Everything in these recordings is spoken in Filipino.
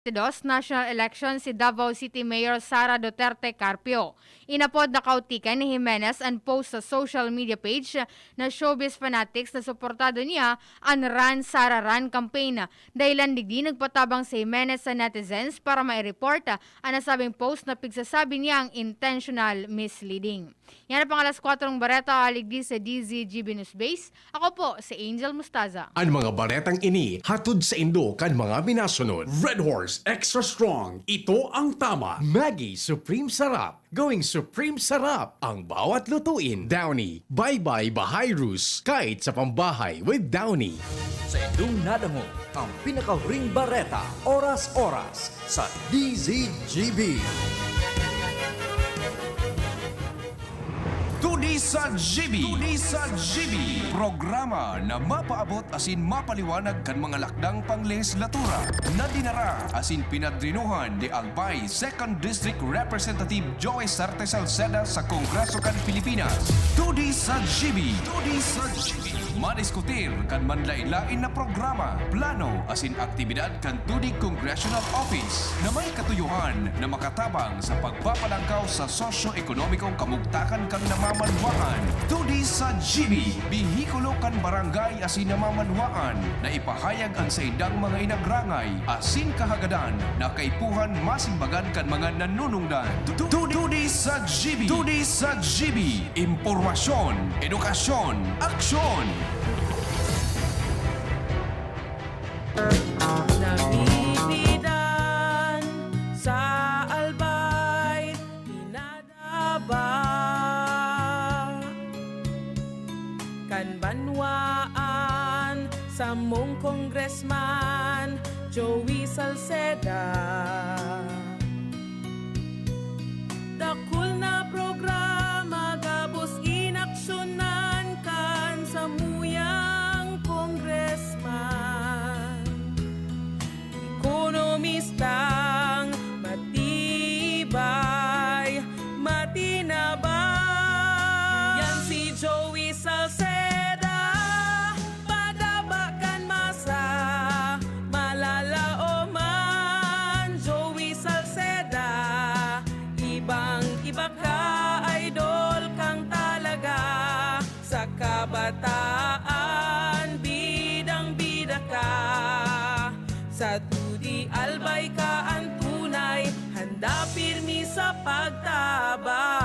2022 national election si Davao City Mayor Sara Duterte Carpio. Inapod na kautikan ni Jimenez and post sa social media page na showbiz fanatics na suportado niya ang Run Sara Run campaign. Dahilan digdi nagpatabang si Jimenez sa netizens para mai-report ang nasabing post na pigsasabi niya ang intentional misleading. Yan ang pangalas 4 bareta aligdi sa DZGB News Base. Ako po si Angel Mustaza. Ang mga baretang ini hatod sa Indo kan mga minasunod. Red Horse Extra Strong. Ito ang tama. Maggie Supreme Sarap. Going Supreme Sarap ang bawat lutuin. Downy. Bye-bye Bahay Roos. Kahit sa pambahay with Downy. Sa inyong nadango ang pinaka-ring bareta oras-oras sa DZGB. Tuni sa GB. Tuni sa GB. Programa na mapaabot asin mapaliwanag kan mga lakdang panglegislatura na dinara asin pinadrinuhan ni Albay 2nd District Representative Joey Sarte Salceda sa Kongreso kan Pilipinas. Tuni sa GB. Tuni sa GB. Madiskutir kan manlain-lain na programa, plano asin aktibidad kan Tuni Congressional Office na may katuyuhan na makatabang sa pagpapalangkaw sa sosyo-ekonomikong kamugtakan kan namamanwaan. Tuni sa GB, bihikulo kan barangay asin namamanwaan na ipahayag ang sa indang mga inagrangay asin kahagadan na kaipuhan masimbagan kan mga nanunungdan. Tuni sa GB. Tuni sa GB. Impormasyon, edukasyon, aksyon. Nabibidan sa albay, pinadaba kan banwaan sa mong congressman Joey Salceda. Dakul na programa gabos inaksyonan kan sa muyang congressman. Ekonomistang matibay, matinabay. Yan si Joey Salceda, padabakan masa, malala o man. Joey Salceda, ibang-iba ka, idol kang talaga. Sa kabataan, bidang-bida ka. Sa tudi albay ka ang tunay, handa pirmi sa pagtabang.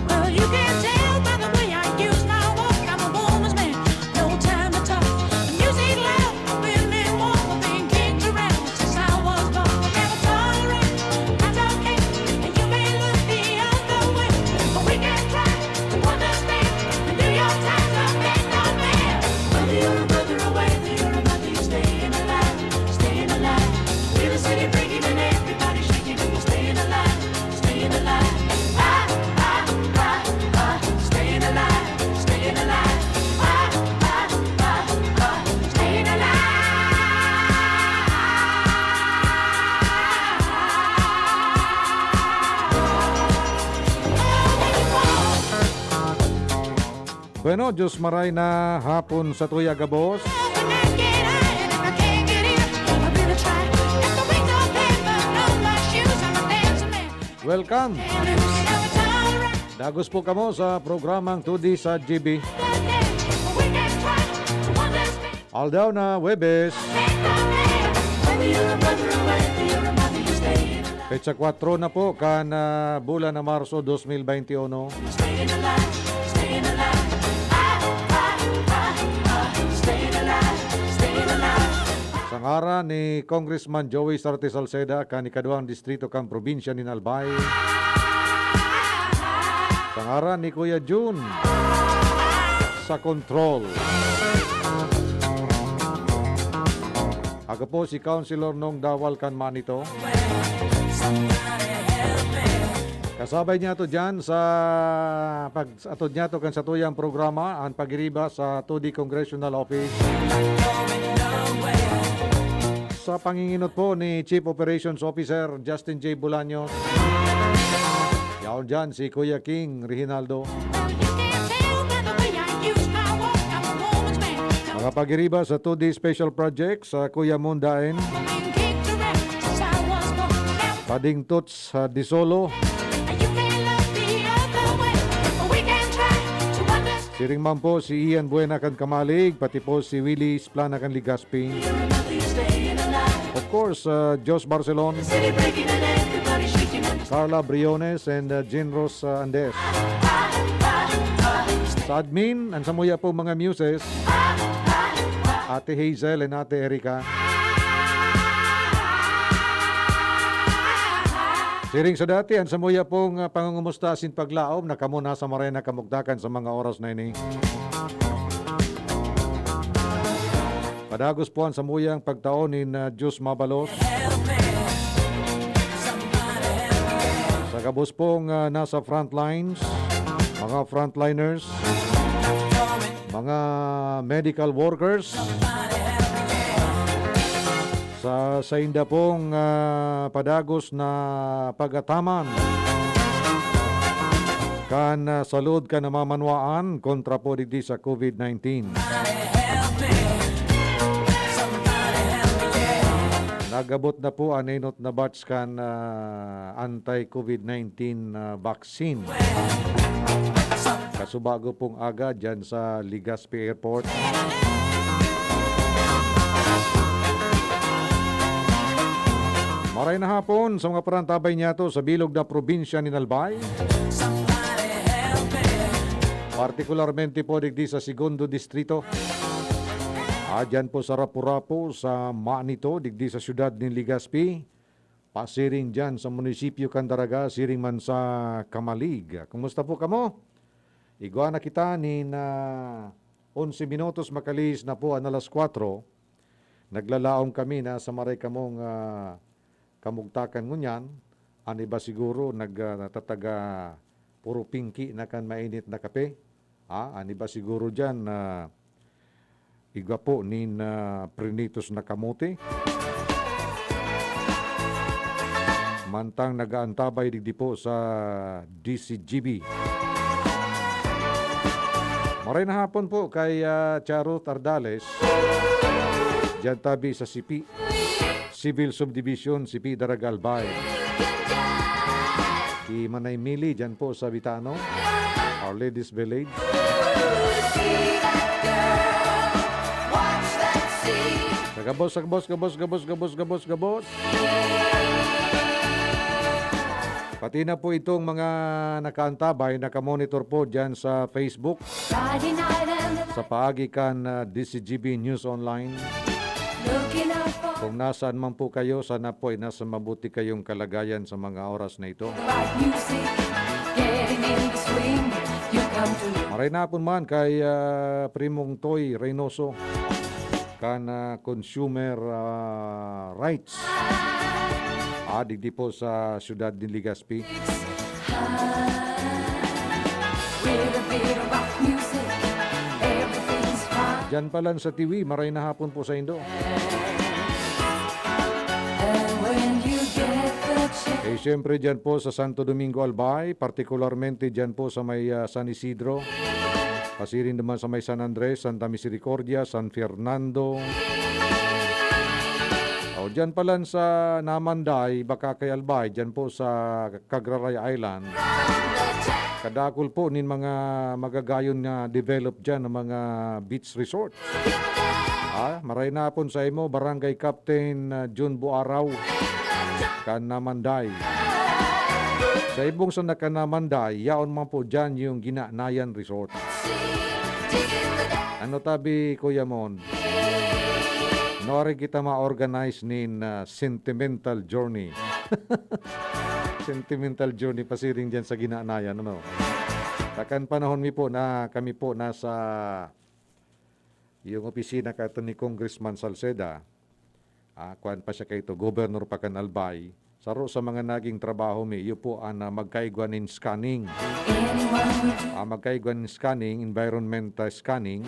Well, you can tell by the way I use my walk, I'm a woman's man, no time to talk. The music loud, women walk, being kicked around since I was born. Never tolerate, I don't care, and you may look the other way, but we can try to understand and do your time to make no man. Whether you're a brother or whether you're a mother, you're staying alive, staying alive. Feel the city breaking and everybody shaking, and you're staying alive, staying alive. Staying alive, staying alive. Staying alive. Bueno, Diyos maray na hapon sa tuya gabos. When I get high and if I can't get in, I'm gonna try. If the wings don't paper, no my shoes, I'm a dancing man. Welcome! And loose, now it's alright. Dagos po kamo sa programang 2D sa GB. We can try to understand. Aldaw na Webes. Make no man. Whether you're a brother or whether you're a mother, you're staying alive. Petsa 4 na po kan bulan na Marso 2021. Staying alive, staying alive. Staying alive, staying alive. Sa ngaran ni Congressman Joey Sarte Salceda kan ikaduhang distrito kang probinsya ni Albay. Sa ngaran ni Kuya June sa Control. Ako po si Councilor Nong Dawal kan Manito. Kasabay niya to dyan sa pag-atod niya to kan sa tuyang programa ang pagiriba sa 2D Congressional Office sa panginginot po ni Chief Operations Officer Justin J. Bolaños. Yaon dyan si Kuya King Reginaldo. You can't tell by the way I use my walk. I'm a woman's man. Nakapag-iriba sa 2D special project sa Kuya Mundain. Been kicked around since I was born. Now Pading Tots sa Disolo. you may look the other way, but we can try to understand. Siring man po si Ian Buena kan Kamalig, pati po si Willie Splana kan Ligaspi. Of course, Jos Barcelon, Carla Briones, and Jinros Andes. Sa admin, ang samuya po mga muses, Ate Hazel and Ate Erika. Siring sa dati, ang samuya pong pangungumusta sin paglaom na kamo nasa Marena kamugdakan sa mga oras na ini. Padagos po ang samuyang pagtaon ni Jus Mabalos. Sa kabus pong nasa front lines, mga frontliners, mga medical workers, sa inda pong padagos na pagataman kan salud ka namamanwaan kontra po digdi sa COVID-19. Nagabot na po ang inot na batch kan anti-COVID-19 vaccine. Kasubago pong aga dyan sa Ligaspi Airport. Maray na hapon sa mga parantabay niya to sa bilog na probinsya ni Albay. Partikularmente po digdi sa Segundo Distrito. Adyan po sa Rapu-Rapu, sa Manito, digdi sa siyudad ni Ligaspi. Pasiring dyan sa munisipyo Candaraga, siring man sa Kamalig. Kumusta po kamo? Igwa na kita ni na 11 minutos makalis na po ang alas 4. Naglalaong kami na sa maray kamong kamugtakan ngunyan. Ani ba siguro nagtataga puro pinki na kan mainit na kape? Ani ba siguro dyan igwa po ni prinitos na kamote. Mantang nagaantabay digdi po sa DCGB. Maray na hapon po kay Charo Tardales. Diyan tabi sa CP. Civil Subdivision, CP Daragalbay. Ki Manay Mili, diyan po sa Vitano. Our Ladies Village. Gabos. Pati na po itong mga nakaantabay, nakamonitor po dyan sa Facebook. Sa paagikan DCGB News Online. Kung nasaan man po kayo, sana po ay nasa mabuti kayong kalagayan sa mga oras na ito. Maray na po man kay Primong Toy Reynoso kan consumer rights. Digdi po sa siyudad ni Ligaspi. Diyan pa lang sa TV, maray na hapon po sa Indo. Siyempre dyan po sa Santo Domingo Albay, partikularmente dyan po sa may San Isidro, pasirin naman sa may San Andres, Santa Misericordia, San Fernando. Dyan pa lang sa Namanday, baka kay Albay, dyan po sa Cagraray Island. Kadakol po nin mga magagayon na develop dyan ng mga beach resort. Maray na po sa imo, Barangay Captain Jun Buaraw, kan Namanday. Sa ibong sa Nakanamanday, yaon man po dyan yung Ginanayan Resort. Ano tabi, Kuya Mon? Nori kita ma-organize nin sentimental journey. Sentimental journey pasiring dyan sa Ginanayan. Ano? Takan panahon mi po na kami po nasa yung opisina kato ni Congressman Salceda. Kuan pa siya kaito, Governor Pakan Albay. Saro sa mga naging trabaho mi, iyo po ang magkaigwan in scanning. Magkaigwan in scanning, environment scanning.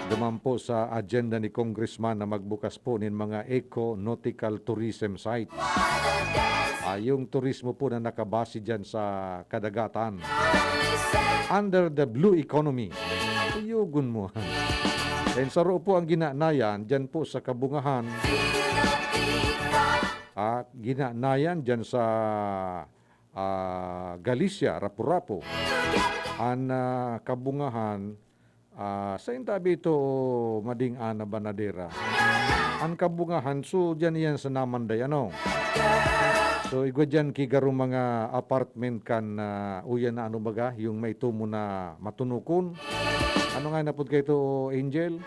Duman po sa agenda ni Congressman na magbukas po ng mga eco-nautical tourism site. Yung turismo po na nakabase dyan sa kadagatan. Under the blue economy. Tuyugon mo. And sa roo po ang ginanayan dyan po sa Kabungahan. Ginanayan dyan sa Galicia, Rapu-Rapu. Ang Kabungahan, sa intabi ito mading ana banadera. Ang Kabungahan, so dyan yan sa Namanday, ano? So igwa dyan kigaro mga apartment kan uyan na ano baga, yung may tumo na matunukon. Ano nga napod kayo ito, Angel?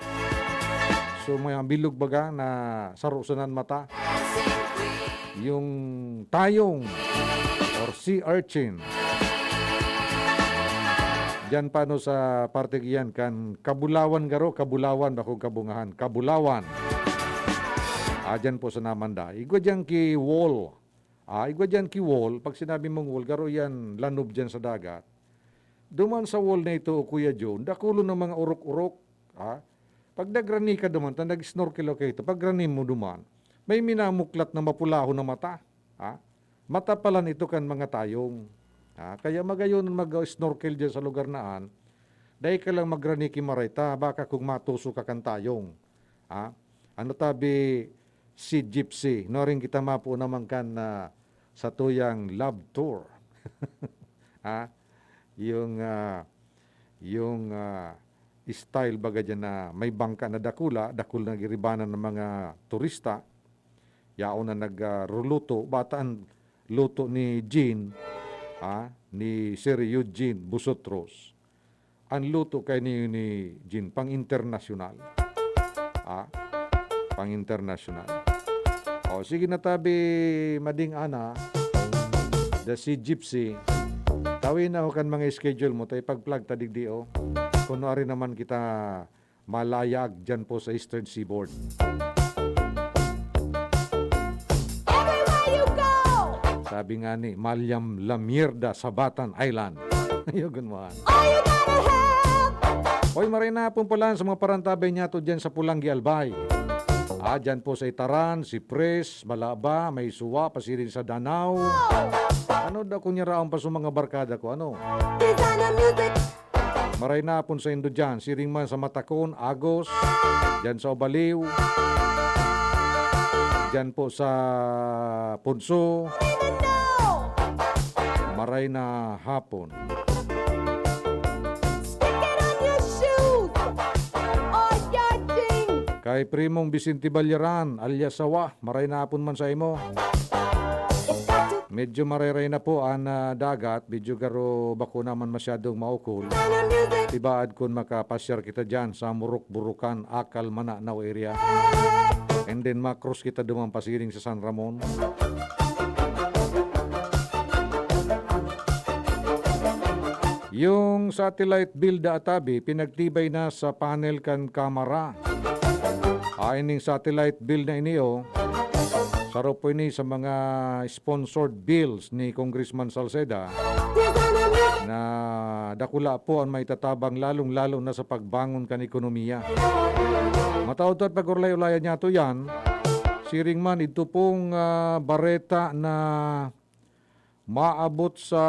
So may bilog baga na sarusanan mata. Yung tayong or sea urchin. Diyan paano sa parte giyan kan Kabulawan garo, Kabulawan bako Kabungahan, Kabulawan. Diyan po sa Namanda. Igwa diyan ki wall. Igwa diyan ki wall, pag sinabi mong wall garo yan lanob diyan sa dagat. Duman sa wall na ito, Kuya John, dakulo ng mga urok-urok. Pag nagrani ka duman, nag-snorkel kayo ito, pag rani mo duman, may minamuklat na mapulaho na mata. Mata pala nito kan mga tayong. Kaya magayon mag-snorkel dyan sa lugar naan, dahil ka lang magraniki marayta, baka kung matuso ka kan tayong. Ano tabi si Gypsy, no rin kita mapo naman kan sa tuyang love tour. Yung style baga dyan na may bangka na dakula na giribanan ng mga turista, yaon na nagruluto, bataan luto ni Jean, ni Sir Eugene Busotros. Ang luto kay ni Jean, pang-internasyonal. Pang-internasyonal. Sige na tabi, mading ana, the si Gypsy, tawin na kan mga schedule mo, tayo pag-plug tadigdi kunwari naman kita malayag dyan po sa Eastern Seaboard. Sabi nga ni, Malyam Lamierda sa Batan Island. Ayun mo. Hoy, maray na pong pala sa mga parantabay niya to dyan sa Pulangi Albay. Dyan po sa Itaran, Sipres, Malaba, may Suwa, pasirin sa Danau. Ano daw kunya raon pa sa mga barkada ko, ano? Maray na po sa Indo dyan, siring man sa Matakon, Agos, dyan sa Obaliw, dyan po sa Punso, maray na hapon. Kay Primong Vicente Balyaran, alias Sawa, maray na hapon man sa imo. Medyo maray na po ang dagat, medyo garo bako naman masyadong maukol. Tibaad kung makapasyar kita dyan sa Muruk-Burukan, Akal, Mananaw area. And then makros kita dumang pasiring sa San Ramon. Yung satellite build atabi, pinagtibay na sa panel kan kamera. Ining satellite build na iniyo, saro po ini sa mga sponsored bills ni Congressman Salceda na dakula po ang may tatabang lalong-lalo na sa pagbangon kan ekonomiya. Mataod-taod pag-urlay-ulayan niya to yan, siring man ito pong bareta na maabot sa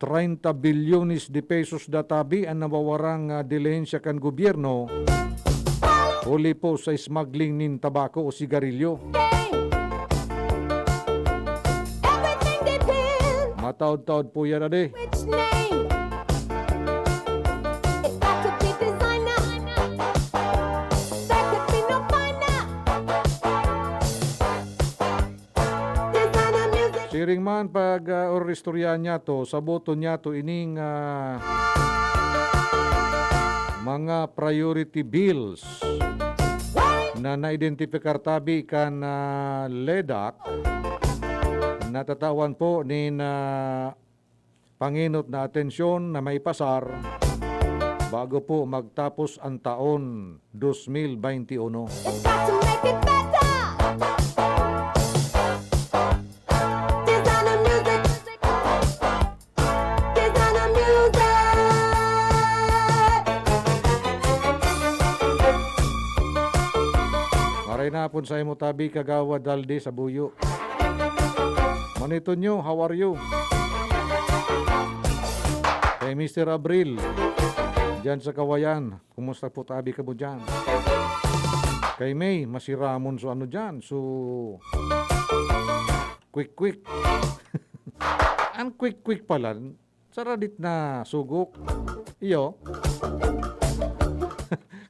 30 bilyones de pesos databi ang nawawarang dilehensya kan gobyerno huli po sa smuggling nin tabako o sigarilyo. Mataod-taod po yan ade. Siring man pag oristorya niya to, saboto niya to ining mga priority bills na na-identifikar tabi kan LEDAC, natatawan po ni panginot na atensyon na may pasar bago po magtapos ang taon 2021. hapon sa imo tabi kagawa dalde sa buyo. Manito nyo, how are you? Kay Mr. Abril, dyan sa Kawayan, kumusta po tabi ka mo dyan? Kay May, masiramon so ano dyan, so quick. Ang quick pala, saradit na sugok. Iyo.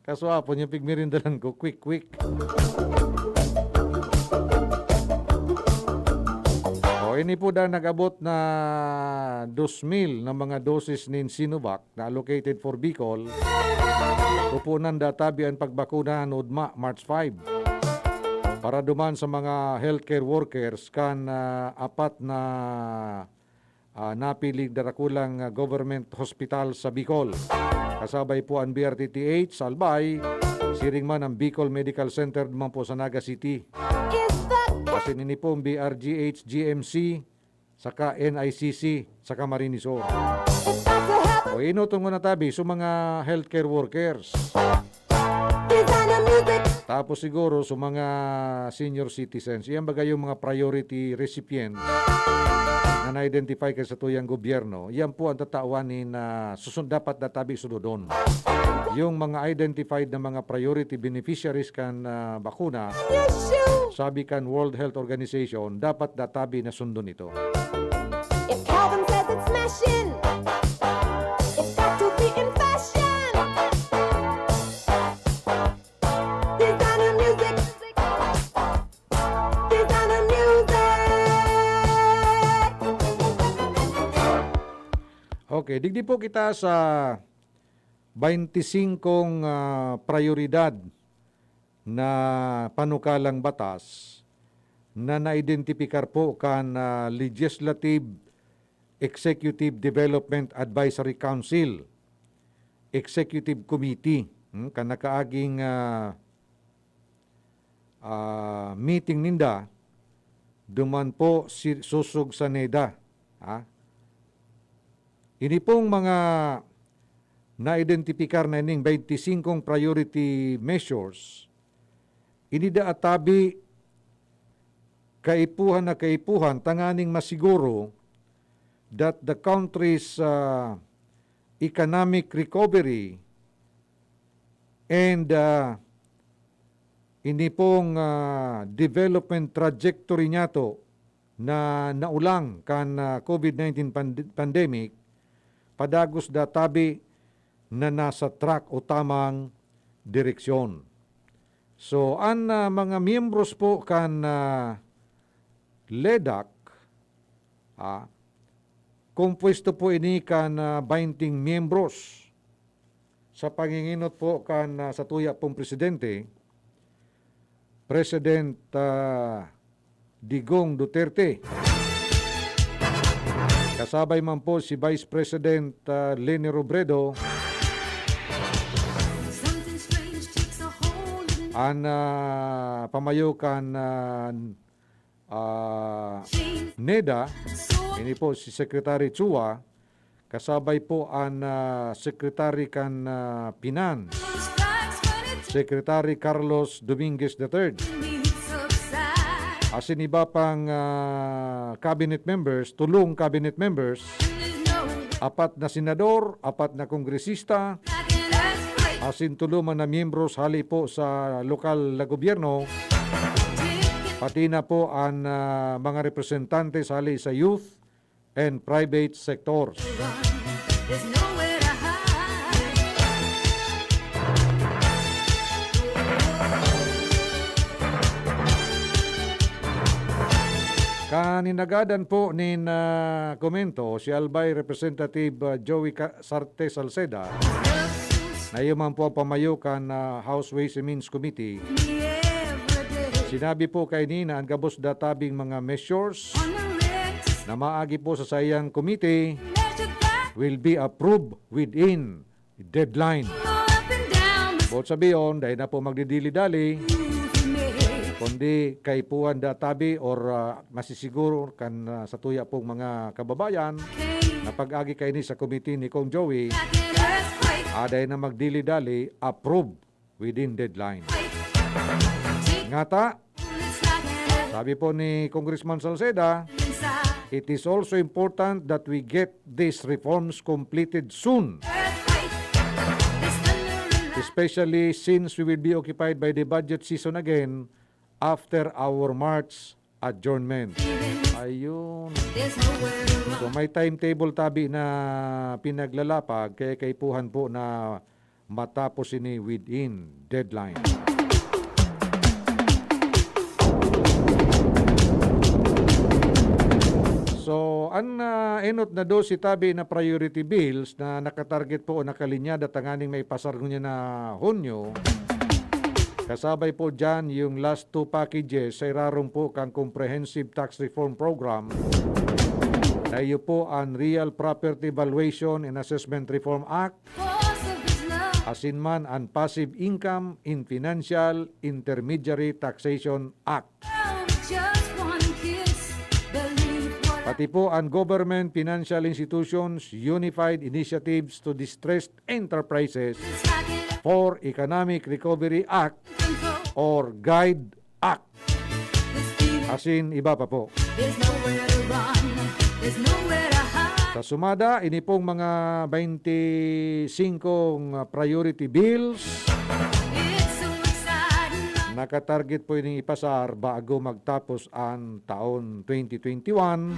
Kaso hapon yung pigmirindalan ko, quick. O, ini po na nag-abot na 2,000 na mga dosis ni Sinovac na allocated for Bicol. Tupunan databi ang pagbakunahan udma March 5. Para duman sa mga healthcare workers kan apat na napilig darakulang government hospital sa Bicol. Kasabay po ang BRTTH, Albay, siring man ang Bicol Medical Center naman po sa Naga City. Kasi nini po ang BRGH, GMC, saka NICC, saka Marinisor. O inutong mo na tabi sa mga healthcare workers. Tapos siguro sa mga senior citizens, iyan bagay yung mga priority recipients na na-identify kay sa tuyang gobyerno, yan po ang tatawanin na dapat databi sunodon. Yung mga identified na mga priority beneficiaries kan bakuna, sabi kan World Health Organization, dapat databi na sundon ito. If Calvin says it's smashing, it's got to be in fashion. Designer music, designer music. Okay, digdi po kita sa 25 prioridad na panukalang batas na na-identifikar po kan Legislative Executive Development Advisory Council, Executive Committee, kan nakaaging meeting ninda, duman po susug sa NEDA. Ini pong mga na-identifikar na ining 25 priority measures, inida atabi kaipuhan tanganing masiguro that the country's economic recovery and ini pong development trajectory niya to na naulang kan COVID-19 pandemic, padagos databi na nasa track o tamang direksyon. So, ang mga miyembros po kan LEDAC, kumpuesto po ini kan 20 miyembros sa panginginot po kan sa tuya pong presidente, President Digong Duterte. Kasabay man po si Vice President Leni Robredo, ang pamayukan NEDA, ini po si Secretary Chua, kasabay po ang Secretary kan Finance, Secretary Carlos Dominguez III. Asin iba pang cabinet members, tulong cabinet members, apat na senador, apat na kongresista, asin tulungan na miyembros hali po sa lokal na gobyerno, pati na po ang mga representante hali sa youth and private sectors. Kaninagadan po nin komento si Albay Representative Joey Sarte Salceda na yuman po ang pamayukan na House Ways and Means Committee. Sinabi po kay Nina ang gabos databing mga measures na maagi po sa sayang committee will be approved within deadline. Bot sabiyon, dahil na po magdidili-dali, kundi kay puan databi or masisiguro kan sa tuya pong mga kababayan na pag-agi kay ni sa committee ni Kong Joey, aday na magdili-dali, approve within deadline. Ngata, sabi po ni Congressman Salceda, it is also important that we get these reforms completed soon, especially since we will be occupied by the budget season again after our March adjournment. Ayun. So may timetable tabi na pinaglalapag, kaya kaipuhan po na matapos ini within deadline. So, ang enot na do si tabi na priority bills na nakatarget po o nakalinyada tanganing may pasargo niya na Hunyo. Kasabay po dyan yung last two packages sa irarong po kang Comprehensive Tax Reform Program na iyo po ang Real Property Valuation and Assessment Reform Act, asinman ang Passive Income in Financial Intermediary Taxation Act. Pati po ang Government Financial Institutions Unified Initiatives to Distressed Enterprises for Economic Recovery Act or GUIDE Act. Asin iba pa po. Sa sumada, ini pong mga 25 priority bills nakatarget po ining ipasar bago magtapos ang taon 2021.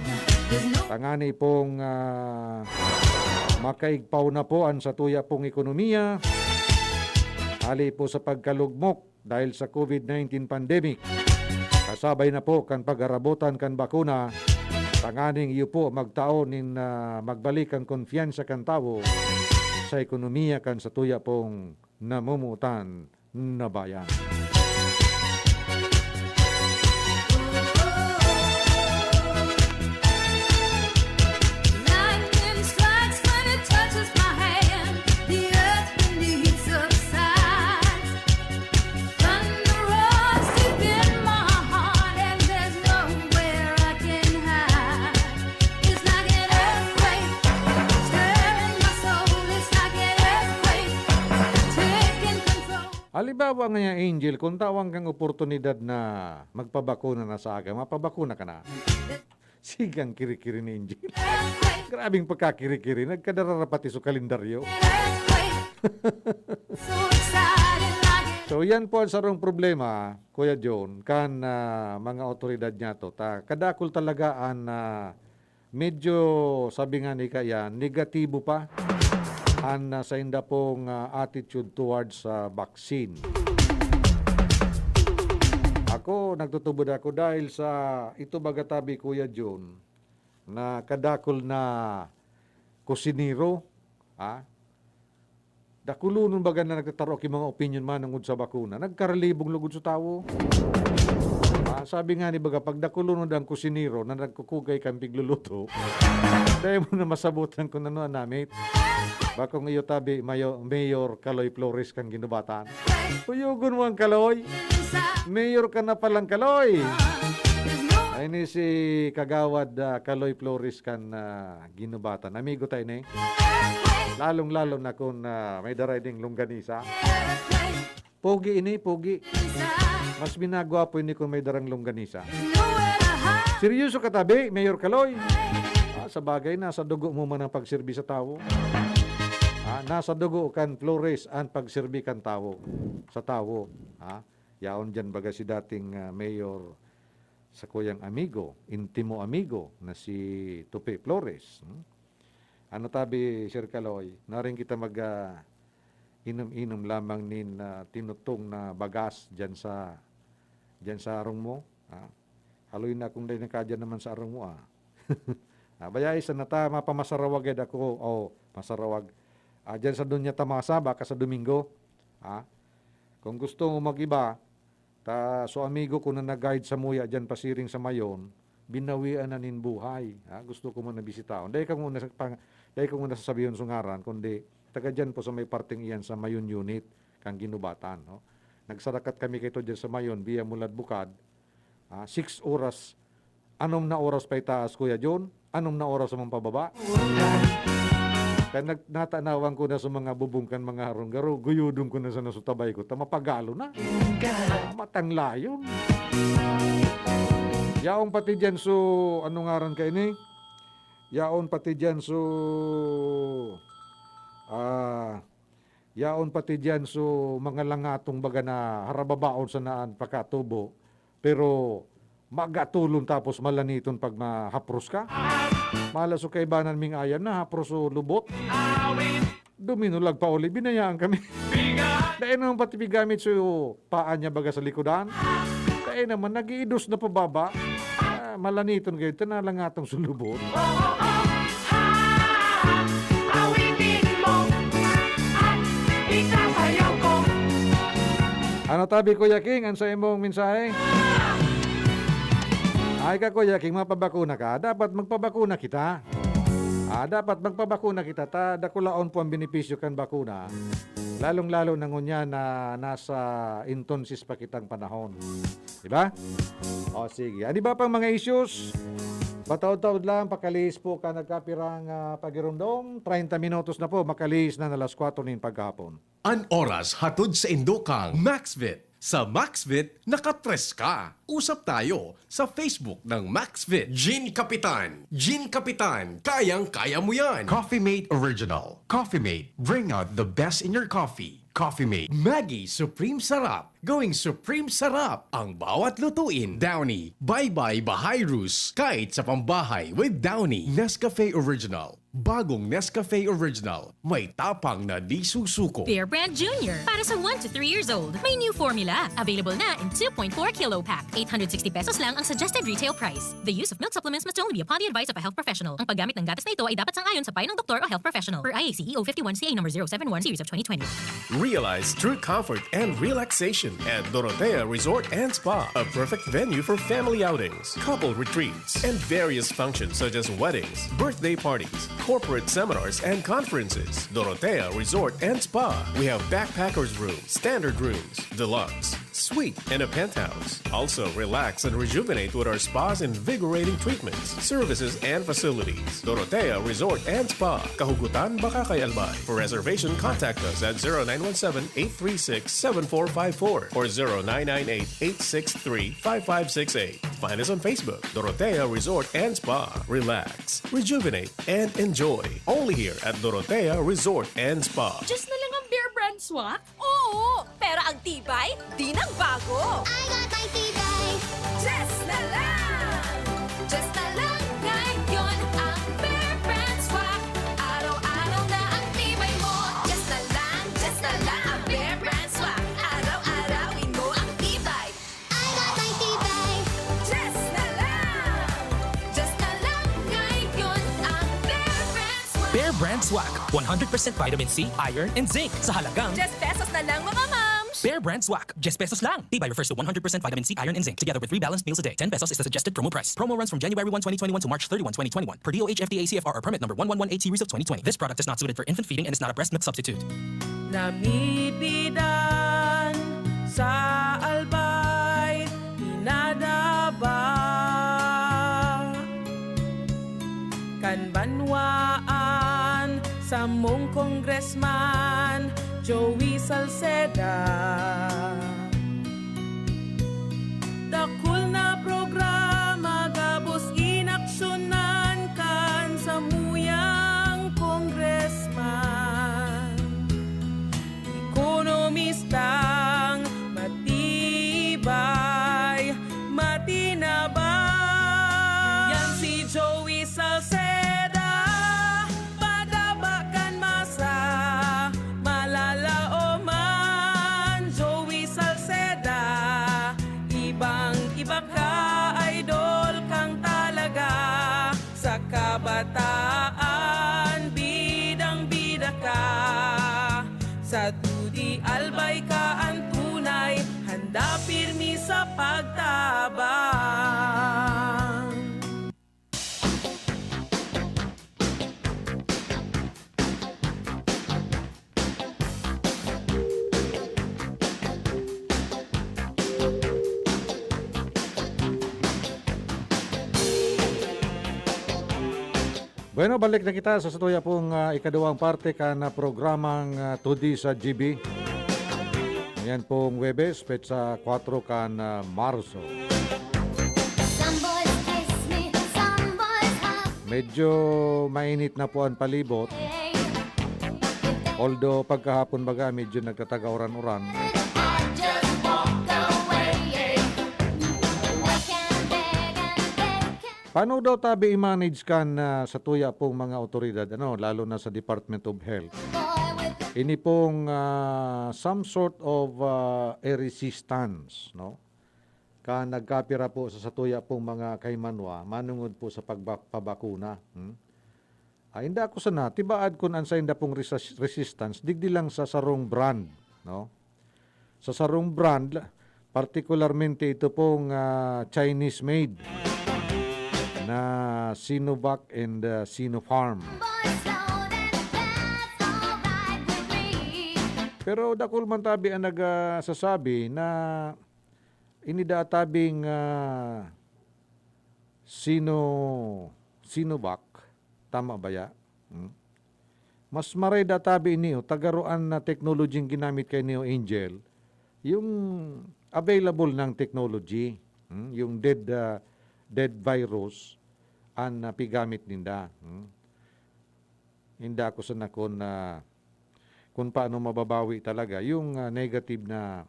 Tangani pong makaigpaw na po ang satuya pong ekonomiya. Ali po sa pagkalugmok dahil sa COVID-19 pandemic. Kasabay na po kan pag-arabutan kan bakuna. Tanganing iyo po magtaon in magbalik ang konfiyansa kan tao sa ekonomiya kan satuya pong namumutan na bayan. Halimbawa nga Angel, kung tawang kang oportunidad na magpabakuna na sa akin, mapabakuna ka na. Sigang kiri-kiri ni Angel. Grabing pagkakiri-kiri, nagkadararapati sa kalendaryo. So yan po ang sarong problema, Kuya John, kan mga otoridad niya to. Kadakol talaga ang medyo, sabi nga ni Kayan, negatibo pa ang sa inda pong attitude towards vaccine. Ako, nagtutubod ako dahil sa ito bagatabi, Kuya John, na kadakol na kusiniro, dakulo nun baga na nagtatarok yung mga opinion man ng sa bakuna, nagkaralibong lugod sa tao. Sabi nga ni baga, pag dakulo nun ang kusiniro na nagkukugay kang pigluluto, dahil mo na masabutan kung ano namit. Bakong iyo tabi, Mayor Kaloy Flores kang ginubatan. Puyugon mo ang Kaloy. Mayor ka na palang Kaloy. Ay ni si Kagawad Kaloy Flores kan ginubatan. Amigo tayo ni. Lalong-lalo na kung may darading longganisa. Pogi ini, pogi. Mas binagwapo ini kung may darang longganisa. Seryoso ka tabi, Mayor Kaloy. Sa bagay, nasa dugo mo man ang pagsirbi sa tao. Nasa dugo kan Flores ang pagsirbi kan tao sa tao. Yaon dyan baga si dating mayor sa kuyang amigo, intimo amigo na si Tupi Flores. Ano tabi, Sir Kaloy, narin kita mag inom-inom lamang nin tinutong na bagas dyan sa arong mo. Haloy na kung dahil nakadyan naman sa arong mo. Bayay sa nata, mapamasarawag ako, masarawag. Diyan sa Dunya Tamasa, baka sa Domingo. Kung gusto mo mag-iba, so amigo ko na nag-guide sa muya dyan pasiring sa Mayon, binawian na nin buhay. Gusto ko mo na bisitaon. Dahil ka muna sasabihin sungaran, kundi taga dyan po sa may parting iyan sa Mayon unit, kang ginubatan. No? Nagsarakat kami kito dyan sa Mayon, via Mulad Bukad, 6 oras, anom na oras pa itaas, Kuya John, anom na oras sa mga pababa. Kaya natanawan ko na sa mga bubungkan mga harong-garo, guyudong ko na sa nasutabay ko, mapagalo na. Matangla yun. Yaong pati dyan so, ano nga ran ka ini? Yaon pati dyan so, yaon pati dyan so, mga langatong baga na harababaon sa naan pakatubo, pero magatulon tapos malaniton pag mahapros ka. Malas o kaibanan ming ayan na hapros o lubot. Duminulag pa uli, binayaan kami. Dahil naman pati bigamit so paan niya baga sa likodan. Dahil naman nag-iidos na pababa. Malaniton kayo, tanalang atong sulubot. Ano tabi Kuya King, ang sa imong mensahe? Ay ka Kuya King, mapabakuna ka. Dapat magpabakuna kita. Dapat magpabakuna kita. Dakulaon po ang benepisyo kan bakuna. Lalong-lalo na ngunya na nasa intonsis pa kitang panahon. Diba? O sige. Ano ba pang mga issues? Bataod-taod lang, pakalis po ka nagkapirang pagirumdom. 30 minutos na po, makalis na alas 4 nin paghapon. An oras hatod sa Indokang MaxVit. Sa MaxVit, nakatres ka. Usap tayo sa Facebook ng MaxVit. Gin Kapitan. Gin Kapitan. Kayang-kaya mo yan. Coffee Mate Original. Coffee Mate. Bring out the best in your coffee. Coffee Mate. Maggie Supreme Sarap. Going Supreme Sarap ang bawat lutuin. Downy. Bye-bye Bahay Rus. Kahit sa pambahay with Downy. Nescafe Original. Bagong Nescafe Original. May tapang na di susuko. Bear Brand Junior. Para sa 1 to 3 years old. May new formula. Available na in 2.4 kilo pack. 860 pesos lang ang suggested retail price. The use of milk supplements must only be upon the advice of a health professional. Ang paggamit ng gatas na ito ay dapat sang-ayon sa payo ng doktor o health professional. Per IACE 051 CA number 071 series of 2020. Realize true comfort and relaxation at Dorotea Resort and Spa, a perfect venue for family outings, couple retreats, and various functions such as weddings, birthday parties, corporate seminars, and conferences. Dorotea Resort and Spa. We have backpackers rooms, standard rooms, deluxe, suite, and a penthouse. Also, relax and rejuvenate with our spa's invigorating treatments, services, and facilities. Dorotea Resort and Spa. Kahugutan, Bakakay, Albay. For reservation, contact us at 0917-836-7454 or 0998-863-5568. Find us on Facebook, Dorotea Resort and Spa. Relax, rejuvenate, and enjoy. Only here at Dorotea Resort and Spa. Just na lang ang Bear Brand swak? Oo, pero ang tibay, di nang bago. I got my tibay. Just na lang! Just na lang ngayon ang Bear Brand Swak. Araw-araw na ang tibay mo. Just na lang ang Bear Brand Swak. Araw-arawin mo ang tibay. I got my tibay. Just na lang ngayon ang Bear Brand Swak. Bear Brand Swak. 100% vitamin C, iron, and zinc sa halagang Just pesos na lang mga moms. Bear Brand Swak. Just pesos lang. Tibay refers to 100% vitamin C, iron, and zinc together with 3 balanced meals a day. 10 pesos is the suggested promo price. Promo runs from January 1, 2021 to March 31, 2021 per DOH FDA CFR or permit number 1118 series of 2020. This product is not suited for infant feeding and is not a breast milk substitute. Namibidan sa albay, dinadaba kan banwaan sa mong congressman Joey Salceda. Dakul na programa gabos inaksyonan kan sa muyang congressman. Ekonomistang matibay, matinabay. Yan si Joey Salceda, padabakan masa, malalaoman. Joey Salceda, ibang-iba ka, idol kang talaga. Sa kabataan, bidang-bida ka. Sa Tudi Albay ka ang tunay, handa pirmi sa pagtabang. Bueno, balik na kita sa satuya pong ikaduwang parte ka na programang 2D sa GB. Yan pong Webes, petsa 4 ka na Marso. Some boys kiss me, some boys hug Medyo mainit na po ang palibot. me. Although pagkahapon baga medyo nagtatagauran-uran. I just walk away. I can't beg and beg. Paano daw tabi i-manage kan sa tuya pong mga otoridad, lalo na sa Department of Health? Boy with the Ini pong some sort of a resistance, no? Ka nagkapira po sa satuya pong mga kaymanwa, manungod po sa pagpabakuna. Inda ako sana, tibaad kun ansa inda pong resistance, digdi lang sa sarong brand, no? Sa sarong brand, particularmente ito pong Chinese made na Sinovac and Sinopharm. boys slow and that's alright with me. Pero dakol man tabi ang nagsasabi na inidatabing Sinovac, tama ba ya? Mas maray databi niyo, tagaroan na technology yung ginamit kay Neo Angel, yung available ng technology, yung dead virus, ang pigamit ninda. Hindi ako sa nakon na kung paano mababawi talaga yung negative na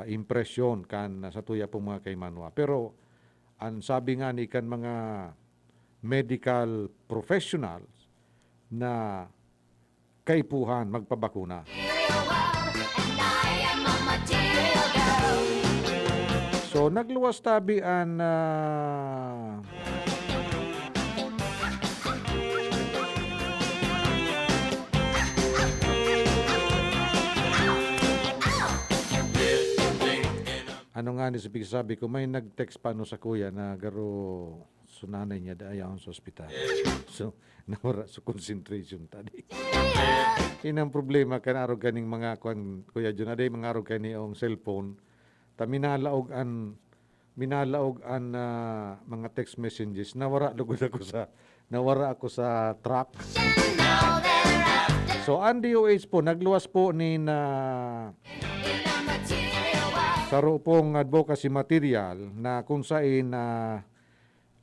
impresyon kan sa tuya pong mga kaymanwa. Pero ang sabi nga ni kan mga medical professionals na kaipuhan magpabakuna. Material world, and I am a material girl. So nagluwas tabi ang ano nga ni sabi ko, may nag-text pa sa kuya na garo sunanay niya dayaon sa ospital. So, nawara sa concentration tadi. Inang problema kan araw ganing mga kuya John aday mga araw kani ang cellphone. Ta minalaog an mga text messages nawara ako sa track. Now they're after So, ang DOH po nagluwas po ni na in the material world. saro pong advocacy material na kung saan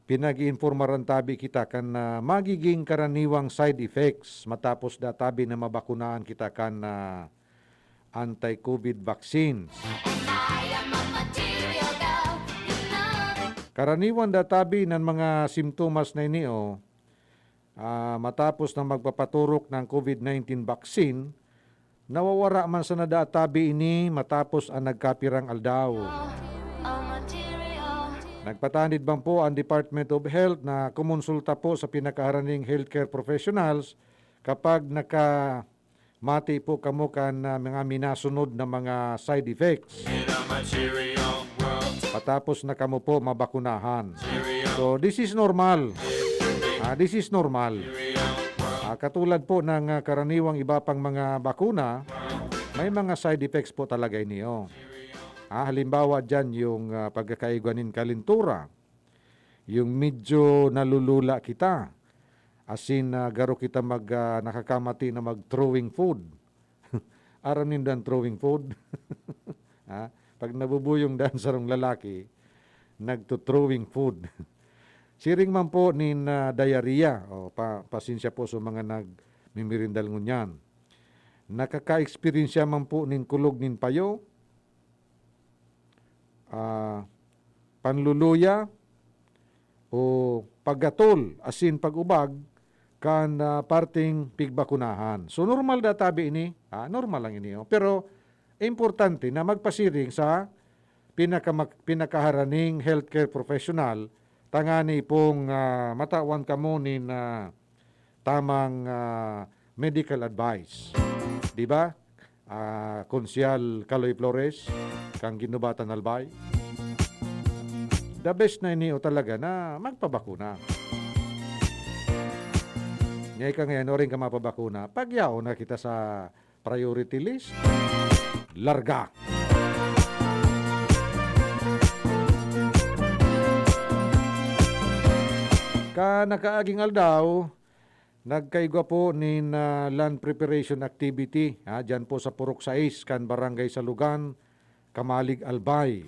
pinag-iinformaran tabi kita kan magiging karaniwang side effects matapos databi na mabakunaan kita kan anti-COVID vaccines. I am a material girl. You know Karaniwan databi ng mga simptomas na iniyo matapos na magpapaturok ng COVID-19 vaccine, nawawara man sa nadatabi ini matapos ang nagkapirang aldaw. a material. Nagpatanid bang po ang Department of Health na kumonsulta po sa pinakaharaning healthcare professionals kapag nakamati po kamo kan mga minasunod na mga side effects. Patapos na kamo po mabakunahan. So this is normal. This is normal. Katulad po ng karaniwang iba pang mga bakuna, may mga side effects po talaga iniyo. Halimbawa dyan yung pagkakaiguanin kalintura, yung medyo nalulula kita, asin garo kita nakakamati na mag-throwing food. Aram nindan throwing food. Pag nabubuyong dan sarong lalaki, nagto-throwing food. Siring man po nin diarrhea, pasensya po sa mga nagmimirindal ngunyan. Nakaka-experience man po nin kulog nin payo, panluluya o paggatol asin pag-ubag kan parting pigbakunahan. So normal databi ini, normal lang ini. Pero importante na magpasiring sa pinakaharaning healthcare professional tangani pong matawan kamo nin tamang medical advice. Di ba? Konsyal Kaloy Flores, kang Ginubatan Albay. The best na iniyo talaga na magpabakuna. Ngayon ka ngayon, o rin ka mapabakuna. Pagyaw na kita sa priority list, larga. Nakaaging aldaw, nagkaigwa po ni land preparation activity. Diyan po sa Purok 6, kan Barangay Salugan, Kamalig, Albay.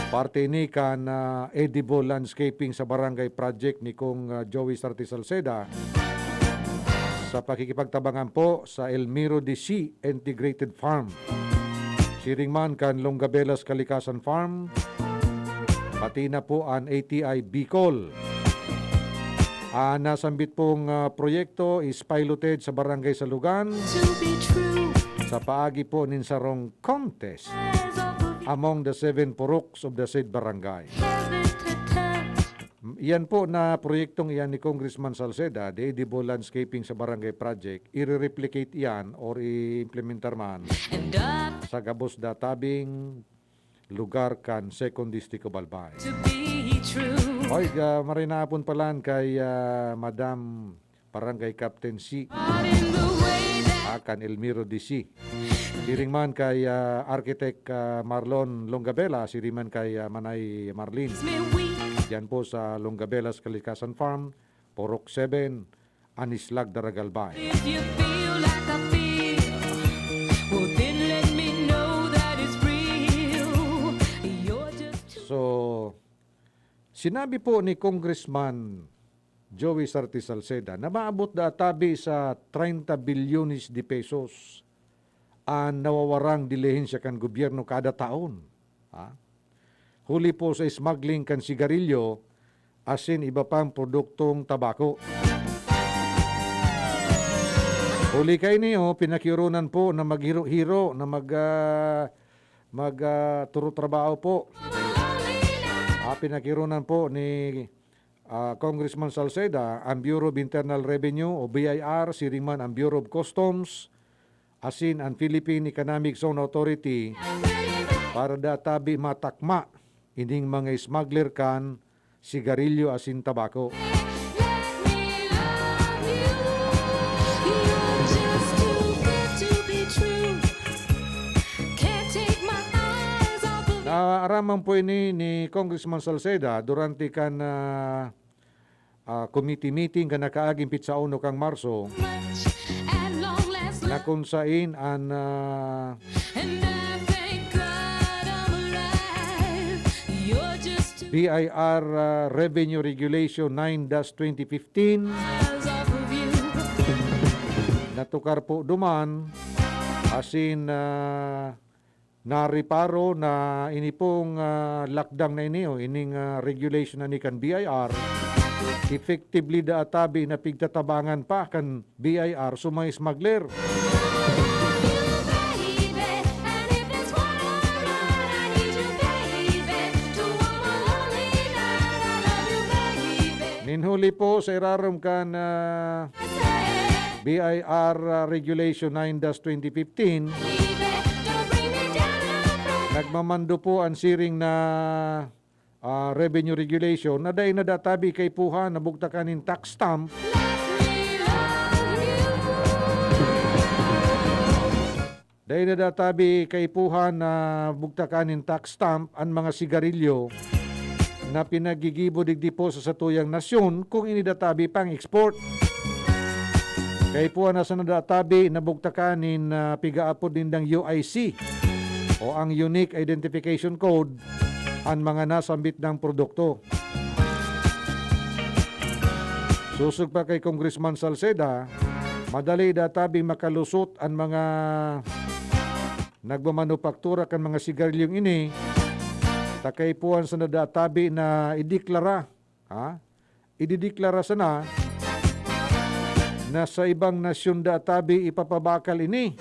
Parte ni kan edible landscaping sa barangay project ni Kong Joey Sarti Salceda sa pakikipagtabangan po sa Elmiro DC Integrated Farm. Siringman kan Longabelas Kalikasan Farm, pati na po ang ATI Bicol. Nasambit pong proyekto is piloted sa Barangay Salugan sa paagi po nin sarong contest among the 7 puruks of the said barangay. Yan po na proyektong iyan ni Congressman Salceda, the edible landscaping sa barangay project, i-replicate iyan or i-implementar man sa Gabos da tabing lugar kan Second District of Albay. Oy, marinapon palan kay Madam Barangay Captain C. Kan Elmiro DC. Siringman kay Architect Marlon Longabela, siringman kay Manay Marlin. Yan po sa Longabelas Kalikasan Farm, Porok 7, Anislag, Daragalbay. If you feel like I feel, well then let me know that it's real. You're just So, sinabi po ni Congressman Joey Sarti Salceda na maabot da tabi sa 30 bilyones de pesos ang nawawarang dilihensya kan gobyerno kada taon. Huli po sa smuggling kan sigarilyo asin iba pang produktong tabako. Huli kay niyo, pinakirunan po na maghiro-hiro, na turo trabaho po. Pinakirunan po ni Congressman Salceda ang Bureau of Internal Revenue o BIR, siringman ang Bureau of Customs, asin ang Philippine Economic Zone Authority para databi matakma ining mga smuggler kan sigarilyo asin tabako. Naaraman po ini ni Congressman Salceda durante kan committee meeting kan nakaaging pitsa 1 kang Marso na kung sain ang BIR Revenue Regulation 9-2015 natukar po duman asin nariparo na ini pong lockdown na iniyo, ining regulation na ni kan BIR, effectively da atabi na pigtatabangan pa kan BIR sumay smuggler. Ninhuli po sa irarom kan BIR Regulation 9-2015, nagmamando po ang siring na revenue regulation na dahil nadatabi kay puha na bugtakanin tax stamp dahil nadatabi kay puha na bugtakanin tax stamp ang mga sigarilyo na pinagigibo digdi po sa satuyang nasyon kung inidatabi pang export. Kay puha na sa nadatabi na bugtakanin pigaapod nindang UIC o ang Unique Identification Code ang mga nasambit ng produkto. Susug pa kay Congressman Salceda, madali databi makalusot ang mga nagmamanupaktura kan mga sigarilyong ini, takay puan sa nadatabi na ideklara, idideklara sana na sa ibang nasyon databi ipapabakal ini.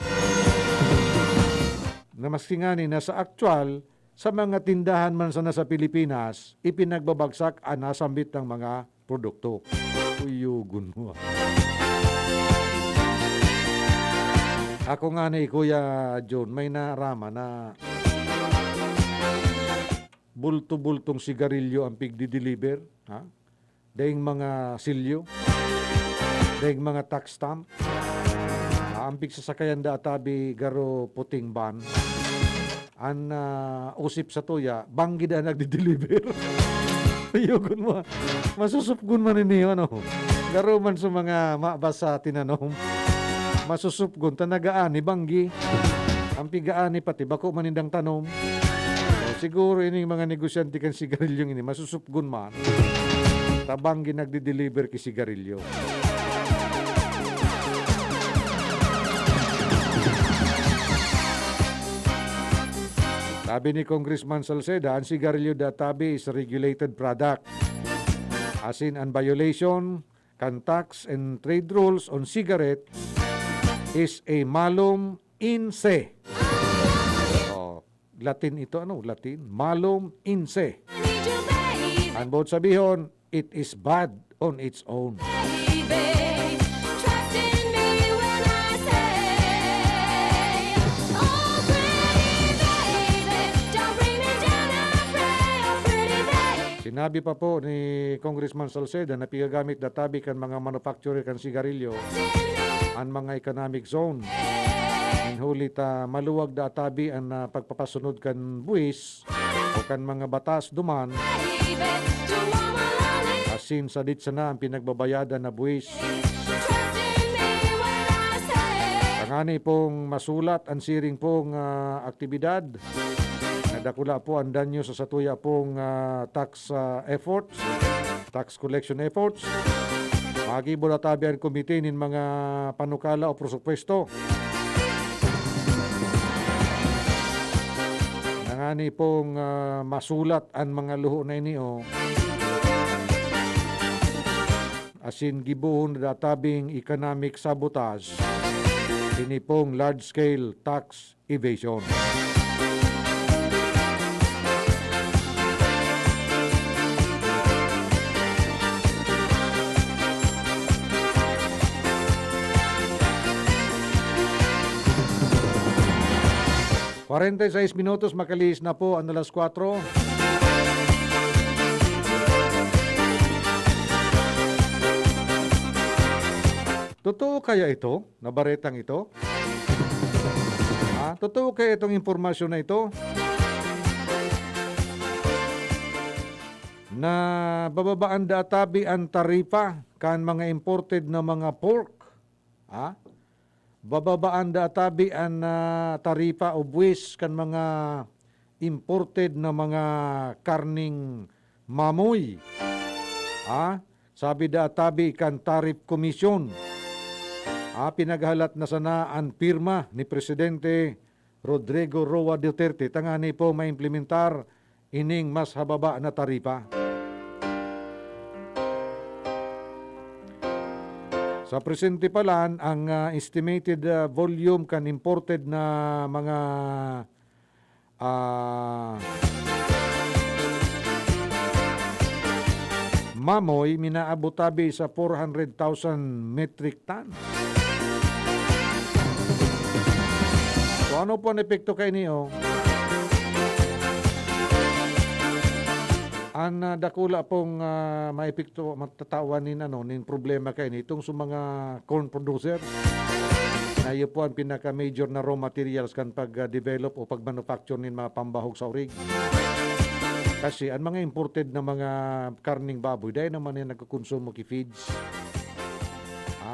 Na maskingani na sa aktual sa mga tindahan man sana sa Pilipinas ipinagbabagsak ang nasambit ng mga produkto. Uyugun mo. Ako nga ni Kuya John may narama na bulto-bultong sigarilyo ang pigdi-deliver, daing mga silyo, daing mga tax stamp. Ampik sa sakayan da tabi garo puting ban an usip sa tuya banggi da nagdi-deliver. Tuyugon mo. Masusupgon man niyo, ano. Garo man sa mga mabasa tinanom. Masusupgon, tanagaan ni Banggi. Ang pigaan ni pati, bako manindang tanom. So, siguro ini mga negosyante kan sigarilyo ini, masusupgon man. Tabanggi nagdi-deliver ki sigarilyo. Sabi ni Congressman Salceda, ang sigarilyo databi is a regulated product. As in, an violation can tax and trade rules on cigarettes is a malum in se. Oh, Latin ito, ano? Latin? Malum in se. Need you, baby, Ang bawat sabihon, it is bad on its own. baby. Trust in me when I say, oh, pretty baby, don't bring me down, I pray, oh, pretty baby. Sinabi pa po ni Congressman Salceda na pigagamit databi kan mga manufacturer kan sigarilyo ang mga economic zone. Huli ta maluwag databi ang pagpapasunod kan buwis o kan mga batas duman Baby, to mama lonely, asin sa dit sana ang pinagbabayadan na buwis. trust in me when I say, Tangani pong masulat ang siring pong aktibidad. Nadakula po ang danyo sa satuya pong tax efforts, tax collection efforts. Magibo na tabi ang komite nin mga panukala o prosupwesto. Nangani pong masulat ang mga luho na ini o. Asin gibuhon na databing economic sabotage. Ini pong large-scale tax evasion. ...46 minutos, makalis na po ang alas 4. Totoo kaya ito, na baretang ito? Totoo kaya itong impormasyon na ito? Na bababaan databi ang taripa kan mga imported na mga pork. Bababaan databi ang taripa o buwis kan mga imported na mga karning mamoy. Sabi databi kan tarif komisyon. Pinaghalat na sana ang pirma ni Presidente Rodrigo Roa Duterte. Tangani po maimplementar ining mas hababa na taripa. Sa presente palan, ang estimated volume kan imported na mga mamoy minaabot tabi sa 400,000 metric ton. So ano po ang epekto kay niyo? Ang dakula pong maepekto matatawan nin problema kay ni itong sa mga corn producers. Na iyo po ang pinaka-major na raw materials kan pag-develop o pag-manufacture nin mga pambahog sa urig. Kasi ang mga imported na mga karning baboy, dahil naman yung nagkukonsumo ki feeds.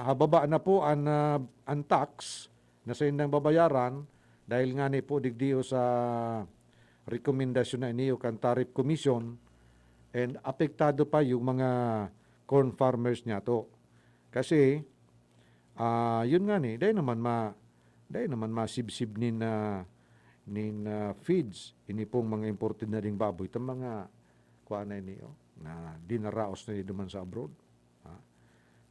Hababa na po ang tax na sa indang babayaran dahil nga ni po digdiyo sa rekomendasyon na iniyo kan tariff commission and apektado pa yung mga corn farmers niya to. Kasi yun nga ni, dahil naman masibsib nin feeds ini pong mga imported na ring baboy itong mga kuha na niyo na dinaraos na duman sa abroad.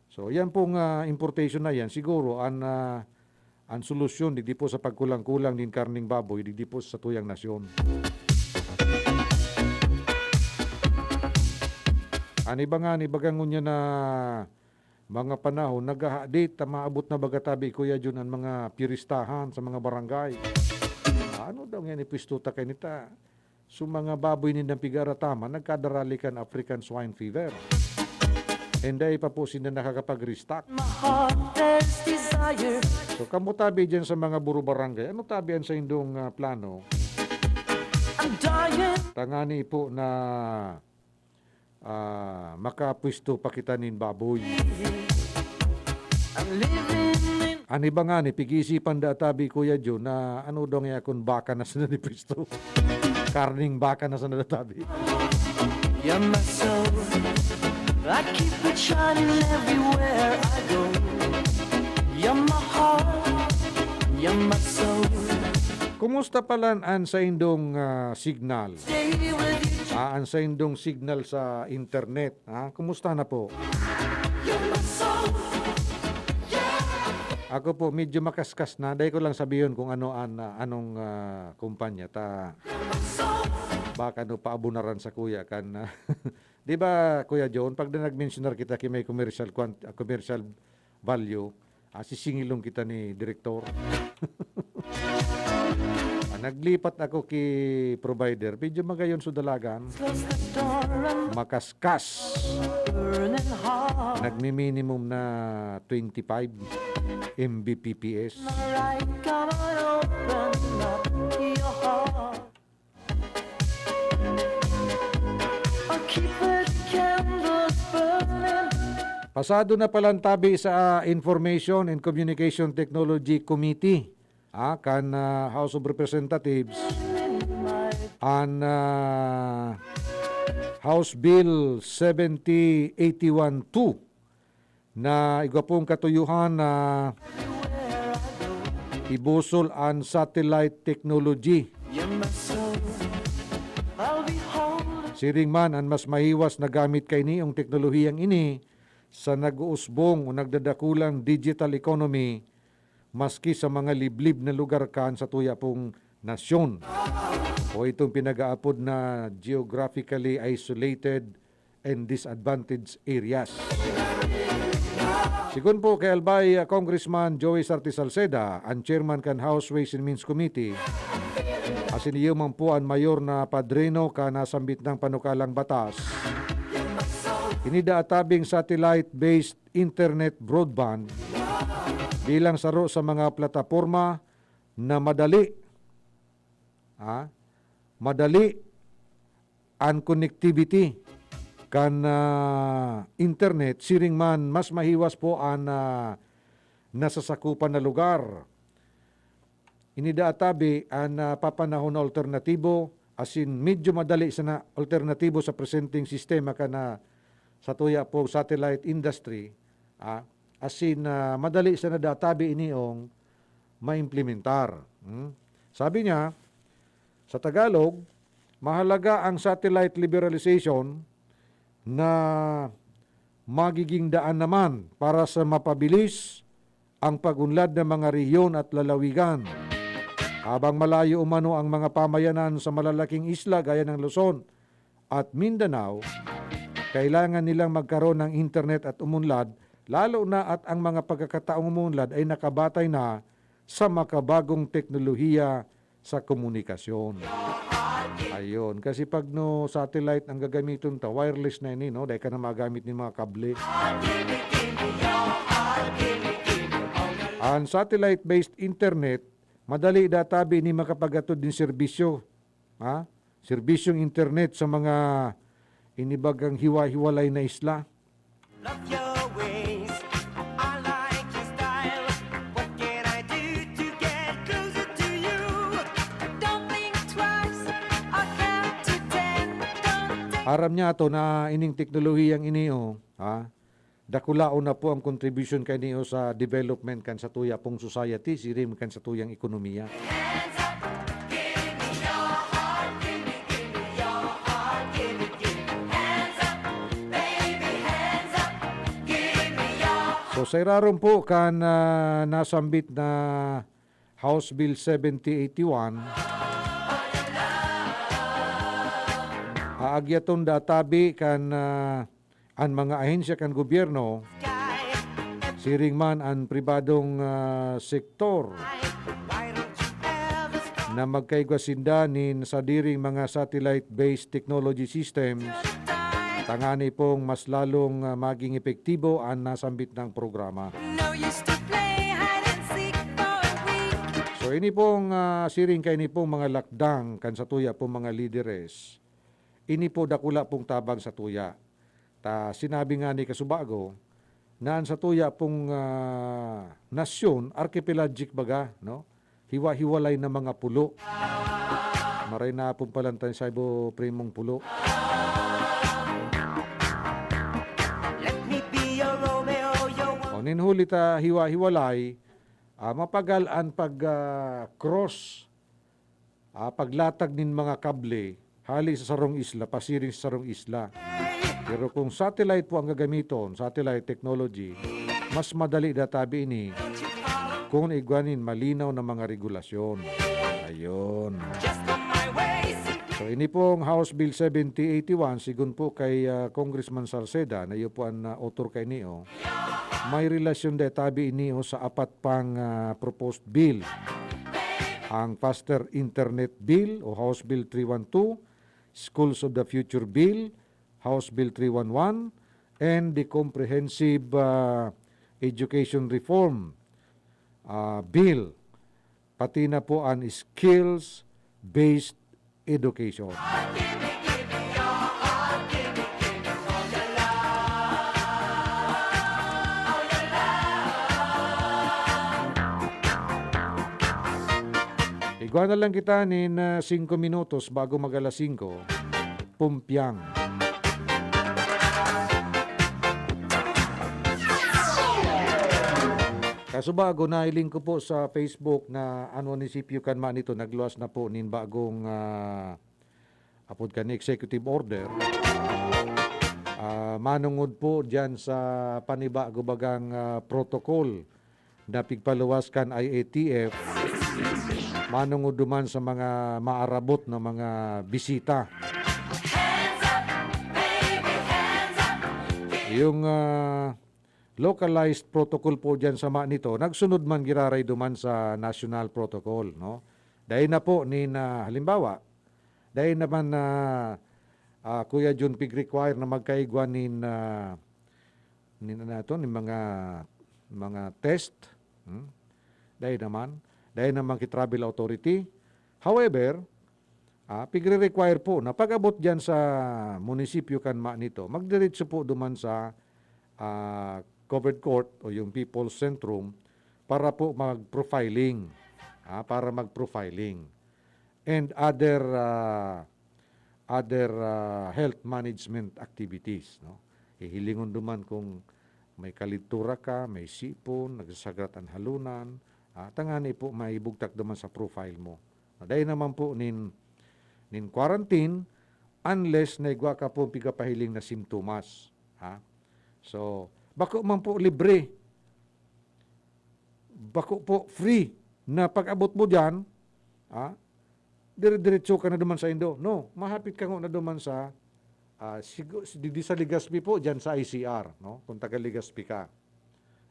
So yan pong importation na yan siguro ang solusyon digdi po sa pagkulang-kulang din karning baboy digdi po sa tuyang nasyon. Ani ba nga ni bagangon niya na mga panahon nagahadit maabot na bagatabi Kuya Jun ang mga piristahan sa mga barangay. Ano daw nga ni pistuta kay nita? So mga baboy nindang pigara tama, nagkadarali kan African swine fever. Hindi pa po sila nakakapag-restock. So kamo tabi dyan sa mga buro barangay, ano tabihan sa indong plano? Tangani po na makapwisto pakitanin baboy. Ani ba nga ni pig-isipan da tabi Kuya Joe na ano daw nga kung baka na sa ni pwisto. Karning baka na sa nadatabi. You're my soul. I keep it shining everywhere I go. You're my heart. You're my soul. Kumusta pala ang sa indong signal? Stay with you. Ang sa indong signal sa internet. Kumusta na po? You're my soul. Ako po medyo makaskas na. Dahil ko lang sabihin kung anong kumpanya. Baka no paabunaran sa kuya kan. Di ba Kuya John, pag nag-mentionar kita kay may commercial value, sisingilong kita ni direktor. Naglipat ako kay provider, medyo magayon sa dalagan. Close the door and Makaskas. burning hard. Nagmi-minimum na 25 Mbps. Alright, come on, open up your heart. I'll keep the candles burning. Pasado na palang tabi sa Information and Communication Technology Committee, kan House of Representatives, ang House Bill 7081-2 na igwapong katuyuhan na ibusol ang satellite technology. You're my soul. I'll be holding. Siring man ang mas mahiwas na gamit kay niong teknolohiyang ini sa nag-uusbong o nagdadakulang digital economy maski sa mga liblib na lugar kan sa tuya pong nasyon o itong pinag-aapod na geographically isolated and disadvantaged areas. Sigun po kay Albay Congressman Joey Sarti Salceda, ang chairman kan House Ways and Means Committee, asin iyo man po ang mayor na padrino ka nasambit ng panukalang batas. Inidatabing satellite-based internet broadband bilang saro sa mga plataporma na madali ang connectivity kan internet siring man mas mahiwas po ang nasasakupan na lugar. Inidaatabi ang papanahon na alternatibo asin medyo madali sa na alternatibo sa presenting sistema kana sa tuya po satellite industry, asin madali sa nadatabi iniong maimplementar. Sabi niya, sa Tagalog, mahalaga ang satellite liberalization na magiging daan naman para sa mapabilis ang pagunlad ng mga rehiyon at lalawigan. Habang malayo umano ang mga pamayanan sa malalaking isla gaya ng Luzon at Mindanao, kailangan nilang magkaroon ng internet at umunlad, lalo na at ang mga pagkakataong umunlad ay nakabatay na sa makabagong teknolohiya sa komunikasyon. Ayun, kasi pag no satellite ang gagamitin ta, wireless na ini, no? Dahil ka na magamit ni mga kable. Ang satellite-based internet, madali databi ni makapagatod din serbisyo. Serbisyong internet sa mga inibagang hiwa-hiwalay na isla. Love your ways. I like your style. What can I do to get closer to you? Don't think twice. I'll count to 10. Don't take. Aram niya to na ining teknolohiyang iniyo, dakulaon na po ang contribution kay niyo sa development kan sa tuya pong society, sirim kan sa tuyang ekonomiya. So sa iraron po kan nasambit na House Bill 7081, aagyaton databi kan ang mga ahensya kan gobyerno, siring man ang pribadong sektor na magkaigwasindanin sa diring mga satellite-based technology systems, tangani pong mas lalong maging epektibo ang nasambit ng programa. No use to play hide and seek for a week. So ini pong siring kay ini pong mga lakdang kan sa tuya pong mga lideres. Ini po dakula pong tabang sa tuya. Ta sinabi nga ni Kasubago, naan sa tuya pong nasyon, archipelagic baga, no? Hiwa-hiwalay na mga pulo. Maray na pong palantan sa ibo primong pulo. O ninhuli ta hiwa-hiwalay, mapagalan pag cross, paglatag nin mga kable, hali sa sarong isla, pasiring sa sarong isla. Pero kung satellite po ang gagamiton, satellite technology, mas madali databi ini kung igwanin malinaw na mga regulasyon. Ayun. So ini pong House Bill 7081, sigun po kay Congressman Salceda, na iyo po ang author kay niyo, may relasyon databi ini sa apat pang proposed bill. Ang Faster Internet Bill o House Bill 312, Schools of the Future Bill, House Bill 311, and the Comprehensive Education Reform Bill, pati na po ang skills-based education. Igual na lang kita nin 5 minutos bago mag alas 5, Pumpiang. Kaso bago nailing ko po sa Facebook na ano ni CPU kan man ito, nagluwas na po nin bagong apod kan executive order. Manungod po diyan sa panibago bagang protocol na pigpaluwas kan IATF. Manungod duman sa mga maarabot na mga bisita. Yung localized protocol po dyan sa nito, nagsunod man giraray duman sa national protocol, no? Dahil na po ni halimbawa, dahil naman na Kuya Jun pig require na magkaigwan ni mga test, dahil naman ki-travel authority. However, pigre-require po na pag-abot dyan sa munisipyo kan nito, magdiretso po duman sa covered court o yung People's Centrum para po mag-profiling. And other health management activities. No? Hihilingon duman kung may kalitura ka, may sipon, nagsasagrat ang halunan, tangani po maibugtak duman sa profile mo. Dahil naman po nin quarantine unless naigwa ka po pigapahiling na simptomas. So, bako man po libre. Bako po free na pag-abot mo dyan, dire-diretso ka na duman sa Indo. No, mahapit ka na duman sa di sa Legazpi po, dyan sa ICR. No? Kung taga Legazpi ka.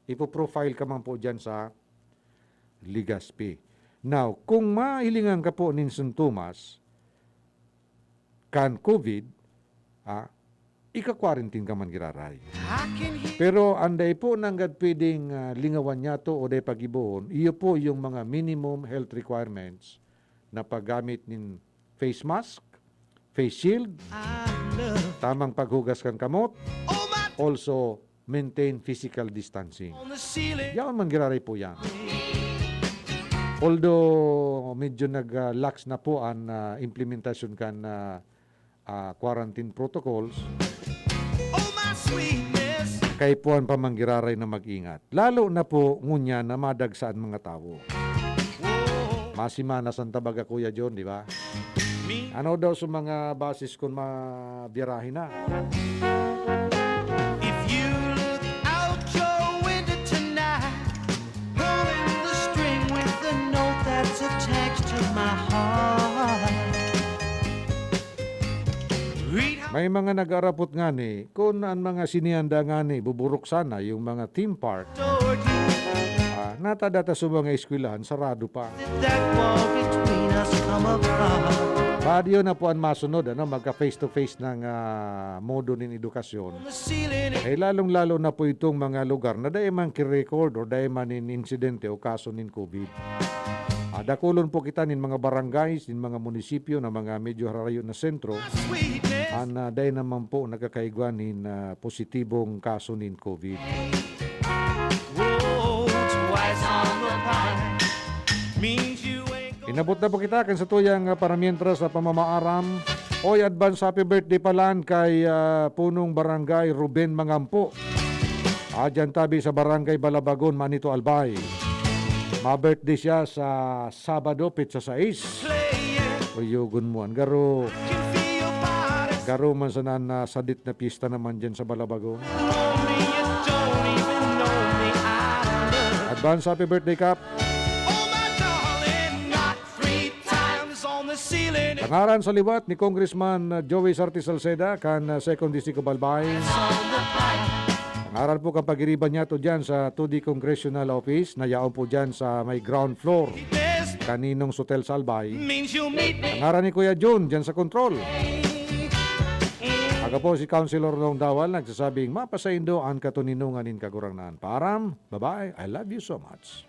Ipo-profile ka man po dyan sa Legazpi. Now, kung mahilingan ka po nin sintomas kan COVID, ika-quarantine ka man giraray. Pero anday po nanggad pwedeng lingawan niya to o day pag-ibohon, iyo po yung mga minimum health requirements na paggamit nin face mask, face shield, tamang paghugas kan kamot, also maintain physical distancing. Yan man giraray po yan. Although medyo nag-lax na po ang implementasyon kan quarantine protocols, kay puan pa manggiraray na mag-ingat. Lalo na po ngunya na madagsaan mga tao. Masimana Santa Baga, Kuya John, di ba? Ano daw sa mga basis kung mabirahin na? If you look out your window tonight, pulling the string with the note that's attached to my heart. May mga nag-arapot nga ni, kung ang mga sinihanda nga ni, buburok sana yung mga theme park. Natadata sa mga eskwelahan, sarado pa. Badyo na po ang masunod, magka face-to-face ng modo ng edukasyon. Lalong-lalo na po itong mga lugar na dahil man ki-record o dahil man in insidente o kaso ng COVID. Dakulon po kita nin mga barangay, nin mga munisipyo na mga medyo harayo na sentro. Dahil naman po nagkakaigwan nin positibong kaso nin COVID. Inabot na po kita kan sa tuyang paramientra sa pamamaaram. Oy, advance happy birthday palan kay punong barangay Ruben Mangampo. Adyan tabi sa barangay Balabagon, Manito, Albay. Ma-birthday siya sa Sabado, Pitsa 6. Uyugon mo. Garo man sa sadit na pista naman dyan sa Balabagon. Advance happy birthday, Kap. Pangaran sa liwat ni Congressman Joey Sarti Salceda kan 2nd District of Albay. Pangaran po kang pagiriban niya to dyan sa 2D Congressional Office na yaon po dyan sa may ground floor kaninong Sotel sa Albay. Pangaran ni Kuya Jun dyan sa control. Aga po si Councilor Long Dawal nagsasabing mapasaindo ang katuninungan in kagurangnan. Param, bye-bye, I love you so much.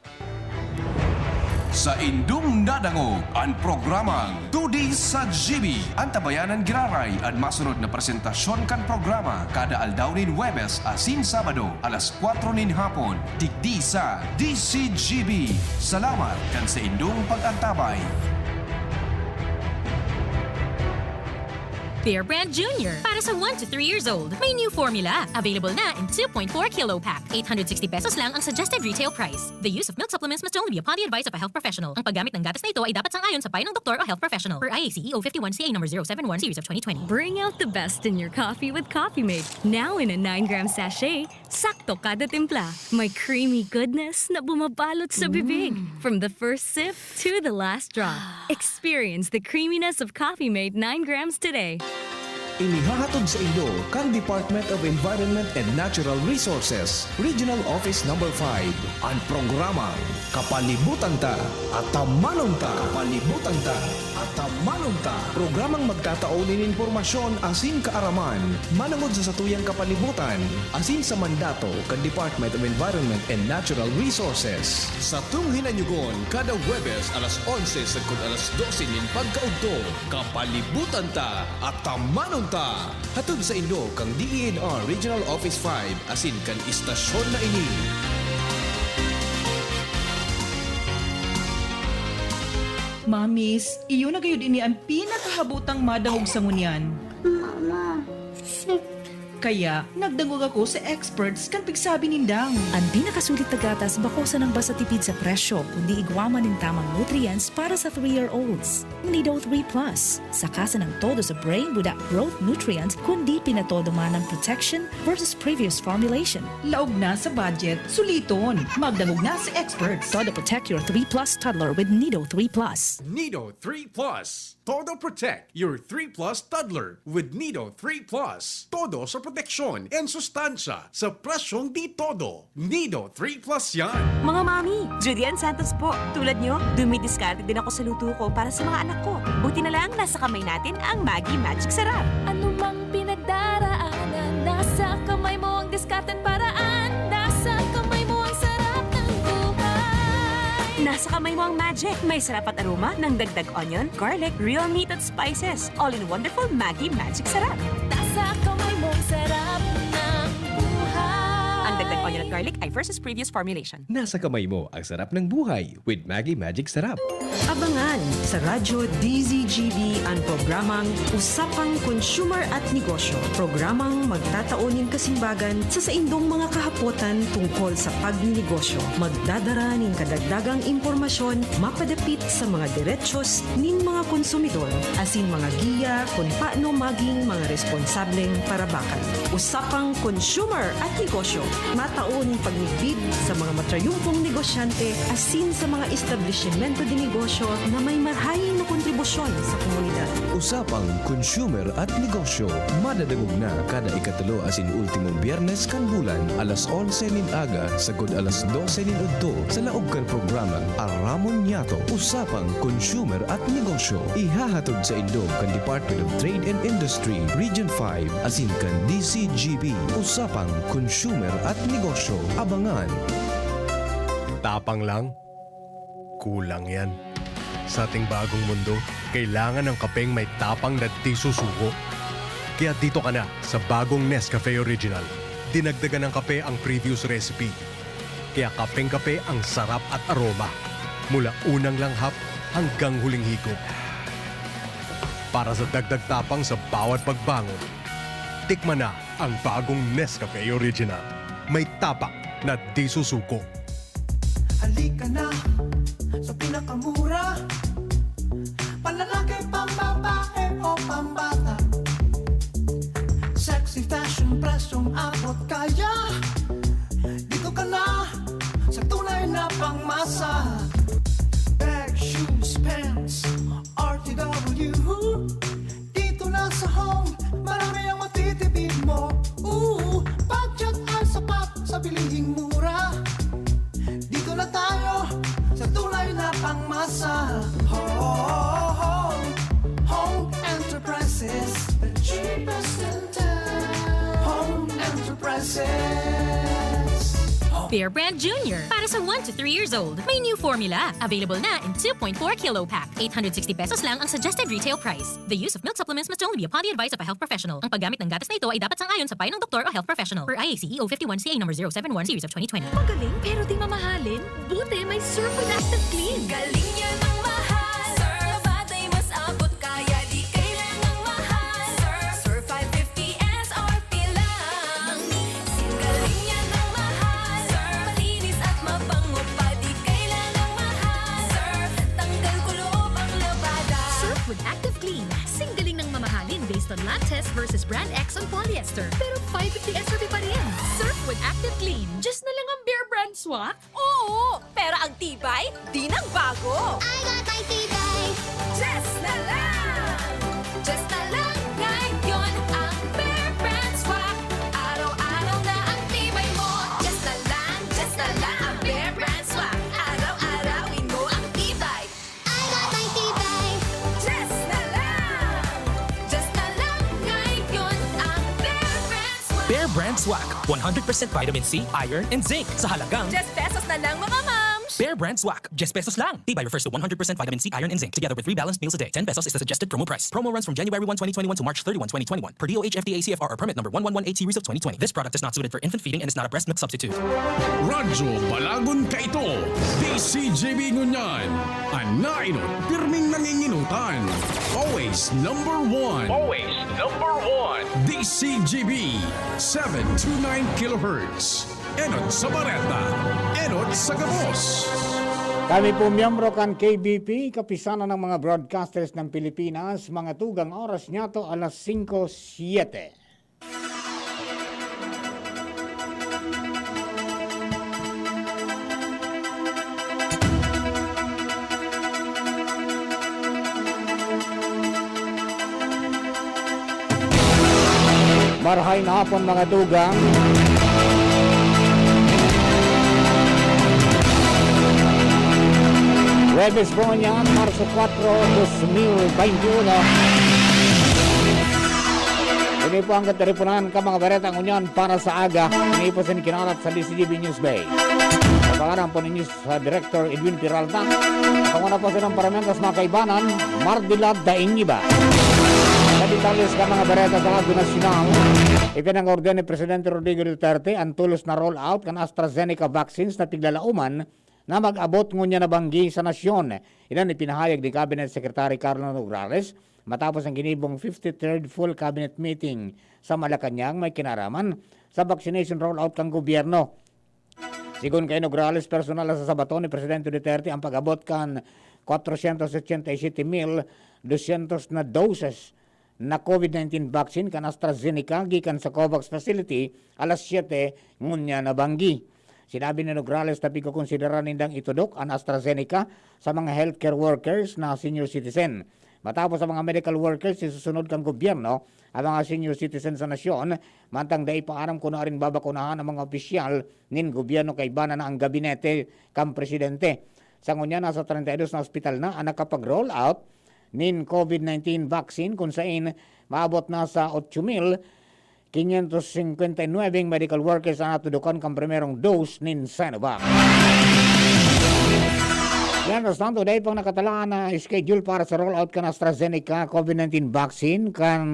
Sa indung nadangog ang programang Tudi sa GB. Ang tabayanan giraray at masunod na presentasyon kan programa kada aldaw nin Huwebes asin Sabado alas 4 nin hapon. Digdi sa DCGB. Salamat kan sa indung pag-antabay. Bear Brand Junior. Para sa 1 to 3 years old. May new formula. Available na in 2.4 kilo pack. 860 pesos lang ang suggested retail price. The use of milk supplements must only be upon the advice of a health professional. Ang paggamit ng gatas na ito ay dapat sang-ayon sa payo ng doktor o health professional. Per IAC O51 CA number 071 series of 2020. Bring out the best in your coffee with Coffee Mate. Now in a 9-gram sachet, sakto kada timpla. May creamy goodness na bumabalot sa bibig. From the first sip to the last drop. Experience the creaminess of Coffee Mate 9 grams today. Inihahatod sa inyo kang Department of Environment and Natural Resources, Regional Office No. 5. Ang programang Kapalibutan Ta at Tamanong Ta. Kapalibutan Ta at Tamanong Ta. Programang magtataunin informasyon asin kaaraman, manangod sa satuyang kapalibutan, asin sa mandato kan Department of Environment and Natural Resources. Sa tunghinanyugon, kada Huwebes alas 11 sa alas 12 nin pagkaudto, Kapalibutan Ta at Tamanong Ta. Hatod sa Indo kang DENR Regional Office 5 asin kan istasyon na ini. Mamis, iyo na gayon ini ang pinakahabutang madangog sa ngunyan. Mama, sick. Kaya, nagdangog ako sa experts kan pigsabi nindang. Ang pinakasulit na gatas bakosa ng basta tipid sa presyo kundi igwaman ng tamang nutrients para sa 3-year-olds. Nido 3 Plus. Sa kasa ng todo sa brain without growth nutrients kundi pinatodo man ng protection versus previous formulation. Laog na sa budget, suliton. Magdangog na sa experts. Todo protect your 3 Plus toddler with Nido 3 Plus. Nido 3 Plus. Todo protect your 3 Plus toddler with Nido 3 Plus. Todo sa proteksyon and sustansya sa presyong di todo. Nido 3 Plus yan. Mga mami, Judy Ann Santos po. Tulad nyo, dumidiskarte din ako sa luto ko para sa mga anak ko. Buti na lang nasa kamay natin ang Maggi Magic Sarap. Ano mang pinagdaraanan, nasa kamay mo ang diskarte at paraan. Nasa kamay mo ang sarap ng buhay. Nasa kamay mo ang magic. May sarap at aroma ng dagdag onion, garlic, real meat at spices. All in wonderful Maggi Magic Sarap. Nasa kamay mo ang sarap ng buhay. Ang dagdag onion at garlic ay versus previous formulation. Nasa kamay mo ang sarap ng buhay with Maggi Magic Sarap. Abangan sa Radyo DZGB ang programang Usapang Consumer at Negosyo. Programang magtataunin kasimbagan sa saindong mga kahapotan tungkol sa pagninegosyo. Magdadara nin kadagdagang impormasyon mapadapit sa mga diretsos nin mga konsumidor asin mga giya kung paano maging mga responsableng parabakan. Usapang Consumer at Negosyo. Mataon pagnibid sa mga matrayumpong negosyante asin sa mga establishmento de negosyo na may marhayin na kontribusyon sa komunidad. Usapang Consumer at Negosyo. Madadagog na kada ikatulo asin ultimong biyernes kan bulan alas 11 nin aga sagod alas 12 nin udto sa laog kan programang Aramon Yato. Usapang Consumer at Negosyo. Ihahatod sa Indo kan Department of Trade and Industry Region 5 asin kan DCGB. Usapang Consumer at Negosyo. Abangan. Tapang lang, kulang yan. Sa ating bagong mundo, kailangan ng kapeng may tapang na di susuko. Kaya dito ka na sa bagong Nescafe Original. Dinagdagan ng kape ang previous recipe. Kaya kapeng-kape ang sarap at aroma. Mula unang langhap hanggang huling higop. Para sa dagdag tapang sa bawat pagbangon, tikman na ang bagong Nescafe Original. May tapak na di susuko. Halika na sa pinakamura, panlalaki, pambabae o pambata. Sexy fashion, presyong abot kaya. Dito ka na sa tunay na pangmasa. Bag, shoes, pants, RTW. Dito na sa home, marami ang matitipid mo. Budget ay sapat sa bilihing mura. Dito na tayo sa tunay na pangmasa. Home Enterprises, the cheapest in town. Home Enterprises. Bear Brand Junior. Para sa 1 to 3 years old. May new formula. Available na in 2.4 kilo pack. 860 pesos lang ang suggested retail price. The use of milk supplements must only be upon the advice of a health professional. Ang paggamit ng gatas na ito ay dapat sangayon sa payo ng doktor o health professional. Per IACE 051 CA number 071 series of 2020. Magaling pero di mamahalin. Buti may Surf with Active Clean. Galing yan ang mahal. Surf at ay mas abot kaya di kailangang mahal. Surf 550 SRP lang. Galing yan ang mahal. Surf malinis at mabango pa di kailangang mahal. Surf tanggal kulob ang labada. Surf with Active Clean. Singgaling ng mamahalin based on lab test versus brand X on polyester. Pero 550 SRP pa rin. Surf with Active Clean. Just na lang ang Bear Brand swak. Oo, pero ang tibay, di nagbago. I got my tibay. Just na lang. Just na lang ngayon ang Bear Brand Swak. Araw-araw na ang tibay mo. Just na lang ang Bear Brand Swak. Araw-arawin mo ang tibay. I got my tibay. Just na lang ngayon ang Bear Brand Swak. Bear Brand Swak. 100% vitamin C, iron, and zinc sa halagang Just pesos na lang mga moms. Bear Brand Swak. Just pesos lang. Tibay refers to 100% vitamin C, iron, and zinc together with 3 balanced meals a day. 10 pesos is the suggested promo price. Promo runs from January 1, 2021 to March 31, 2021 per DOH FDA CFR or permit number 1118 series of 2020. This product is not suited for infant feeding and is not a breast milk substitute. Radyo Balagon Kaito, DCJB Ngunyan, Anainot, pirming nanginginutan. Always number one. Always number one. DCGB 729 kHz. Enot sa Bareta, Enot sa Gabos. Kami po miyembro kan KBP, kapisanan ng mga broadcasters ng Pilipinas, mga tugang oras niya to alas 5:07. Marhay na hapon mga tugang. Webes po niyan, Marso 4, 2021. Ini po ang kataripunan ka mga baretang unyan para sa aga. Ini po sinikinalat sa DCGB News Bay. Kapangaran po ninyo sa Director Edwin Peralta. Panguna po silang paramentas mga kaibanan, Mardilad Daingiba. Sa detalyos ka mga bareta sa Agdo Nacional, ipinang-orden ni Presidente Rodrigo Duterte ang tulos na roll-out kan AstraZeneca vaccines na tiglalauman na mag-abot ngunya na banggi sa nasyon. Ilan ipinahayag ni Cabinet Secretary Carlo Nograles matapos ang ginibong 53rd full cabinet meeting sa Malacanang may kinaraman sa vaccination rollout kang gobyerno. Sigun kay Nograles, personal sa sabaton ni Presidente Duterte ang pag-abot kan 487,200 na doses na COVID-19 vaccine kan AstraZeneca gikan sa COVAX facility alas 7 ngunya na banggi. Sinabi ni Nograles na pagkukonsidera nindang itudok ang AstraZeneca sa mga healthcare workers na senior citizen. Matapos sa mga medical workers, isusunod kang gobyerno ang mga senior citizen sa nasyon, mantang dai paaram kuno rin babakunahan ang mga opisyal nin gobyerno kay bana na ang gabinete kang presidente. Sa ngunya, nasa 32 na ospital na ang nakapag-roll out nin COVID-19 vaccine kung saan maabot na sa 8,559 medical workers ang natudukan kang primerong dose nin Sinovac. Yan, Rostang, today pang nakatalaan na schedule para sa rollout kan AstraZeneca COVID-19 vaccine kan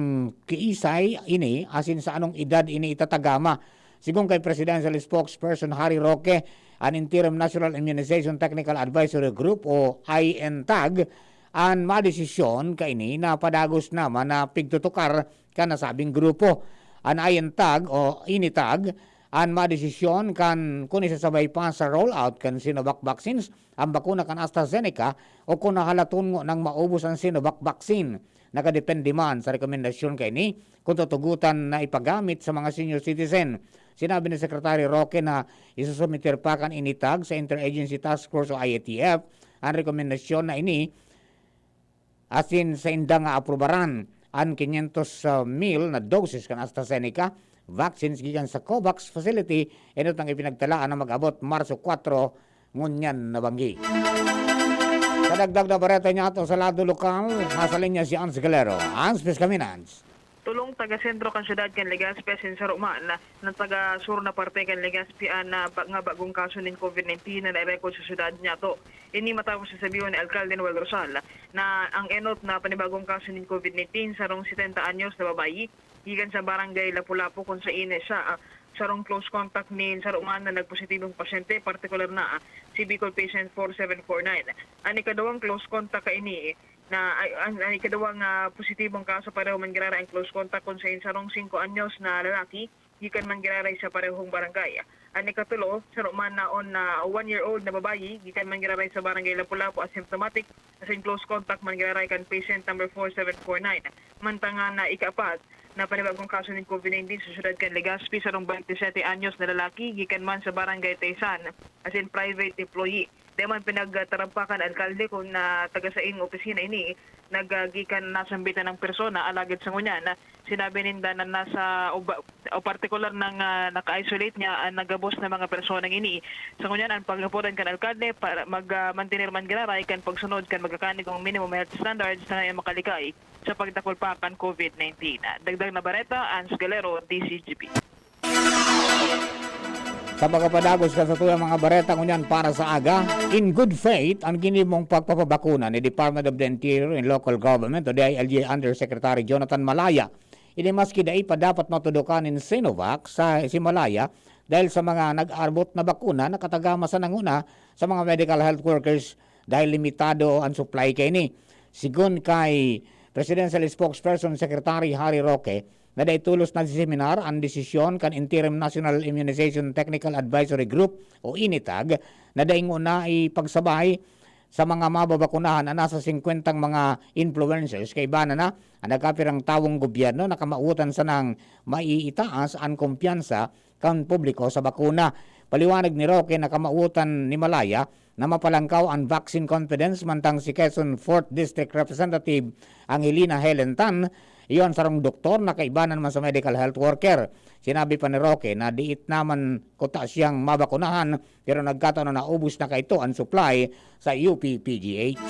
kiisay ini asin sa anong edad ini itatagama. Sigung kay Presidential Spokesperson Harry Roque, an Interim National Immunization Technical Advisory Group o INTAG, an madesisyon kaini na padagos naman na pigtutukar kan nasabing grupo. An INTAG o INITAG an madesisyon kan kung isasabay pa sa rollout kan Sinovac vaccines ang bakuna kan AstraZeneca o kung nahalaton ngo nang maubos ang Sinovac vaccine. Nakadepende man sa rekomendasyon kaini kung tutugutan na ipagamit sa mga senior citizen. Sinabi ni Secretary Roque na isusumiter pa kan INITAG sa Interagency Task Force o IATF ang rekomendasyon na ini asin sa indang nga aprobaran ang 500,000 na doses kan AstraZeneca vaccines gikan sa COVAX facility ino tang ipinagtalaan na mag-abot Marso 4 ngunyan na banggi. Kadagdag na bareta niya ato sa lado lokal, nasa linya si Ans Galero. Ans, pes kami na, Ans. Tulong taga-sentro kan syudad kan Legazpi sin Saruman na taga-sur na parte kan Legazpi na nga bagong kaso ng COVID-19 na na-record sa syudad niya to. Ini matapos sasabihin ni Alcalde Noel Rosal na ang enot na panibagong kaso ng COVID-19 sarong 70 anyos na babayi gikan sa barangay Lapu-Lapu kung sa ine sa sarong close contact ni Saruman na nagpositibong pasyente, partikular na si Bicol patient 4749. Ang ikadawang close contact ka ini na ang ikadawang positibong kaso pareho man girara ang close contact kung sa sarong 5 anyos na lalaki gikan man girara sa parehong barangay. Ang ikatulo, Saruman naon na 1-year-old na babayi gikan man girara sa barangay Lapu-Lapu asymptomatic as in close contact man girara kan patient number 4749. Mantanga na ikaapat na panibagong kaso ng COVID-19 sa syudad kan Legazpi sarong 27 anyos na lalaki gikan man sa barangay Taysan as in private employee. Di man pinagtarampakan alkalde kung na taga-saing opisina ini naggikan nasambitan ng persona alagad sa ngunyan na sinabi ninda na nasa o partikular ng naka-isolate niya ang nagabos na mga personang ini. Sa ngunyan ang paglaporan kan alkalde para mag-mantinir man giraray kan pagsunod kan magkakanig ng minimum health standards na makalikay sa pagtakulpakan COVID-19. Dagdag na bareta, Ans Galero, DCGP. Sa pagpapadagos ka sa tuyang mga bareta ngunyan para sa aga, in good faith, ang ginimong pagpapabakuna ni Department of the Interior and Local Government o DILG Undersecretary Jonathan Malaya. Ini maski dai pa dapat matudukan in Sinovac sa si Malaya dahil sa mga nag-arbot na bakuna na katagama sa nanguna sa mga medical health workers dahil limitado ang supply kay ni. Sigun kay Presidential Spokesperson Secretary Harry Roque, na daitulos na seminar ang desisyon kan Interim National Immunization Technical Advisory Group o INITAG na daingo na ipagsabay sa mga mababakunahan na nasa 50 mga influencers kay bana na ang nagkapirang tawong gobyerno na kamautan sa nang maiitaas ang kumpiyansa kan publiko sa bakuna. Paliwanag ni Roque na kamautan ni Malaya na mapalangkaw ang vaccine confidence mantang si Quezon 4th District Representative Angelina Helen Tan iyon sarong doktor na kaibanan man sa medical health worker. Sinabi pa ni Roque na diit naman kuta siyang mabakunahan pero nagkataon na naubos na kaito ang supply sa UP-PGH.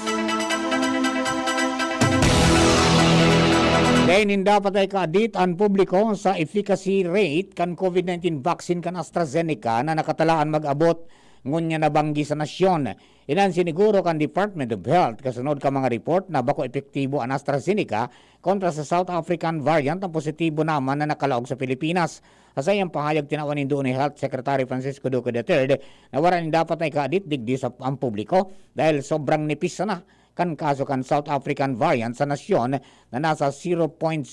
Dahil dapat ay kaadit ang publiko sa efficacy rate kan COVID-19 vaccine kan AstraZeneca na nakatalaan mag-abot ngunya nabanggi sa nasyon. Inan siniguro kan Department of Health kasunod ka mga report na bako epektibo ang AstraZeneca kontra sa South African variant ang positibo naman na nakalaog sa Pilipinas. Asayang pahayag tinawanin doon ni Health Secretary Francisco Duque III na waran dapat ay kaadit digdi sa ang publiko dahil sobrang nipis na kan kaso kan South African variant sa nasyon na nasa 0.02%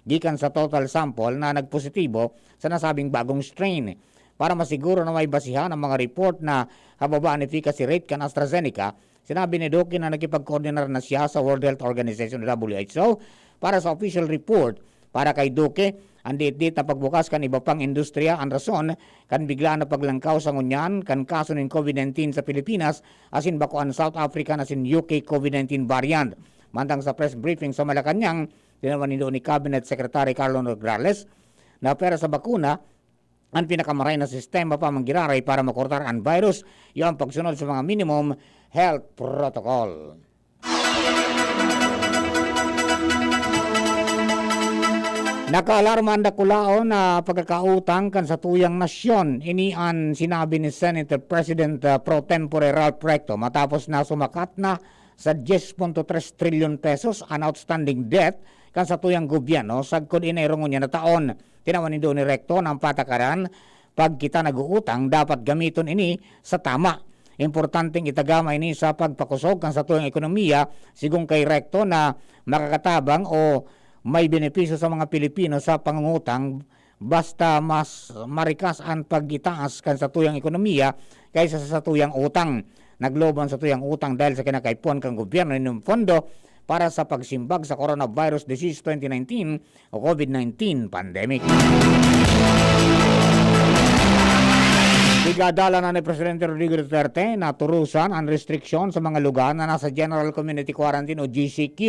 gikan sa total sample na nagpositibo sa nasabing bagong strain. Para masiguro na may basihan ang mga report na hababa ang efficacy rate kan AstraZeneca, sinabi ni Duque na nakipag-coordinar na siya sa World Health Organization WHO para sa official report. Para kay Duque, ang dit-dit na pagbukas kan iba pang industriya ang rason kan bigla na paglangkaw sa ngunyan kan kaso ng COVID-19 sa Pilipinas asin bako ang South African asin UK COVID-19 variant. Mantang sa press briefing sa Malacanang, tinawan ni Cabinet Secretary Carlo Nograles na pera sa bakuna ang pinakamaray na sistema pa manggiraray para makortar ang virus, yung pagsunod sa mga minimum health protocol. Nakaalarma ang dakulaon na pagkakautang kan sa tuyang nasyon. Inian sinabi ni Senator President Pro Tempore Ralph Recto matapos na sumakat na sa 10.3 trilyon pesos ang outstanding debt kan sa tuyang gobyerno sagkod Enero niya na taon. Tinawan ni Recto ng patakaran pag kita nag-uutang dapat gamiton ini sa tama. Importanteng itagama ini sa pagpakusog kan sa tuyang ekonomiya sigong kay Recto na makakatabang o may benepisyo sa mga Pilipino sa pangungutang basta mas marikas ang pagitaas kan sa tuyang ekonomiya kaysa sa tuyang utang. Nagloban sa tuyang utang dahil sa kinakaipuan kang gobyerno ng pondo para sa pagsimbag sa coronavirus disease 2019 o COVID-19 pandemic. Igadala na ni Presidente Rodrigo Duterte na turusan ang restriksyon sa mga lugar na nasa General Community Quarantine o GCQ.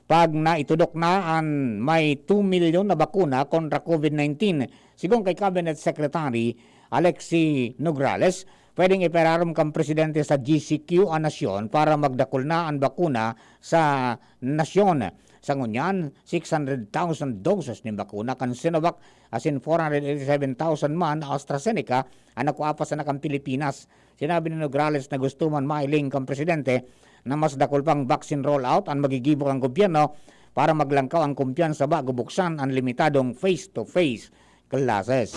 Pag naitudok na ang may 2 milyon na bakuna kontra COVID-19, sigong kay Cabinet Secretary Alexi Nograles, pwedeng iperaram kang presidente sa GCQ ang nasyon para magdakol na ang bakuna sa nasyon. Sa ngunyan, 600,000 doses ng bakuna kan Sinovac asin 487,000 man na AstraZeneca ang nakuapas na kang Pilipinas. Sinabi ni Nograles na gusto man mailing kang presidente na mas dakol pang vaccine rollout ang magigibok ang gobyerno para maglangkaw ang kumpiyansa bago buksan ang limitadong face-to-face classes.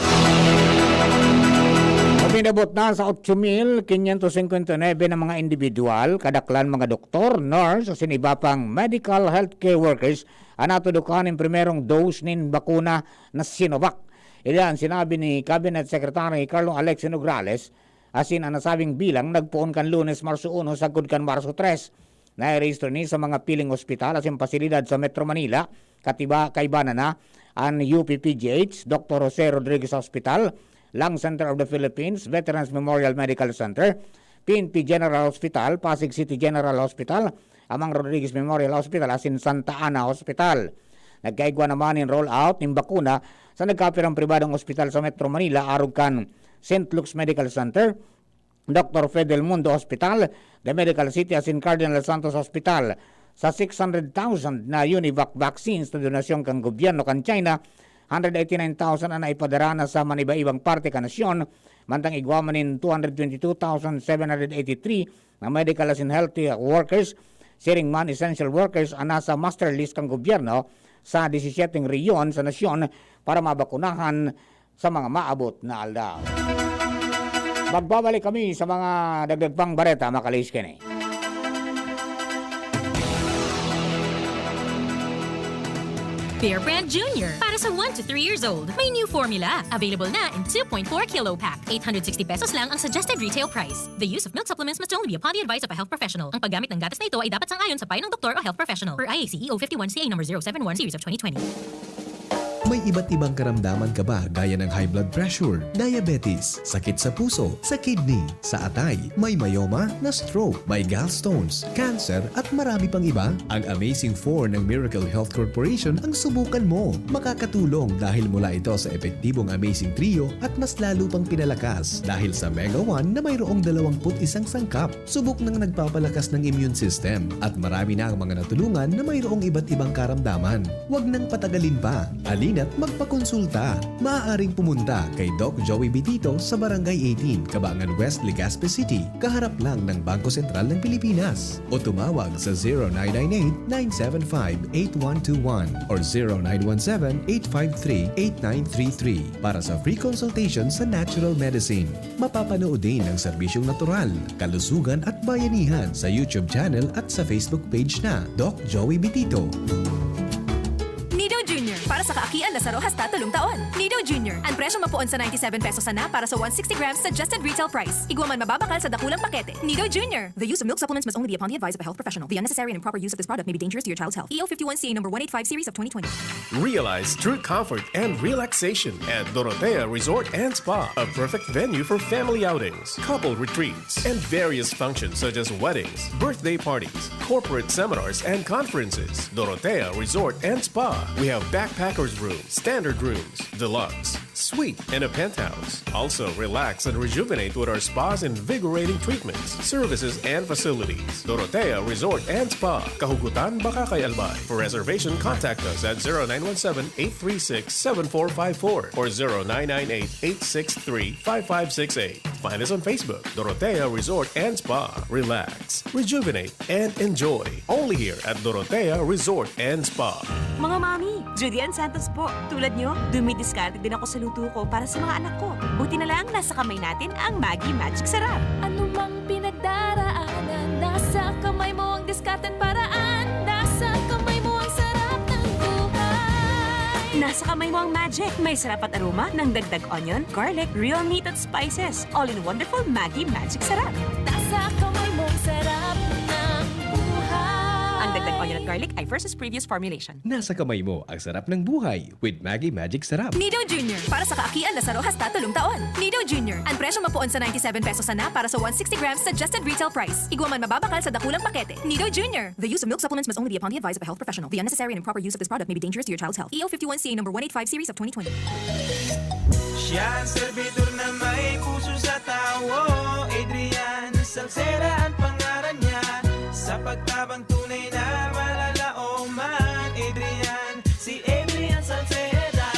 Pinabot na sa 8,559 na mga individual, kadaklan mga doktor, nurse, o siniba pang medical healthcare workers ang natudukan ng primerong dose ng bakuna na Sinovac. Ilan sinabi ni Cabinet Secretary Carlo Alexi Nograles, asin ang nasabing bilang nagpuon kan Lunes, Marso 1, sagod kan Marso 3. Nai-register ni sa mga piling ospital asin pasilidad sa Metro Manila, kaibanan na ang UPPGH, Dr. Jose Rodriguez Hospital, Lung Center of the Philippines, Veterans Memorial Medical Center, PNP General Hospital, Pasig City General Hospital, Amang Rodriguez Memorial Hospital, asin Santa Ana Hospital. Nagkaigwa naman in rollout ng bakuna sa nagkapirang pribadong ospital sa Metro Manila, Arugan, St. Luke's Medical Center, Dr. Fidel Mundo Hospital, The Medical City, asin Cardinal Santos Hospital. Sa 600,000 na Univac vaccines na donasyon kang gobyerno kan China, 189,000 ang naipadara na sa maniba-ibang parte ka nasyon, mantang igwamanin 222,783 na medical and healthy workers, siring man essential workers ang nasa master list kang gobyerno sa 17 reyon sa nasyon para mabakunahan sa mga maabot na aldaw. Magbabalik kami sa mga dagdag pang bareta, makalis kini. Bear Brand Junior. Para sa 1 to 3 years old. May new formula. Available na in 2.4 kilo pack. 860 pesos lang ang suggested retail price. The use of milk supplements must only be upon the advice of a health professional. Ang paggamit ng gatas na ito ay dapat sang-ayon sa payo ng doktor o health professional. Per IAC EO 51 CA number 071 series of 2020. May iba't ibang karamdaman ka ba gaya ng high blood pressure, diabetes, sakit sa puso, sa kidney, sa atay, may myoma, na stroke, may gallstones, cancer at marami pang iba? Ang Amazing 4 ng Miracle Health Corporation ang subukan mo. Makakatulong dahil mula ito sa epektibong Amazing Trio at mas lalo pang pinalakas dahil sa Mega 1 na mayroong 21 sangkap. Subok ng nagpapalakas ng immune system at marami na ang mga natulungan na mayroong iba't ibang karamdaman. Huwag nang patagalin pa. Alina't magpakonsulta. Maaaring pumunta kay Doc Joey Bitito sa Barangay 18, Cabangan West, Legazpi City, kaharap lang ng Bangko Sentral ng Pilipinas. O tumawag sa 0998-975-8121 or 0917-853-8933 para sa free consultation sa natural medicine. Mapapanood din ang serbisyong natural, kalusugan at bayanihan sa YouTube channel at sa Facebook page na Doc Joey Bitito. Nido Jr. Para sa kaakian na saro hasta 3 taon. Nido Jr. Ang presyo mapuon sa 97 pesos na para sa 160 grams suggested retail price. Igwaman mababakal sa dakulang pakete. Nido Jr. The use of milk supplements must only be upon the advice of a health professional. The unnecessary and improper use of this product may be dangerous to your child's health. EO 51 CA number 185 series of 2020. Realize true comfort and relaxation at Dorotea Resort and Spa, a perfect venue for family outings, couple retreats, and various functions such as weddings, birthday parties, corporate seminars, and conferences. Dorotea Resort and Spa. We have backpackers rooms, standard rooms, deluxe, suite, and a penthouse. Also, relax and rejuvenate with our spa's invigorating treatments, services, and facilities. Dorotea Resort and Spa, Kahugutan, Bakakay, Albay. For reservation, contact us at 0917-836-7454 or 0998-863-5568. Find us on Facebook, Dorotea Resort and Spa. Relax, rejuvenate, and enjoy. Only here at Dorotea Resort and Spa. Mga mami, Judy Ann Santos po. Tulad nyo, dumidiskarte din ako sa luto ko para sa mga anak ko. Buti na lang nasa kamay natin ang Maggi Magic Sarap. Ano mang pinagdaraanan, nasa kamay mo ang diskarte at paraan. Nasa kamay mo ang sarap ng buhay. Nasa kamay mo ang magic. May sarap at aroma ng dagdag onion, garlic, real meat at spices. All in wonderful Maggi Magic Sarap. Nasa kamay mo ang sarap ng buhay. Ang dagdag onion at garlic ay versus previous formulation. Nasa kamay mo ang sarap ng buhay with Maggi Magic Sarap. Nido Jr. Para sa kaakian na saro hasta tulong taon. Nido Jr. Ang presyo mapuon sa 97 pesos sana para sa 160 grams suggested retail price. Iguaman mababakal sa dakulang pakete. Nido Jr. The use of milk supplements must only be upon the advice of a health professional. The unnecessary and improper use of this product may be dangerous to your child's health. EO 51CA number 185 series of 2020. Siya ang servidor na may puso sa tao. Adrian Salceda ang pangalan niya. Sa pagtabang tunay na malalaoman. Si Adrian Salceda.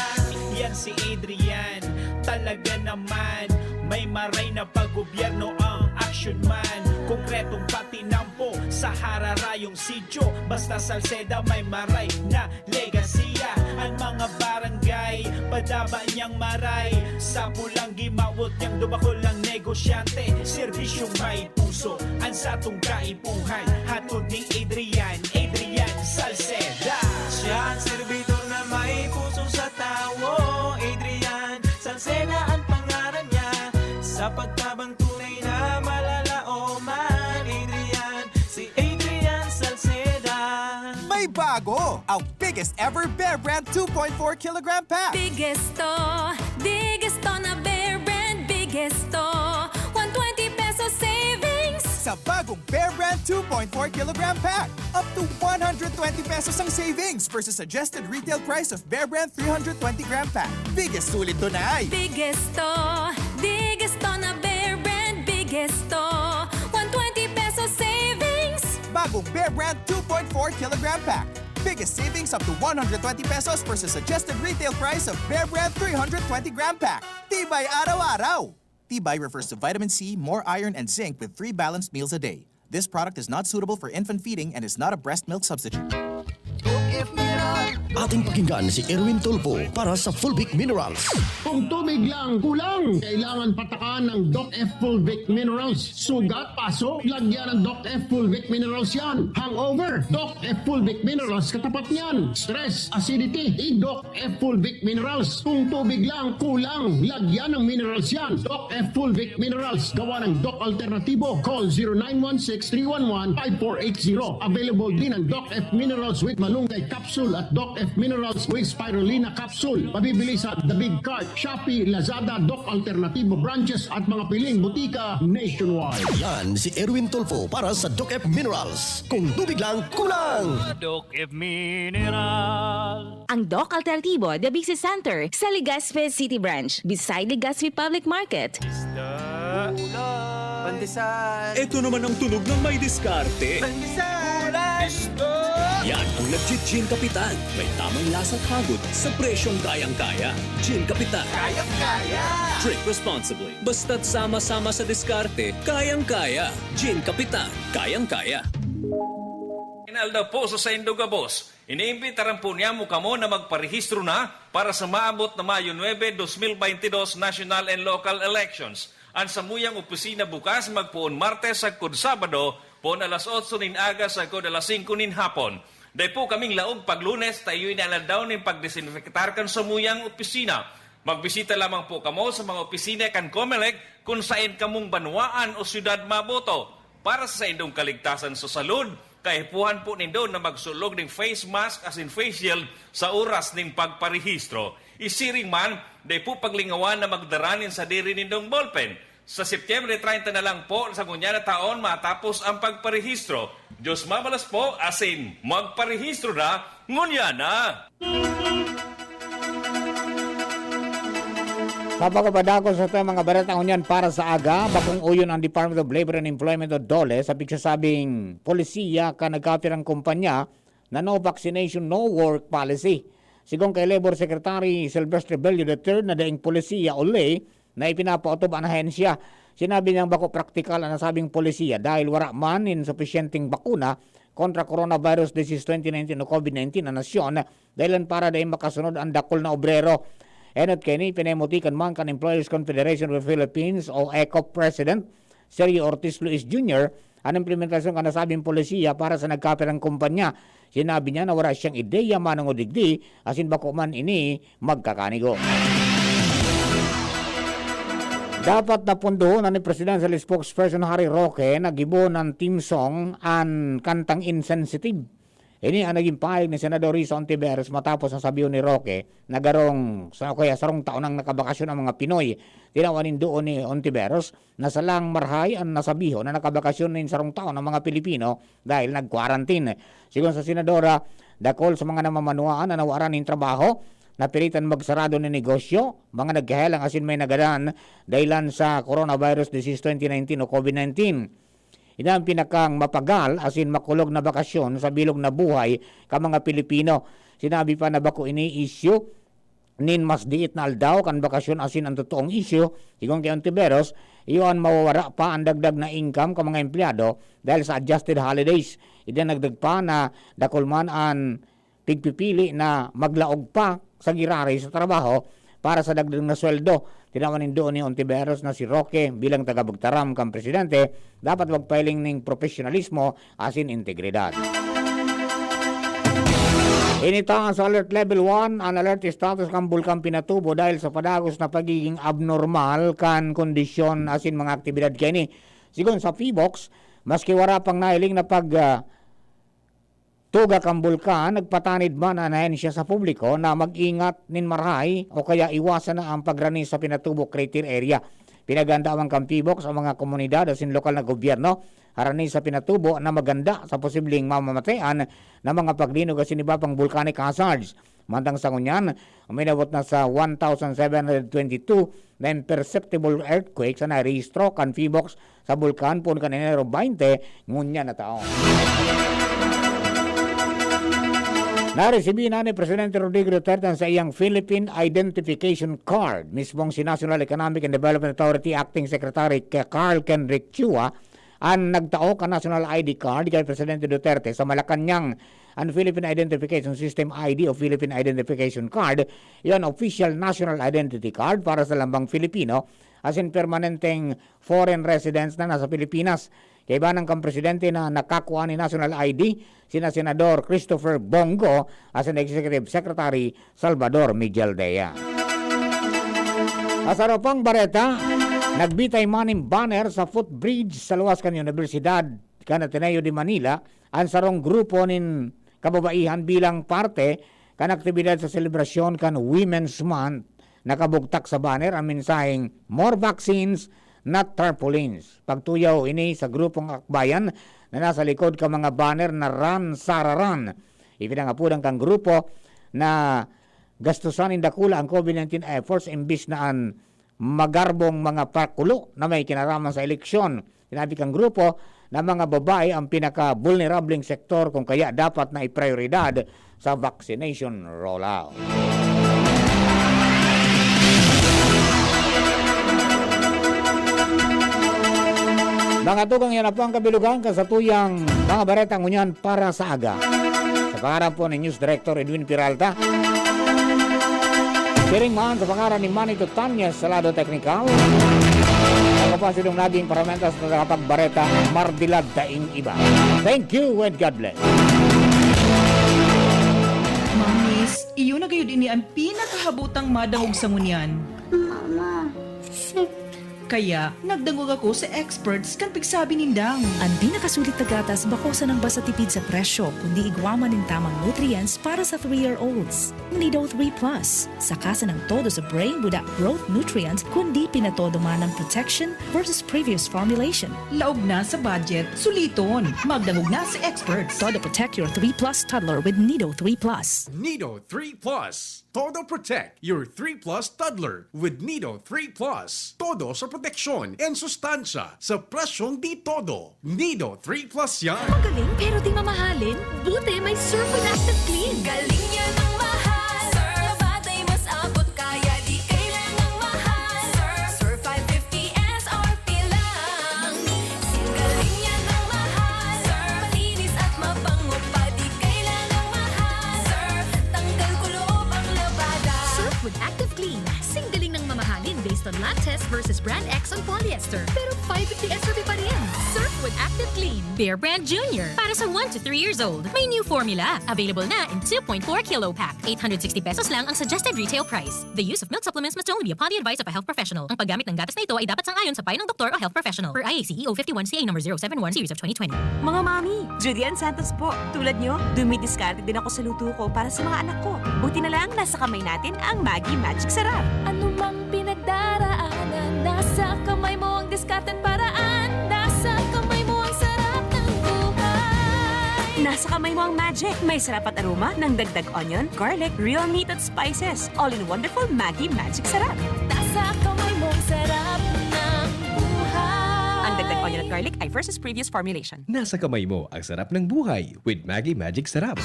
Yan si Adrian, talaga naman. May maray na pag-gobyerno ang action man. Konkretong patinampo sa hararayong sityo. Basta Salceda may maray na legasiya. Ang mga barangay, padaba niyang maray. Sa pulang gimawot niyang dubakol ang negosyante. Serbisyong may puso, ang satong kaipuhan. Hatod ni Adrian Salceda. Siya ang servidor na may puso sa tao. Adrian Salceda ang pangalan niya. Sa pagtabang tunay na malalaoman. Si Adrian Salceda. May bago! Ang biggest ever Bear Brand 2.4 kilogram pack! Biggest to na Bear Brand. Biggest to 120 pesos savings. Sa bagong Bear Brand 2.4 kilogram pack, up to 120 pesos ang savings versus suggested retail price of Bear Brand 320 gram pack. Biggest sulit to na ay Biggest to na Bear Brand. Biggest to 120 pesos savings. bagong Bear Brand 2.4 kilogram pack. Biggest savings up to 120 pesos versus suggested retail price of Bear Brand 320 gram pack. Tibay araw-araw! Tibay refers to vitamin C, more iron, and zinc with 3 balanced meals a day. This product is not suitable for infant feeding and is not a breast milk substitute. Ating pakinggan si Erwin Tulfo para sa Fulvic Minerals. Kung tubig lang kulang, kailangan patakan ng Doc F Fulvic Minerals. Sugat, paso, lagyan ng Doc F Fulvic Minerals yan. Hangover, Doc F Fulvic Minerals katapat niyan. Stress, acidity, Doc F Fulvic Minerals. Kung tubig lang kulang, lagyan ng minerals yan. Doc F Fulvic Minerals. Gawa ng Doc Alternatibo. Call 0916-311-5480. Available din ang Doc F Minerals with malunggay capsule at Doc F Minerals with spirulina capsule. Mabibili sa The Big Cart, Shopee, Lazada, Doc Alternativo branches at mga piling butika nationwide. Yan si Erwin Tulfo para sa Doc F Minerals. Kung tubig lang, kulang! Doc F Mineral. Ang Doc Alternativo, The Big Center, sa Legazpi City Branch, beside Legazpi Public Market. Pandesal. Ito naman ang tunog ng may diskarte. Pandesal. Yan ang legit Gin Kapitan. May tamang lasa at hagod sa presyong kayang-kaya. Gin Kapitan. Kayang-kaya. Drink responsibly. Basta't sama-sama sa diskarte, kayang-kaya. Gin Kapitan. Kayang-kaya. Inaldaw po sa Sainduga Boss. Iniimbitaran po niya mo kamo na magparehistro na para sa maabot na Mayo 9, 2022 national and local elections. Ang samuyang opisina bukas magpuon Martes sagkod Sabado pon alas 8 nin aga sagkod alas 5 nin hapon. Dahil po kaming laog pag Lunes tayo inalandaw nin pagdesinfektar kan samuyang opisina. Magbisita lamang po kamo sa mga opisina kan Comelec kung saan kamong banwaan o syudad maboto. Para sa indong kaligtasan sa salud, kaipuhan po nindo na magsulog ng face mask as in face shield sa oras ng pagparehistro. Isiring man, dahil po paglingawan na magdaranin sa diri nindong ballpen. Sa Setyembre 30 na lang po sa ngunya na taon matapos ang pagparehistro. Diyos mamalas po asin magparehistro na ngunya na. Sa pagkapadako sa ito mga baretang unyan para sa aga, bakong uyon ang Department of Labor and Employment o DOLE sa pigsasabing polisiya ka nagkapirang kumpanya na no vaccination, no work policy. Sigong kay Labor Secretary Silvestre Bello III na daing polisiya uli na ipinapautob ang ahensya. Sinabi niyang bako praktikal ang nasabing polisiya dahil wala man insufficienting bakuna kontra coronavirus disease 2019 o COVID-19 na nasyon dahilan para dahil makasunod ang dakol na obrero. Enot kini pinemutikan man kan Employers Confederation of the Philippines o ECOP President Sergio Ortiz Luis Jr. ang implementasyon ka nasabing polisiya para sa nagkapirang kumpanya. Sinabi niya na wala siyang ideya manang o digdi asin bako man ini magkakanigo. Dapat na punduhon ni Presidential Spokesperson Harry Roque nagibo ng team song ang kantang Insensitive. Ini ang naging pahayag ni Senador Risa Ontiveros matapos ang sabihin ni Roque na garong sarong taon ang nakabakasyon ang mga Pinoy. Tinawanin doon ni Ontiveros na salang marhay ang nasabiho na nakabakasyon ng sarong taon ang mga Pilipino dahil nag-quarantine. Sigon sa Senadora, dakol sa mga namamanuaan na nawaran ng trabaho, napilitan magsarado ng negosyo, mga nagkahelang asin may nagadan dahilan sa coronavirus disease 2019 o COVID-19. Ina ang pinakang mapagal asin makulog na bakasyon sa bilog na buhay ka mga Pilipino. Sinabi pa na bako ini issue nin mas diit na aldaw kan bakasyon asin ang totoong issue. Igong kay Ontiveros, iyon mawawara pa ang dagdag na income ka mga empleyado dahil sa adjusted holidays. Ida nagdag pa na dakulman ang pigpipili na maglaog pa sa girari sa trabaho para sa dagdag na sweldo. Tinawanin doon ni Ontiveros na si Roque bilang tagabagtaram kang presidente dapat magpailing ng profesionalismo asin integridad. Initaas sa alert level 1 ang alert status kang Bulkan Pinatubo dahil sa padagos na pagiging abnormal kan kondisyon asin mga aktibidad kini. Sigon sa PBOX, maski wala pang nailing na tuga kang bulkan, nagpatanid man ang ahensya sa publiko na mag-ingat nin maray o kaya iwasan na ang pagrani sa Pinatubo crater area. Pinaganda ang Kampibox sa mga komunidad at lokal na gobyerno harani sa Pinatubo na maganda sa posibleng mamamatean na mga paglinog at iba pang volcanic hazards. Mantang sa ngunyan, uminabot na sa 1,722 na imperceptible earthquakes na narehistro kan PBOX sa bulkan po kan Enero 20 ngunyan na taon. Naresibi na ni Presidente Rodrigo Duterte sa iyang Philippine Identification Card. Mismong si National Economic and Development Authority Acting Secretary Carl Kendrick Chua ang nagtao ka National ID Card kay Presidente Duterte sa Malacanang. Ang Philippine Identification System ID o Philippine Identification Card, iyon official national identity card para sa lambang Filipino as in permanenteng foreign residents na nasa Pilipinas. Kaya ba ng Presidente na nakakuha ni National ID, sina Senador Christopher Bongo as an Executive Secretary Salvador Mijaldea. Sa Ropang Bareta, nagbitay maning banner sa footbridge sa luwas kan Universidad kan Ateneo de Manila ang sarong grupo nin kababaihan bilang parte kan aktibidad sa selebrasyon kan Women's Month. Nakabugtak sa banner ang mensaheng more vaccines, not tarpaulins. Pagtuyaw ini sa grupong akbayan na nasa likod ka mga banner na Run Sara Run. Ipinangapudang kang grupo na gastusan indakula ang COVID-19 efforts imbis na ang magarbong mga pakulo na may kinaraman sa eleksyon. Sinabi kang grupo na mga babae ang pinaka-vulnerableng sektor kung kaya dapat na iprioridad sa vaccination rollout. Mga tugang yan na po ang kabilugan kasatuyang mga baretang unyan para sa aga. Sa pangarap po ni News Director Edwin Peralta. Piring man sa pangaran ni Manny Tutanyas sa lado teknikal. Ako pa sinong naging paramentas na nakapagbareta Mardilad Daing Iba. Thank you and God bless. Mamis, iyo na gayo din ang pinakahabutang madangog sa ngunyan. Mama, Kaya, nagdangog ako sa experts kan pigsabi nindang. Ang pinakasulit na gatas bakosan ng basta tipid sa presyo, kundi igwaman ng tamang nutrients para sa 3-year-olds. Nido 3 Plus. Sakasan ng todo sa brain budak growth nutrients, kundi pinatodo man ng protection versus previous formulation. Laog na sa budget, suliton. Magdangog na sa experts. Todo protect your 3 Plus toddler with Nido 3 Plus. Nido 3 Plus. Todo Protect, your 3 Plus toddler with Nido 3 Plus. Todo sa proteksyon and sustansya sa presyong di todo. Nido 3 Plus yan. Magaling pero di mamahalin. Buti may Surf with Active Clean. Galing yan ang mahal. Surf at ay mas abot kaya di kailangang mahal. Surf 550 SRP lang. Galing yan ang mahal. Surf malinis at mabango pa di kailangang mahal. Surf tanggal kulob ang labada. Surf with Active Clean. Singgaling ng mamahalin based on lab test versus brand X on polyester. Pero 550 SRP pa rin. Surf with Active Clean. Bear Brand Junior. Para sa 1 to 3 years old. May new formula. Available na in 2.4 kilo pack. 860 pesos lang ang suggested retail price. The use of milk supplements must only be upon the advice of a health professional. Ang paggamit ng gatas na ito ay dapat sang-ayon sa payo ng doktor o health professional. Per IACEO 51CA number 071 series of 2020. Mga mami, Julian Santos po. Tulad nyo, dumidiskarte din ako sa luto ko para sa mga anak ko. Buti na lang nasa kamay natin ang Maggi Magic Sarap. Ano mang pinagdaraanan, nasa kamay mo ang diskarte't paraan. Nasa kamay mo ang sarap ng buhay. Nasa kamay mo ang magic. May sarap at aroma ng dagdag onion, garlic, real meat at spices. All in wonderful Maggi Magic Sarap. Nasa kamay mo ang sarap ng buhay. Ang dagdag onion at garlic ay versus previous formulation. Nasa kamay mo ang sarap ng buhay with Maggi Magic Sarap.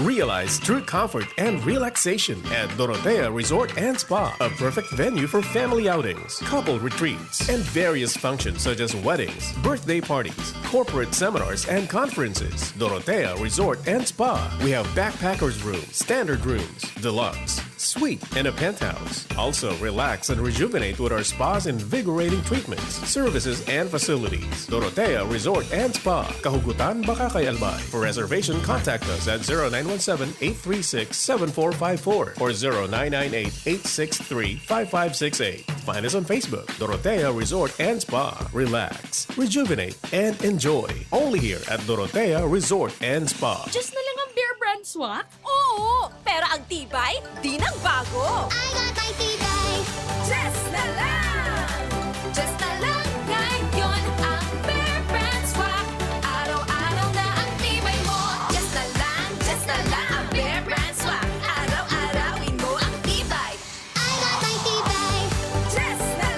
Realize true comfort and relaxation at Dorotea Resort and Spa, a perfect venue for family outings, couple retreats, and various functions such as weddings, birthday parties, corporate seminars, and conferences. Dorotea Resort and Spa. We have backpackers rooms, standard rooms, deluxe, suite, and a penthouse. Also, relax and rejuvenate with our spas invigorating treatments, services, and facilities. Dorotea Resort and Spa, Kahugutan, Bakakay, Albay. For reservation, contact us at 0917-836-7454 or 0998-863-5568. Find us on Facebook, Dorotea Resort and Spa. Relax, rejuvenate, and enjoy. Only here at Dorotea Resort and Spa. Just na lang ang Bear Brand swak? Oo, pero ang tibay, di nang bago. I got my tibay. Just na lang. Just na lang ngayon ang Bear Brand swak. Araw-araw na ang tibay mo. Just na lang ang Bear Brand swak. Araw-arawin mo ang tibay. I got my tibay. Just na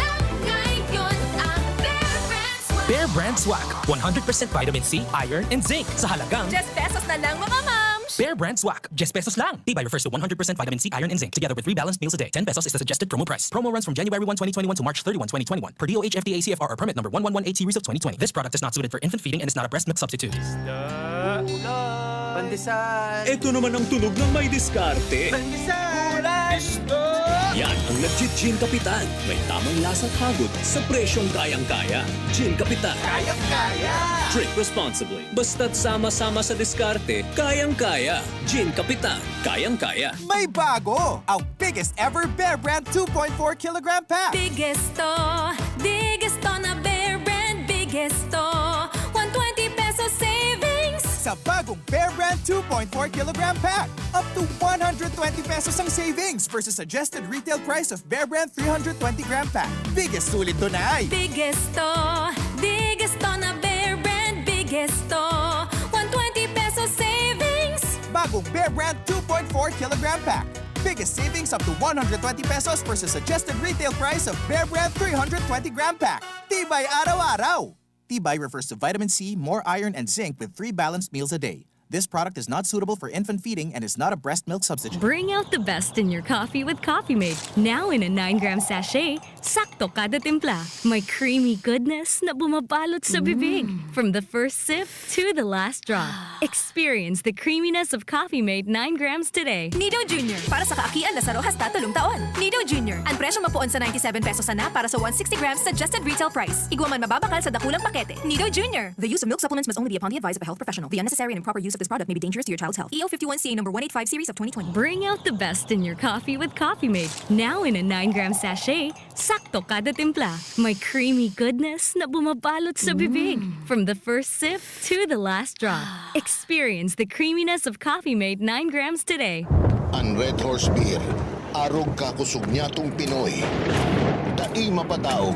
lang ngayon ang Bear Brand swak. Bear Brand Swak. 100% vitamin C, iron, and zinc sa halagang Just pesos na lang mga moms. Bear Brand Swak. Just pesos lang. Tibay refers to 100% vitamin C, iron, and zinc together with 3 balanced meals a day. 10 pesos is the suggested promo price. Promo runs from January 1, 2021 to March 31, 2021 per DOH FDA CFR or permit number 1118 series of 2020. This product is not suited for infant feeding and is not a breast milk substitute. Pandesal. Ito naman ang tunog ng may diskarte. Yan ang legit Gin Kapitan. May tamang lasa at hagod sa presyong kayang-kaya. Gin Kapitan. Kayang-kaya. Drink responsibly. Basta't sama-sama sa diskarte, kayang-kaya. Gin Kapitan. Kayang-kaya. May bago! Ang biggest ever Bear Brand 2.4 kilogram pack! Biggest to na Bear Brand. Biggest to 120 pesos savings. Sa bagong Bear Brand 2.4 kilogram pack, up to 120 pesos ang savings versus suggested retail price of Bear Brand 320 gram pack. Biggest sulit doon ay Biggest to na Bear Brand. Biggest to 120 pesos savings. bagong Bear Brand 2.4 kilogram pack. Biggest savings up to 120 pesos versus suggested retail price of Bear Brand 320 gram pack. Tibay araw-araw! Tibay refers to vitamin C, more iron, and zinc with 3 balanced meals a day. This product is not suitable for infant feeding and is not a breast milk substitute. Bring out the best in your coffee with Coffee Mate. Now in a 9-gram sachet, sakto kada timpla. May creamy goodness na bumabalot sa bibig. From the first sip to the last drop. Experience the creaminess of Coffee Mate 9 grams today. Nido Junior. Para sa kaakian na sa rohas tatulong taon. Nido Junior. Ang presyo mapuon sa 97 pesos na para sa 160 grams suggested retail price. Igwaman mababakal sa dakulang pakete. Nido Junior. The use of milk supplements must only be upon the advice of a health professional. The unnecessary and improper use of this product may be dangerous to your child's health. EO 51CA number 185 series of 2020. Bring out the best in your coffee with Coffee Mate. Now in a 9-gram sachet, sakto kada timpla. May creamy goodness na bumabalot sa bibig. From the first sip to the last drop. Experience the creaminess of Coffee Mate 9 grams today. Ang Red Horse Beer, arog kakusog niya tong Pinoy. Dai mapadaog,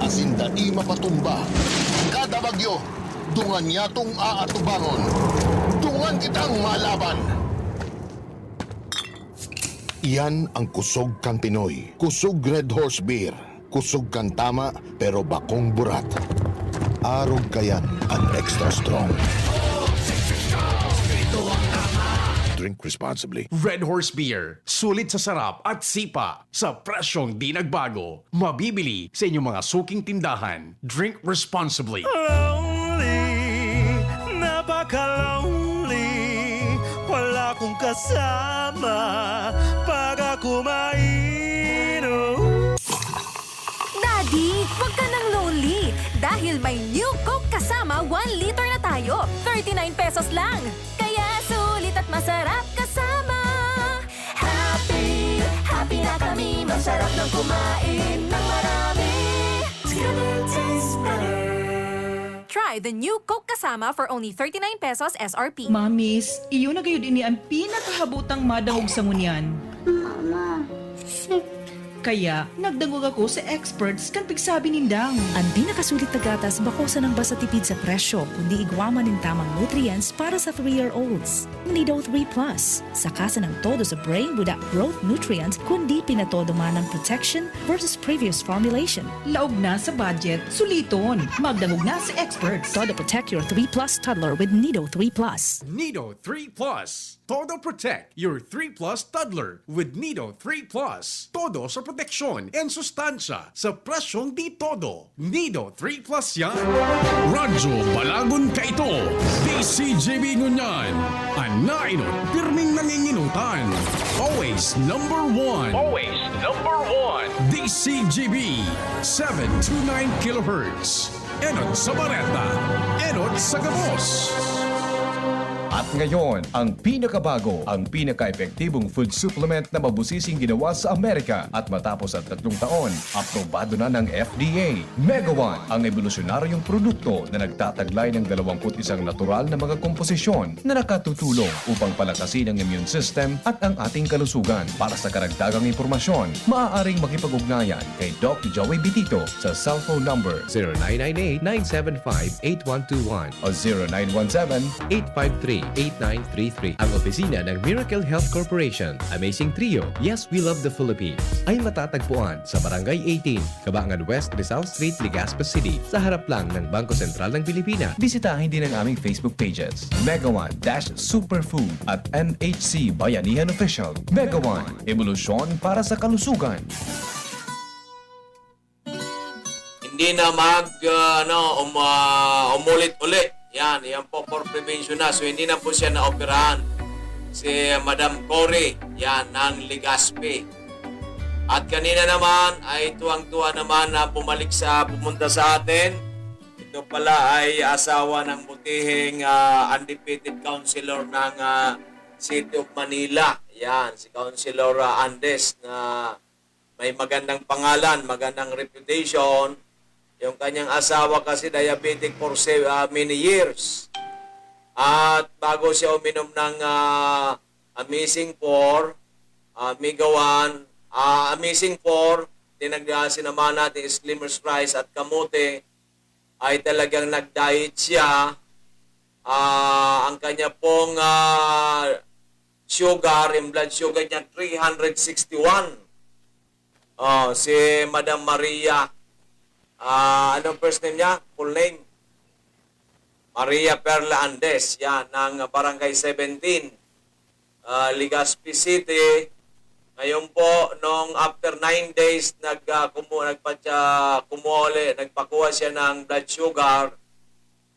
asin dai mapatumba. Kada bagyo, dungan niya tong aatubangon. Dungan kitang malaban. Iyan ang kusog kang Pinoy. Kusog Red Horse Beer. Kusog kang tama pero bakong burat. Arog kayan ang extra strong. Drink responsibly. Red Horse Beer. Sulit sa sarap at sipa. Sa presyong di nagbago. Mabibili sa inyong mga suking tindahan. Drink responsibly. Lonely, napaka-lonely. Wala akong kasama pag ako mainom. Daddy, huwag ka nang lonely. Dahil may new Coke kasama 1 liter na tayo. 39 pesos lang. Kaya sulit at masarap kasama. Happy, happy na kami. Masarap ng kumain ng marami. It's gonna taste better. Try the new Coke kasama for only 39 pesos SRP. Mamis, iyo na gayud ini ang pinakahabutang madangog sa ngunyan. Mama, sick. Kaya, nagdangog ako sa experts kan pigsabi nindang. Ang pinakasulit na gatas bakusan ng basta tipid sa presyo kundi igwaman ng tamang nutrients para sa 3-year-olds. Nido 3 Plus, sakasan ng todo sa brain budak growth nutrients kundi pinatodo man ng protection versus previous formulation. Laog na sa budget, suliton. Magdangog na sa experts. Todo protect your 3 Plus toddler with Nido 3 Plus. Nido 3 Plus. Todo protect your 3 Plus toddler with Nido 3 Plus. Todo sa proteksyon and sustansya sa presyong di todo. Nido 3 Plus yan. Radyo Balagon ka ito. DCJB Ngunyan. Anainot, pirming nanginginutan. Always number one. Always number one. DCJB 729 kHz. Enot sa Bareta. Enot sa Gabos. At ngayon, ang pinakabago, ang pinaka-epektibong food supplement na mabusising ginawa sa Amerika at matapos ang 3 taon, aprobado na ng FDA. Mega One, ang evolusyonaryong produkto na nagtataglay ng 21 natural na mga komposisyon na nakatutulong upang palakasin ang immune system at ang ating kalusugan. Para sa karagdagang impormasyon, maaaring makipag-ugnayan kay Doc Joey Bitito sa cellphone number 0998-975-8121 o 0917-853 8933. Ang opisina ng Miracle Health Corporation, Amazing Trio, Yes We Love the Philippines, ay matatagpuan sa Barangay 18, Cabangan West, Rizal Street, Legazpi City, sa harap lang ng Bangko Sentral ng Pilipinas. Bisitahin din ang aming Facebook pages, Mega One Superfood at NHC Bayanihan Official. Mega One, evolusyon para sa kalusugan. Hindi na umulit-ulit. Yan po for prevention na. So hindi na po siya na-operahan. Si Madam Cory, yan, ng Legazpi. At kanina naman ay tuwang-tuwa naman na pumunta sa atin. Ito pala ay asawa ng butihing undefeated councilor ng City of Manila. Yan, si Councilor Andes na may magandang pangalan, magandang reputation. Yung kanyang asawa kasi diabetic for many years. At bago siya uminom ng Amazing 4, Mega One, Amazing 4, sinamahan natin Slimmer's Rice at kamote, ay talagang nag-diet siya. Ang kanya pong sugar, yung blood sugar niya, 361. Si Madam Maria, anong first name niya? Full name? Maria Perla Andes, yan, ng Barangay 17, Legazpi City. Ngayon po, nung after 9 days, nagpakuha siya ng blood sugar.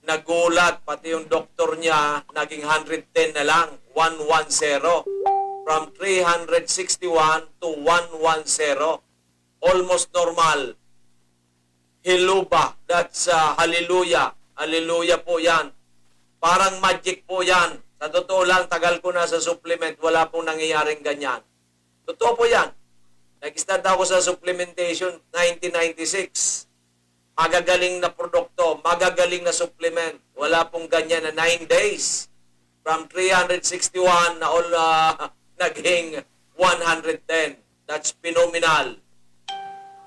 Nagulat, pati yung doktor niya, naging 110 na lang, 110. From 361 to 110. Almost normal. Hiluba. That's hallelujah. Hallelujah po yan. Parang magic po yan. Sa totoo lang, tagal ko na sa supplement. Wala pong nangyayaring ganyan. Totoo po yan. Nag-start ako sa supplementation 1996. Magagaling na produkto. Magagaling na supplement. Wala pong ganyan na 9 days. From 361 na all naging 110. That's phenomenal.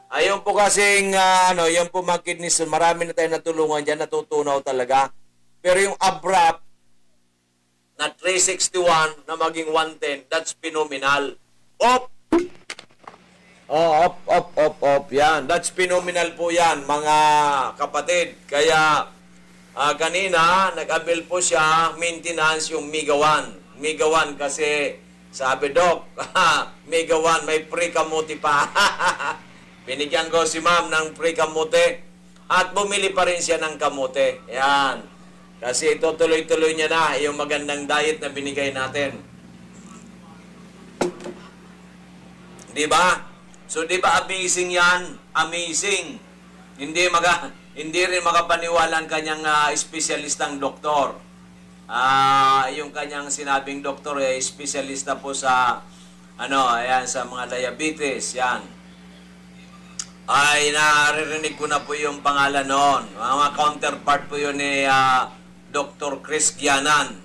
Ayun po kasing, yung po mga kidneys, marami na tayo natulungan dyan, natutunaw talaga. Pero yung abrupt na 361 na maging 110, that's phenomenal. Off! Off. Yan. That's phenomenal po yan, mga kapatid. Kaya, kanina, nag-avail po siya, maintenance yung Mega 1. Mega 1 kasi, sabi, Doc, Mega 1, may free kamuti pa. Binigyan ko si ma'am ng free kamuti. At bumili pa rin siya ng kamuti. Yan. Kasi tutuloy-tuloy niya na yung magandang diet na binigay natin. Diba? So, di ba amazing yan? Amazing. Hindi rin makapaniwala ang kanyang espesyalistang doktor. Yung kanyang sinabing doktor ay espesyalista po sa ayan, sa mga diabetes, yan. Ay, naririnig ko na po yung pangalan noon. Mga counterpart po yun ni Dr. Chris Gianan.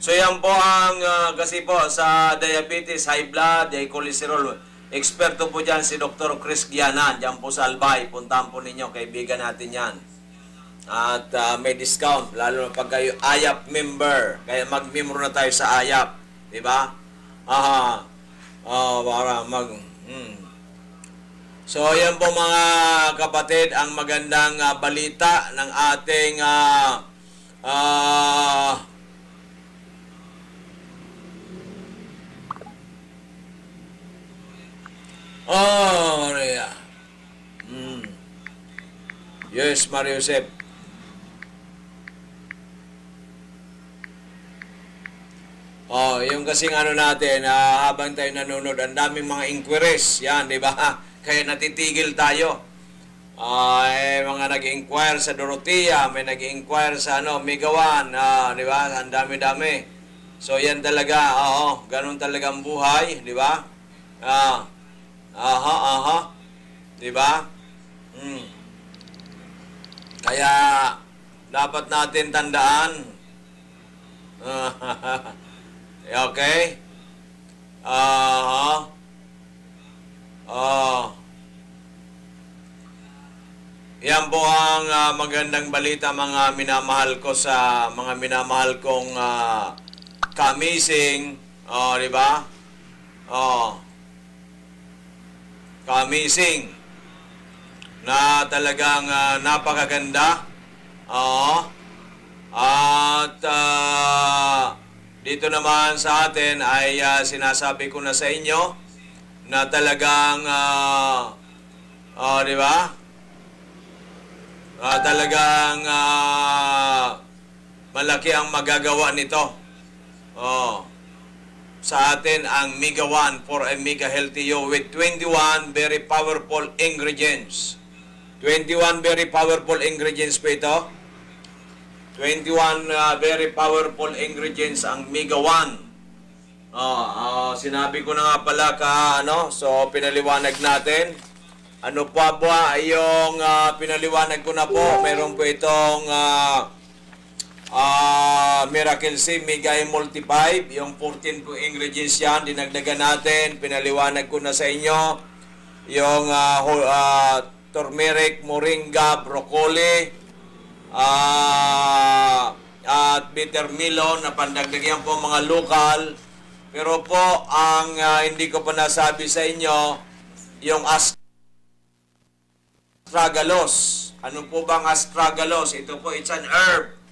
So yan po ang kasi po sa diabetes, high blood, high cholesterol. Eksperto po dyan si Dr. Chris Gianan. Dyan po sa Albay. Puntahan po ninyo. Kaibigan natin yan. At may discount. Lalo na pag kayo AYAP member. Kaya mag-member na tayo sa AYAP. Diba? Para So yan po mga kapatid. Ang magandang balita ng ating Maria. Yes, Mario Josep. Yung kasing natin, habang tayo nanonood, ang daming mga inquiries. Yan, di ba? Kaya natitigil tayo. Mga nag-inquire sa Dorotea, may nag-inquire sa Mega 1, di ba? Ang dami-dami. So, yan talaga, ganun talaga ang buhay, di ba? Di ba? Kaya, dapat natin tandaan. Okay? Yan po ang magandang balita mga minamahal ko sa mga minamahal kong kamising. Di ba? Kamising na talagang napakaganda. At dito naman sa atin ay sinasabi ko na sa inyo na talagang di ba? Talagang malaki ang magagawa nito. Sa atin ang Mega 1 for a Mega Healthy You with 21 very powerful ingredients. 21 very powerful ingredients po ito. 21 very powerful ingredients ang Mega 1. Sinabi ko na nga pala so pinaliwanag natin. Ano pa ba yung pinaliwanag ko na po? Meron po itong Miracle C Mega Multi 5, yung 14 po ingredients yan, dinagdagan natin, pinaliwanag ko na sa inyo, yung turmeric, moringa, broccoli, at bitter melon na pandagdagan po mga lokal. Pero po, ang hindi ko pa nasabi sa inyo, yung astragalus. Ano po bang astragalus? Ito po, it's an herb.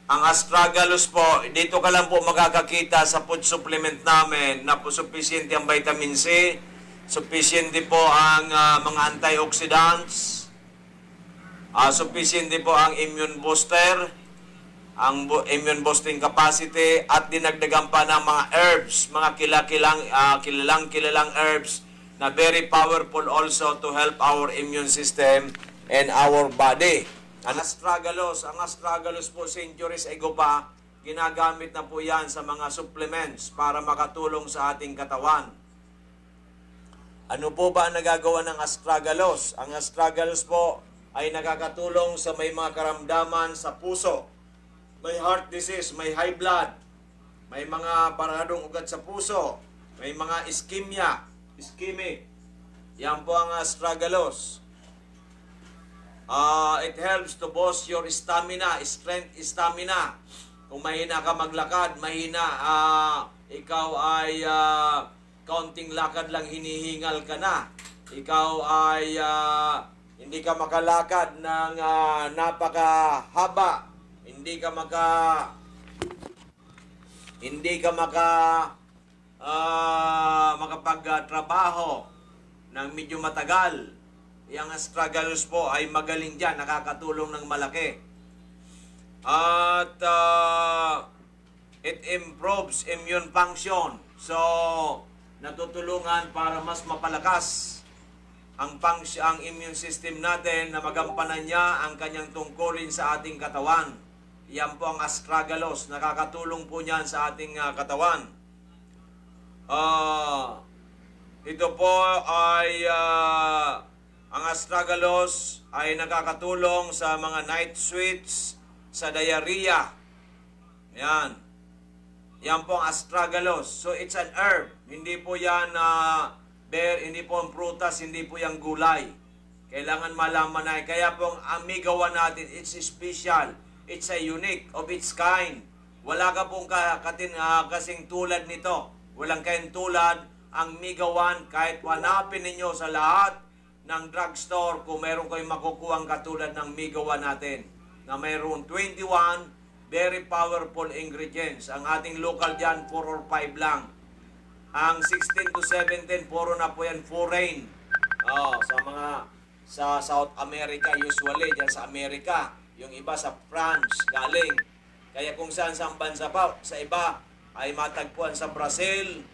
Ang astragalus po, dito ka lang po makakakita sa food supplement namin na po sufficient ang vitamin C, sufficient po ang mga antioxidants, sufficient po ang immune booster, ang immune boosting capacity, at dinagdagan pa ng mga herbs, mga kilalang herbs na very powerful also to help our immune system and our body. Ang astragalus po, centuries ago pa, ginagamit na po yan sa mga supplements para makatulong sa ating katawan. Ano po ba ang nagagawa ng astragalus? Ang astragalus po ay nakakatulong sa may mga karamdaman sa puso. May heart disease, may high blood, may mga paradong ugat sa puso, may mga ischemic. Yan po ang astragalus. It helps to boost your stamina. Kung mahina ka maglakad, mahina ikaw ay kaunting lakad lang hinihingal ka na. Ikaw ay hindi ka makalakad ng napakahaba. Hindi ka makapagtrabaho ng medyo matagal. Yung struggles po ay magaling dyan, nakakatulong ng malaki. At it improves immune function. So, natutulungan para mas mapalakas ang immune system natin na magampanan niya ang kanyang tungkulin sa ating katawan. Yan po ang astragalus. Nakakatulong po niyan sa ating katawan. Ito po ay ang astragalus ay nakakatulong sa mga night sweats, sa diarrhea. Yan. Yan po ang astragalus. So it's an herb. Hindi po yan hindi po ang prutas, hindi po yung gulay. Kailangan malaman na. Kaya po ang amigawan natin, it's special. It's a unique of its kind. Wala ka pong kasing tulad nito. Walang kayong tulad ang migawan. Kahit hanapin ninyo sa lahat ng drugstore kung meron kayong makukuha katulad ng migawan natin. Na mayroon 21 very powerful ingredients. Ang ating local dyan, 4 or 5 lang. Ang 16 to 17, puro na po yan foreign. Sa South America, usually, dyan sa Amerika. Yung iba sa France, galing. Kaya kung saan sa bansa pa, sa iba, ay matagpuan sa Brazil.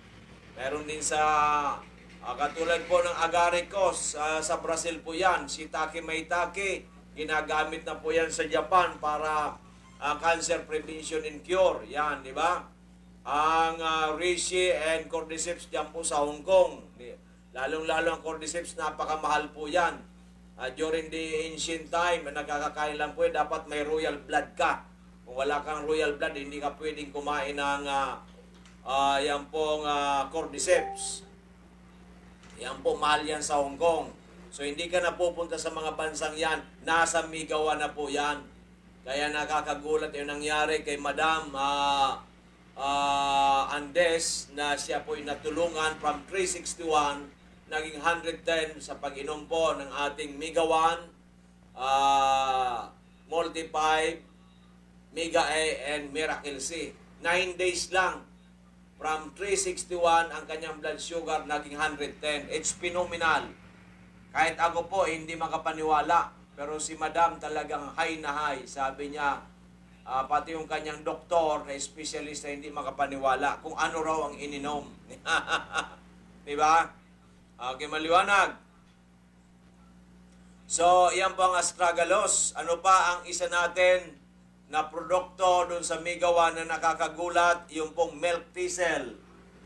Meron din sa, katulad po ng agaricos, sa Brazil po yan. Shiitake maitake, ginagamit na po yan sa Japan para cancer prevention and cure. Yan, di ba? Ang reishi and cordyceps dyan po sa Hong Kong. Lalong-lalo ang cordyceps, napakamahal po yan. During the ancient time, nagkakakain lang po, dapat may royal blood ka. Kung wala kang royal blood, hindi ka pwedeng kumain ng yan pong cordyceps. Yan po, mahal yan sa Hong Kong. So, hindi ka na pupunta sa mga bansang yan. Nasa Migawa na po yan. Kaya nakakagulat yung nangyari kay Madam Andes na siya po natulungan from 361 naging 110 sa pag-inom po ng ating Migawan, Multi-5, Mega A, and Miracle C. 9 days lang. From 361, ang kanyang blood sugar naging 110. It's phenomenal. Kahit ako po, hindi makapaniwala. Pero si Madam talagang high na high. Sabi niya, pati yung kanyang doktor na specialist na hindi makapaniwala kung ano raw ang ininom. Diba? Okay, maliwanag. So, yan po ang astragalus. Ano pa ang isa natin na produkto doon sa Migawan na nakakagulat? Yung pong milk thistle.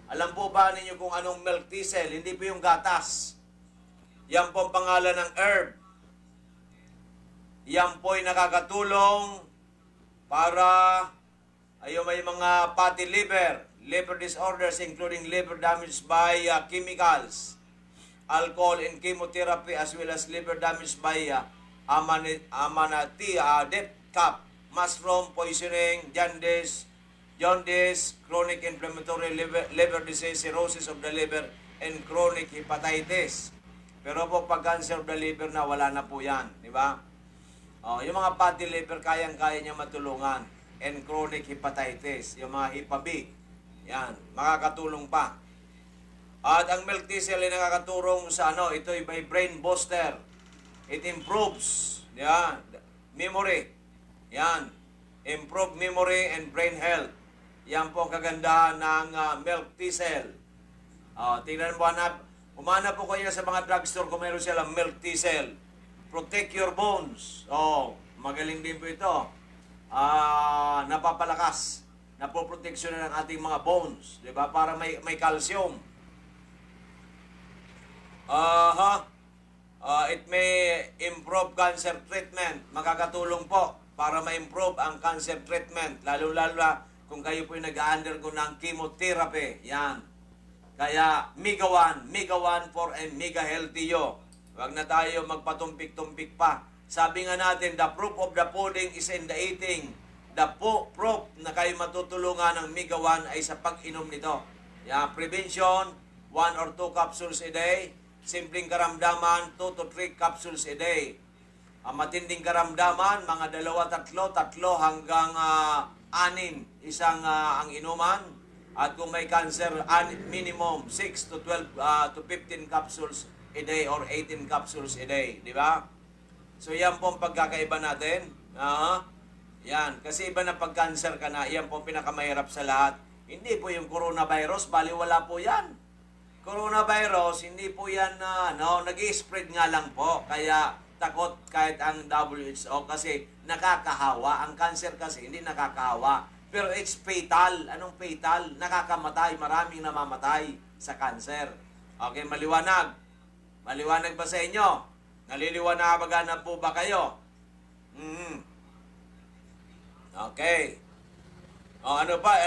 Alam po ba ninyo kung anong milk thistle? Hindi po yung gatas. Yan po ang pangalan ng herb. Yan po ay nakakatulong para may mga fatty liver disorders including liver damage by chemicals, alcohol and chemotherapy, as well as liver damage by Amanati, death cap, mushroom poisoning, jaundice, chronic inflammatory liver disease, cirrhosis of the liver, and chronic hepatitis. Pero po pag cancer of the liver na, wala na po yan. Di ba? Yung mga fatty liver, kayang-kaya niya matulungan. And chronic hepatitis, yung mga HepaB. Yan, makakatulong pa. At ang milk thistle ay nakakatulong sa ito ay may brain booster. It improves memory. Yan, improve memory and brain health. Yan po ang kagandahan ng milk thistle. Tingnan mo, umanap po kayo sa mga drugstore kung meron silang milk thistle. Protect your bones. Magaling din po ito. Napapalakas. Napoproteksyon ng ating mga bones. Diba? Para may calcium. It may improve cancer treatment. Makakatulong po para ma-improve ang cancer treatment. Lalo-lalo kung kayo po nag-undergo ng chemotherapy. Yan. Kaya, Migawan for a mega healthy you. Huwag na tayo magpatumpik-tumpik pa. Sabi nga natin, the proof of the pudding is in the eating. the proof na kayo matutulungan ng Mega 1 ay sa pag-inom nito. Yeah, prevention, 1 or 2 capsules a day. Simpleng karamdaman, 2 to 3 capsules a day. Matinding karamdaman, mga 2-3 hanggang 6 isang ang inuman. At kung may cancer, minimum 6 to 12 to 15 capsules a day or 18 capsules a day. Di ba? So yan po ang pagkakaiba natin. Yan. Kasi iba na pag-cancer ka na, yan po ang pinakamahirap sa lahat. Hindi po yung coronavirus, baliwala po yan. Coronavirus, hindi po yan nag-i-spread nga lang po. Kaya takot kahit ang WHO kasi nakakahawa. Ang cancer kasi hindi nakakahawa. Pero it's fatal. Anong fatal? Nakakamatay. Maraming namamatay sa cancer. Okay, maliwanag. Maliwanag ba sa inyo? Naliliwanagan na po ba kayo? Okay. Ano pa?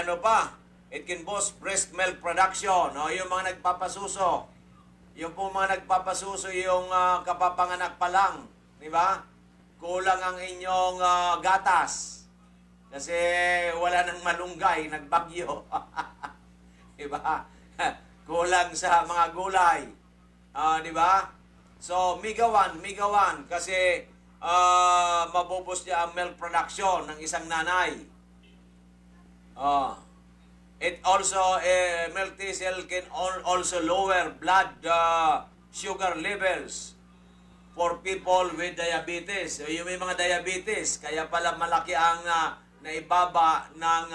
It can boost breast milk production. Yung mga nagpapasuso. Yung po mga nagpapasuso, yung kapapanganak pa lang. Di ba? Kulang ang inyong gatas. Kasi wala nang malunggay, nagbagyo. Di ba? Kulang sa mga gulay. Di ba? So, Mega 1, kasi mabubos niya ang milk production ng isang nanay. It also, milk thistle can also lower blood sugar levels for people with diabetes. Yung may mga diabetes, kaya pala malaki ang naibaba ng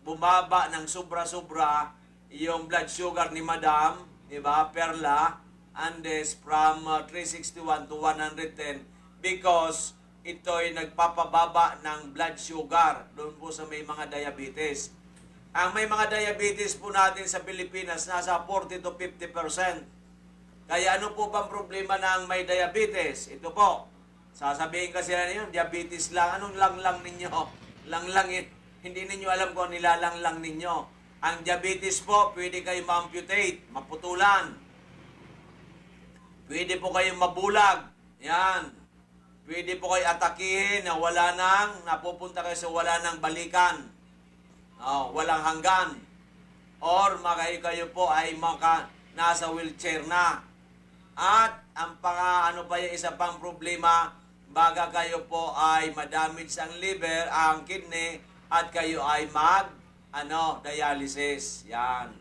bumaba ng sobra-sobra yung blood sugar ni Madam, di ba, Perla Andes from 361 to 110 because ito'y nagpapababa ng blood sugar doon po sa may mga diabetes. Ang may mga diabetes po natin sa Pilipinas nasa 40 to 50%. Kaya ano po bang problema ng may diabetes? Ito po. Sasabihin kasi na ninyo, diabetes lang. Anong lang ninyo? Lang hindi ninyo alam kung nilalang ninyo. Ang diabetes po, pwede kayo ma-amputate, maputulan. Pwede po kayong mabulag. Yan. Pwede po kayo atakihin na napupunta kayo sa wala nang balikan. Walang hanggan. Or kayo po ay nasa wheelchair na. At ang isa pang problema, baga kayo po ay madamage ang liver, ang kidney, at kayo ay dialysis. Yan.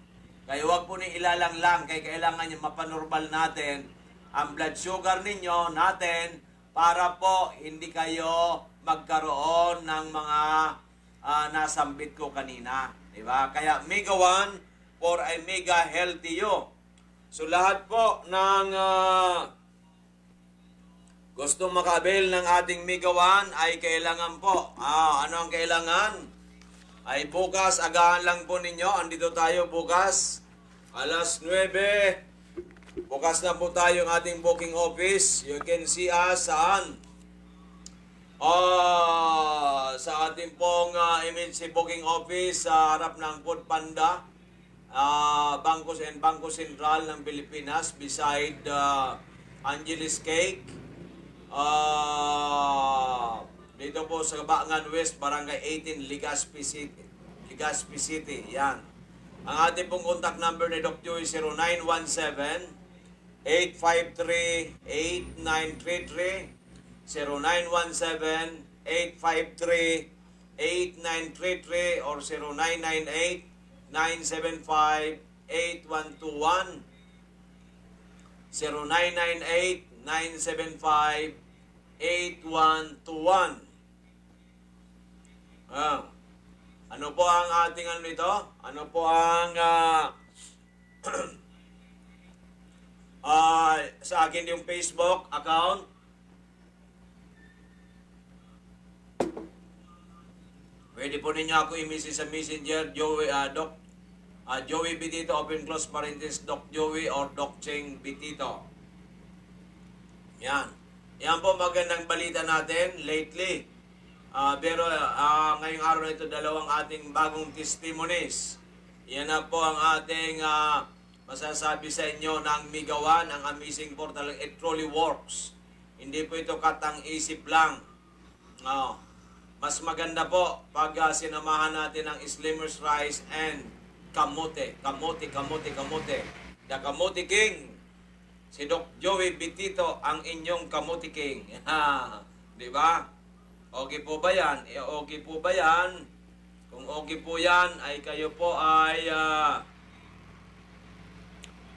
Kaya huwag po ni ilalang lang, kaya kailangan yung mapanormal natin ang blood sugar ninyo natin para po hindi kayo magkaroon ng mga nasambit ko kanina. Diba? Kaya Mega 1 for a mega healthy you. So lahat po ng gusto makabil ng ating Mega 1 ay kailangan po. Ano ang kailangan? Ay bukas, agahan lang po ninyo. Andito tayo bukas, alas 9. Bukas na po tayo ang ating booking office. You can see us saan? Sa ating pong emergency booking office sa harap ng Food Panda, Bangko Sentral ng Pilipinas beside Angeles Cake. Dito po sa Bangan West, Barangay 18, Legazpi City. Yan. Ang ating pong contact number ni Dr. Joey 0917-853-8933, 0917-853-8933, or 0998-975-8121, 0998-975-8121. Ano po ang ating nito? Ano po ang sa akin yung Facebook account? Pwede po ninyo ako i-message sa Messenger, Joey, Joey Bitito, open close parenthesis, Doc Joey or Doc Cheng Bitito. Yan. Yan po magandang balita natin lately. Pero ngayong araw na ito, dalawang ating bagong testimonies. Yan na po ang ating masasabi sa inyo ng Mega 1, ang amazing portal. It truly works. Hindi po ito katang isip lang. Mas maganda po pag sinamahan natin ang Slimmers Rice and kamote. Kamote. The Kamote King. Si Doc Joey Bitito ang inyong Kamote King. Di ba? Okay po ba yan? Okay po ba yan? Kung okay po yan, ay kayo po ay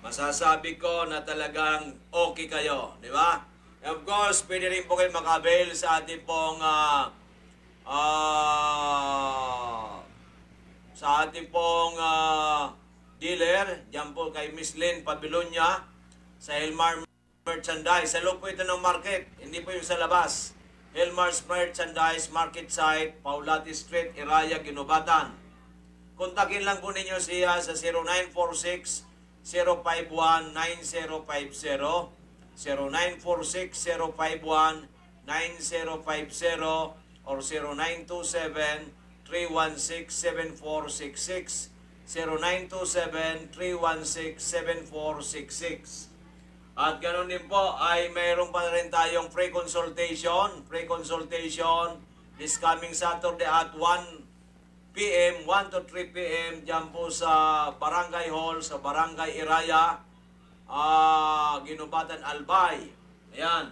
masasabi ko na talagang okay kayo. Di ba? Of course, pwede rin po kayo makabail sa ating pong dealer. Diyan po kay Miss Lynn Pabilonia sa Helmar Merchandise. Sa loob po ito ng market, hindi po yung sa labas. Helmar's Merchandise Market Site, Paulati Street, Iraya, Ginobatan. Kontakin lang po ninyo siya sa 0946-051-9050, 0946-051-9050, or 0927-316-7466, 0927-316-7466. At ganoon din po ay mayroon pa rin tayong free consultation. Free consultation this coming Saturday at 1 p.m., 1 to 3 p.m. dyan po sa Barangay Hall, sa Barangay Iraya, Ginobatan, Albay. Ayan.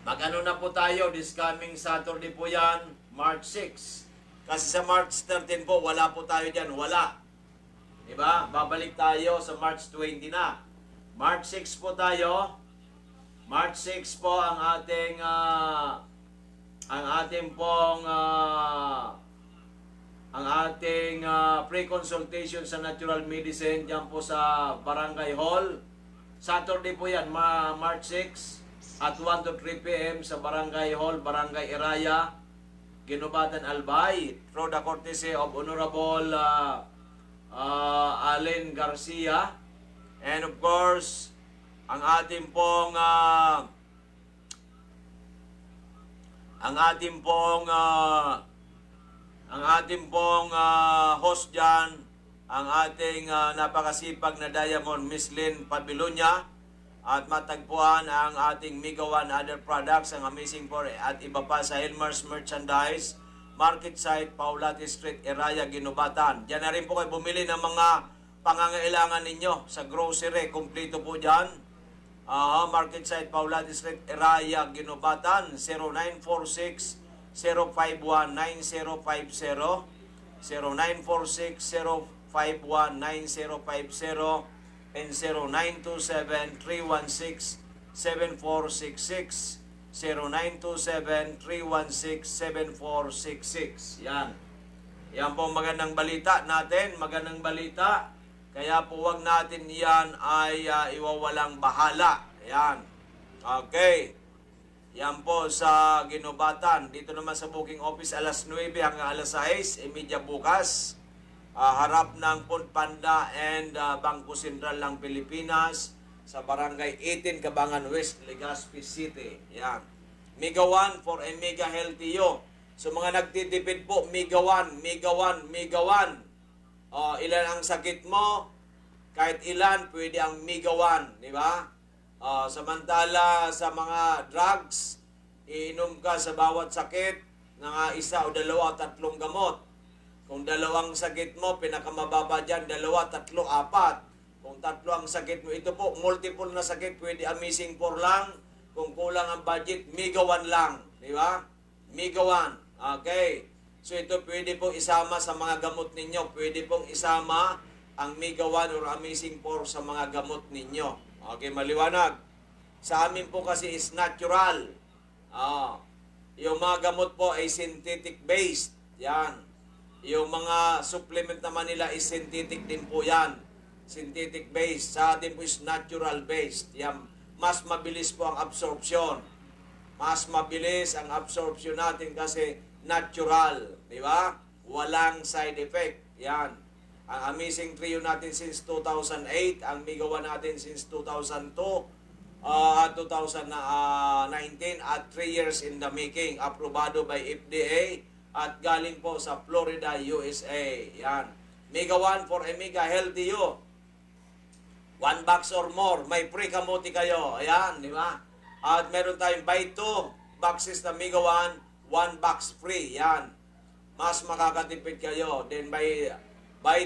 Mag-ano na po tayo this coming Saturday po yan, March 6. Kasi sa March 13 po, wala po tayo dyan. Wala. Diba? Babalik tayo sa March 20 na. March 6 po tayo. March 6 po ang ating pre-consultation sa natural medicine diyan po sa Barangay Hall. Saturday po yan, March 6 at 1 to 3 p.m. sa Barangay Hall, Barangay Iraya, Ginobatan, Albay. Through the courtesy of Honorable Allen Garcia. And of course, ang ating pong host dyan, ang ating napakasipag na Diamond, Miss Lynn Pabilonia, at matagpuan ang ating Mega One other products, ang Amazing Four at iba pa sa Helmar's Merchandise Market Site, Paulati Street, Iraya, Ginobatan. Diyan na rin po kayo bumili ng mga pangangailangan ninyo sa grocery. Kompleto po dyan. Market Site, Paulati Street, Iraya, Ginobatan. 0946-051-9050, 0946-051-9050, and 0927-316-7466, 0927-316-7466. Yan. Yan po magandang balita natin. Magandang balita. Kaya po wag natin yan ay iwawalang bahala. Yan. Okay. Yan po sa Ginobatan. Dito naman sa booking office alas 9 hanggang alas 6. Media bukas. Harap ng Panda and Bangko Sentral ng Pilipinas sa Barangay 18, Cabangan West, Legazpi City. Yan. Mega One for a Mega Healthy You. So mga nagtitipid po, Mega One. Ilan ang sakit mo? Kahit ilan, pwede ang Mega One. Di ba? Samantala sa mga drugs, iinom ka sa bawat sakit ng isa o dalawa o tatlong gamot. Kung dalawang sakit mo, pinakamababa dyan, 2, 3, 4. Kung 3 ang sakit mo, ito po, multiple na sakit, pwede Amazing 4 lang. Kung kulang ang budget, Mega One lang. Di ba? Mega One. Okay. So ito pwede pong isama sa mga gamot ninyo. Pwede pong isama ang Mega One or Amazing 4 sa mga gamot ninyo. Okay, maliwanag. Sa amin po kasi is natural. Yung mga gamot po ay synthetic based. Yan. Yung mga supplement naman nila is synthetic din po yan. Synthetic based. Sa atin po is natural based. Yan. Mas mabilis po ang absorption. Mas mabilis ang absorption natin kasi natural. Di ba? Walang side effect. Yan. Ang Amazing Trio natin since 2008. Ang Mega One natin since 2002. 2019 at 3 years in the making. Aprobado by FDA at galing po sa Florida, USA. Yan. Mega One for a Mega Healthy You. 1 box or more. May free kamote kayo. Ayan, di ba? At meron tayong buy 2 boxes na Mega 1, 1 box free. Yan. Mas makakatipid kayo. Then by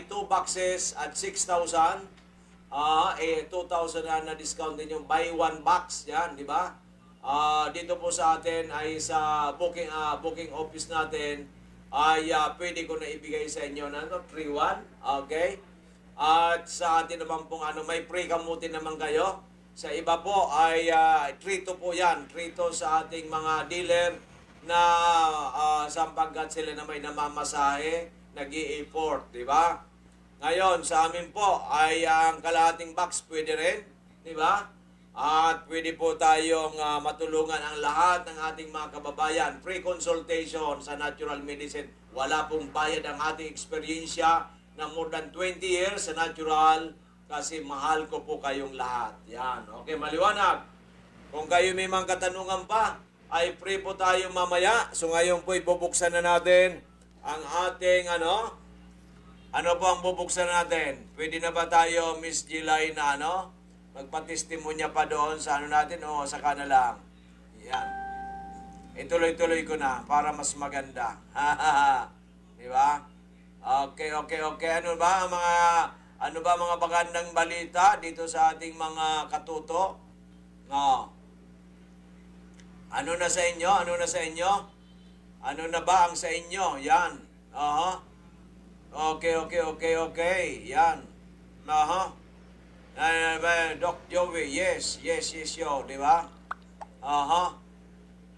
2 boxes at 6,000, 2,000 na discount din yung buy 1 box. Yan, di ba? Dito po sa atin ay sa booking office natin ay pwede ko na ibigay sa inyo na 3-1. Okay? At sa atin naman pong may pre-kamutin naman kayo. Sa iba po ay 3-2 po yan. 3-2 sa ating mga dealer na sampagkat sila na may namamasahe, nag-i-import, di ba? Ngayon, sa amin po ay ang kalahating box pwede rin, di ba? At pwede po tayong matulungan ang lahat ng ating mga kababayan. Free consultation sa natural medicine. Wala pong bayad ang ating eksperyensya na more than 20 years sa natural kasi mahal ko po kayong lahat. Yan. Okay, maliwanag. Kung kayo may mga katanungan pa, ay free po tayo mamaya. So ngayon po ibubuksan na natin ang ating ano po ang bubuksan natin? Pwede na ba tayo, Miss Gilay, na magpatestimonya pa doon sa natin o saka na lang? Yan. Ituloy-tuloy ko na para mas maganda. Di ba? Okay. Ano ba mga magandang balita dito sa ating mga katuto? Ano na sa inyo? Ano na ba ang sa inyo? Yan. Okay. Yan. Doc Joey, yes, yo, di ba?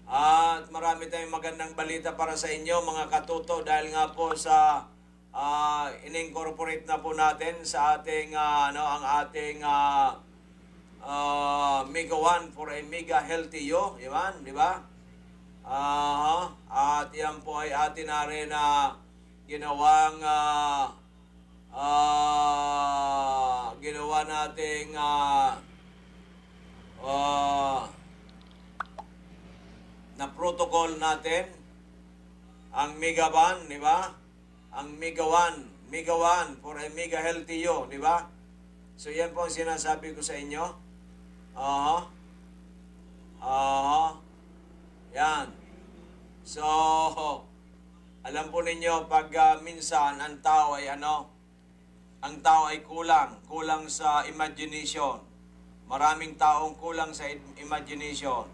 At marami tayong magandang balita para sa inyo, mga katuto, dahil nga po sa in-incorporate na po natin sa ating ang ating Mega 1 for a Mega Healthy You, di ba? At yan po ay atin na rin na ginawang ginawa nating na protocol natin ang Mega 1, di ba? Ang Mega 1 for a Mega Healthy You, di ba? So yan po ang sinasabi ko sa inyo. Yan. So alam po ninyo pag minsan ang tao ay kulang sa imagination. Maraming taong kulang sa imagination.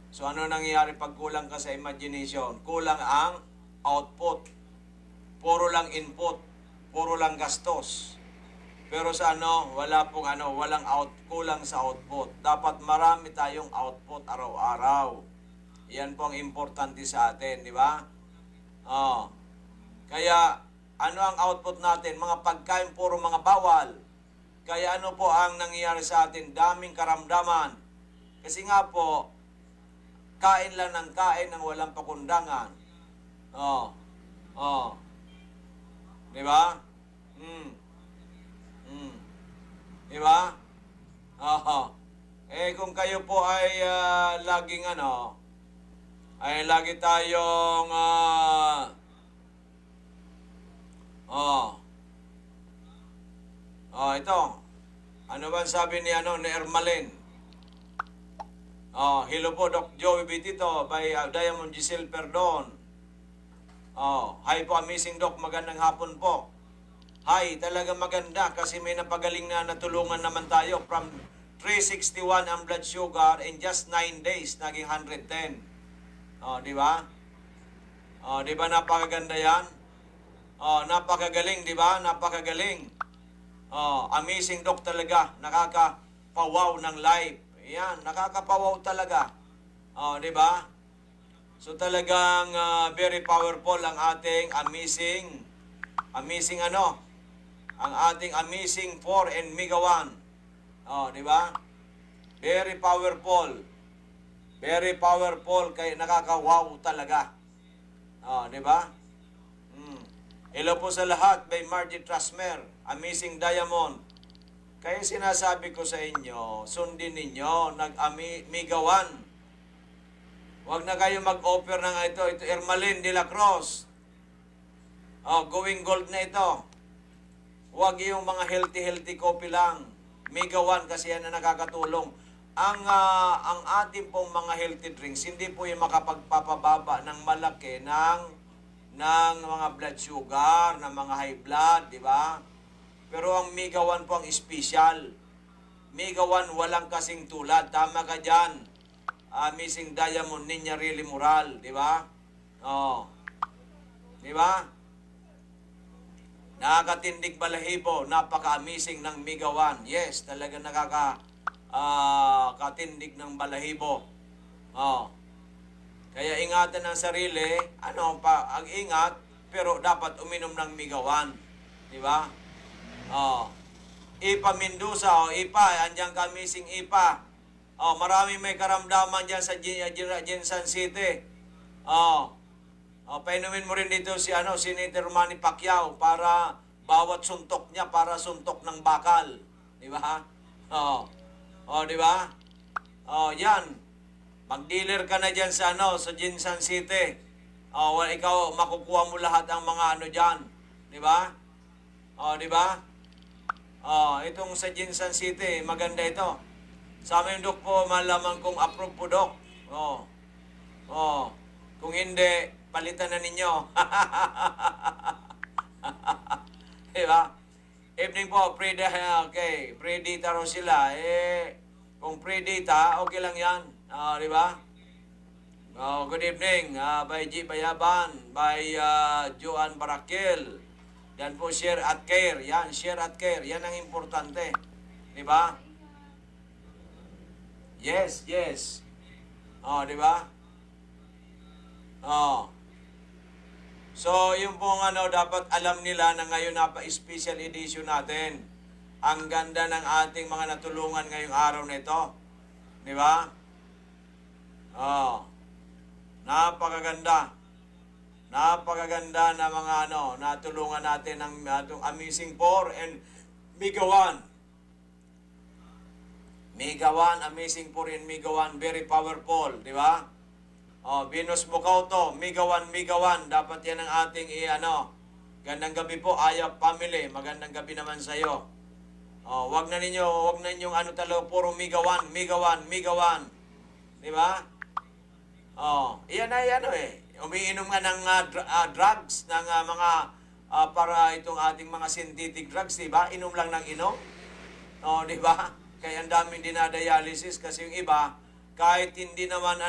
So ano nangyayari pag kulang ka sa imagination? Kulang ang output. Puro lang input, puro lang gastos. Pero sa walang kulang sa output. Dapat marami tayong output araw-araw. Yan po ang importante sa atin, di ba? Kaya ano ang output natin? Mga pagkain puro mga bawal. Kaya ano po ang nangyayari sa atin? Daming karamdaman. Kasi nga po, kain lang ng kain ng walang pakundangan. Di ba? Di ba? Kung kayo po ay laging lagi tayong ito. Ano ba sabi ni Ermalin? Hello po, Doc Joey Bitito by Diamond Giselle Perdon. Hi po, amazing Doc, magandang hapon po. Hi, talaga maganda kasi may napagaling na natulungan naman tayo from 361 ang blood sugar in just 9 days, naging 110. Di ba? Di ba napakaganda yan? Napakagaling, di ba? Napakagaling. Amazing Doc talaga, nakakapawaw ng life. Yan, nakakapawaw talaga. Di ba? So talagang very powerful ang ating amazing ang ating amazing 4 and Mega 1. Di ba? Very powerful. Very powerful kaya nakaka-wow talaga. Di ba? Hello po sa lahat by Margie Trasmer, Amazing Diamond. Kaya sinasabi ko sa inyo, sundin ninyo, Mega 1. Huwag na kayo mag-offer ng ito Ermalin de la Cruz. Going gold na ito. Huwag yung mga healthy coffee lang. Mega 1 kasi yan na nakakatulong. ang ating pong mga healthy drinks, hindi po yung makapagpapababa ng malaki ng mga blood sugar, ng mga high blood, di ba? Pero ang Mega 1 po ang special. Mega 1 walang kasing tulad. Tama ka dyan. Missing Diamond, Niña Really Moral, di ba? Oh. Di ba? Nakakatindig balahibo, napaka-amazing ng Mega 1. Yes, talaga katindig ng balahibo. Oh. Kaya ingatan ang sarili, ang ingat, pero dapat uminom ng Mega 1. Di ba? Oh. Ipa Mendoza, Ipa, andyan ka amazing Ipa. Oh, marami may karamdaman dyan sa Jensan City. Oh. Painumin mo rin dito si Senator Manny Pacquiao para bawat suntok niya para suntok ng bakal. Di ba? Di ba? Yan. Mag-dealer ka na diyan sa sa Jensan City. Ikaw makukuha mo lahat ang mga diyan. Di ba? Di ba? Itong sa Jensan City, maganda ito. Sa amin, Dok po, malaman kung approve po, Dok. Kung hindi, palitan na ninyo. Diba? Evening po, okay. Pre-data raw sila. Kung pre-data, okay lang yan. Diba? Good evening. By G. Bayaban, by Joan Barakil. Yan po, share at care. Yan, share at care. Yan ang importante. Diba? Yes. Diba? So, yung pong dapat alam nila na ngayon special edition natin. Ang ganda ng ating mga natulungan ngayong araw na ito. Di ba? Napakaganda. Napakaganda na mga natulungan natin ng atong Amazing 4 and Mega 1. Mega 1, Amazing 4 and Mega 1, very powerful. Di ba? Venus Bukauto, Mega 1, dapat yan ang ating Gandang gabi po, Ayap Family, magandang gabi naman sa iyo. Wag na ninyong puro Mega 1. Di ba? Iyan na umiinom nga ng drugs, ng mga para itong ating mga synthetic drugs, di ba? Inom lang ng inom. Di ba? Kaya ang daming dinadialysis kasi yung iba, kahit hindi naman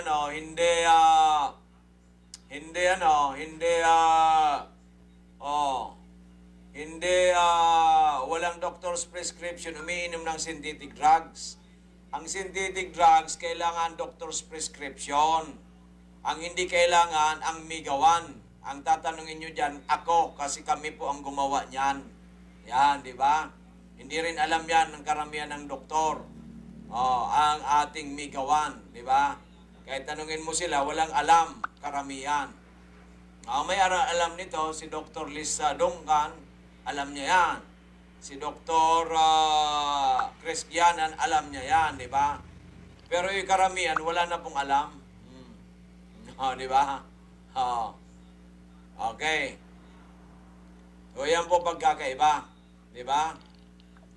walang doctor's prescription, umiinom ng synthetic drugs. Ang synthetic drugs, kailangan doctor's prescription. Ang hindi kailangan, ang Mega 1. Ang tatanungin nyo dyan, ako, kasi kami po ang gumawa niyan. Yan, di ba? Hindi rin alam yan ng karamihan ng doktor. Ang ating Mega 1, di ba? Kahit tanungin mo sila, walang alam, karamihan. May alam nito, si Dr. Lisa Dongkan, alam niya yan. Si Dr. Chris Gianan, alam niya yan, di ba? Pero yung karamihan, wala na pong alam. Di ba? Okay. So, yan po pagkakaiba. Di ba?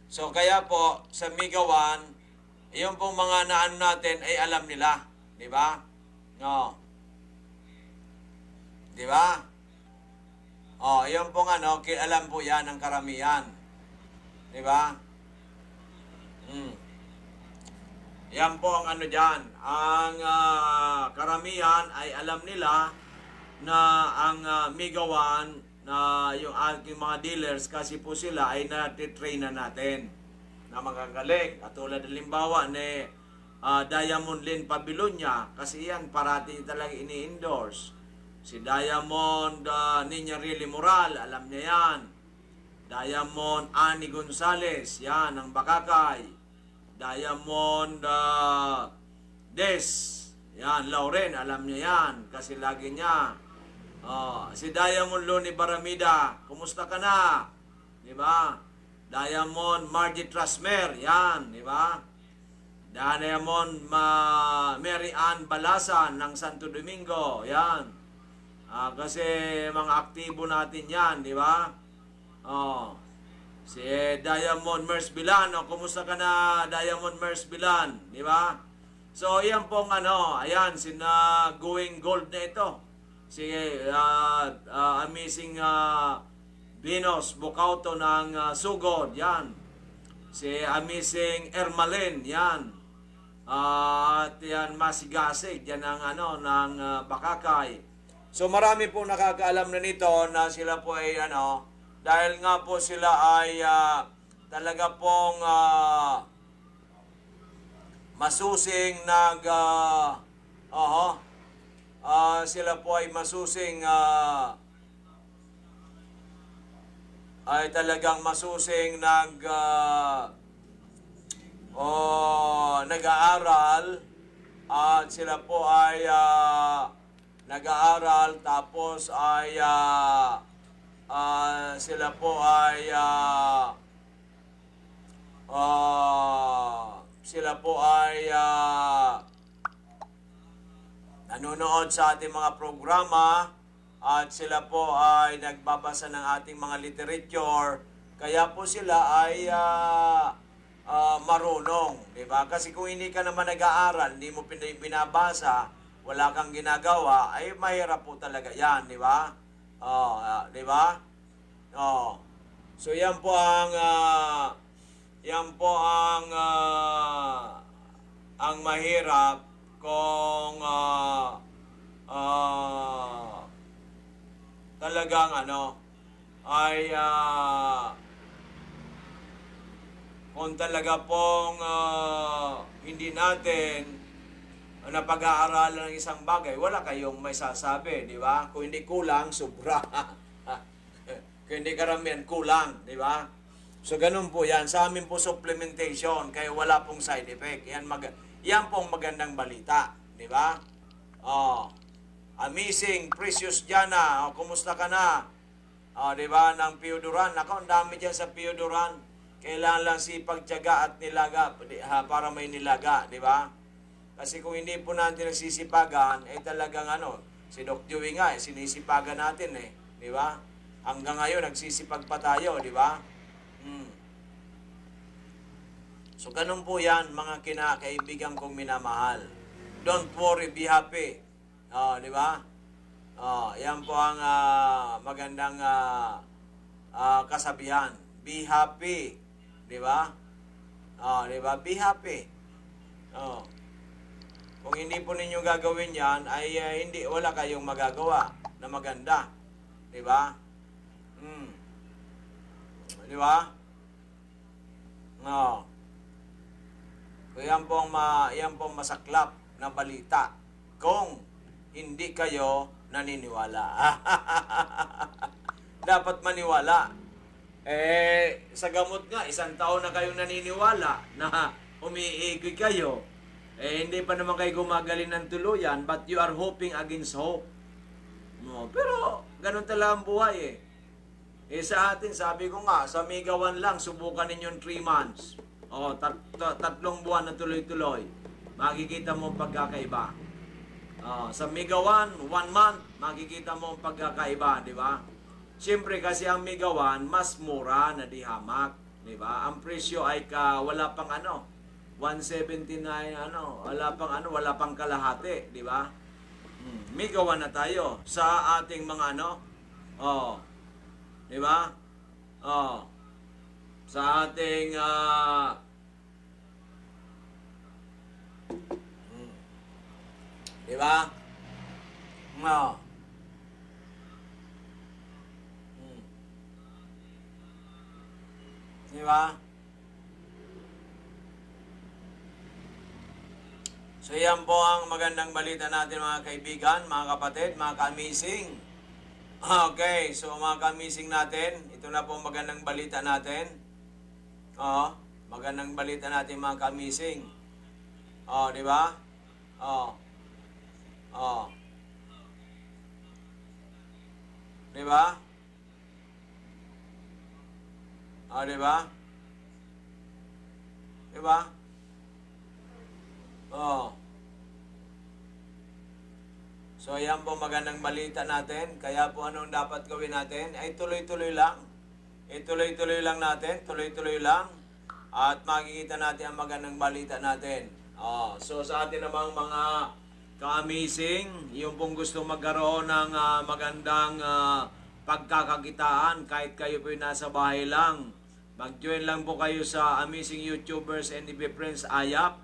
So, kaya po, sa Mega 1, yung pong mga naan natin ay alam nila. Di ba? Di ba? Yung pong alam po yan ng karamihan. Di ba? Yan po ang dyan. Ang karamihan ay alam nila na ang Mega 1 na yung aking mga dealers kasi po sila ay natitrain na natin na magagaling. Katulad halimbawa ni Diamond Lynn Pabilonia kasi yan parati talaga ini-endorse. Si Diamond Niña Really Moral, alam niya yan. Diamond Annie Gonzales, yan ang Bakakay. Diamond Des, yan, Lauren, alam niya yan kasi lagi niya. Si Diamond Loni Baramida, kumusta ka na? Di ba? Diamond Margie Trasmer, yan, di ba? Diamond Mary Ann Balasan ng Santo Domingo, yan. Kasi mga aktibo natin yan, di ba? Si Diamond Mers Bilan. O, kumusta ka na, Diamond Mers Bilan? Di ba? So, yan pong ayan, sina Going Gold na ito. Si Amazing Venus Bukauto ng Sugod, yan. Si Amazing Ermalin, yan. At yan, Masigasig, yan ang ng Bakakay. So, marami po nakakaalam na nito na sila po ay dahil nga po sila ay talaga pong masusing sila po ay masusing ay talagang masusing nag-aaral at sila po ay nag-aaral tapos ay sila po ay nanonood sa ating mga programa at sila po ay nagbabasa ng ating mga literature. Kaya po sila ay marunong, di ba? Kasi kung hindi ka naman nag-aaral, hindi mo binabasa, wala kang ginagawa, ay mahirap po talaga yan, di ba? Di ba? So yan po ang mahirap kung talagang ay kung talaga pong hindi natin napag-aaralan ng isang bagay, wala kayong may sasabi, di ba? Kung hindi kulang, sobra. Kung hindi karamihan, kulang, di ba? So, ganun po yan. Sa amin po supplementation, kaya wala pong side effect. Yan pong magandang balita, di ba? Amazing, Precious Jana, kumusta ka na? Di ba, ng Pioduran. Ako, ang dami dyan sa Pioduran. Kailangan lang sipag, tiyaga at nilaga para may nilaga, di ba? Kasi kung hindi po natin nagsisipagan, talagang si Doc Dewey nga, sinisipagan natin di ba? Hanggang ngayon, nagsisipag pa tayo, di ba? So, ganun po yan, mga kinakaibigan kong minamahal. Don't worry, be happy. Di ba? Yan po ang magandang kasabihan. Be happy. Di ba? Di ba? Be happy. Kung hindi po ninyo gagawin yan, ay wala kayong magagawa na maganda. Di ba? Di ba? So, yan pong masaklap na balita kung hindi kayo naniniwala. Dapat maniwala. Sa gamot nga, 1 taon na kayong naniniwala na umiigay kayo. Hindi pa naman kayo gumagaling ng tuluyan, but you are hoping against hope. Pero, ganun talaga ang buhay sa atin, sabi ko nga, sa Mega 1 lang, subukan ninyong 3 months. 3 buwan na tuloy-tuloy. Makikita mo ang pagkakaiba. Sa Mega 1 month, makikita mo ang pagkakaiba, di ba? Siyempre, kasi ang Mega 1, mas mura na di hamak, di ba? Ang presyo ay wala pang 179 wala pang kalahati, di ba? May gawa na tayo sa ating mga di ba? Sa ating di ba? Di ba? So yan po ang magandang balita natin mga kaibigan, mga kapatid, mga ka-amazing. Okay, so mga ka-amazing natin, ito na po ang magandang balita natin. Magandang balita natin mga ka-amazing. Di ba? Di ba? Di ba? Di ba? So, yan po magandang balita natin. Kaya po anong dapat gawin natin? Ay tuloy-tuloy lang. Ituloy-tuloy lang natin, tuloy-tuloy lang. At makikita natin ang magandang balita natin. So sa atin namang mga ka-amazing, yung pong gusto magkaroon ng magandang pagkakakitaan kahit kayo po nasa bahay lang. Mag-join lang po kayo sa Amazing YouTubers and TV Friends Ayap.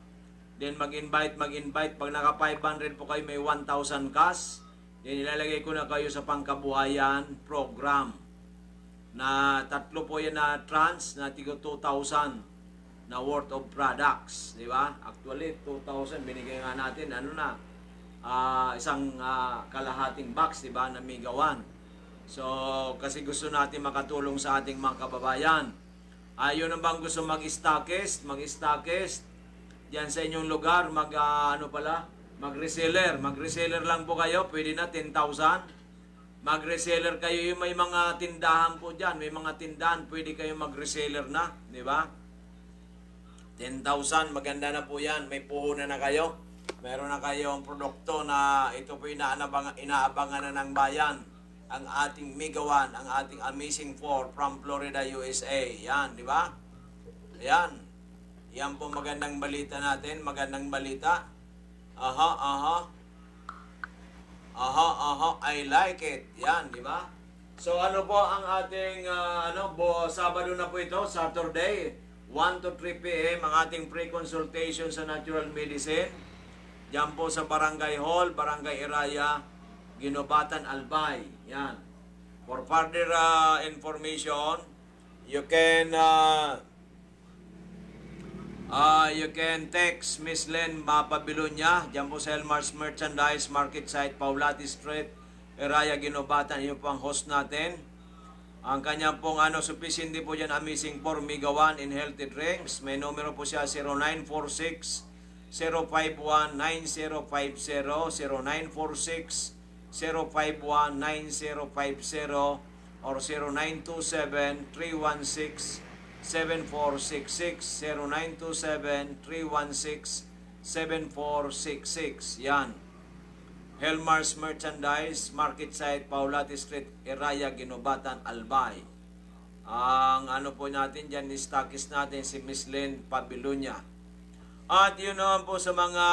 Then mag-invite. Pag naka 500 po kayo, may 1,000 cash. Then ilalagay ko na kayo sa pangkabuhayan program. Na 3 po yan na trans na tigo 2,000 na worth of products, di ba? Actually 2,000 binigay nga natin isang kalahating box, di ba, na Mega 1. So kasi gusto natin makatulong sa ating mga kababayan. Ayun ang bang gusto mag-stockist diyan sa inyong lugar, mag-reseller lang po kayo, pwede na 10,000. Mag-reseller kayo, yung may mga tindahan po dyan, may mga tindahan, pwede kayo mag-reseller na, di ba? 10,000, maganda na po yan, may puhunan na kayo. Meron na kayong produkto na ito po inaabangan na ng bayan. Ang ating Mega 1, ang ating Amazing 4 from Florida, USA. Yan, di ba? Yan. Yan po magandang balita natin, magandang balita. I like it. Yan, di ba? So ano po ang ating Sabado na po ito, Saturday, 1 to 3 p.m. ang ating pre-consultation sa natural medicine. Diyan po sa Barangay Hall, Barangay Iraya, Ginobatan, Albay. Yan. For further information, you can text Miss Len Mapabilunya, diyan po sa Elmar's Merchandise Market Site, Paulati Street, Iraya, Ginobatan. Yun po ang host natin. Ang kanyang pong sufficient din po dyan, Amazing 4 Mega 1 in healthy drinks. May numero po siya 0946-051-9050, 0946-051-9050, or 0927-316-7466, 0927-316-7466. Yan. Helmar's Merchandise, Market Site, Paulati Street, Iraya, Ginobatan, Albay. Ang po natin dyan, stockist natin si Miss Lynn Pabilunya. At yun naman po sa mga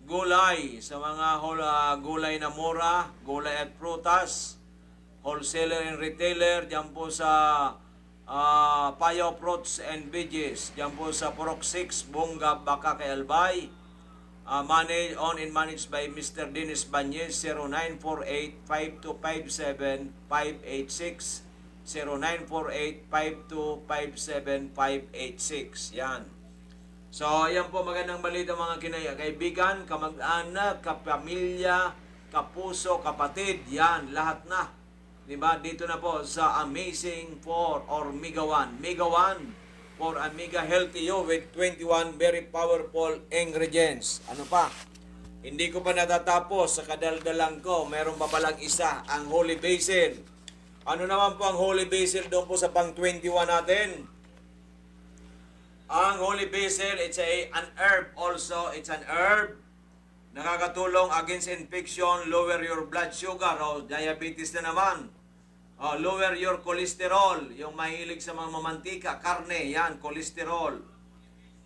gulay, gulay na mura, gulay at prutas, wholesaler and retailer, dyan po sa Payaw Fruits and Veggies, dyan po sa Purok 6, Bunga, Baka, Albay. Owned and managed by Mr. Dennis Banyes, 0948-5257-586, 0948-5257-586. Yan. So, yan po magandang balita mga kaibigan, kamag-anak, kapamilya, kapuso, kapatid, yan, lahat na. Diba? Dito na po sa Amazing 4 or Mega 1. Mega 1 for a mega healthy you with 21 very powerful ingredients. Ano pa? Hindi ko pa natatapos sa kadaldalan ko. Meron pa palang isa, ang Holy Basil. Ano naman po ang Holy Basil doon po sa pang 21 natin? Ang Holy Basil, it's an herb also. It's an herb. Nakakatulong against infection, lower your blood sugar, o diabetes na naman. Lower your cholesterol, yung mahilig sa mga mamantika, karne, yan, cholesterol.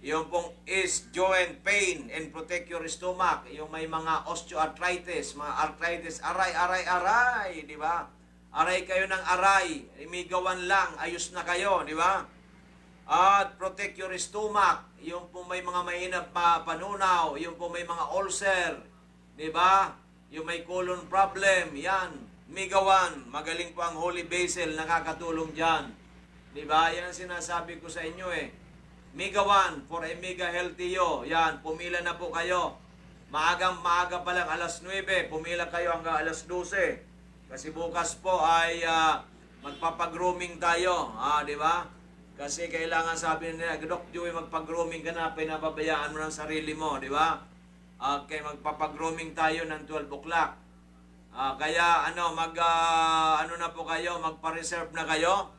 Yung pong joint pain and protect your stomach, yung may mga osteoarthritis, mga arthritis, aray, di ba? Aray kayo ng aray, imigawan lang, ayos na kayo, di ba? At protect your stomach, yung pong may mga mahinap panunaw, yung pong may mga ulcer, di ba? Yung may colon problem, yan. Mega 1, magaling po ang Holy Basil, nakakatulong dyan. Diba? Yan ang sinasabi ko sa inyo Mega 1, for a mega healthy you. Yan, pumila na po kayo. Maaga pa lang, alas 9, pumila kayo hanggang alas 12. Kasi bukas po ay magpapag-grooming tayo. Diba? Kasi kailangan sabi nila, Doc Joey, magpag-grooming ka na, pinababayaan mo ng sarili mo. Diba? Okay, magpapag-grooming tayo ng 12 o'clock. Kaya na po kayo, magpa-reserve na kayo.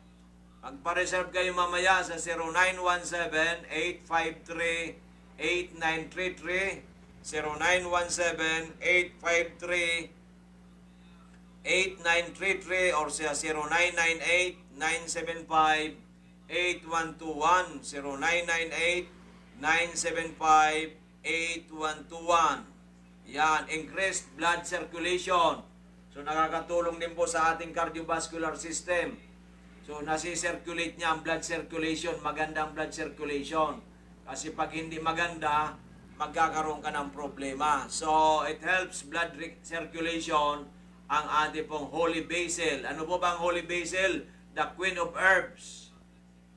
Magpa-reserve kayo mamaya sa 0917-853-8933, 0917-853-8933, or sa 0998-975-8121. 0998-975-8121. Yan, increased blood circulation. So nakakatulong din po sa ating cardiovascular system. So nasi-circulate niya ang blood circulation, magandang blood circulation. Kasi pag hindi maganda, magkakaroon ka ng problema. So it helps blood circulation ang ating pong holy basil. Ano po ba ang holy basil? The queen of herbs.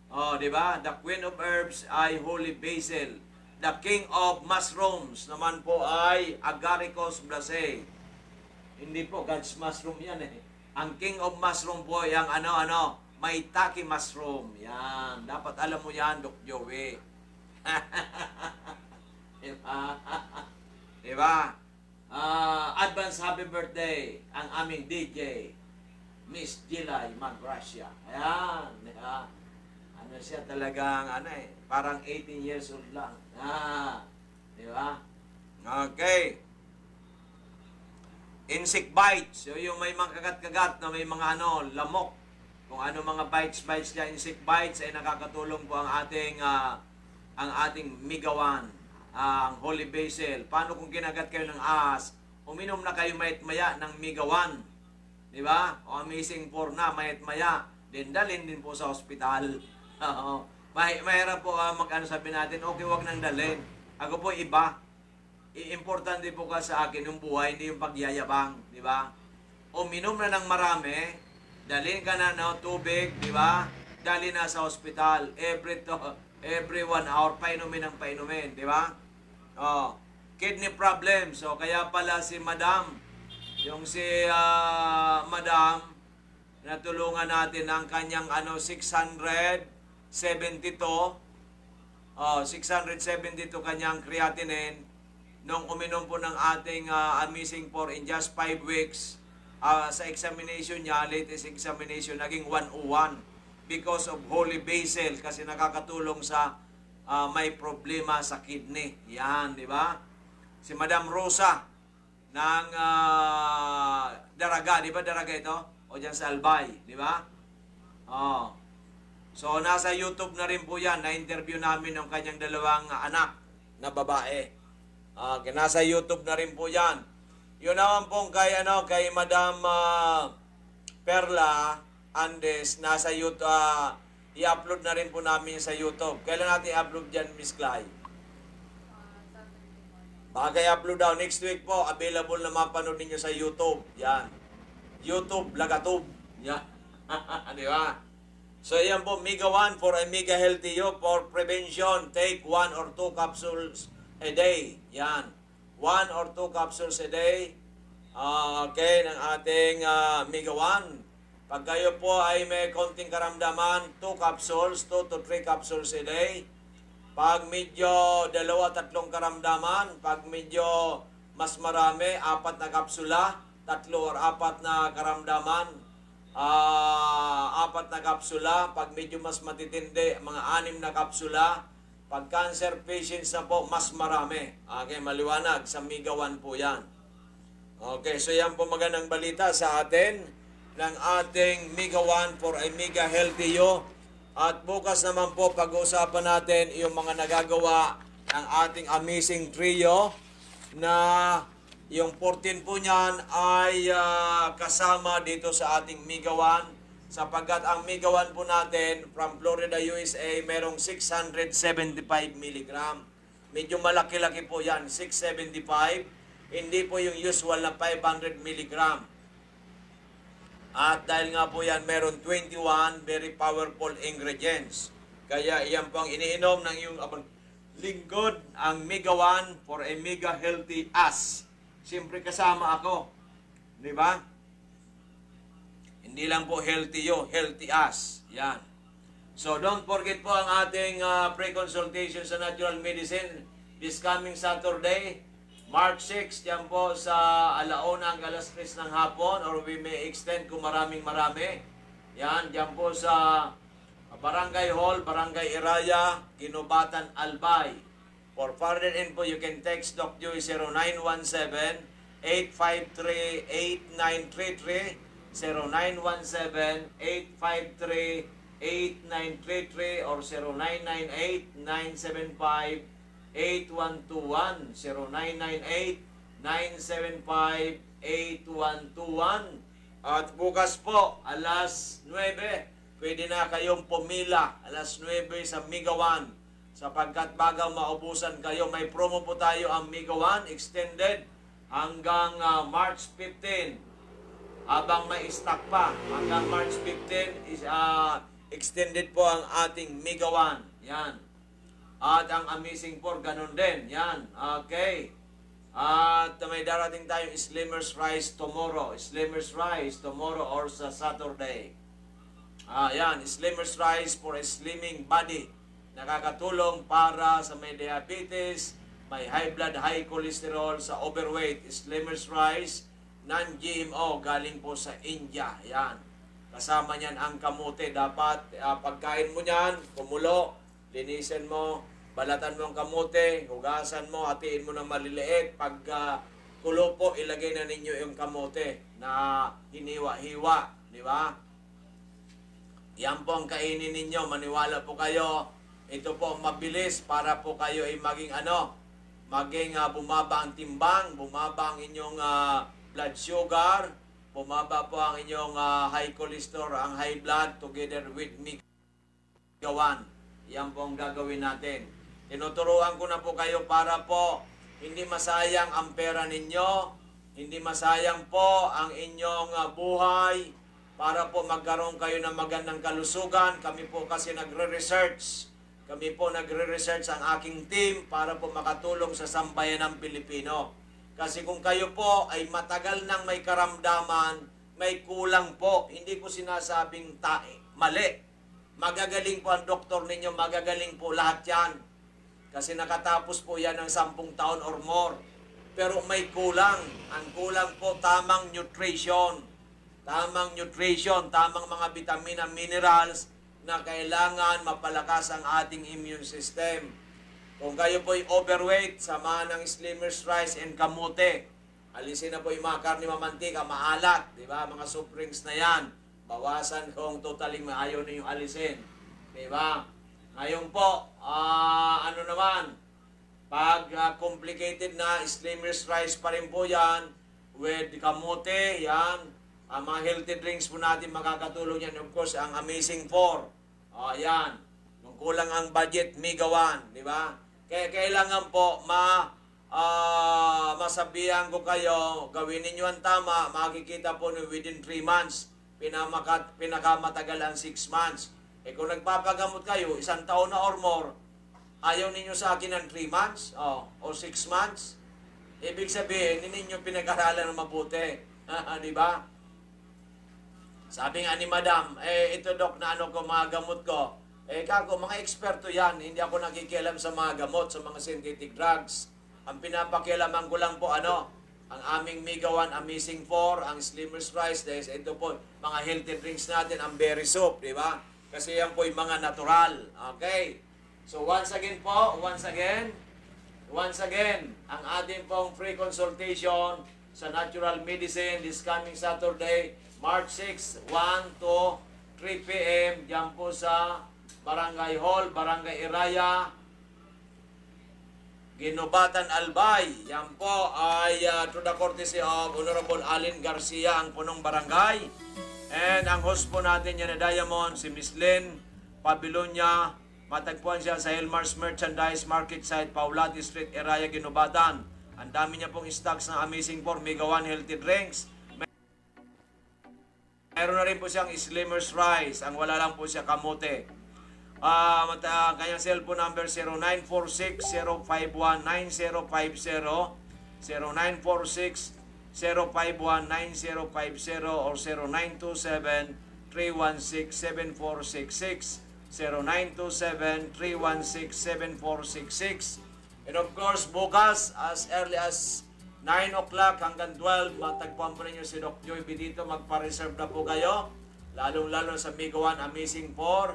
Oh, di ba? The queen of herbs ay holy basil. The king of mushrooms naman po ay Agaricus blacei. Hindi po God's mushroom yan eh. Ang king of mushroom po ay ang maitake mushroom. Yan. Dapat alam mo yan, Doc Joey. Diba? Diba? Advance happy birthday ang aming DJ, Miss Gilay Magracia. Ayan. Diba? Ano siya talagang, parang 18 years old lang. Diba? Okay. Insect bites. So yung may mga kagat-kagat na may mga lamok. Kung ano mga bites niya, insect bites, ay nakakatulong po ang ating migawan, ang holy basil. Paano kung kinagat kayo ng ahas? Uminom na kayo mayat-maya ng migawan. Di ba? O amazing 4 na, mayat-maya. Dalhin din po sa ospital. Mahirap po sabi natin, okay, wag nang dalhin. Ako po iba. Importante po ka sa akin yung buhay, hindi yung pagyayabang. Di ba? Uminom na ng marami, dalhin ka na ng tubig, di ba? Dalhin na sa ospital. Every 1 hour, painumin ang painumin, di ba? Oh, kidney problems. So, kaya pala si Madam, Madam, natulungan natin ang kanyang 672 kanyang creatinine nung uminom po ng ating Amazing 4 in just 5 weeks. Sa examination niya, latest examination, naging 101 because of holy basil, kasi nakakatulong sa may problema sa kidney. Yan, di ba? Si Madam Rosa ng Daraga, di ba Daraga ito? O dyan sa Albay, di ba? Oh. So, nasa YouTube na rin po yan. Na-interview namin ng kanyang 2 anak na babae. Nasa YouTube na rin po yan. Yun naman pong kay Madam Perla Andes, nasa YouTube, i-upload na rin po namin sa YouTube. Kailan natin i-upload dyan, Miss Clay? Baka i-upload daw. Next week po, available na mapanood ninyo sa YouTube. Yan. YouTube, Lagatube. Yan. Di ba? So, yan po, Mega 1 for a Mega Healthy You for prevention. Take 1 or 2 capsules a day. Yan. 1 or 2 capsules a day. Okay, ng ating Mega 1. Pag kayo po ay may konting karamdaman, 2 capsules, 2 to 3 capsules a day. Pag medyo 2-3 karamdaman, pag medyo mas marami, 4 na kapsula, 3 or 4 na karamdaman, 4 na kapsula. Pag medyo mas matitindi, mga 6 na kapsula. Pag cancer patients na po, mas marami. Okay, maliwanag. Sa Mega 1 po yan. Okay, so yan po magandang balita sa atin ng ating Mega 1 for a Mega Healthy You. At bukas naman po pag-uusapan natin yung mga nagagawa ng ating amazing trio na yung 14 po niyan ay kasama dito sa ating Mega 1 sapagkat ang Mega 1 po natin from Florida, USA merong 675 mg. Medyo malaki-laki po yan, 675. Hindi po yung usual na 500 mg. At dahil nga po yan, meron 21 very powerful ingredients. Kaya iyan po ang iniinom ng iyong lingkod, ang Mega 1 for a Mega Healthy Us. Siyempre kasama ako. Di ba? Hindi lang po healthy you, healthy us. Yan. So don't forget po ang ating pre-consultation sa natural medicine this coming Saturday, March 6, yan po sa alauna hanggang alas 3 ng hapon, or we may extend kung marami. Yan, yan po sa Barangay Hall, Barangay Iraya, Kinubatan, Albay. For further info, you can text Doc Joey 0917-853-8933 0917-853-8933 or 0998-975-8121. 0998-975-8121. At bukas po, alas 9, pwede na kayong pumila, alas 9 sa Mega One. Sapagkat bago maubusan kayo, may promo po tayo ang Mega One extended hanggang March 15. Habang may stock pa, hanggang March 15 is extended po ang ating Mega One. Yan. At ang Amazing 4, ganun din. Yan. Okay. At may darating tayong Slimmers Rise tomorrow. Slimmers Rise tomorrow or sa Saturday. Yan. Slimmers Rise for a slimming body. Nakakatulong para sa may diabetes, may high blood, high cholesterol, sa overweight. Slimmers Rise, non-GMO, galing po sa India. Yan. Kasama niyan ang kamote. Dapat pagkain mo niyan, kumulo, linisin mo, balatan mo ang kamote, hugasan mo, hatiin mo ng maliliit. Pag kulo po, ilagay na ninyo yung kamote na hiniwa-hiwa. Di ba? Yan po ang kainin ninyo. Maniwala po kayo. Ito po mabilis para po kayo ay maging bumaba ang timbang, bumaba ang inyong blood sugar, bumaba po ang inyong high cholesterol, ang high blood together with Mega One. Yan po ang gagawin natin. Tinuturuan ko na po kayo para po hindi masayang ang pera ninyo, hindi masayang po ang inyong buhay, para po magkaroon kayo ng magandang kalusugan. Kami po kasi nagre-research. Kami po nagre-research ang aking team para po makatulong sa sambayan ng Pilipino. Kasi kung kayo po ay matagal nang may karamdaman, may kulang po. Hindi ko sinasabing mali. Magagaling po ang doktor ninyo, magagaling po lahat yan. Kasi nakatapos po yan ng 10 taon or more. Pero may kulang. Ang kulang po tamang nutrition. Tamang nutrition, tamang mga vitamina, minerals na kailangan mapalakas ang ating immune system. Kung kayo po'y overweight, samahan ng Slimmers Rice and kamote. Alisin na po yung mga karne mamantika, maalat, di ba? Mga soft drinks na yan. Bawasan kung totaling ayaw ninyong alisin. Di ba? Ngayon po, pag complicated na, Slimmers Rice pa rin po yan. With kamote, yan. Ang mga healthy drinks po natin makakatulong yan. Of course, ang Amazing 4. Yan. Kung kulang ang budget, Mega One. Di ba? Kaya kailangan po masabihan ko kayo, gawin ninyo ang tama, makikita po within 3 months. Pinakamatagal ang 6 months. Kung nagpapagamot kayo, 1 taon na or more, ayaw ninyo sa akin ng 3 months o 6 months, ibig sabihin, hindi ninyo pinag-aralan ng mabuti. Di ba? Sabi nga ni Madam, ito Dok na mga gamot ko. Kako, mga eksperto yan. Hindi ako nakikialam sa mga gamot, sa mga synthetic drugs. Ang pinapakialaman ko lang po ang aming Mega One Amazing 4, ang Slimmers Rice, dahil ito po, mga healthy drinks natin, ang berry soup, di ba? Kasi yan po yung mga natural. Okay? So once again, ang ating pong free consultation sa natural medicine this coming Saturday, March 6, 1 to 3 p.m. Diyan po sa Barangay Hall, Barangay Iraya, Ginubatan, Albay. Yan po ay to the courtesy of Honorable Alin Garcia, ang punong barangay. And ang host po natin yan na Diamond, si Miss Lynn Pabilonia. Matagpuan siya sa Elmar's Merchandise Market Site, Paulati Street, Iraya, Ginubatan. Ang dami niya pong stocks ng Amazing 4, Mega One Healthy Drinks. Meron na rin po siyang Slimmers Rice. Ang wala lang po siya kamote. Kanyang cellphone number 0946-051-9050, 0946-051-9050 or 0927-316-7466, 0927-316-7466. And of course, bukas as early as 9 o'clock hanggang 12, matagpuan po ninyo si Doc Joy dito. Magpa-reserve na po kayo. Lalong-lalo sa Mega One Amazing 4.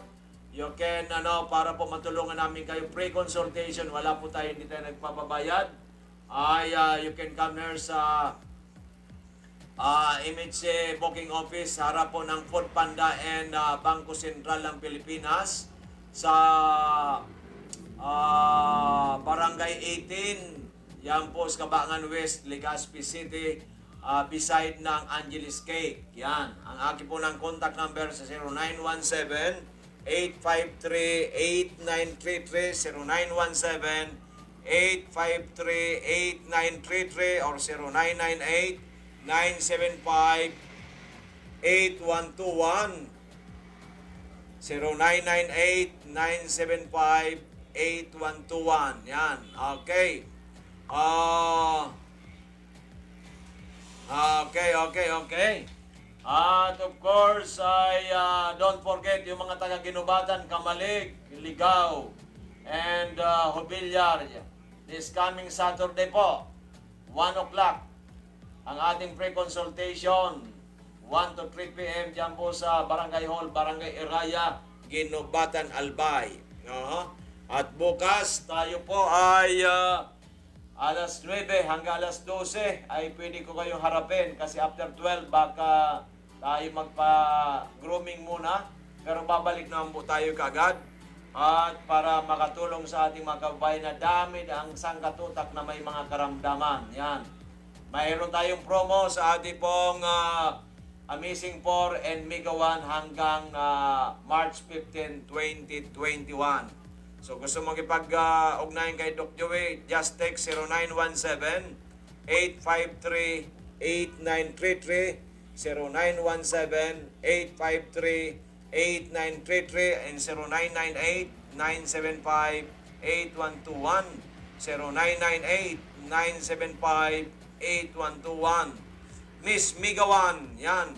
You can, para po matulungan namin kayo. Pre-consultation, wala po tayo, hindi tayo nagpapabayad. You can come here sa MHC booking office, harap po ng Food Panda and Bangko Sentral ng Pilipinas sa Barangay 18, yan po sa Cabangan West, Legazpi City, beside ng Angeles Cake. Yan, ang aking po ng contact number sa 0917-853-8933, 0917-853-8933 or 0998-975-8121. 0998-975-8121. Yan. Okay. Okay. At of course, don't forget yung mga taga-Ginubatan, Kamalig, Ligaw, and Hobilyar. This coming Saturday po, 1 o'clock, ang ating pre-consultation, 1 to 3 p.m. dyan po sa Barangay Hall, Barangay Iraya, Ginubatan, Albay. At bukas, tayo po ay alas 9 hanggang alas 12 ay pwede ko kayong harapin kasi after 12 baka tayo magpa-grooming muna. Pero babalik naman po tayo kaagad. At para makatulong sa ating mga kababayan na dami ang sangkatutak na may mga karamdaman. Yan. Mayroon tayong promo sa ating pong Amazing 4 and Mega 1 hanggang March 15, 2021. So gusto mong ipag-ugnayan kay Doc Joey, just text 0917-853-8933, 0917-853-8933, and 0998-975-8121, 0998-975-8121. Miss Migawan, yan.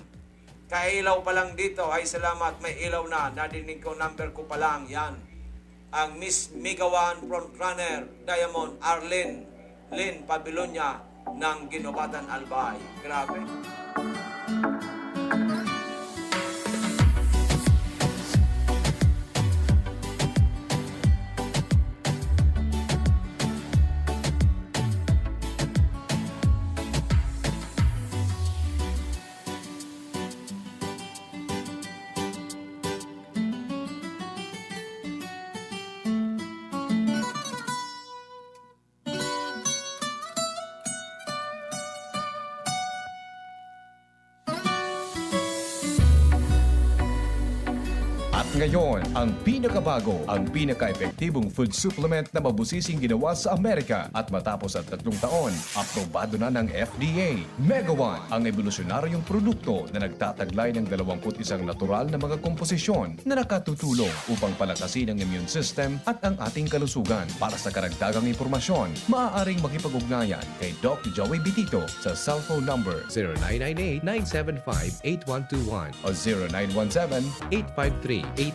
Kailaw pa lang dito, ay salamat, may ilaw na. Nadinig ko, number ko pa lang, yan. Ang Miss Migawan frontrunner, Diamond Arlene Lynn Pabilonia ng Ginubatan, Albay. Grabe. Ngayon, ang pinakabago, ang pinaka-epektibong food supplement na mabusising ginawa sa Amerika at matapos ang 3 taon, aprobado na ng FDA. Mega One, ang evolusyonaryong produkto na nagtataglay ng 21 natural na mga komposisyon na nakatutulong upang palakasin ang immune system at ang ating kalusugan. Para sa karagdagang impormasyon, maaaring makipag-ugnayan kay Doc Joey Bitito sa cellphone number 0998-975-8121 o 0917-853-8933.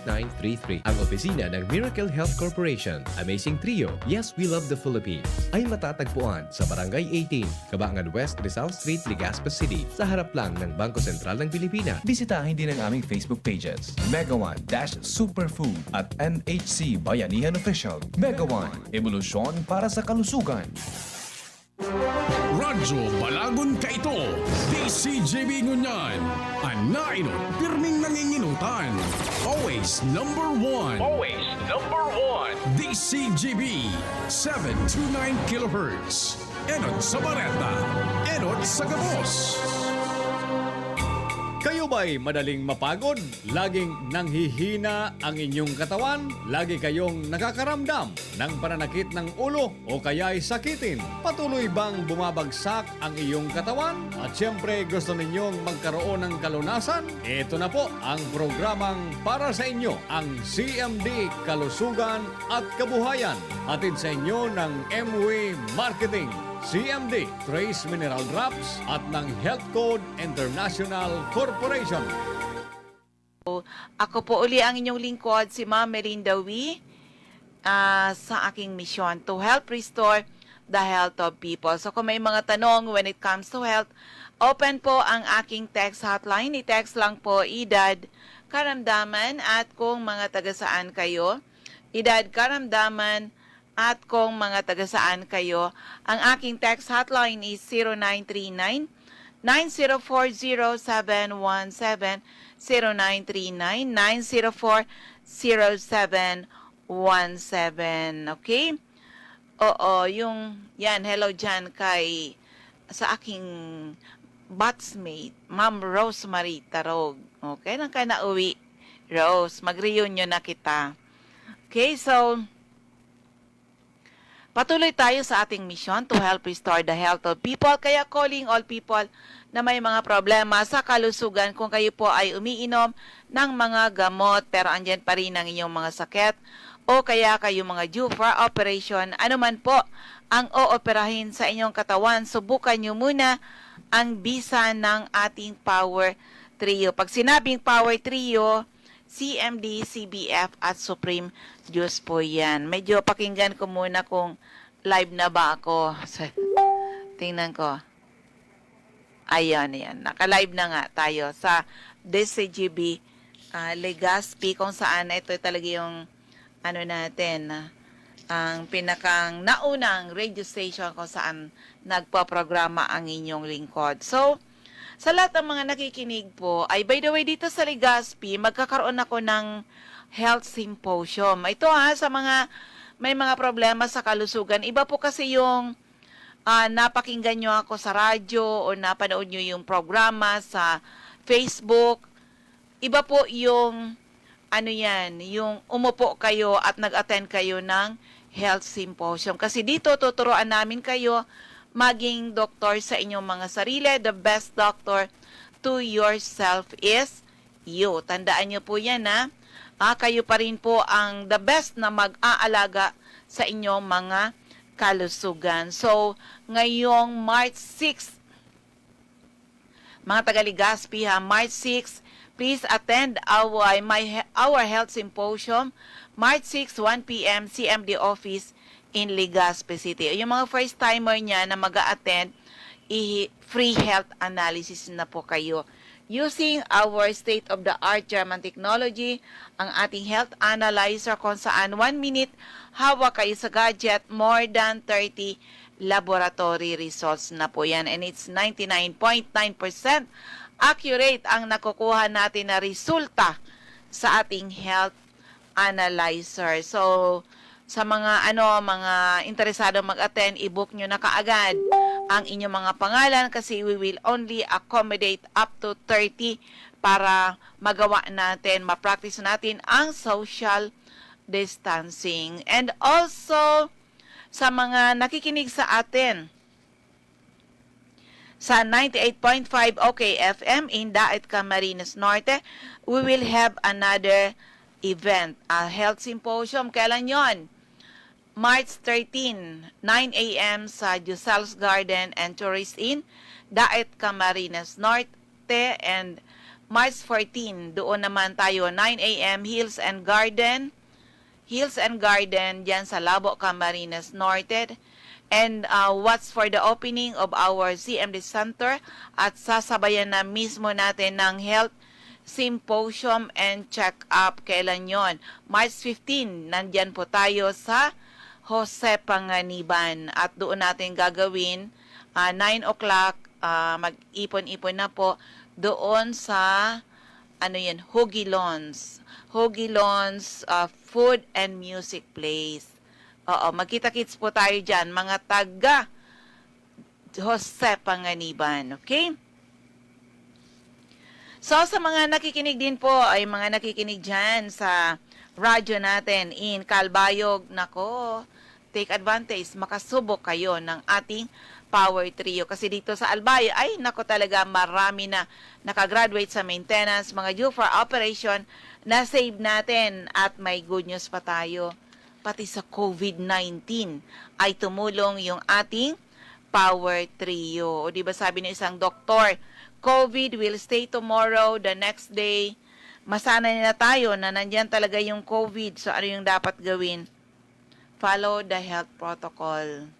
Ang opisina ng Miracle Health Corporation, Amazing Trio, Yes, We Love the Philippines, ay matatagpuan sa Barangay 18, Cabangan West, Rizal Street, Legazpi City, sa harap lang ng Bangko Sentral ng Pilipinas. Bisitahin din ang aming Facebook pages, Mega One Superfood at NHC Bayanihan Official. Mega One, evolusyon para sa kalusugan. Radyo Balagon Kaito, DCJB Ngunyan, Anainot, pirming nanginginutan. Always number one. DCJB, 729 kHz. Enot sa Bareta, Enot sa Gabos. Kayo ba'y madaling mapagod? Laging nanghihina ang inyong katawan? Lagi kayong nakakaramdam ng pananakit ng ulo o kaya'y sakitin? Patuloy bang bumabagsak ang iyong katawan? At syempre gusto ninyong magkaroon ng kalunasan? Ito na po ang programang para sa inyo, ang CMD Kalusugan at Kabuhayan. Hatid sa inyo ng MW Marketing, CMD, Trace Mineral Drops at ng Health Code International Corporation. Ako po uli ang inyong lingkod, si Ma'am Melinda Wee, sa aking misyon to help restore the health of people. So kung may mga tanong when it comes to health, open po ang aking text hotline. I-text lang po edad, karamdaman at kung mga taga-saan kayo. Edad, karamdaman at kung mga taga-saan kayo. Ang aking text hotline is 904-0717-0939, 904-0717. Okay? Oo, yan, hello dyan sa aking batchmate, Ma'am Rosemary Tarog. Okay, nang ka na uwi, Rose, mag-reunion na kita. Okay, so, patuloy tayo sa ating mission to help restore the health of people. Kaya calling all people na may mga problema sa kalusugan, kung kayo po ay umiinom ng mga gamot pero andyan pa rin ang inyong mga sakit, o kaya kayo mga due for operation, anuman po ang ooperahin sa inyong katawan, subukan nyo muna ang bisa ng ating Power Trio. Pag sinabing Power Trio, CMD, CBF at Supreme Juice po yan. Medyo pakinggan ko muna kung live na ba ako. Tingnan ko. Ayan. Naka-live na nga tayo sa DCGB Legazpi, kung saan ito talaga yung ang pinakang naunang radio station kung saan nagpaprograma ang inyong lingkod. So, sa lahat ng mga nakikinig po, ay by the way, dito sa Legazpi, magkakaroon ako ng health symposium. Ito sa mga may mga problema sa kalusugan. Iba po kasi yung napakinggan nyo ako sa radyo o napanood nyo yung programa sa Facebook. Iba po yung yung umupo kayo at nag-attend kayo ng health symposium. Kasi dito tuturuan namin kayo maging doktor sa inyong mga sarili. The best doctor to yourself is you. Tandaan nyo po yan kayo pa rin po ang the best na mag-aalaga sa inyong mga kalusugan. So, ngayong March 6, mga taga-Legazpi March 6, please attend our health symposium, March 6, 1 p.m. CMD office in Legazpi City. Yung mga first-timer niya na mag-a-attend, free health analysis na po kayo. Using our state-of-the-art German technology, ang ating health analyzer kung saan 1 minute hawak kayo sa gadget, more than 30 laboratory results na po yan. And it's 99.9% accurate ang nakukuha natin na resulta sa ating health analyzer. So, sa mga mga interesado mag-attend, i-book nyo na kaagad ang inyong mga pangalan kasi we will only accommodate up to 30 para magawa natin, ma-practice natin ang social distancing. And also, sa mga nakikinig sa atin sa 98.5 OKFM in Daet, Camarines Norte, we will have another event, a health symposium. Kailan yon? March 13, 9 a.m. sa Jusal's Garden and Tourist Inn, Daet, Camarines Norte. And March 14, doon naman tayo, 9 a.m. Hills and Garden dyan sa Labo, Camarines Norte. And what's for the opening of our CMD Center at sasabayan na mismo natin ng health symposium and check-up. Kailan yon? March 15, nandyan po tayo sa Jose Panganiban at doon natin gagawin 9 o'clock, mag-ipon-ipon na po doon sa Hugilons Food and Music Place. Oo, magkita-kits po tayo dyan, mga taga Jose Panganiban. Okay? So, sa mga nakikinig din po, ay mga nakikinig dyan sa radyo natin in Calbayog, nako, take advantage, makasubok kayo ng ating Power Trio. Kasi dito sa Albay, ay nako talaga marami na nakagraduate sa maintenance, mga due for operation, na save natin at may good news pa tayo. Pati sa COVID-19 ay tumulong yung ating Power Trio. O diba sabi ng isang doktor, COVID will stay tomorrow, the next day. Masanay na tayo na nandyan talaga yung COVID. So ano yung dapat gawin? Follow the health protocol.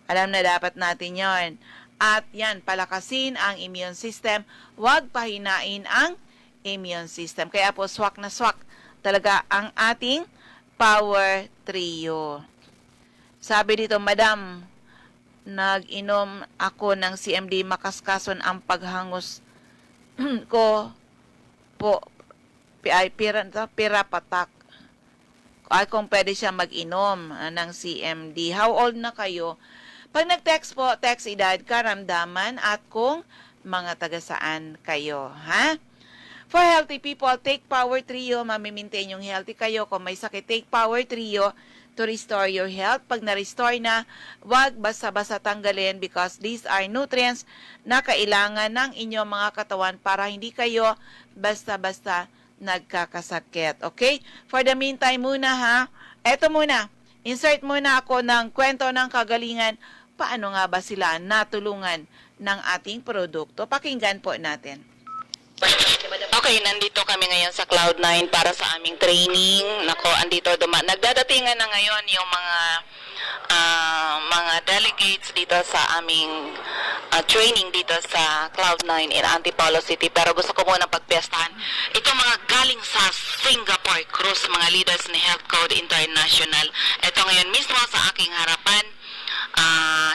Alam na dapat natin yon. At yan, palakasin ang immune system. Huwag pahinain ang immune system. Kaya po, swak na swak talaga ang ating Power Trio. Sabi dito, Madam, nag-inom ako ng CMD, makaskason ang paghangos ko po ay pira patak. Ay kung pwede siya mag-inom ng CMD. How old na kayo? Pag nag-text po, text edad, karamdaman at kung mga taga saan kayo, ha? For healthy people, take Power Trio. Mamimaintain yung healthy kayo. Kung may sakit, take Power Trio to restore your health. Pag na-restore na, wag basta-basta tanggalin because these are nutrients na kailangan ng inyong mga katawan para hindi kayo basta-basta nagkakasakit. Okay? For the meantime muna ha, eto muna, insert muna ako ng kwento ng kagalingan. Paano nga ba sila natulungan ng ating produkto? Pakinggan po natin. Okay, nandito kami ngayon sa Cloud9 para sa aming training. Nako, andito nagdadatingan na ngayon yung mga delegates dito sa aming training dito sa Cloud9 in Antipolo City. Pero gusto ko muna pagpiestahan itong mga galing sa Singapore Cruise, mga leaders ni Health Code International. Ito ngayon mismo sa aking harapan.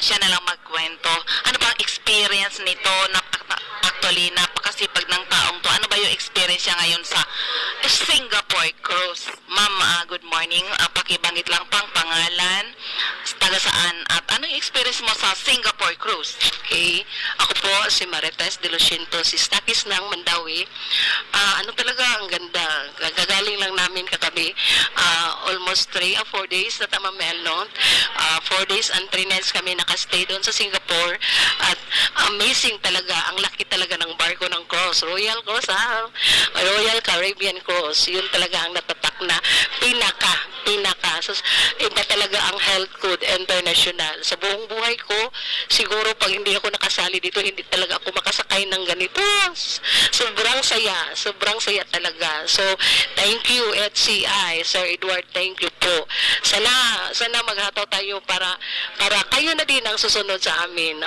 Siya na lang magkwento. Ano ba ang experience nito? Actually, napakasipag ng taong to. Ano ba yung experience niya ngayon sa Singapore Cruise? Ma'am, good morning. Pakibanggit lang pang pangalan, taga saan, at ano yung experience mo sa Singapore Cruise? Okay. Ako po si Marites de Luciento, si Stakis ng Mandawi. Ano talaga, ang ganda. Gagaling lang namin katabi. Almost 3 or 4 days na tamamelon. 4 days and 3 nights kami nakastay doon sa Singapore. At amazing talaga. Ang laki talaga ng barko ng cruise. Royal Cruise, Royal Caribbean Cruise. Yun talaga ang natatak na pinaka. So, iba talaga ang Health Code International. Sa buong buhay ko, siguro pag hindi ako nakasali dito, hindi talaga ako makasakay ng ganito. Sobrang saya talaga. So, thank you HCI, Sir Edward, thank you po. Sana maghataw tayo para kayo na din ang susunod sa amin.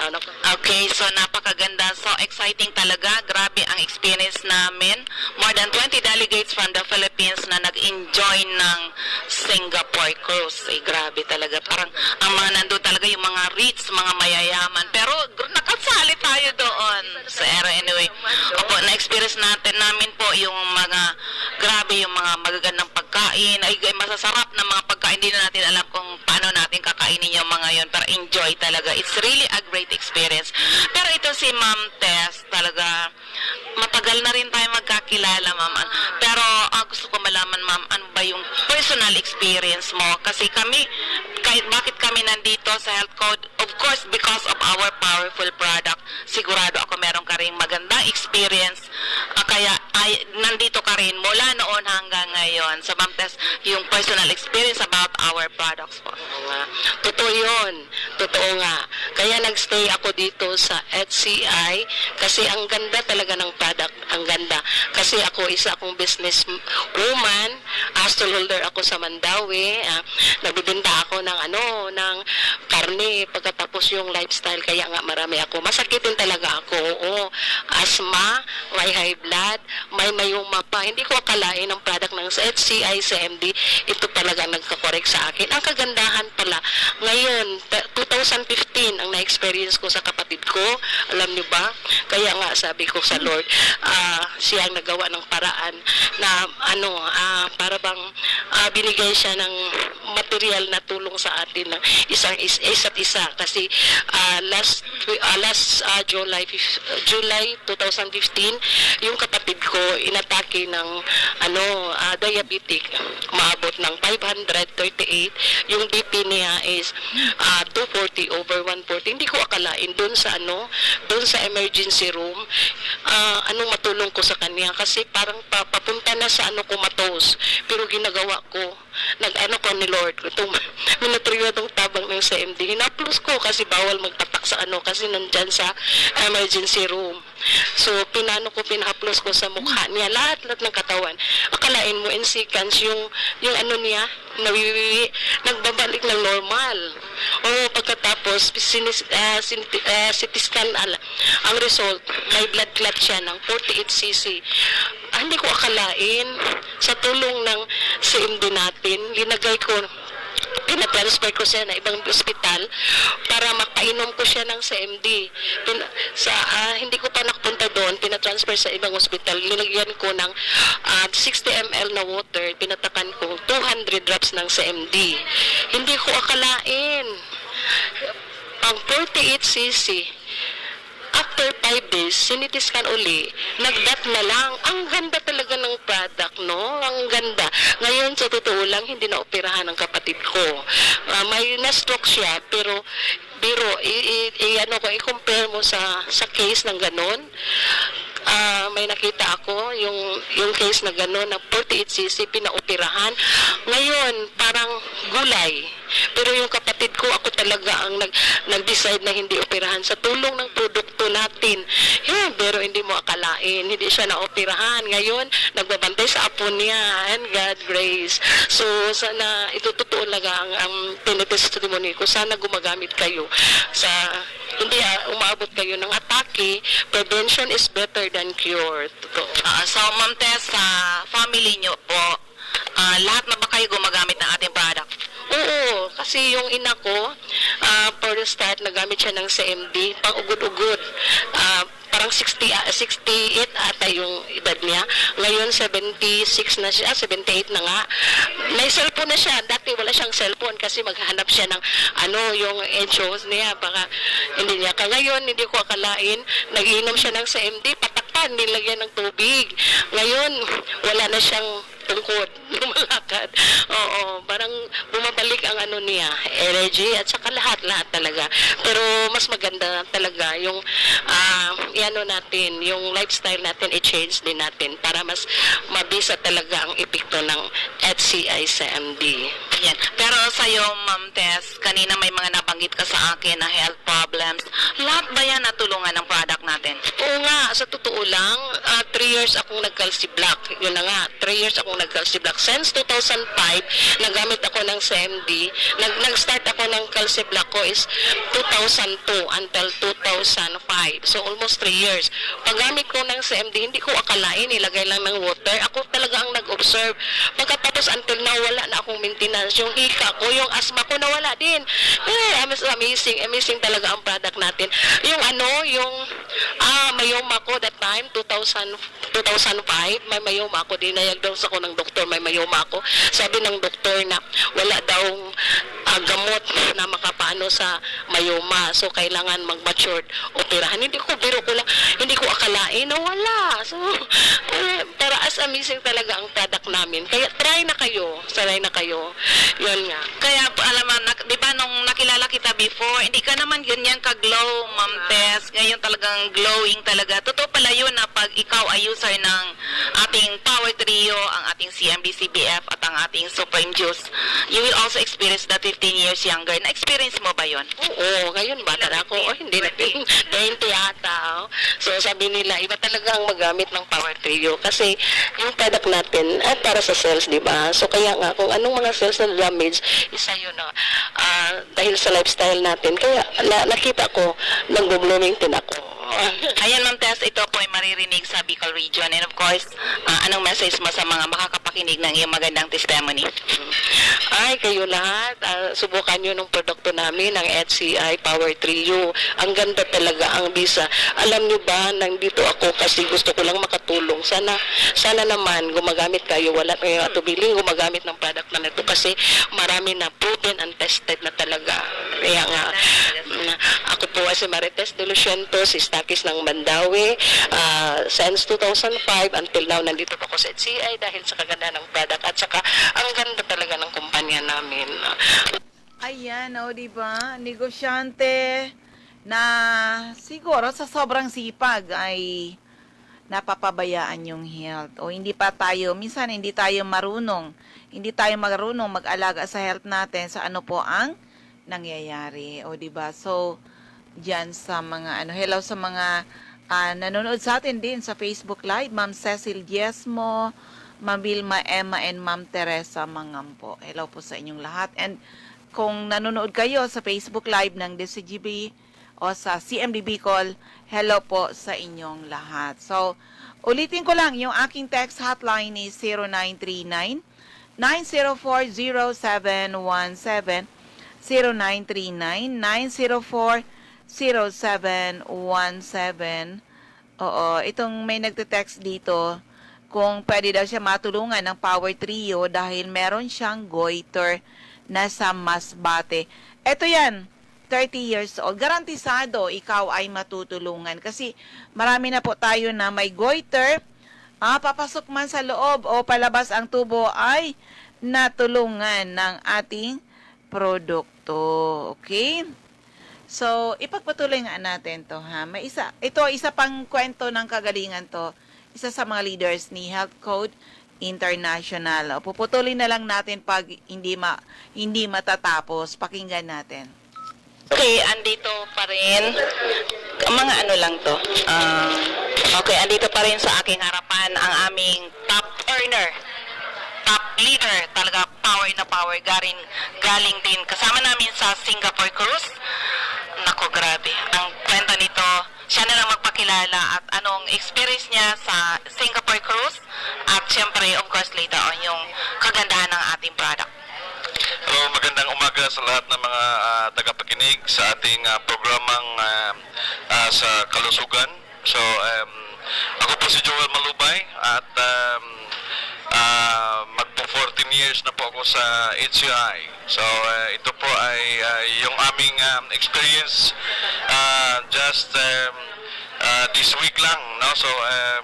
Okay, so napakaganda. So exciting talaga. Grabe ang experience namin. More than 20 delegates from the Philippines na nag-enjoy ng Singapore Cruise. Grabe talaga. Parang ang mga nandun talaga yung mga rich, mga mayayaman. Pero nakasali tayo doon. So anyway, opo, na-experience namin po yung mga grabe, yung mga magagandang pagkain. Ay masasarap na mga pagkain. Hindi na natin alam kung paano natin kakainin yung mga yon, pero enjoy talaga. It's really a great experience. Pero ito si Ma'am Tess, talaga matagal na rin tayo magkakilala, Ma'am. Pero gusto ko malaman, Ma'am, ano ba yung personal experience mo? Kasi kami, bakit kami nandito sa Health Code? Of course, because of our powerful product. Sigurado ako meron ka rin magandang experience. Kaya nandito ka rin mula noon hanggang ngayon. Sa Ma'am Tess, yung personal experience about our products po. Totoo yun. Totoo nga. Kaya nagstay ako dito sa HCI kasi ang ganda talaga ng product. Ang ganda. Kasi ako isa akong business woman. Stallholder ako sa Mandawi. Nagbibenta ako ng karne pagkatapos yung lifestyle. Kaya nga marami ako. Masakitin talaga ako. Asthma, may high blood, may mayoma pa. Hindi ko akalain ang product ng HCI, CMD. Ito talaga nagkakorek sa akin. Ang kagandahan pala, ngayon, 2015 ang na-experience ko sa kapatid ko. Alam niyo ba? Kaya nga sabi ko sa Lord, siya ang nagawa ng paraan na para bang binigay siya ng material na tulong sa atin ng isa't isa. Kasi last July 2015, yung kapatid ko inatake ng diabetic, maabot ng 538. Yung BP niya is 240/140. Hindi ko akalain doon sa emergency room anong matulong ko sa kanya kasi parang papunta na sa comatose. Pero ginagawa ko, ko ni Lord, itong minutriyo itong tabang ng CMD. Hinaplos ko kasi bawal magtatak sa kasi nandyan sa emergency room. So, pinahaplos ko sa mukha niya, lahat ng katawan. Akalain mo in seconds, yung niya, nawiwiwi, nagbabalik ng normal. Pagkatapos, CT scan, ang result, may blood clot siya ng 48cc. Hindi ko akalain, sa tulong ng CMD natin, pinatransfer ko siya na ibang ospital para makainom ininom ko siya ng CMD. Hindi ko pa nakapunta doon, pinatransfer sa ibang ospital. Nilagyan ko ng 60 ml na water, pinatakan ko 200 drops ng CMD. Hindi ko akalain. Ang 48 cc, after 5 days, sinitiskan uli, nagdat na lang. Ang ganda talaga ng product, no? Ang ganda. Ngayon, sa totoo lang, hindi na operahan ng kapatid ko. May na-stroke siya, pero i-compare mo sa case ng ganon. May nakita ako yung case na gano'n na 48cc pinaoperahan. Ngayon, parang gulay. Pero yung kapatid ko, ako talaga ang nag-decide na hindi operahan sa tulong ng produkto natin. Pero hindi mo akalain, hindi siya na-operahan. Ngayon, nagbabantay sa apo niya, and God grace. So, sana, ito totoo lang ang tinetestimony ko. Sana gumagamit kayo sa hindi umabot kayo ng atake. Prevention is better than cure. So, Ma'am Tess, sa family nyo po, lahat na ba kayo gumagamit ng ating product? Oo, kasi yung ina ko, for the start, nagamit siya ng CMD, pang ugod-ugod. Parang 68 ata yung edad niya. Ngayon, 76 na siya, 78 na nga. May cellphone na siya. Dati wala siyang cellphone kasi maghahanap siya ng yung echoes niya. Baka hindi niya. Ngayon, hindi ko akalain, nag-iinom siya ng CMD, patakpan, nilagyan ng tubig. Ngayon, wala na siyang tungkod, lumalakad. Oo, parang bumabalik ang niya, energy at saka lahat talaga. Pero mas maganda talaga yung natin, yung lifestyle natin i-change din natin para mas mabisa talaga ang epekto ng HCI CMD. Yan. Pero sa'yo, Ma'am Tess, kanina may mga nabanggit ka sa akin na health problems. Lahat ba yan natulungan ng product natin? Oo nga, sa totoo lang, 3 years akong nag-calci block. Yun na nga, 3 years akong nag-calci block. Since 2005, nagamit ako ng CMD. Nag-start ako ng calci block ko is 2002 until 2005. So almost 3 years. Paggamit ko ng CMD, hindi ko akalain, ilagay lang ng water. Ako talaga ang nag-observe. Pagkatapos until now, wala na akong maintenance. Yung hika ko, yung asthma ko, nawala din. Amazing talaga ang product natin. Yung mayoma ko that time, 2005, may mayoma ako, dinayagdose ako ng doktor, may mayoma ako. Sabi ng doktor na wala daw gamot na makapaano sa mayoma. So, kailangan mag-matured operahan. Hindi ko akalain na wala. So, pero as amazing talaga ang product namin. Kaya try na kayo. Yun nga. Kaya, alam mo, di ba nung nakilala kita before, hindi ka naman ganyan ka-glow, Ma'am Tess. Ngayon talagang glowing talaga. Totoo pala yun na pag ikaw ay user ng ating Power Trio, ang ating CMD, CBF, at ang ating Supreme Juice, you will also experience that 15 years younger. Na-experience mo ba yun? Oo, ngayon bata na ako. Hindi na 20 yata. So sabi nila, iba talaga ang magamit ng Power Trio kasi yung product natin ay para sa cells, di ba? So kaya nga, kung anong mga cells na damage, isa yun na dahil sa lifestyle natin. Kaya nakita ko, nag-blooming din ako. Ayan, Ma'am Tess, ito po ay maririnig sa Bicol Region. And of course, anong message mo sa mga makakapakinig ng iyong magandang testimony? Ay, kayo lahat, subukan nyo ng produkto namin, ang HCI Power Trio. Ang ganda talaga, ang bisa. Alam nyo ba, nandito ako kasi gusto ko lang makatulong. Sana naman, gumagamit kayo, wala kayo atubiling gumagamit ng product na ito kasi marami na proven and tested na talaga. Kaya nga, ako po ay si Marites de Luciento, si Stakis ng Mandawi. Since 2005 until now, nandito po ako sa HCI dahil sa kaganda ng product at saka ang ganda talaga ng kumpanya namin. Ayan, diba? Negosyante na siguro sa sobrang sipag ay napapabayaan yung health. O minsan hindi tayo marunong mag-alaga sa health natin sa ano po ang nangyayari. O diba? So, diyan sa mga hello sa mga nanonood sa atin din sa Facebook Live, Ma'am Cecil Diezmo, Ma'am Vilma Emma, and Ma'am Teresa Mangampo. Hello po sa inyong lahat. And kung nanonood kayo sa Facebook Live ng DCGB o sa CMD Bicol, hello po sa inyong lahat. So, ulitin ko lang, yung aking text hotline is 0939-904-0717, 0939-904-0717. 0717. Oo, itong may nagte-text dito kung pwede daw siya matulungan ng Power Trio dahil meron siyang goiter na sa Masbate. Ito yan, 30 years old. Garantisado ikaw ay matutulungan kasi marami na po tayo na may goiter, papasok man sa loob o palabas ang tubo ay natulungan ng ating produkto. Okay? So, ipagpatuloy nga natin to ha. May isa pang kwento ng kagalingan to. Isa sa mga leaders ni Health Code International. O, puputulin na lang natin pag hindi matatapos. Pakinggan natin. Okay, andito pa rin. Mga ano lang to. Okay, andito pa rin sa aking harapan ang aming top earner. Top leader. Talaga power na power. Galing din. Kasama namin sa Singapore Cruise. Nako, grabe. Ang kwento nito, siya na lang magpakilala at anong experience niya sa Singapore Cruise at syempre, of course, later on yung kagandahan ng ating product. Hello, magandang umaga sa lahat ng mga tagapakinig sa ating programang sa kalusugan. So, ako po si Joel Malubay at magpo 14 years na po ako sa HCI. So, ito po ay yung aming experience just this week lang, no? So,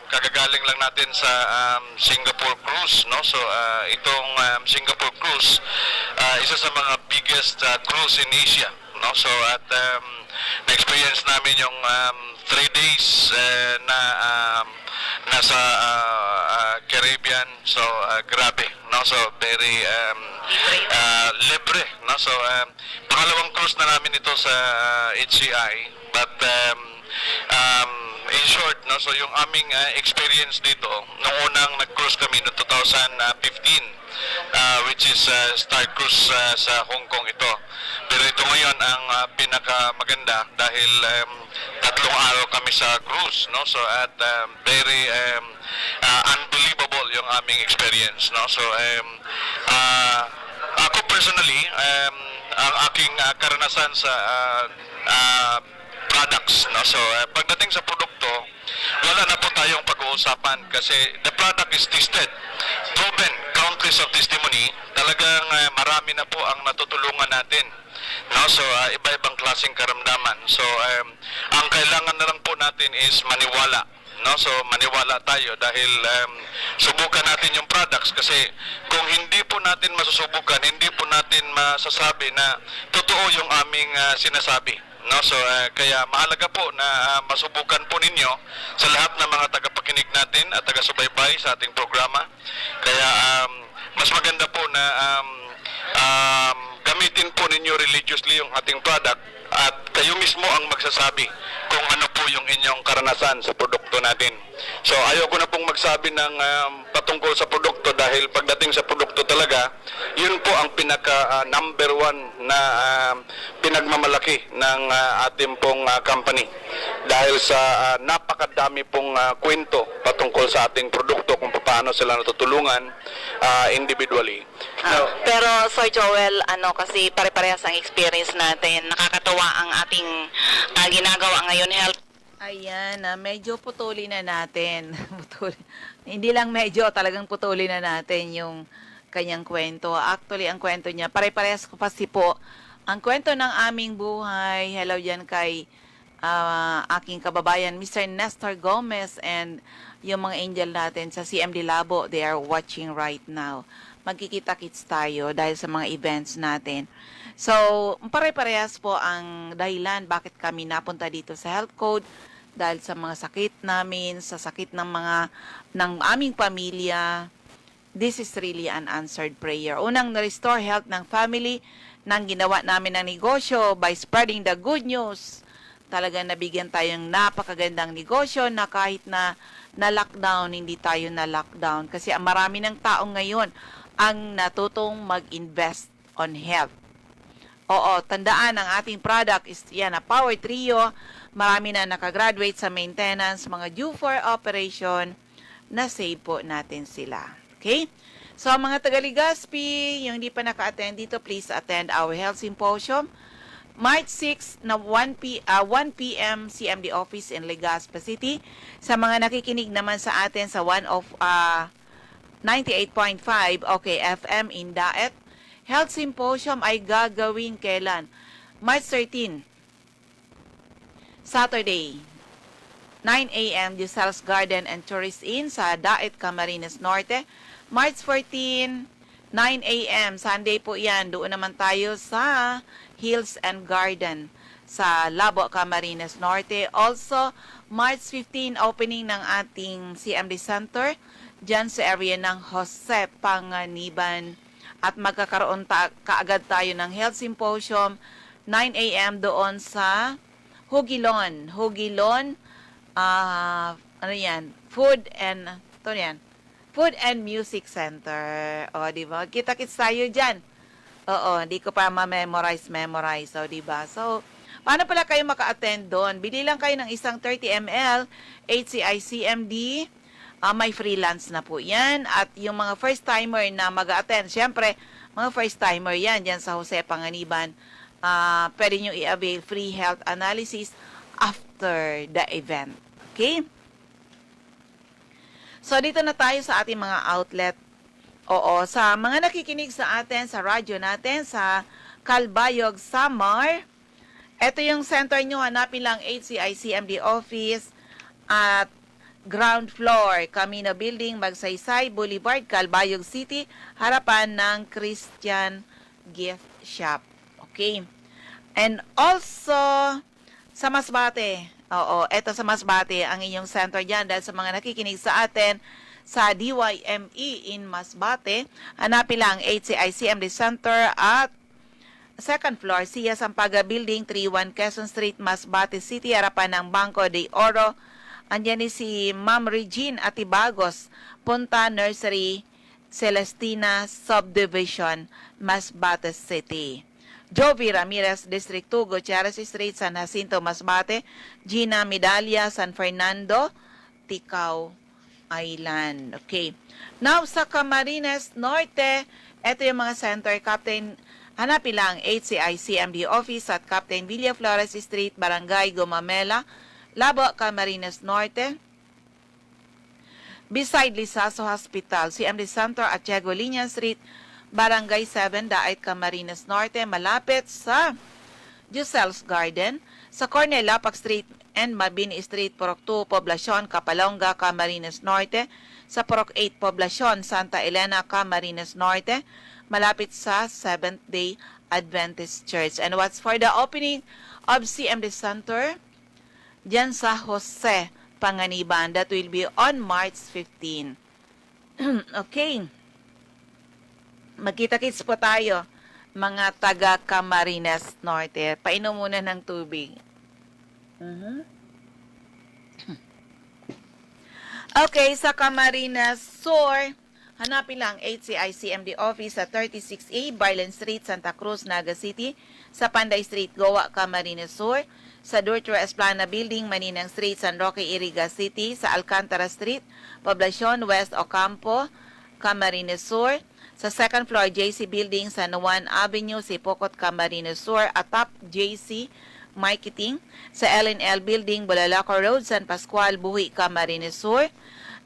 kagagaling lang natin sa Singapore Cruise, no? So, itong Singapore Cruise, isa sa mga biggest cruise in Asia, no? So, at na-experience namin yung 3 days na nasa Caribbean. So, grabe, no? So, very libre, no? So, pangalawang cruise na namin ito sa HCI, but in short, no, so yung aming experience dito, nung unang nag-cruise kami noong 2015, which is Star Cruise sa Hong Kong ito. Pero ito ngayon ang pinakamaganda dahil 3 araw kami sa cruise, no? So at very unbelievable yung aming experience, no? So ako personally, ang aking karanasan sa products, no? So pagdating sa produkto, wala na po tayong pag-uusapan kasi the product is tested, proven, countless of testimony. Talagang marami na po ang natutulungan natin, no? So iba-ibang klaseng karamdaman. So ang kailangan na lang po natin is maniwala, no? So maniwala tayo dahil subukan natin yung products kasi kung hindi po natin masusubukan, hindi po natin masasabi na totoo yung aming sinasabi, no? So kaya mahalaga po na masubukan po ninyo sa lahat ng mga tagapakinig natin at taga-subaybay sa ating programa. Kaya mas maganda po na gamitin po ninyo religiously yung ating product at kayo mismo ang magsasabi kung ano po yung inyong karanasan sa produkto natin. So ayoko na pong magsabi ng patungkol sa produkto dahil pagdating sa produkto talaga, yun po ang pinaka number 1 na pinagmamalaki ng ating pong company. Dahil sa napakadami pong kwento patungkol sa ating produkto kung paano sila natutulungan individually. Pero Sir Joel, kasi pare-parehas ang experience natin. Nakakatawa ang ating ginagawa ngayon, health. Ayan, medyo putulin na natin. Hindi lang medyo, talagang putulin na natin yung kanyang kwento. Actually, ang kwento niya, pare-parehas ko pa po. Ang kwento ng aming buhay, hello dyan kay aking kababayan, Mr. Nestor Gomez, and yung mga angel natin sa CMD Labo, they are watching right now. Magkikita-kits tayo dahil sa mga events natin. So, pare-parehas po ang dahilan bakit kami napunta dito sa Health Code dahil sa mga sakit namin, sa sakit ng aming pamilya. This is really an answered prayer. Unang na-restore health ng family nang ginawa namin ng negosyo by spreading the good news. Talagang nabigyan tayong napakagandang negosyo na kahit na lockdown, hindi tayo na lockdown. Kasi marami ng tao ngayon ang natutong mag-invest on health. Oo, tandaan, ang ating product is yan, a Power Trio. Marami na nakagraduate sa maintenance, mga due for operation, na save po natin sila. Okay? So, mga taga-Legazpi, yung hindi pa naka-attend dito, please attend our health symposium. March 6 na 1 p.m. CMD office in Legazpi City. Sa mga nakikinig naman sa atin sa 98.5 OK FM in Daet, Health Symposium ay gagawin kailan? March 13, Saturday, 9 a.m. Giselles Garden and Tourist Inn sa Daet, Camarines Norte. March 14, 9 a.m. Sunday po yan. Doon naman tayo sa Hills and Garden sa Labo, Camarines Norte. Also, March 15, opening ng ating CMD Center dyan sa area ng Jose Panganiban. At magkakaroon kaagad tayo ng Health Symposium 9 a.m. doon sa Hugilon. Ano yan? Food and Music Center. O, di ba? Kita-kits tayo dyan. Oo, hindi ko pa ma-memorize. So, di ba? So, paano pala kayo maka-attend doon? Bili lang kayo ng isang 30 ml HCI CMD. May freelance na po yan. At yung mga first-timer na mag-attend, syempre, mga first-timer yan, dyan sa Jose Panganiban, pwede nyo i-avail free health analysis after the event. Okay? So, dito na tayo sa ating mga outlet. Oo, sa mga nakikinig sa atin, sa radyo natin, sa Calbayog, Samar, ito yung center nyo, hanapin lang HCI CMD office at ground floor, Camino Building, Magsaysay Boulevard, Calbayog City, harapan ng Christian Gift Shop. Okay? And also, sa Masbate, oo, eto sa Masbate, ang inyong center dyan dahil sa mga nakikinig sa atin sa DYME in Masbate, hanapin lang HCI CMD Center at second floor, Sia Sampaga Building, 31 Quezon Street, Masbate City, harapan ng Banco de Oro. Andiyan ni si Ma'am Regine Atibagos, Punta Nursery, Celestina Subdivision, Masbate City. Jovi Ramirez, District 2, Gutierrez Street, San Jacinto, Masbate. Gina Medalla, San Fernando, Ticao Island. Okay. Now, sa Camarines Norte, ito yung mga center. Captain, hanapin lang HCI CMD Office at Captain Villa Flores Street, Barangay Gumamela, Labo, Camarines Norte. Beside Lisaso Hospital, CMD Center at Diego Liña Street, Barangay 7, Daet, Camarines Norte, malapit sa Giselles Garden, sa Cornel Lapac Street and Mabini Street, Purok 2, Poblacion, Capalonga, Camarines Norte, sa Purok 8, Poblacion, Santa Elena, Camarines Norte, malapit sa Seventh-day Adventist Church. And what's for the opening of CMD Center? Diyan sa Jose Panganiban. That will be on March 15. Okay. Magkita-kits po tayo, mga taga Camarines Norte. Painom muna ng tubig. Okay, sa Camarines Sur, hanapin lang HCI CMD Office sa 36A, Barlen Street, Santa Cruz, Naga City, sa Panday Street, Goa, Camarines Sur, sa Dortro Esplana Building, Maninang Street, San Roque, Iriga City, sa Alcantara Street, Poblacion, West Ocampo, Camarines Sur, sa second floor JC Building, San Juan Avenue, Sipocot, Camarines Sur, atop JC Marketing, sa LNL Building, Bulalaco Road, San Pascual, Buhi, Camarines Sur.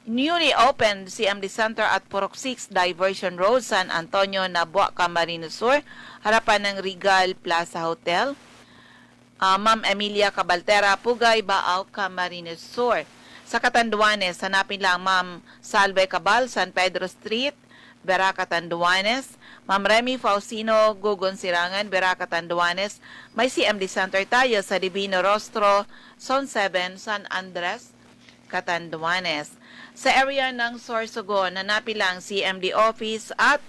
Newly opened CMD Center at Purok 6 Diversion Road, San Antonio, Nabua, Camarines Sur, harapan ng Regal Plaza Hotel. Ma'am Emilia Cabaltera, Pugay, Baaw, Camarines Sur. Sa Catanduanes, hanapin lang Ma'am Salve Cabal, San Pedro Street, Veraca, Tanduanes. Ma'am Remy Faustino, Gugon Sirangan, Veraca, Tanduanes. May CMD Center tayo sa Divino Rostro, Zone 7, San Andres, Catanduanes. Sa area ng Sorsogon, hanapin lang CMD Office at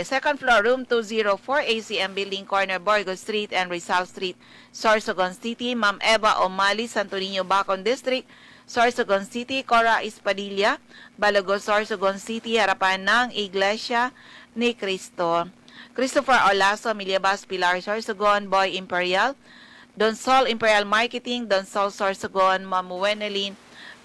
second floor, room 204, ACM Building, corner Burgos Street and Rizal Street, Sorsogon City. Ma'am Eva Omali, Santo Niño, Bacon District, Sorsogon City. Cora Espadilla, Balago, Sorsogon City, harapan ng Iglesia ni Cristo. Christopher Olaso, Miliabas, Pilar, Sorsogon. Boy Imperial, Donsol Imperial Marketing, Donsol, Sorsogon. Ma'am Wenelin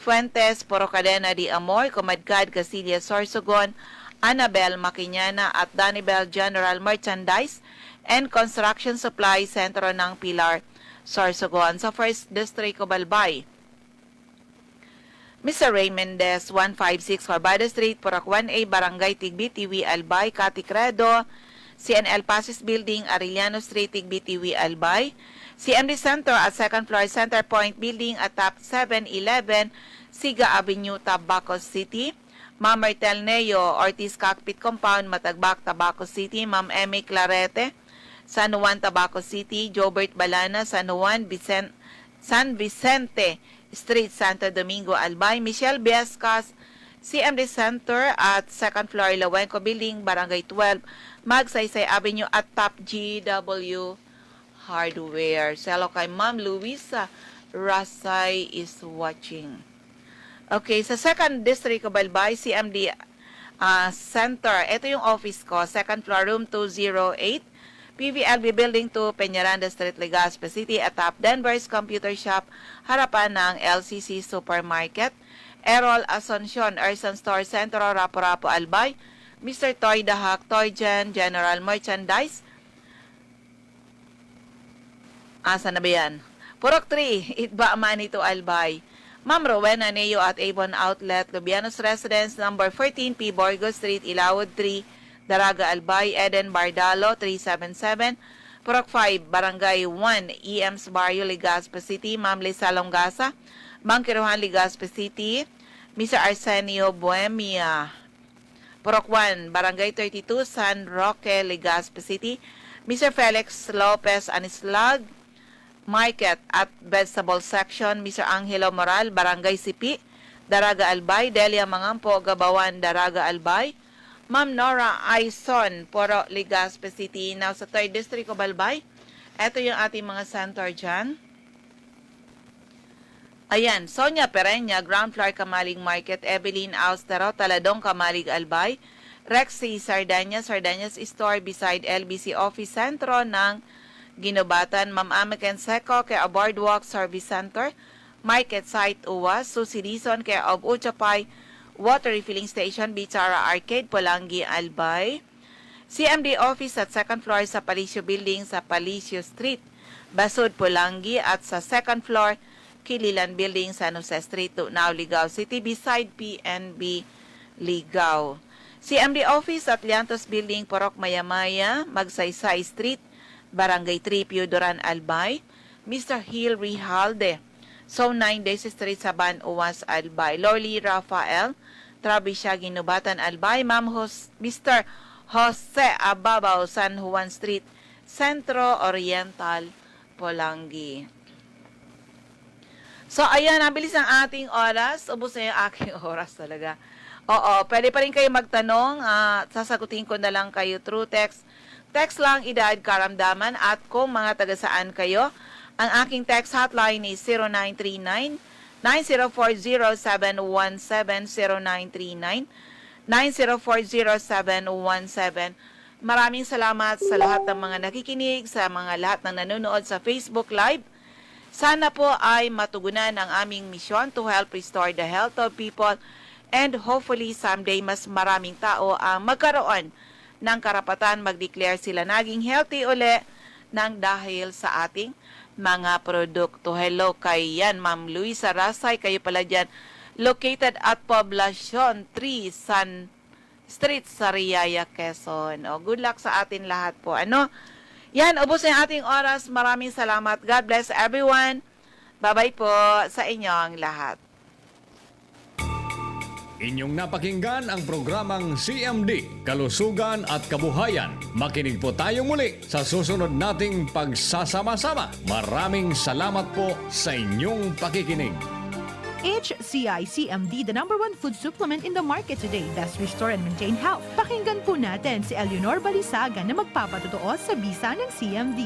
Fuentes, Poro Cadena de Amor, Comadcad, Casilia, Sorsogon. Annabel Maquiñana at Danibel General Merchandise and Construction Supply Sentro ng Pilar, Sorsogon. Sa 1st District of Albay, Mr. Ray Mendez, 156 Corbada Street, Purok 1A, Barangay Tigbitiwi, Albay, Caticredo, CNL Pasis Building, Arellano Street, Tigbitiwi, Albay, CMD Center at 2nd floor, Center Point Building at Top 711, Siga Avenue, Tabaco City, Ma'am Martel Neo, Ortiz Cockpit Compound, Matagbak, Tabaco City, Ma'am Emmy Clarete, San Juan, Tabaco City, Jobert Balana, San Juan, San Vicente Street, Santo Domingo, Albay, Michelle Biescas, CMD Center at 2nd floor, Lawenco Building, Barangay 12, Magsaysay Avenue at Top GW Hardware. Hello kay Ma'am Luisa Rasay is watching. Okay, sa 2nd District of Albay, CMD Center. Ito yung office ko, 2nd floor, room 208, PVLB Building 2, Peñaranda Street, Legazpi City, at Top Denver's Computer Shop, harapan ng LCC Supermarket, Errol Asuncion, Erson Store, Centro, Rapo-Rapo, Albay, Mr. Toy Dahak, Toygen, General Merchandise. Asa na ba yan? Purok 3, Itba Manito, Albay. Ma'am Rowena Neo at Avon Outlet, Lubianos Residence, number 14, P. Borgo Street, Ilawod 3, Daraga, Albay, Eden Bardalo, 377, Purok 5, Barangay 1, EMS Barrio, Legazpi City, Ma'am Lisa Longasa, Bangkiruhan, Legazpi City, Mr. Arsenio Bohemia, Purok 1, Barangay 32, San Roque, Legazpi City, Mr. Felix Lopez Anislag, Market at Vegetable Section, Mr. Angelo Moral, Barangay Sipi, Daraga, Albay, Delia Mangampo, Gabawan, Daraga, Albay, Ma'am Nora Aison, Poro, Legazpi City. Now, sa 3rd District of Albay, ito yung ating mga center dyan. Ayan, Sonia Perenya, Ground Floor, Kamalig Market, Evelyn Austero, Taladong, Kamalig, Albay, Rexy, Sardinas Store beside LBC Office Centro ng Ginubatan, Ma'am Amiken Seco, kay Boardwalk Service Center, Market Site Uwas, Susi Dizon, kay Ob Uchapay, Water Refilling Station, Bichara Arcade, Polangi, Albay, CMD Office at 2nd floor sa Palicio Building sa Palicio Street, Basud, Polangi, at sa 2nd floor, Kililan Building, San Jose Street, Tunaw, Ligao City, beside PNB, Ligao. CMD Office at Liantos Building, Porok, Mayamaya, Magsaysay Street, Barangay 3, Piodoran, Albay, Mr. Hill Rijalde, Zone 9, Daisy Street, Saban, Uwas, Albay, Lorly Rafael, Trabisya, Ginubatan, Albay, Mr. Jose Ababaw, San Juan Street, Centro Oriental, Polangi. So, ayan, nabilis ang ating oras. Ubus na yung aking oras talaga. Oo, pwede pa rin kayo magtanong. Sasagutin ko na lang kayo through text. Text lang, edad, karamdaman, at kung mga taga-saan kayo. Ang aking text hotline is 0939-9040717, 0939-9040717. Maraming salamat sa lahat ng mga nakikinig, sa mga lahat ng nanonood sa Facebook Live. Sana po ay matugunan ang aming misyon to help restore the health of people, and hopefully someday mas maraming tao ang magkaroon ng karapatan mag-declare sila naging healthy uli nang dahil sa ating mga produkto. Hello kay yan, Ma'am Luisa Rasay, kayo pala dyan, located at Poblacion 3, San Street, Sariaya, Quezon. O, good luck sa atin lahat po. Ano? Yan, ubos na yung ating oras. Maraming salamat. God bless everyone. Bye-bye po sa inyong lahat. Inyong napakinggan ang programang CMD, Kalusugan at Kabuhayan. Makinig po tayo muli sa susunod nating pagsasama-sama. Maraming salamat po sa inyong pakikinig. HCI CMD, the #1 food supplement in the market today. Best restore and maintain health. Pakinggan po natin si Eleanor Balisagan na magpapatotoo sa bisa ng CMD.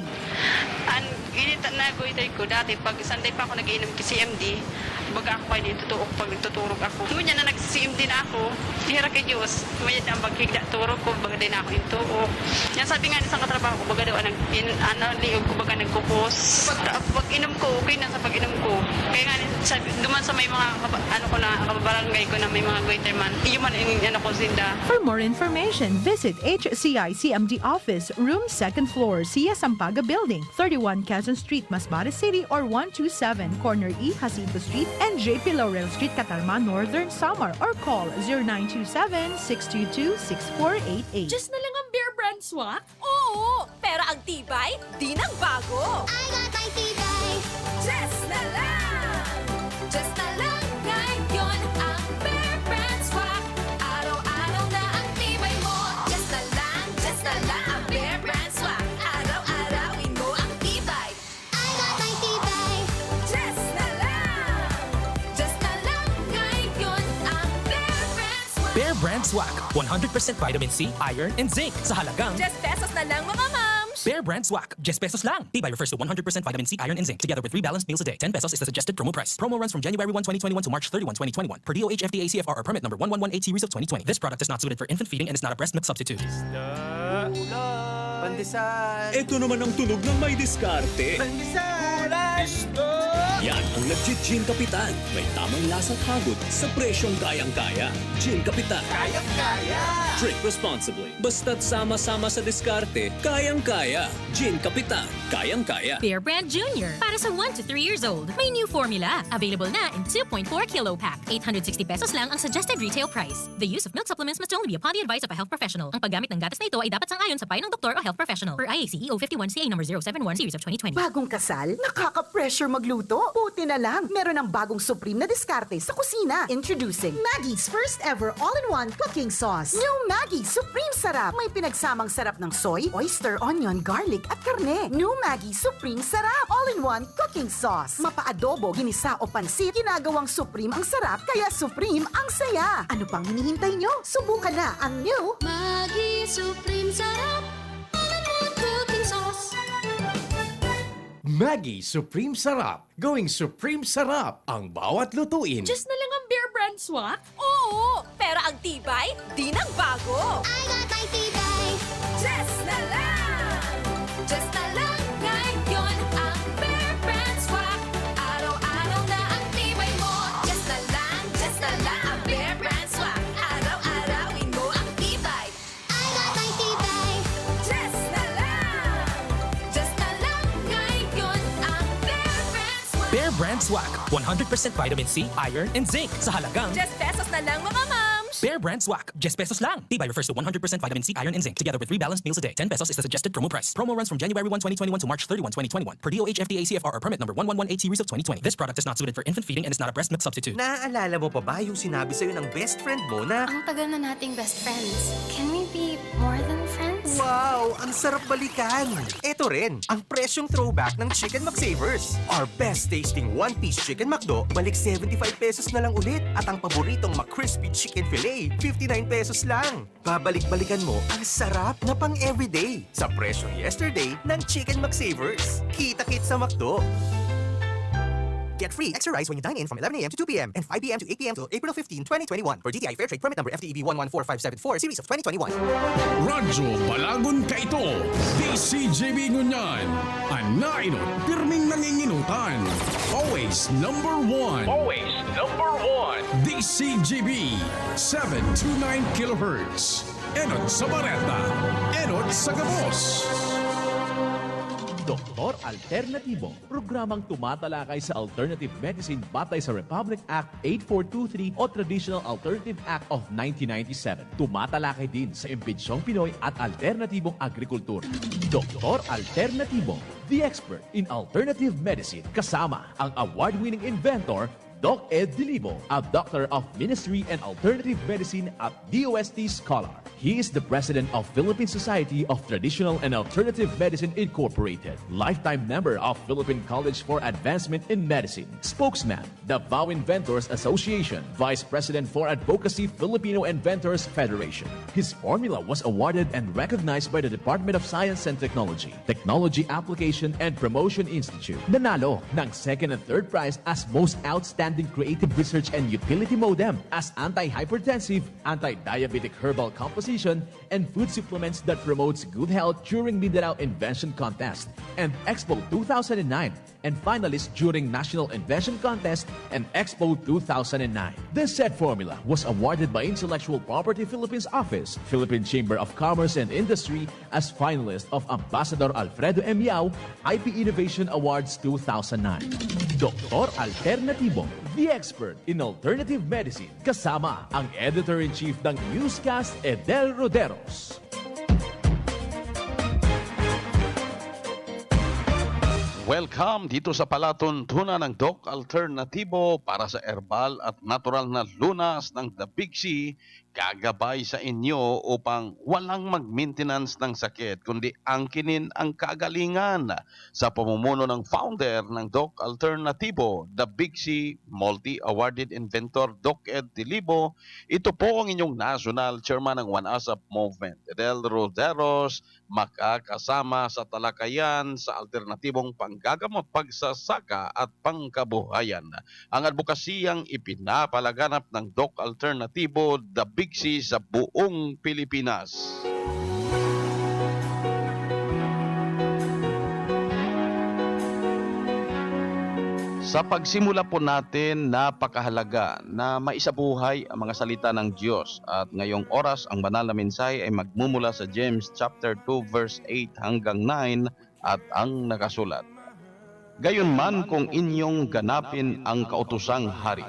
Ang initan na ko itay ko dati, pag Sunday pa ako nag-iinom kay CMD, baga ako kayo dito tuok pag nagtuturog ako. Ngunyan na nag-CMD na ako, hira kay Diyos, ngunyan ang pagkigda turog ko, baga din ako yung tuok. Yan sabi nga isang katrabaho ko, baga daw liog ko, baga nagkukos. Pag pag-inom ko, okay na sa pag-inom ko. Kaya nga, duman sa may mga, kababarangay ko na may mga goiter man, yun man yung ko sinda. For more information, visit HCI CMD office, room 2nd floor, Cia Sampaga Building, 31 Quezon Street, Masbate City, or 127 Corner E, Jacinto Street, and JP Laurel Street, Catarma, Northern Samar, or call 0927-622-6488. Just na lang ang Bear Brand swak? Oo! Pero ang tibay, di nang bago! I got my tibay. Just na lang! Just na lang ngayon ang Bear Brand swak. Araw-araw na ang tibay mo. Just na lang ang Bear Brand swak. Araw-arawin mo ang tibay. I got my tibay. Just na lang ngayon ang Bear Brand swak. Bear Brand Swak. 100% vitamin C, iron, and zinc. Sa halagang Just pesos na lang mga mams! Bear Brand Swak. Just pesos lang. Tibay refers to 100% vitamin C, iron, and zinc. Together with 3 balanced meals a day. 10 pesos is the suggested promo price. Promo runs from January 1, 2021 to March 31, 2021. Per DOH FDA CFR or permit number 1118 series of 2020. This product is not suited for infant feeding and is not a breast milk substitute. Pandesal! Ito naman ang tunog ng may diskarte. Pandesal! Yan ang legit Gin Kapitan. May tamang lasang hagod sa presyong kayang-kaya. Gin Kapitan. Kayang-kaya! Drink responsibly. Basta't sama-sama sa diskarte, kayang-kaya. Gin Kapitan. Kayang-kaya. Bear Brand Junior. Para sa 1 to 3 years old. May new formula. Available na in 2.4 kilo pack. 860 pesos lang ang suggested retail price. The use of milk supplements must only be upon the advice of a health professional. Ang paggamit ng gatas na ito ay dapat sang-ayon sa payo ng doktor o health professional. Per IACEO 51 CA number 071 series of 2020. Bagong kasal? Nakaka-pressure magluto? Buti na lang, meron ng bagong Supreme na diskarte sa kusina. Introducing Maggie's first ever all-in-one cooking sauce. New Maggie Supreme Sarap. May pinagsamang sarap ng soy, oyster, onion, garlic at karne. New Maggie Supreme Sarap. All-in-one cooking sauce. Mapa-adobo, ginisa o pansit, ginagawang Supreme ang sarap, kaya Supreme ang saya. Ano pang hinihintay nyo? Subukan na ang new Maggie Supreme Sarap. All-in-one cooking sauce. Maggie Supreme Sarap. Going Supreme Sarap ang bawat lutuin. Just na lang ang Bear Brand swak? Oo! Pero ang tibay, di nang bago! I got my tibay. Just na lang! Just na lang ngayon ang Bear Brand swak. Araw-araw na ang tibay mo. Just na lang ang Bear Brand swak. Araw-arawin mo ang tibay. I got my tibay. Just na lang! Ngayon ang Bear Brand swak. Bear Brand Swak. 100% vitamin C, iron, and zinc. Sa halagang Just pesos na lang mga mams! Bear Brand Swak. Just pesos lang. Tibay refers to 100% vitamin C, iron, and zinc. Together with 3 balanced meals a day. 10 pesos is the suggested promo price. Promo runs from January 1, 2021 to March 31, 2021. Per DOH FDA CFR or permit number 1118 series of 2020. This product is not suited for infant feeding and is not a breast milk substitute. Naaalala mo pa ba yung sinabi sa'yo ng best friend mo na Ang tagal na nating best friends. Can we be more than friends? wow, ang sarap balikan. Ito rin, ang presyong throwback ng Chicken McSavers. Our best tasting one-piece Chicken McDo, balik 75 pesos na lang ulit. At ang paboritong McCrispy Chicken Filet, 59 pesos lang. Babalik-balikan mo ang sarap na pang everyday sa presyong yesterday ng Chicken McSavers. Kita-kit sa McDo. Get free extra rice when you dine in from 11 a.m. to 2 p.m. and 5 p.m. to 8 p.m. till April 15, 2021. For DTI Fairtrade permit number FTEB 114574 series of 2021. Radyo Balagon Kaito. DCJB Ngunyan. Anainot, pirming nanginginutan. Always number one. Always number one. DCJB 729 kHz. Enot sa Bareta. Enot sa Gabos. Doktor Alternatibo, programang tumatalakay sa alternative medicine batay sa Republic Act 8423 o Traditional Alternative Act of 1997. Tumatalakay din sa imbitsyong Pinoy at alternatibong agrikultura. Doktor Alternatibo, the expert in alternative medicine, kasama ang award-winning inventor Doc Ed Dilibo, a Doctor of Ministry and Alternative Medicine at DOST Scholar. He is the President of Philippine Society of Traditional and Alternative Medicine Incorporated, lifetime member of Philippine College for Advancement in Medicine, spokesman, Davao Inventors Association, Vice President for Advocacy Filipino Inventors Federation. His formula was awarded and recognized by the Department of Science and Technology, Technology Application and Promotion Institute. Nanalo ng second and third prize as Most Outstanding outstanding creative research and utility modem as anti-hypertensive, anti-diabetic herbal composition, and food supplements that promotes good health during Mindanao Invention Contest and Expo 2009, and finalist during National Invention Contest and Expo 2009. This said formula was awarded by Intellectual Property Philippines Office, Philippine Chamber of Commerce and Industry as finalist of Ambassador Alfredo M. Yao IP Innovation Awards 2009. Dr. Alternativo, the expert in alternative medicine, kasama ang editor-in-chief ng Newscast, Edel Roderos. Welcome dito sa palatuntunan ng Doc Alternativo para sa herbal at natural na lunas ng The Big C, gagabay sa inyo upang walang mag-maintenance ng sakit kundi angkinin ang kagalingan sa pamumuno ng founder ng Doc Alternativo, The Big C, multi-awarded inventor Doc Ed Tilibo. Ito po ang inyong national chairman ng One ASAP Movement, Edel Roderos, makakasama sa talakayan sa alternatibong panggagamot, pagsasaka at pangkabuhayan. Ang advokasiyang ipinapalaganap ng Doc Alternativo, The Big C sa buong Pilipinas. Sa pagsimula po natin, napakahalaga na maisabuhay ang mga salita ng Diyos. At ngayong oras, ang banal na mensahe ay magmumula sa James chapter 2 verse 8 hanggang 9 at ang nakasulat. Gayunman kung inyong ganapin ang kautosang hari,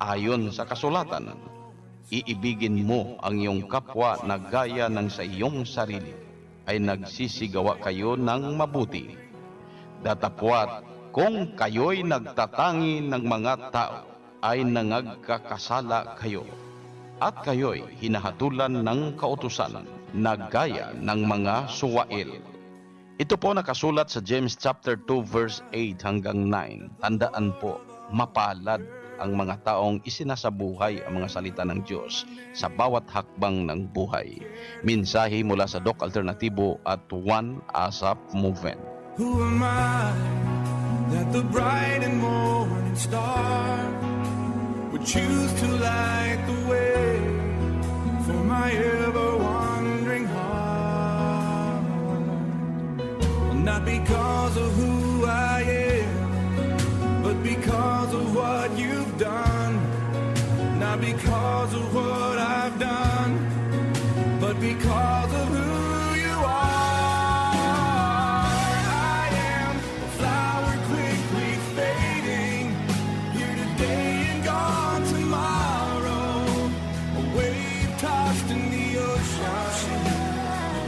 ayon sa kasulatan, iibigin mo ang iyong kapwa na gaya ng sa iyong sarili, ay nagsisigawa kayo ng mabuti. Datapwat, kung kayo'y nagtatangi ng mga tao, ay nangagkakasala kayo, at kayo'y hinahatulan ng kautusan na gaya ng mga suwail. Ito po nakasulat sa James chapter 2 verse 8 hanggang 9. Tandaan po, mapalad ang mga taong isinasabuhay ang mga salita ng Diyos sa bawat hakbang ng buhay. Mensahe mula sa Doc Alternativo at One ASAP Movement. Who am I that the bright and morning star would choose to light the way for my ever-wandering heart? Well, not because of who I am, but because of what you've done. Not because of what I've done, but because of who you are. I am a flower quickly fading, here today and gone tomorrow. A wave tossed in the ocean,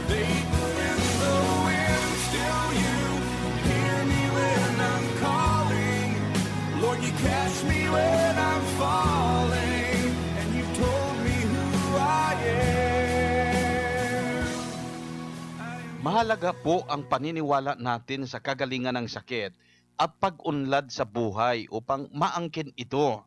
vapor in the wind. Still you hear me when I'm calling. Lord, you catch me when I'm falling, and you've told me who I am. Mahalaga po ang paniniwala natin sa kagalingan ng sakit at pag-unlad sa buhay upang maangkin ito.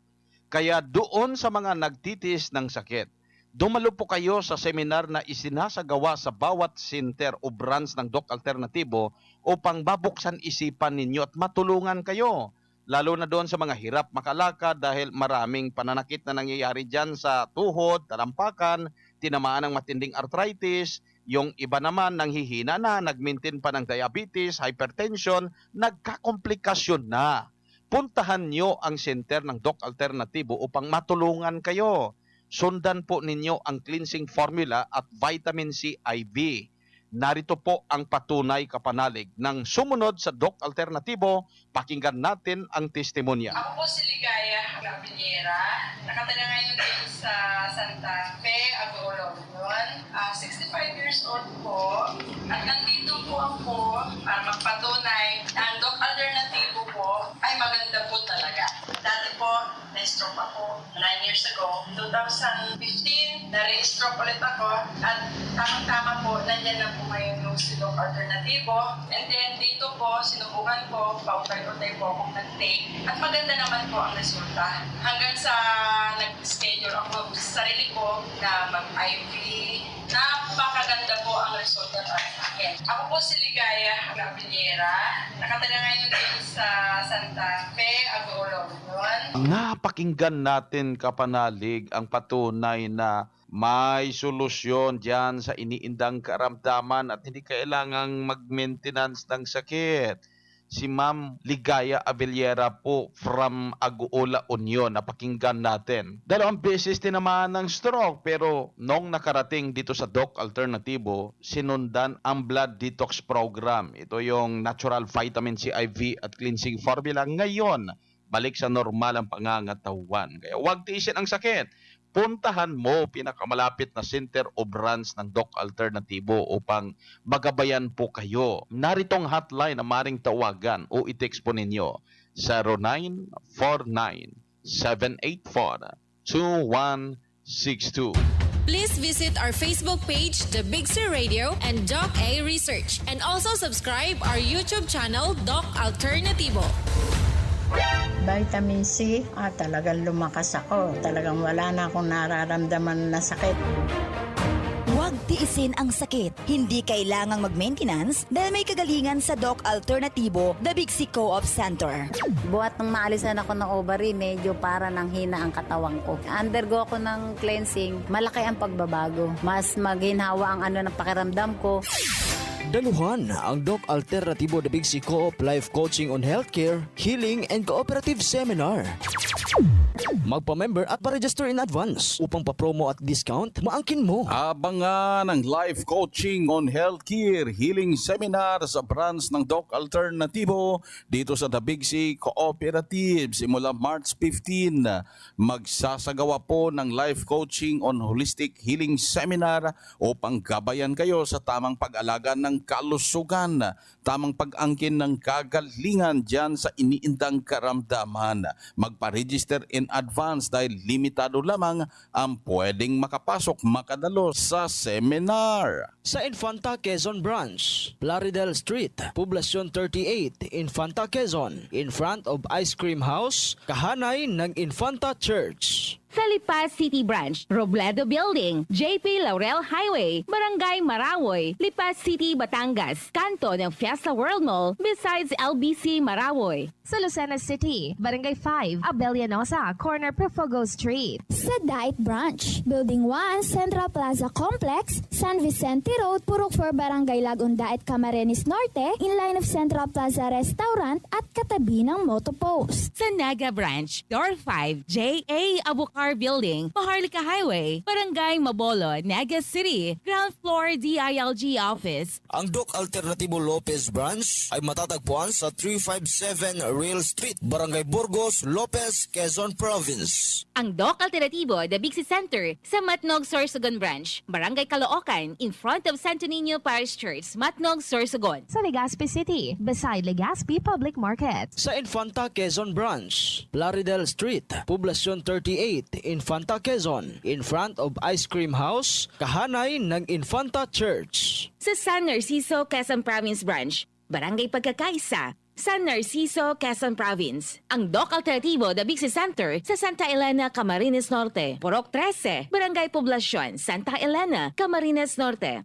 Kaya doon sa mga nagtitiis ng sakit, dumalo po kayo sa seminar na isinasagawa sa bawat center o branch ng Doc Alternativo upang babuksan isipan ninyo at matulungan kayo. Lalo na doon sa mga hirap makalakad dahil maraming pananakit na nangyayari dyan sa tuhod, talampakan, tinamaan ng matinding arthritis, yung iba naman nanghihina na, nagmaintain pa ng diabetes, hypertension, nagkakomplikasyon na. Puntahan nyo ang center ng Doc Alternativo upang matulungan kayo. Sundan po ninyo ang cleansing formula at vitamin C IV. Narito po ang patunay kapanalig ng sumunod sa Doc Alternativo. Pakinggan natin ang testimonya. Ako po si Ligaya Gabriela. Nakatala ngayon dito sa Santa Fe, Agolo. 65 years old po. At nandito po ako para magpatunay na ang Doc Alternativo po ay maganda po talaga. Dati po, na-stroke ako 9 years ago. 2015, na-re-stroke ulit ako. At tamang-tama po, nandyan na po ngayon yung si Doc Alternativo. And then dito po, sinubukan ko, pautay-utay po akong nag-take. At maganda naman po ang resulta. Hanggang sa nag-schedule ako sa sarili ko na mag-IV. Napakaganda po ang resulta para sa akin. Ako po si Ligaya Gabriela. Nakatala ngayon dito sa Santa Fe, Agolo. Napakinggan natin, kapanalig, ang patunay na may solusyon dyan sa iniindang karamdaman at hindi kailangang mag-maintenance ng sakit. Si Ma'am Ligaya Abellera po from Aguola Union. Napakinggan natin. 2 beses tinamaan ng stroke pero nung nakarating dito sa Doc Alternativo, sinundan ang blood detox program. Ito yung natural vitamin C IV at cleansing formula. Ngayon, balik sa normal ang pangangatawan. Kaya huwag tiisin ang sakit. Puntahan mo pinakamalapit na center o branch ng Doc Alternativo upang magabayan po kayo. Naritong hotline na maring tawagan o i-text po ninyo 0949-784-2162. Please visit our Facebook page, The Big C Radio and Doc A Research. And also subscribe our YouTube channel, Doc Alternativo. Vitamin C, talagang lumakas ako. Talagang wala na akong nararamdaman na sakit. Huwag tiisin ang sakit. Hindi kailangang mag-maintenance dahil may kagalingan sa Doc Alternativo, The Big C Co-op Center. Buhat nung maalisan ako ng ovary, medyo para nang hina ang katawan ko. Undergo ko ng cleansing, malaki ang pagbabago. Mas maghinhawa ang ng pakiramdam ko. Daluhan ang Doc Alternativo The Big C Co-op Life Coaching on Healthcare, Healing and Cooperative Seminar. Magpa-member at pa-register in advance upang pa-promo at discount, maangkin mo. Abangan ang life coaching on healthcare healing seminar sa branch ng Doc Alternativo dito sa The Big C Cooperative simula March 15. Magsasagawa po ng life coaching on holistic healing seminar upang gabayan kayo sa tamang pag-alaga ng kalusugan, tamang pag-angkin ng kagalingan dyan sa iniindang karamdaman. Magpa-register in advance dahil limitado lamang ang pwedeng makadalo sa seminar. Sa Infanta Quezon Branch, Plaridel Street, Poblacion 38, Infanta Quezon, in front of Ice Cream House, kahanay ng Infanta Church. Sa Lipa City Branch, Robledo Building, JP Laurel Highway, Barangay Marawoy, Lipa City, Batangas, kanto ng Fiesta World Mall, besides LBC Marawoy. Sa Lucena City, Barangay 5, Abelianosa, corner Perfogo Street. Sa Dait Branch, Building 1, Central Plaza Complex, San Vicente Road, Purok 4, Barangay Lagunda at Camarines Norte, in line of Central Plaza Restaurant at katabi ng Moto Post. Sa Naga Branch, Door 5, J.A. Abucar Building, Maharlika Highway, Barangay Mabolo, Naga City, ground floor DILG office. Ang Doc Alternativo Lopez Branch ay matatagpuan sa 357 Real Street, Barangay Burgos, Lopez, Quezon Province. Ang Doc Alternativo, The Big C Center, sa Matnog, Sorsogon Branch, Barangay Caloocan, in front of Santo Niño Parish Church, Matnog, Sorsogon. Sa Legazpi City, beside Legazpi Public Market. Sa Infanta Quezon Branch, Plaridel Street, Poblacion 38, Infanta Quezon, in front of Ice Cream House, kahanay ng Infanta Church. Sa San Narciso, Quezon Province Branch, Barangay Pagkakaisa, San Narciso, Quezon Province. Ang Doc Alternativo, The Big C Center, sa Santa Elena, Camarines Norte, Purok 13, Barangay Poblacion, Santa Elena, Camarines Norte.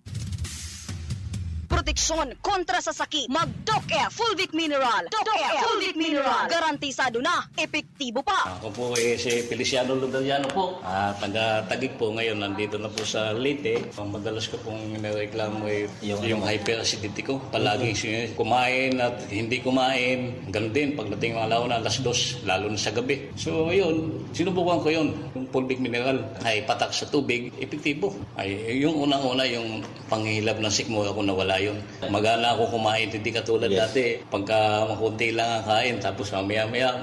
Proteksyon kontra sa sakit. Mag-Doc F Fulvic Mineral. Doc F Fulvic Mineral. Garantisado na, epektibo pa. Ako po si Feliciano Ludaliano po. Taga-Tagig po ngayon. Nandito na po sa Leyte. Madalas ko pong nireklamo yung hyperacidity ko. Palagi kumain at hindi kumain. Ganun din pagdating mga alauna, alas 2, lalo na sa gabi. So yun, sinubukan ko yun. Yung Fulvic Mineral ay patak sa tubig, epektibo. Ay, yung unang-una, yung panghihilab ng sikmura ko nawala yun. Magana ako kumain, hindi katulad dati. Pagka makunti lang ang kain, tapos mamaya-maya,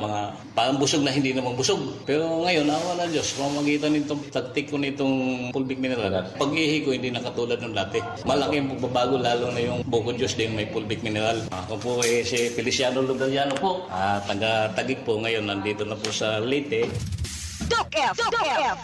parang busog na hindi naman busog. Pero ngayon, awa na Diyos, pamagitan nitong taktik ko nitong Fulvic Mineral. Pag-ihi ko, hindi na katulad ng dati. Malaking pagbabago, lalo na yung Bukod Diyos din may Fulvic Mineral. Ako po si Feliciano Ludaliano po. Taga-Tagig po ngayon, nandito na po sa Leyte. Doc F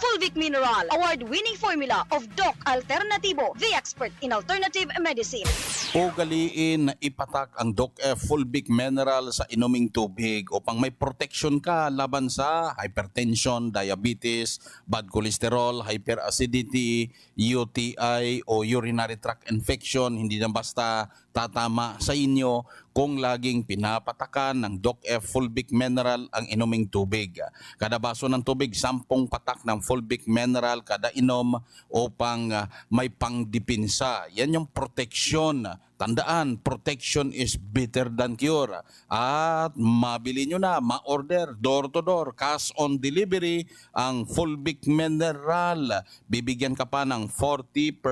Fulvic Mineral. Award-winning formula of Doc Alternativo, the expert in alternative medicine. Ugaliin na ipatak ang Doc F Fulvic Mineral sa inuming tubig upang may protection ka laban sa hypertension, diabetes, bad cholesterol, hyperacidity, UTI o urinary tract infection. Hindi na basta tatama sa inyo kung laging pinapatakan ng Doc F Fulvic Mineral ang inuming tubig. Kada baso ng tubig, 10 patak ng Fulvic Mineral kada inom upang may pangdipinsa. Yan yung protection. Tandaan, protection is better than cure. At mabili nyo na, ma-order, door-to-door, cash on delivery, ang Fulvic Mineral. Bibigyan ka pa ng 40%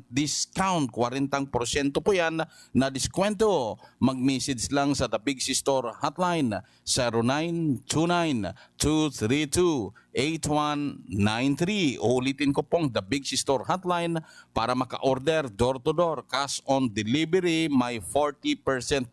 discount. 40% po yan na diskwento. Mag-message lang sa The Big C Store hotline 0929-232-8193. Ulitin ko pong The Big C Store hotline para maka-order door-to-door, cash on delivery. May 40%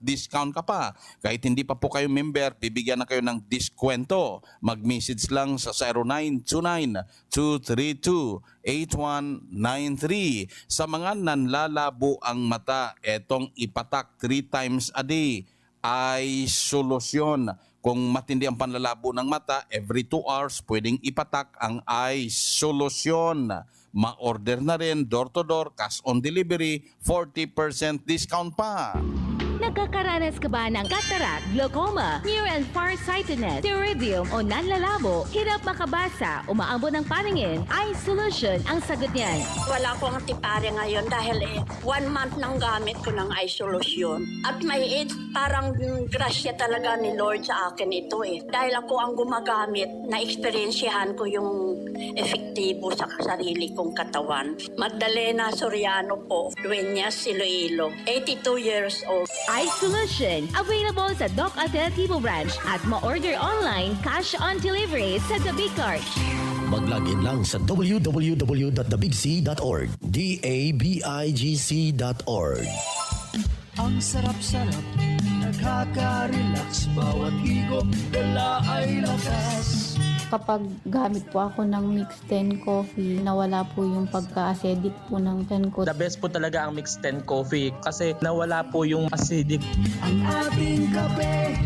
discount ka pa. Kahit hindi pa po kayo member, bibigyan na kayo ng diskwento. Mag-message lang sa 0929-232-8193. Sa mga nanlalabo ang mata, etong ipatak 3 times a day ay solusyon. Kung matindi ang panlalabo ng mata, every 2 hours pwedeng ipatak ang eye solution. Ma-order na rin, door-to-door, cash on delivery, 40% discount pa. Nagkakaranas ka ba ng cataract, glaucoma, near and farsightedness, pterygium o nanlalabo, hirap makabasa, umaambon ng paningin? Eye Solution ang sagot niyan. Wala akong tipare ngayon dahil 1 month nang gamit ko ng Eye Solution. At may parang grasya talaga ni Lord sa akin ito Dahil ako ang gumagamit, na-experiensyahan ko yung efektibo sa sarili kong katawan. Magdalena Soriano po, Dueñas, Iloilo, 82 years old. Eye Solution, available sa Doc Alternativo branch at ma-order online, cash on delivery sa The Big Cart. Mag-login lang sa www.thebigc.org, DABIGC.org. Ang sarap-sarap, nakaka-relax, bawat higop dala ay lakas. Kapag gamit po ako ng Mix 10 Coffee, nawala po yung pagka-acidic po ng 10 ko. The best po talaga ang Mix 10 Coffee kasi nawala po yung acidic. Ang ating kape,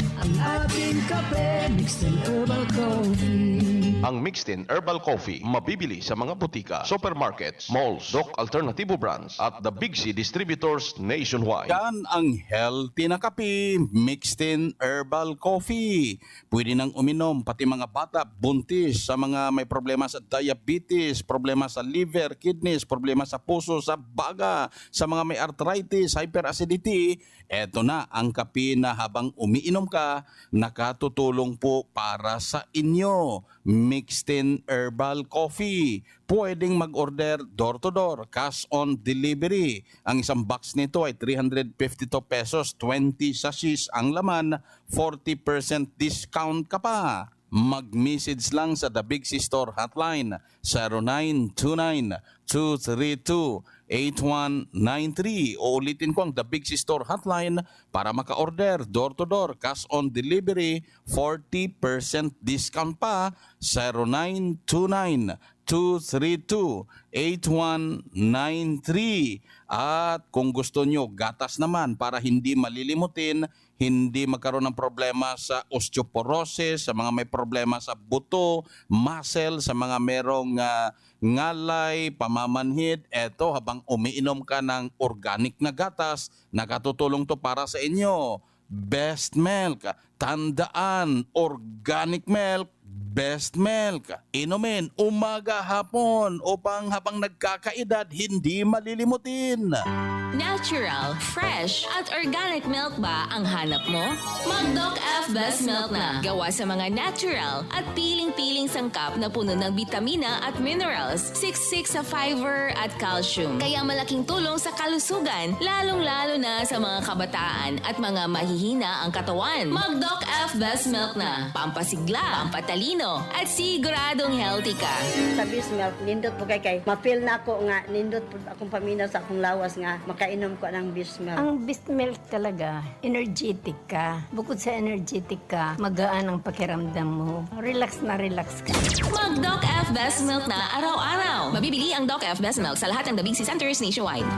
Mix 10 Herbal Coffee. Ang Mixed In Herbal Coffee mabibili sa mga butika, supermarkets, malls, Doc Alternativo brands at the Big C distributors nationwide. Yan ang healthy na kape, Mixed In Herbal Coffee. Pwede nang uminom pati mga bata, buntis, sa mga may problema sa diabetes, problema sa liver, kidneys, problema sa puso, sa baga, sa mga may arthritis, hyperacidity. Eto na ang kape na habang umiinom ka, nakatutulong po para sa inyo. Mixed In Herbal Coffee. Pwedeng mag-order door-to-door, cash on delivery. Ang isang box nito ay 352 pesos, 20 sachets ang laman, 40% discount ka pa. Mag-message lang sa The Big C Store hotline 0929-232-8193. Ulitin ko ang The Big C Store hotline para maka-order door-to-door, cash on delivery, 40% discount pa. 0929-232-8193. At kung gusto nyo gatas naman para hindi malilimutin, hindi magkaroon ng problema sa osteoporosis, sa mga may problema sa buto, muscle, sa mga merong ngalay, pamamanhid. Eto, habang umiinom ka ng organic na gatas, nakatutulong to para sa inyo. Best Milk. Tandaan, organic milk, best milk. Inumin umaga hapon upang habang nagkakaedad hindi malilimutin. Natural, fresh, at organic milk ba ang hanap mo? Mag-Doc F Best Milk na. Gawa sa mga natural at piling-piling sangkap na puno ng vitamina at minerals, siksik sa fiber at calcium. Kaya malaking tulong sa kalusugan, lalong-lalo na sa mga kabataan at mga mahihina ang katawan. Mag-Doc F Best Milk na. Pampasigla, pampatalino, at siguradong healthy ka. Sa Best Milk, nindot po kay ma-feel na ako nga, nindot po akong paminaw sa akong lawas nga, makainom ko ng Best Milk. Ang Best Milk talaga, energetic ka. Bukod sa energetic ka, magaan ang pakiramdam mo. Relax na relax ka. Mag-Doc F Best Milk na araw-araw. Mabibili ang Doc F Best Milk sa lahat ng The Big C Centers nationwide.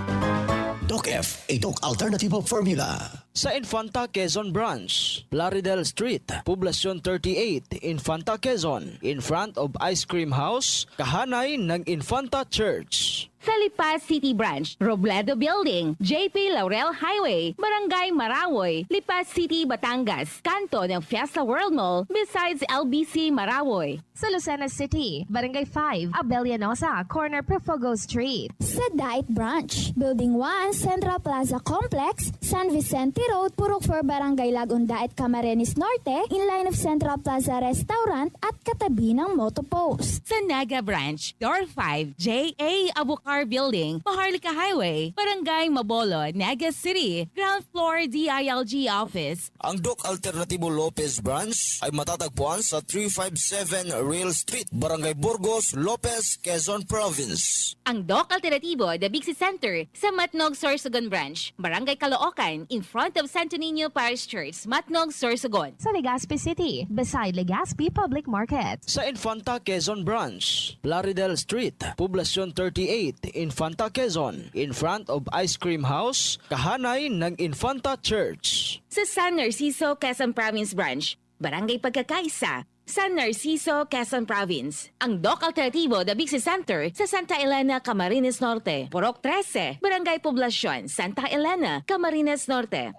Doc F, a Doc Alternativo Formula. Sa Infanta Quezon Branch, Plaridel Street, Poblacion 38, Infanta Quezon, in front of Ice Cream House, kahanay ng Infanta Church. Sa Lipa City Branch, Robledo Building, JP Laurel Highway, Barangay Marawoy, Lipa City, Batangas, kanto ng Fiesta World Mall, besides LBC Marawoy. Sa Lucena City, Barangay 5, Abelianosa, corner Perfogo Street. Sa Dait Branch, Building 1, Central Plaza Complex, San Vicente Road, Purok 4, Barangay Lagunda at Camarines Norte, in line of Central Plaza Restaurant at katabi ng Moto Post. Sa Naga Branch, Door 5, J.A. Abucar Building, Maharlika Highway, Barangay Mabolo, Naga City, ground floor DILG office. Ang Doc Alternativo Lopez Branch ay matatagpuan sa 357 Real Street, Barangay Burgos, Lopez, Quezon Province. Ang Doc Alternativo, The Bixi Center, sa Matnog, Sorsogon Branch, Barangay Caloocan, in front of Santo Niño Parish Church, Matnog, Sorsogon. Sa Legazpi City, beside Legazpi Public Market. Sa Infanta Quezon Branch, Plaridel Street, Poblacion 38, Infanta Quezon, in front of Ice Cream House, kahanay ng Infanta Church. Sa San Narciso, Quezon Province Branch, Barangay Pagkakaisa, San Narciso, Quezon Province. Ang Doc Alternativo, The Bixi Center, sa Santa Elena, Camarines Norte, Purok 13, Barangay Poblacion, Santa Elena, Camarines Norte.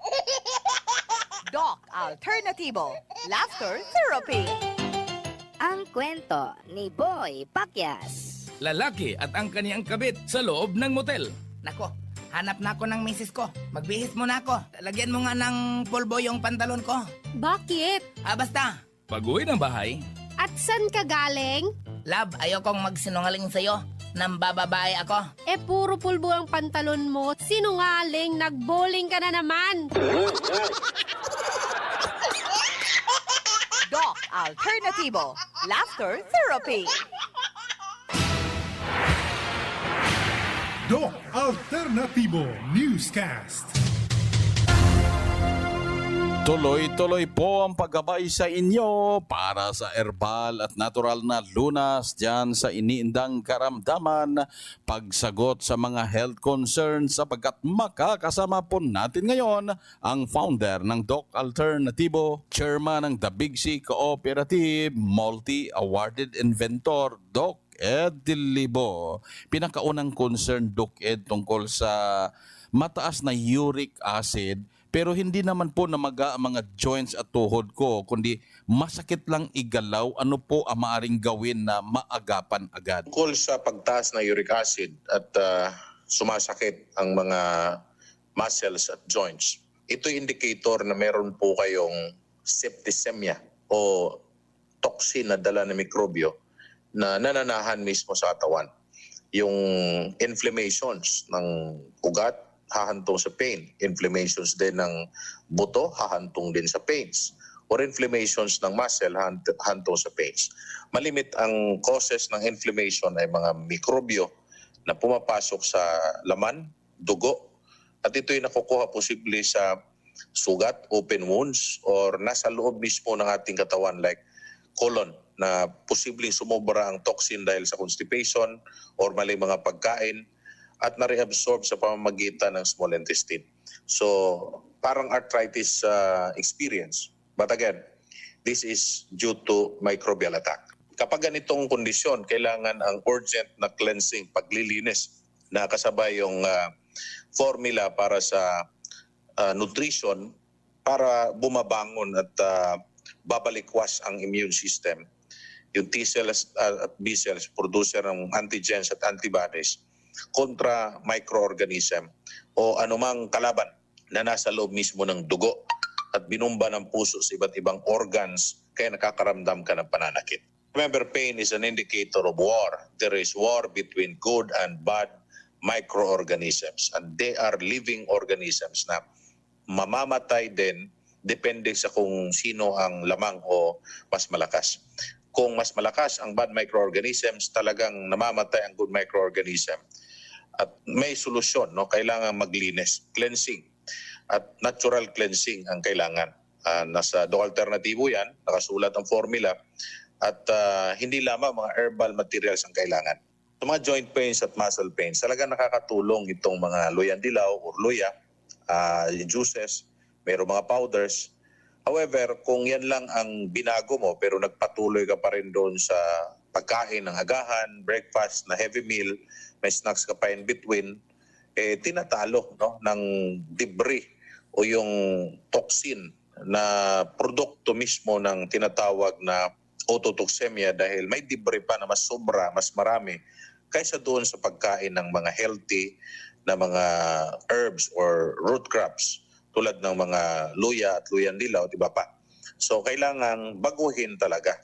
Doc Alternativo, Laughter Therapy. Ang kwento ni Boy Pakyas. Lalaki at ang kaniyang kabit sa loob ng motel. Nako, hanap na ako ng misis ko. Magbihis mo na ako. Lagyan mo nga ng pulbo yung pantalon ko. Bakit? Basta. Pag-uwi ng bahay, At saan ka galing? Love, ayokong magsinungaling sa'yo. Nambababae ako. Puro pulbo ang pantalon mo. Sinungaling, nagboling ka na naman. Doc Alternativo, Laughter Therapy. Doc Alternativo Newscast. Tuloy-tuloy po ang paggabay sa inyo para sa herbal at natural na lunas dyan sa iniindang karamdaman, pagsagot sa mga health concerns sapagkat makakasama po natin ngayon ang founder ng Doc Alternativo, chairman ng The Big C Cooperative, multi-awarded inventor, Doc Ed Dilibo. Pinakaunang concern, Doc Ed, tungkol sa mataas na uric acid. Pero hindi naman po namaga ang mga joints at tuhod ko, kundi masakit lang igalaw. Ano po ang maaaring gawin na maagapan agad? Tungkol sa pagtaas na uric acid at sumasakit ang mga muscles at joints, ito indicator na meron po kayong septicemia o toxin na dala ng mikrobyo na nananahan mismo sa katawan. Yung inflammations ng ugat, hahantong sa pain. Inflammations din ng buto, hahantong din sa pains. Or inflammations ng muscle, hahantong sa pains. Malimit ang causes ng inflammation ay mga mikrobyo na pumapasok sa laman, dugo, at ito'y nakukuha posible sa sugat, open wounds, or nasa loob mismo ng ating katawan like colon, na posibleng sumobra ang toxin dahil sa constipation or maling mga pagkain, at na-reabsorb sa pamamagitan ng small intestine. So, parang arthritis experience. But again, this is due to microbial attack. Kapag ganitong kondisyon, kailangan ang urgent na cleansing, paglilinis, na kasabay yung formula para sa nutrition para bumabangon at babalikwas ang immune system. Yung T cells at B cells, producer ng antigens at antibodies, kontra microorganism o anumang kalaban na nasa loob mismo ng dugo at binumba ng puso sa iba't ibang organs kaya nakakaramdam ka ng pananakit. Remember, pain is an indicator of war. There is war between good and bad microorganisms, and they are living organisms na mamamatay din depende sa kung sino ang lamang o mas malakas. Kung mas malakas ang bad microorganisms, talagang namamatay ang good microorganism. At may solusyon, no? Kailangan maglinis, cleansing. At natural cleansing ang kailangan. Nasa Doc Alternativo yan, nakasulat ang formula. At hindi lamang mga herbal materials ang kailangan. Sa mga joint pains at muscle pains, talagang nakakatulong itong mga luyang dilaw or luya, juices, mayroong mga powders. However, kung yan lang ang binago mo pero nagpatuloy ka pa rin doon sa pagkain ng agahan, breakfast na heavy meal, may snacks ka pa in between, tinatalo ng debris o yung toxin na produkto mismo ng tinatawag na ototoxemia dahil may debris pa na mas sobra, mas marami kaysa doon sa pagkain ng mga healthy na mga herbs or root crops tulad ng mga luya at luyan dilaw, di ba pa? So kailangan baguhin talaga,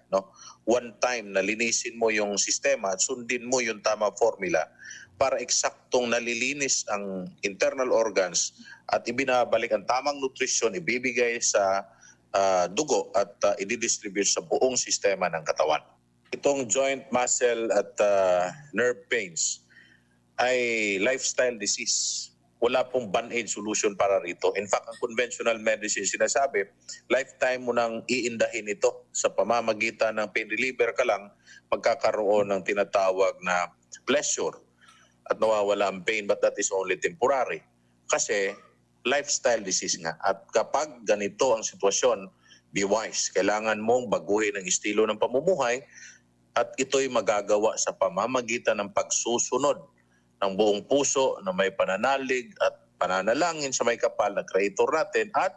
one time na linisin mo yung sistema at sundin mo yung tamang formula para eksaktong nalilinis ang internal organs at ibinabalik ang tamang nutrisyon, ibibigay sa dugo at i-distribute sa buong sistema ng katawan. Itong joint, muscle at nerve pains ay lifestyle disease. Wala pong band-aid solution para rito. In fact, ang conventional medicine sinasabi, lifetime mo nang iindahin ito sa pamamagitan ng pain reliever ka lang, magkakaroon ng tinatawag na pleasure at nawawala ang pain, but that is only temporary. Kasi lifestyle disease nga. At kapag ganito ang sitwasyon, be wise. Kailangan mong baguhin ang estilo ng pamumuhay at ito'y magagawa sa pamamagitan ng pagsusunod ng buong puso na may pananalig at pananalangin sa may kapal na Creator natin at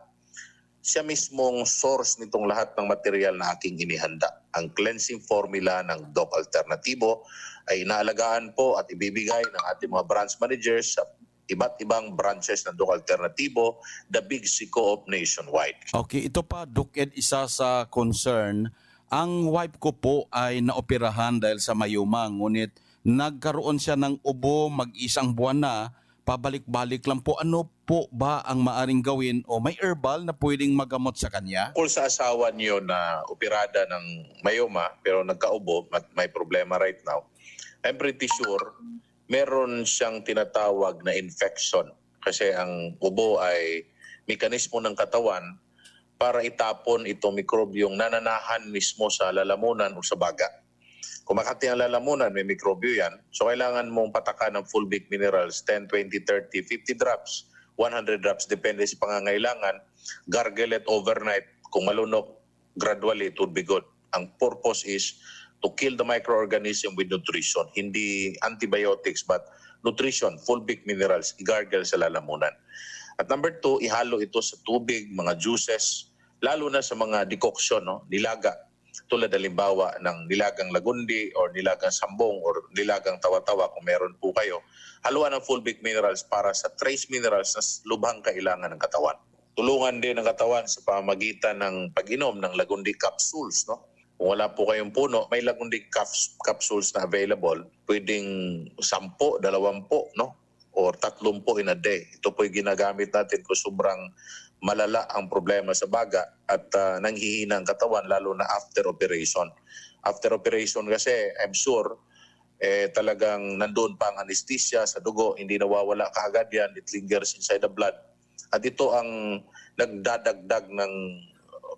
siya mismong source nitong lahat ng material na aking inihanda. Ang cleansing formula ng Doc Alternativo ay inaalagaan po at ibibigay ng ating mga branch managers sa iba't ibang branches ng Doc Alternativo, the Big C Co-op nationwide. Okay, ito pa, Doc Ed, isa sa concern. Ang wife ko po ay naoperahan dahil sa mayuma, ngunit nagkaroon siya ng ubo mag-isang buwan na, pabalik-balik lang po. Ano po ba ang maaring gawin o may herbal na pwedeng magamot sa kanya? Kung sa asawa niyo na operada ng mayoma pero nagkaubo at may problema right now, I'm pretty sure meron siyang tinatawag na infection kasi ang ubo ay mekanismo ng katawan para itapon itong mikrobyong nananahan mismo sa lalamunan o sa baga. Kung makati ang lalamunan, may mikrobyo yan. So kailangan mong patakan ng full big minerals, 10, 20, 30, 50 drops, 100 drops, depende sa pangangailangan. Gargle it overnight. Kung malunok, gradually it would be good. Ang purpose is to kill the microorganism with nutrition. Hindi antibiotics, but nutrition, full big minerals, i-gargle sa lalamunan. At number 2, ihalo ito sa tubig, mga juices, lalo na sa mga decoction, nilaga. Tulad halimbawa ng nilagang lagundi or nilagang sambong or nilagang tawa-tawa kung meron po kayo. Haluan ng full big minerals para sa trace minerals na lubhang kailangan ng katawan. Tulungan din ng katawan sa pamamagitan ng pag-inom ng lagundi capsules. Kung wala po kayong puno, may lagundi capsules na available. Pwedeng 10, 20, or 30 in a day. Ito po'y ginagamit natin kung sobrang malala ang problema sa baga at nanghihina ang katawan lalo na after operation. After operation kasi I'm sure talagang nandoon pa ang anesthesia sa dugo, hindi nawawala kaagad yan, it lingers inside the blood. At ito ang nagdadagdag ng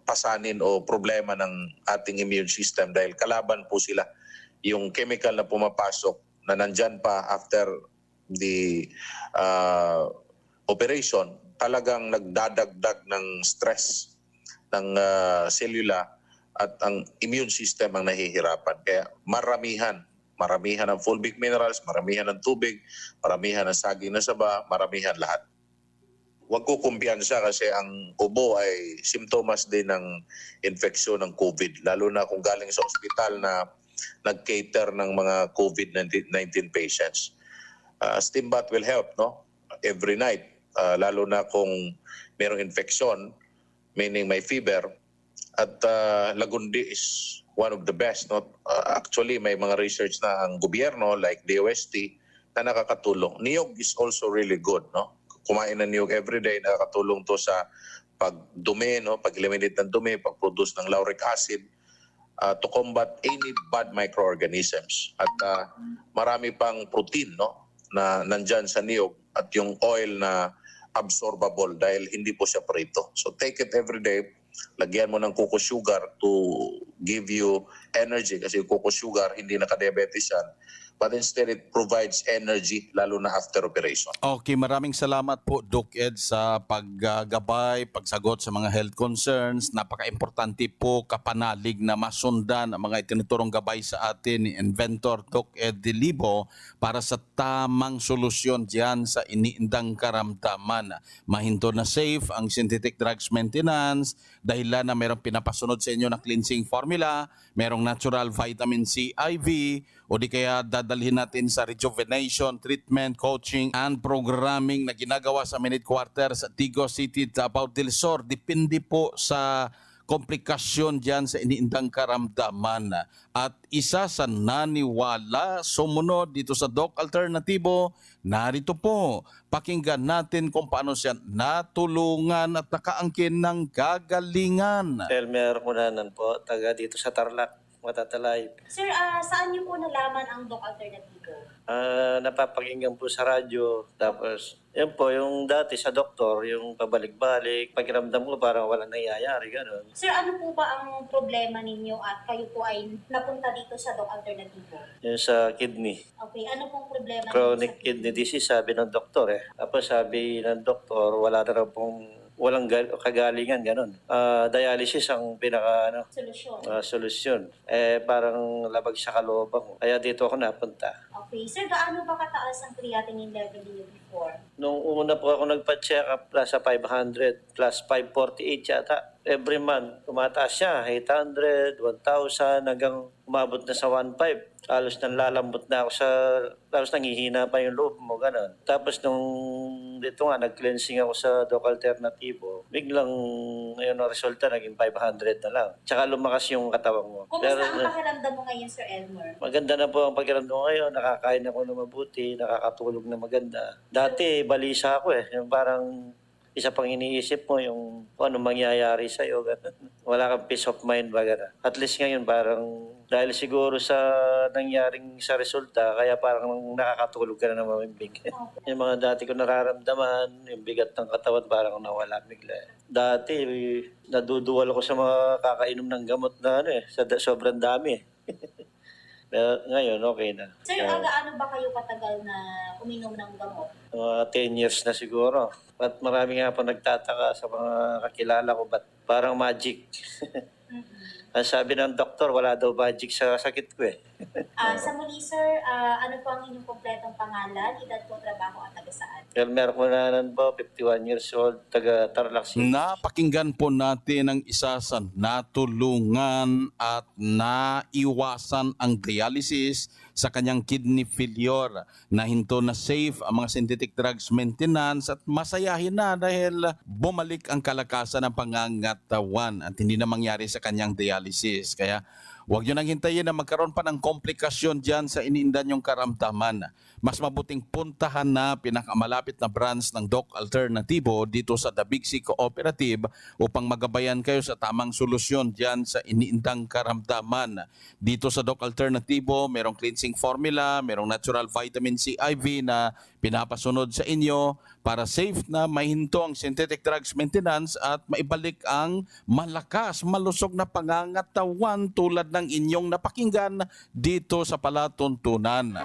pasanin o problema ng ating immune system dahil kalaban po sila. Yung chemical na pumapasok na nandyan pa after the operation, talagang nagdadagdag ng stress ng selula at ang immune system ang nahihirapan. Kaya maramihan ng full big minerals, maramihan ng tubig, maramihan ng saging na saba, maramihan lahat. Huwag ko kumpiyansa kasi ang ubo ay simptomas din ng infeksyon ng COVID, lalo na kung galing sa ospital na nag-cater ng mga COVID-19 patients. Steam bath will help, every night. Lalo na kung mayroong infeksyon, meaning may fever, at lagundi is one of the best. Actually, may mga research na ang gobyerno like DOST na nakakatulong. Niyog is also really good. Kumain ng niyog everyday, nakakatulong to sa pagdumi, pag-eliminate ng dumi, pag-produce ng lauric acid to combat any bad microorganisms. At marami pang protein na nandyan sa niyog at yung oil na absorbable dahil hindi po siya prito. So take it every day. Lagyan mo ng cocoa sugar to give you energy kasi cocoa sugar hindi nakadiabetes yan. but instead it provides energy, lalo na after operation. Okay, maraming salamat po Doc Ed sa paggabay, pagsagot sa mga health concerns. Napaka-importante po kapanalig na masundan ang mga itinuturong gabay sa atin ni Inventor Doc Ed De Libo para sa tamang solusyon diyan sa iniindang karamdaman. Mahinto na safe ang synthetic drugs maintenance dahilan na mayroong pinapasunod sa inyo na cleansing formula, mayroong natural vitamin C IV, o di kaya dadalhin natin sa rejuvenation, treatment, coaching, and programming na ginagawa sa Minute Quarter sa Tigo City, Davao del Sur. Depende po sa komplikasyon dyan sa iniindang karamdaman. At isa sa naniwala, sumunod dito sa Doc Alternatibo, narito po, pakinggan natin kung paano siya natulungan at nakaangkin ng kagalingan. Elmer Munanan po, taga dito sa Tarlac, Matatalay. Sir, saan niyo po nalaman ang Doc Alternativo? Napapakinggan po sa radyo. Tapos, yun po, yung dati sa doktor, yung pabalik-balik, pakiramdam ko parang walang nangyayari, gano'n. Sir, ano po ba ang problema ninyo at kayo po ay napunta dito sa Doc Alternativo? Yung sa kidney. Okay, ano pong problema Chronic ninyo sa kidney disease, sabi ng doktor eh. Tapos sabi ng doktor, wala na raw pong walang kagalingan, gano'n. Dialysis ang pinaka solusyon. Parang labag sa kalooban ko. Kaya dito ako napunta. Okay. Sir, gaano ba kataas ang creatinine level niyo before? Nung una po ako nagpa-check up, nasa 500 plus 548 yata. Every month, tumataas siya. 800, 1,000, hanggang umabot na sa 1,500. Halos nang lalambot na ako tapos nanghihina pa yung loob mo, gano'n. Tapos nung dito nga, nag-cleansing ako sa Doc Alternativo, biglang ngayon ang resulta, naging 500 na lang. Tsaka lumakas yung katawan mo. Kumusta ang pakiramdam mo ngayon, Sir Elmer? Maganda na po ang pakiramdam ko ngayon. Nakakain ako na mabuti, nakakatulog na maganda. Dati, balisa ako eh. Yung parang isa pang iniisip mo yung ano mangyayari sa'yo. Wala kang peace of mind ba gano'n. At least ngayon parang dahil siguro sa nangyaring sa resulta, kaya parang nakakatulog ka na ng mamimbing. Yung mga dati ko nararamdaman, yung bigat ng katawan parang nawala bigla. Dati, naduduwal ako sa mga kakainom ng gamot na sobrang dami. Pero ngayon, okay na. Sir, gaano ba kayo katagal na uminom ng gamot? 10 years na siguro. At marami nga po nagtataka sa mga kakilala ko, ba't parang magic? Ang sabi ng doktor, wala daw magic sa sakit ko eh. Sa muli, sir, ano po ang inyong kompletong pangalan, edad po, trabaho at taga saan? Elmer Munanan po, 51 years old, taga Tarlac City. Napakinggan po natin ang isa sa natulungan at naiwasan ang dialysis sa kanyang kidney failure. Nahinto na safe ang mga synthetic drugs maintenance at masayahin na dahil bumalik ang kalakasan ng pangangatawan at hindi na mangyari sa kanyang dialysis. Kaya huwag nyo nang hintayin na magkaroon pa ng komplikasyon dyan sa iniindan yung karamdaman. Mas mabuting puntahan na pinakamalapit na branch ng Doc Alternativo dito sa The Big C Cooperative upang magabayan kayo sa tamang solusyon dyan sa iniindang karamdaman. Dito sa Doc Alternativo, merong cleansing formula, merong natural vitamin C IV na pinapasunod sa inyo para safe na mahinto ang synthetic drugs maintenance at maibalik ang malakas, malusog na pangangatawan tulad ng inyong napakinggan dito sa palatuntunan.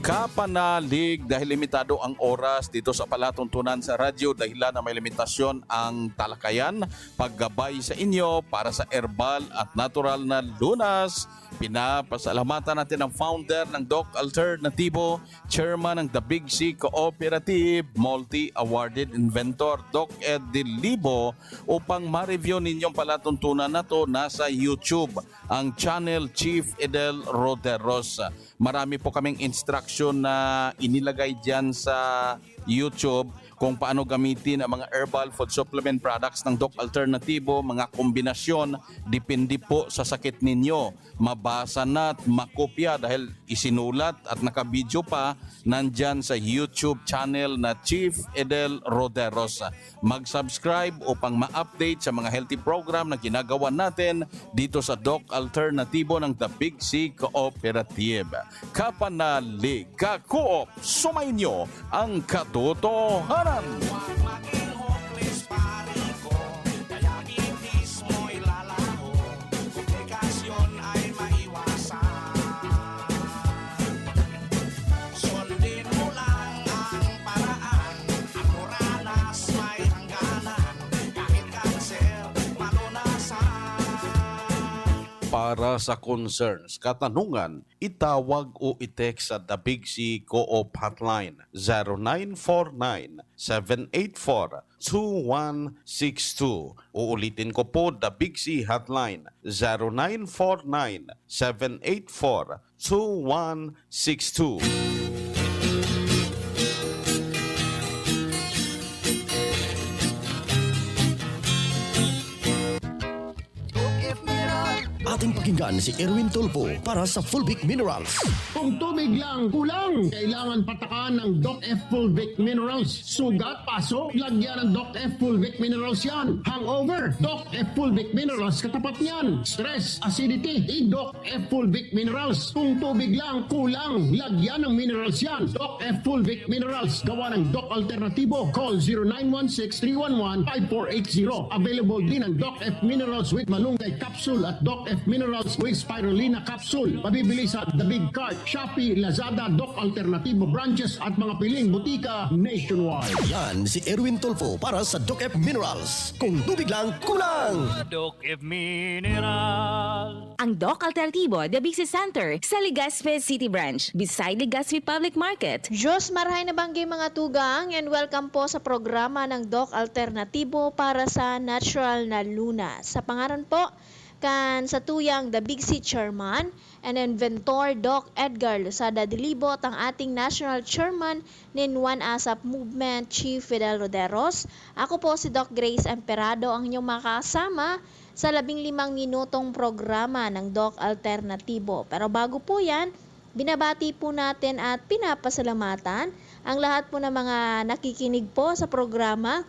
Kapanalig dahil limitado ang oras dito sa palatuntunan sa radyo dahilan na may limitasyon ang talakayan, paggabay sa inyo para sa herbal at natural na lunas. Pinapasalamatan natin ang founder ng Doc Alternativo, chairman ng The Big C Cooperative, multi-awarded inventor Doc Ed De Libo. Upang ma-review ninyong palatuntunan na to, nasa YouTube ang channel Chief Edel Roderos. Marami po kaming instruction na inilagay dyan sa YouTube kung paano gamitin ang mga herbal food supplement products ng Doc Alternativo, mga kombinasyon, depende po sa sakit ninyo. Mabasa na at makopya dahil isinulat at nakabidyo pa nandyan sa YouTube channel na Chief Edel Roderos. Mag-subscribe upang ma-update sa mga healthy program na ginagawa natin dito sa Doc Alternativo ng The Big C Cooperative. Kapanalig, ka-coop, sumainyo ang katotohanan. para sa concerns, katanungan, itawag o i-text sa The Big C Co-op Hotline 0949-784-2162. Uulitin ko po, The Big C Hotline 0949-784-2162. Ating pakinggan si Erwin Tulfo para sa Fulvic Minerals. Kung tubig lang kulang, kailangan patakan ng Doc F Fulvic Minerals. Sugat, paso, lagyan ng Doc F Fulvic Minerals yan. Hangover, Doc F Fulvic Minerals katapat niyan. Stress, acidity, Doc F Fulvic Minerals. Kung tubig lang kulang, lagyan ng minerals yan. Doc F Fulvic Minerals. Gawa ng Doc Alternatibo. Call 0916-311-5480. Available din ang Doc F Minerals with Malunggay Capsule at Doc F Minerals with Spirulina Capsule. Mabibili sa The Big Cart, Shopee, Lazada, Doc Alternativo branches at mga piling butika nationwide. Yan si Erwin Tulfo para sa Doc F Minerals. Kung tubig lang kulang. Doc F Mineral. Ang Doc Alternativo, The Big C Center sa Legazpi City Branch, beside Legazpi Public Market. Diyos marahay na banggay mga tugang and welcome po sa programa ng Doc Alternatibo para sa natural na luna. Sa pangalan po, kan sa tuyang The Big C Chairman and Inventor Doc Edgar Losada Dilibot, ang ating National Chairman nin One ASAP Movement Chief Fidel Roderos. Ako po si Doc Grace Emperado, ang inyong makakasama sa 15 minutong programa ng Doc Alternatibo. Pero bago po yan, binabati po natin at pinapasalamatan ang lahat po ng mga nakikinig po sa programa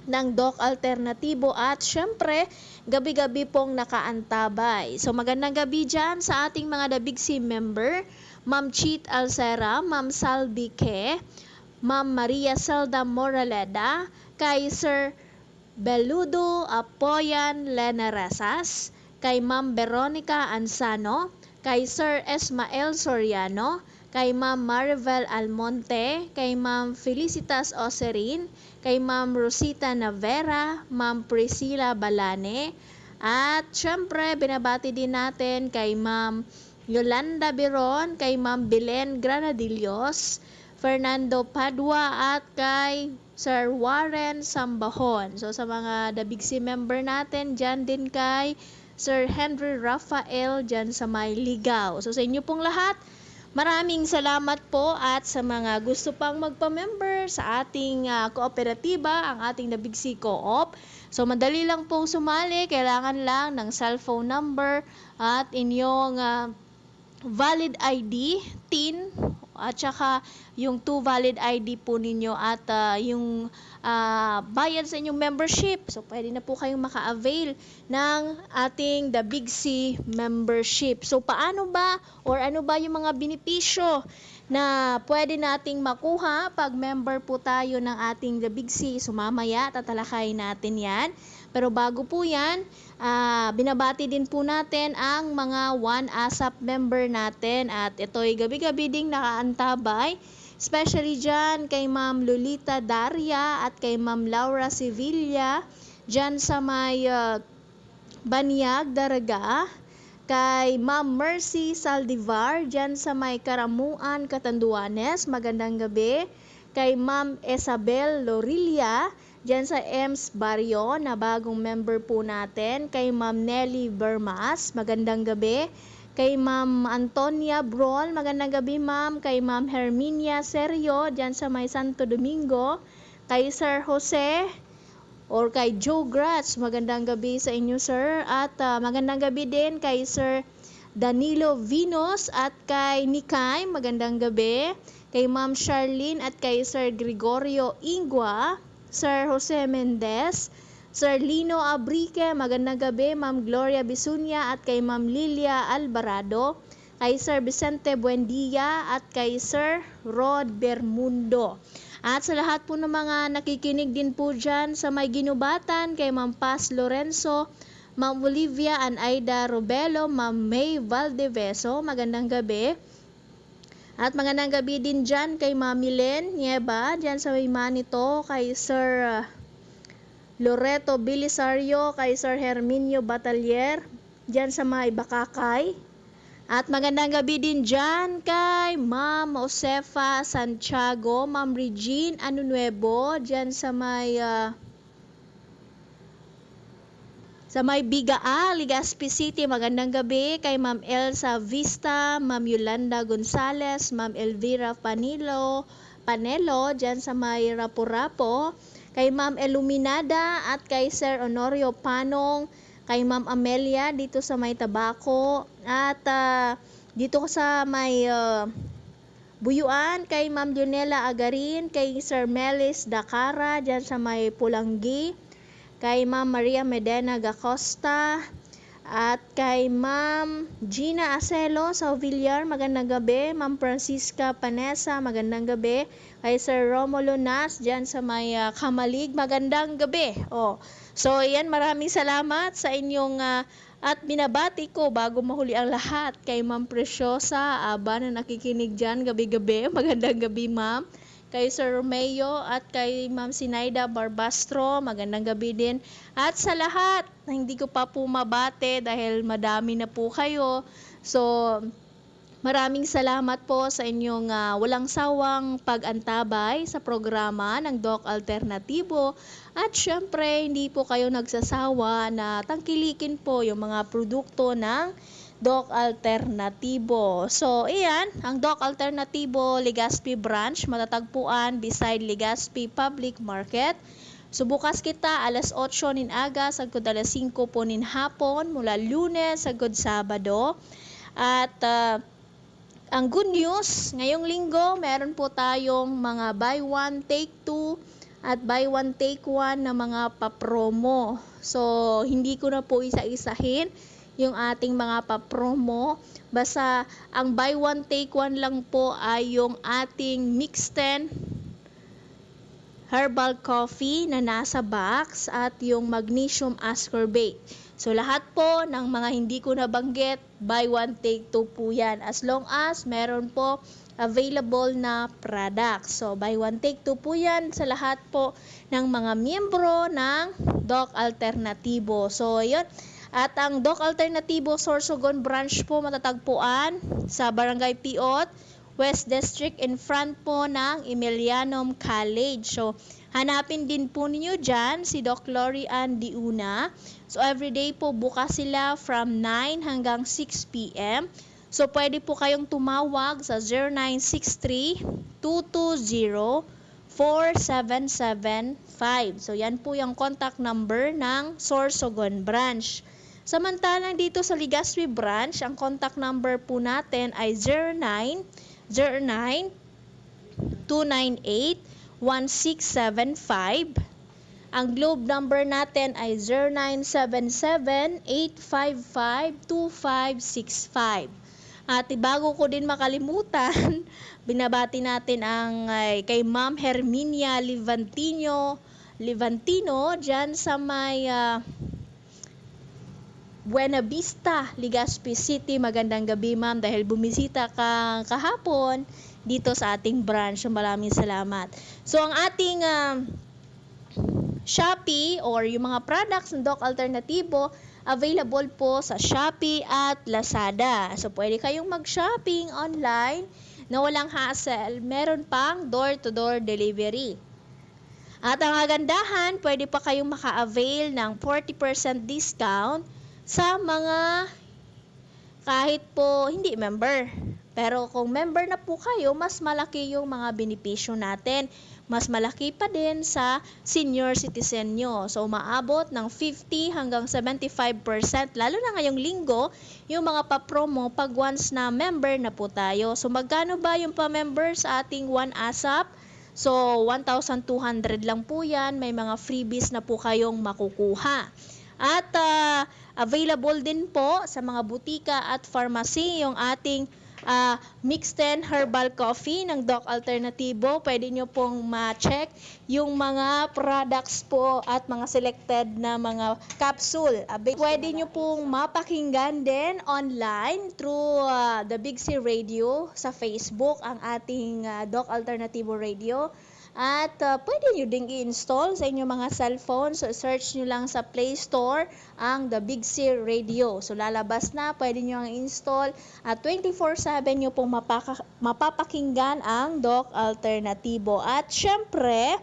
ng Doc Alternatibo at syempre gabi-gabi pong nakaantabay. So magandang gabi dyan sa ating mga The Big C member, Ma'am Cheat Alcera, Ma'am Salvi Ke, Ma'am Maria Zelda Moraleda, kay Sir Beludo Apoyan Lenaresas, kay Ma'am Veronica Ansano, kay Sir Esmael Soriano, kay Ma'am Maribel Almonte, kay Ma'am Felicitas Oserin, kay Ma'am Rosita Navera, Ma'am Priscilla Balane, at syempre binabati din natin kay Ma'am Yolanda Biron, kay Ma'am Belen Granadillos, Fernando Padua, at kay Sir Warren Sambahon. So sa mga The Big C member natin, dyan din kay Sir Henry Rafael dyan sa may Ligaw. So sa inyo pong lahat, maraming salamat po, at sa mga gusto pang magpa-member sa ating kooperatiba, ang ating The Big C Co-op. So madali lang pong sumali, kailangan lang ng cellphone number at inyong valid ID, TIN, at saka yung 2 valid ID po ninyo at yung bayad sa inyong membership. So pwede na po kayong maka-avail ng ating The Big C membership. So paano ba or ano ba yung mga benepisyo na pwede nating makuha pag member po tayo ng ating The Big C? So mamaya tatalakayin natin yan. Pero bago po yan, binabati din po natin ang mga One ASAP member natin, at ito'y gabi-gabi ding nakaantabay, especially dyan kay Ma'am Lolita Daria at kay Ma'am Laura Sevilla dyan sa may Banyag, Daraga, kay Ma'am Mercy Saldivar dyan sa may Karamuan, Catanduanes, magandang gabi, kay Ma'am Isabel Lorilia dyan sa EMS Barrio na bagong member po natin, kay Ma'am Nelly Bermas, magandang gabi, kay Ma'am Antonia Brol, magandang gabi ma'am, kay Ma'am Herminia Serio dyan sa may Santo Domingo, kay Sir Jose or kay Joe Gratz, magandang gabi sa inyo sir, at magandang gabi din kay Sir Danilo Vinos at kay Nikay, magandang gabi, kay Ma'am Charlene at kay Sir Gregorio Ingua, Sir Jose Mendez, Sir Lino Abrique, magandang gabi, Ma'am Gloria Bisunya at kay Ma'am Lilia Alvarado, kay Sir Vicente Buendia at kay Sir Rod Bermundo. At sa lahat po ng mga nakikinig din po dyan sa may Ginubatan, kay Ma'am Paz Lorenzo, Ma'am Olivia and Aida Robelo, Ma'am May Valdeveso, magandang gabi. At magandang gabi din dyan kay Ma'am Milen Nieva, dyan sa may Manito, kay Sir Loreto Bilisario, kay Sir Herminio Batalier, dyan sa may Bakakay. At magandang gabi din dyan kay Ma'am Josefa Santiago, Ma'am Regine Anunuevo, dyan sa may Bigaa, Legazpi City. Magandang gabi kay Ma'am Elsa Vista, Ma'am Yolanda Gonzales, Ma'am Elvira Panelo, dyan sa may Rapo-Rapo, kay Ma'am Eluminada at kay Sir Honorio Panong, kay Ma'am Amelia dito sa may Tabaco, at dito sa may Buyuan, kay Ma'am Junela Agarin, kay Sir Melis Dakara dyan sa may Pulanggi, kay Ma'am Maria Medena Gacosta, at kay Ma'am Gina Acelo sa Villar, magandang gabi. Ma'am Francisca Panesa, magandang gabi. Kay Sir Romulo Nas dyan sa may Kamalig, magandang gabi. So yan, maraming salamat sa inyong at binabati ko bago mahuli ang lahat kay Ma'am Preciosa Aba na nakikinig dyan gabi-gabi. Magandang gabi, Ma'am. Kay Sir Romeo at kay Ma'am Sinaida Barbastro, magandang gabi din. At sa lahat na hindi ko pa po mabate dahil madami na po kayo. So, maraming salamat po sa inyong walang sawang pag-antabay sa programa ng Doc Alternatibo. At syempre, hindi po kayo nagsasawa na tangkilikin po yung mga produkto ng Doc Alternatibo. So, iyan, ang Doc Alternatibo Legazpi Branch, matatagpuan beside Legazpi Public Market. So, bukas kita alas 8 nin aga, sagod alas 5 po nin hapon, mula Lunes, sagod Sabado. At ang good news, ngayong linggo, meron po tayong mga buy one, take two, at buy one, take one na mga papromo. So, hindi ko na po isa-isahin yung ating mga papromo. Basta ang buy one take one lang po ay yung ating Mix 10 herbal coffee na nasa box at yung magnesium ascorbate. So lahat po ng mga hindi ko nabanggit, buy one take two po yan, as long as meron po available na product. So buy one take two po yan sa lahat po ng mga miyembro ng Doc Alternatibo. So yun. At ang Doc Alternatibo Sorsogon Branch po matatagpuan sa Barangay Piot, West District, in front po ng Emilianum College. So, hanapin din po ninyo dyan si Doc Lori Ann Diuna. So, everyday po bukas sila from 9 hanggang 6 p.m. So, pwede po kayong tumawag sa 0963-220-4775. So, yan po yung contact number ng Sorsogon Branch. Samantalang dito sa Legazpi Branch, ang contact number po natin ay 0909-298-1675. Ang Globe number natin ay 0977-855-2565. At bago ko din makalimutan, binabati natin ang kay Ma'am Herminia Levantino dyan sa may Buena Vista, Legazpi City. Magandang gabi, ma'am, dahil bumisita ka kahapon dito sa ating branch. Maraming salamat. So, ang ating Shopee or yung mga products ng Doc Alternatibo, available po sa Shopee at Lazada. So, pwede kayong mag-shopping online na walang hassle. Meron pang door-to-door delivery. At ang kagandahan, pwede pa kayong maka-avail ng 40% discount sa mga kahit po hindi member. Pero kung member na po kayo, mas malaki yung mga benepisyo natin. Mas malaki pa din sa senior citizen nyo. So, umaabot ng 50 hanggang 75%. Lalo na ngayong linggo, yung mga pa-promo pag once na member na po tayo. So, magkano ba yung pa-member sa ating One ASAP? So, 1,200 lang po yan. May mga freebies na po kayong makukuha. At available din po sa mga butika at pharmacy yung ating Mix 10 Herbal Coffee ng Doc Alternatibo. Pwede nyo pong ma-check yung mga products po at mga selected na mga capsule. Pwede nyo pong mapakinggan din online through the Big C Radio sa Facebook, ang ating Doc Alternatibo Radio. At pwede nyo ding i-install sa inyong mga cellphone. So search nyo lang sa Play Store ang The Big C Radio. So lalabas na, pwede nyo ang install at 24/7 nyo pong mapapakinggan ang Doc Alternatibo. At syempre,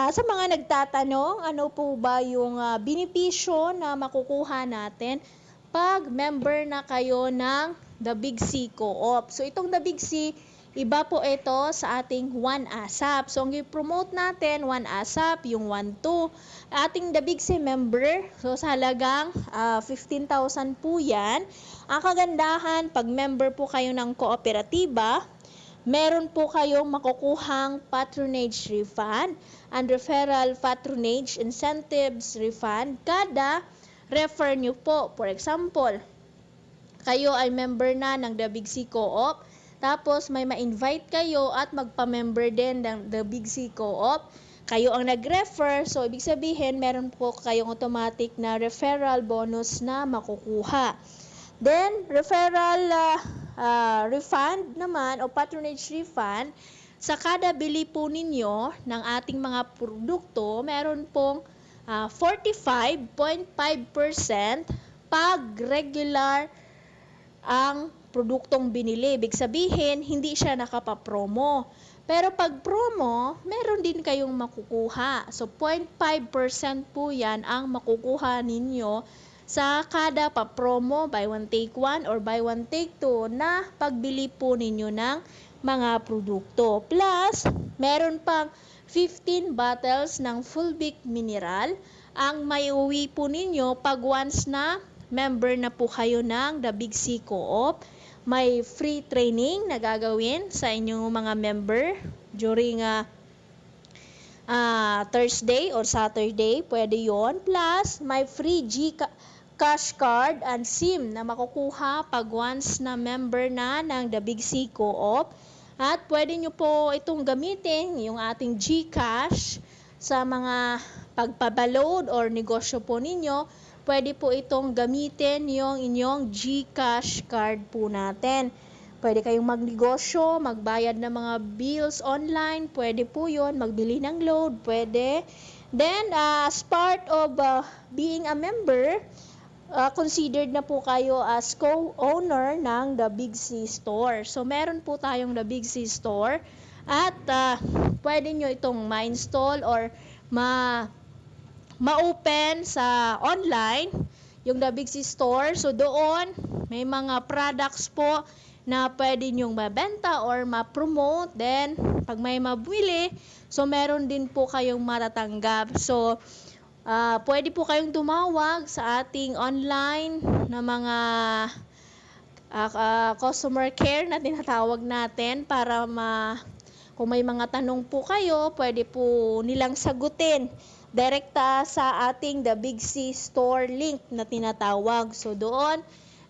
sa mga nagtatanong, ano po ba yung benepisyo na makukuha natin pag member na kayo ng The Big C Co-op? So itong The Big C, iba po ito sa ating One ASAP. So, ang i-promote natin, One ASAP, yung 1-2. Ating The Big C member, so sa halagang 15,000 po yan. Ang kagandahan, pag member po kayo ng kooperatiba, meron po kayong makukuhang patronage refund and referral patronage incentives refund kada refer nyo po. For example, kayo ay member na ng The Big C Co-op, tapos may ma-invite kayo at magpa-member din ng The Big C Co-op. Kayo ang nag-refer, so ibig sabihin meron po kayong automatic na referral bonus na makukuha. Then, referral refund naman o patronage refund, sa kada bili po ninyo ng ating mga produkto, meron pong 45.5% pag regular ang produktong binili. Ibig sabihin, hindi siya nakapapromo. Pero pag promo, meron din kayong makukuha. So, 0.5% po yan ang makukuha ninyo sa kada pa-promo, buy one take one or buy one take two na pagbili po ninyo ng mga produkto. Plus, meron pang 15 bottles ng Fulvic Mineral ang may uwi po ninyo pag once na member na po kayo ng The Big C Co-op. May free training na gagawin sa inyong mga member during Thursday or Saturday. Pwede yon. Plus, may free cash card and SIM na makukuha pag once na member na ng The Big C Co-op. At pwede nyo po itong gamitin, yung ating GCash, sa mga pagpabaload or negosyo po ninyo. Pwede po itong gamitin yung inyong GCash card po natin. Pwede kayong magnegosyo, magbayad ng mga bills online, pwede po yun, magbili ng load, pwede. Then, as part of being a member, considered na po kayo as co-owner ng The Big C Store. So, meron po tayong The Big C Store at pwede nyo itong ma-install or ma-open sa online, yung The Big C Store. So, doon, may mga products po na pwede nyong mabenta or ma-promote. Then, pag may mabili, so meron din po kayong matatanggap. So, pwede po kayong tumawag sa ating online na mga customer care na tinatawag natin para kung may mga tanong po kayo, pwede po nilang sagutin direkta sa ating The Big C Store link na tinatawag. So doon,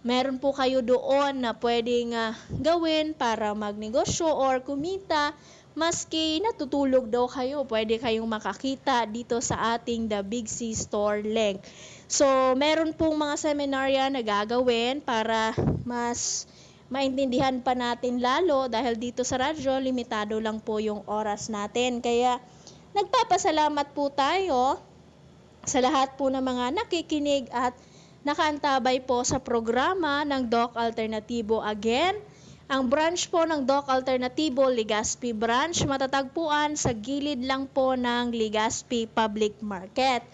meron po kayo doon na pwedeng gawin para magnegosyo or kumita. Maski natutulog daw kayo, pwede kayong makakita dito sa ating The Big C Store link. So, meron pong mga seminar yan na gagawin para mas maintindihan pa natin lalo dahil dito sa radyo, limitado lang po yung oras natin. Kaya, nagpapasalamat po tayo sa lahat po ng mga nakikinig at nakaantabay po sa programa ng Doc Alternatibo. Again, ang branch po ng Doc Alternatibo, Legazpi Branch, matatagpuan sa gilid lang po ng Legazpi Public Market.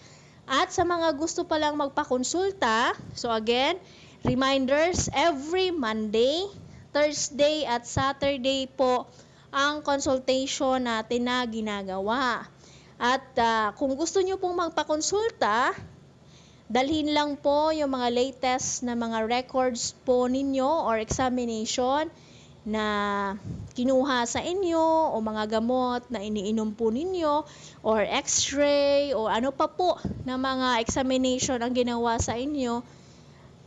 At sa mga gusto pa lang magpakonsulta, so again, reminders, every Monday, Thursday at Saturday po ang consultation natin na ginagawa. At kung gusto nyo pong magpakonsulta, dalhin lang po yung mga latest na mga records po ninyo or examination na kinuha sa inyo o mga gamot na iniinom po ninyo or x-ray o ano pa po na mga examination ang ginawa sa inyo.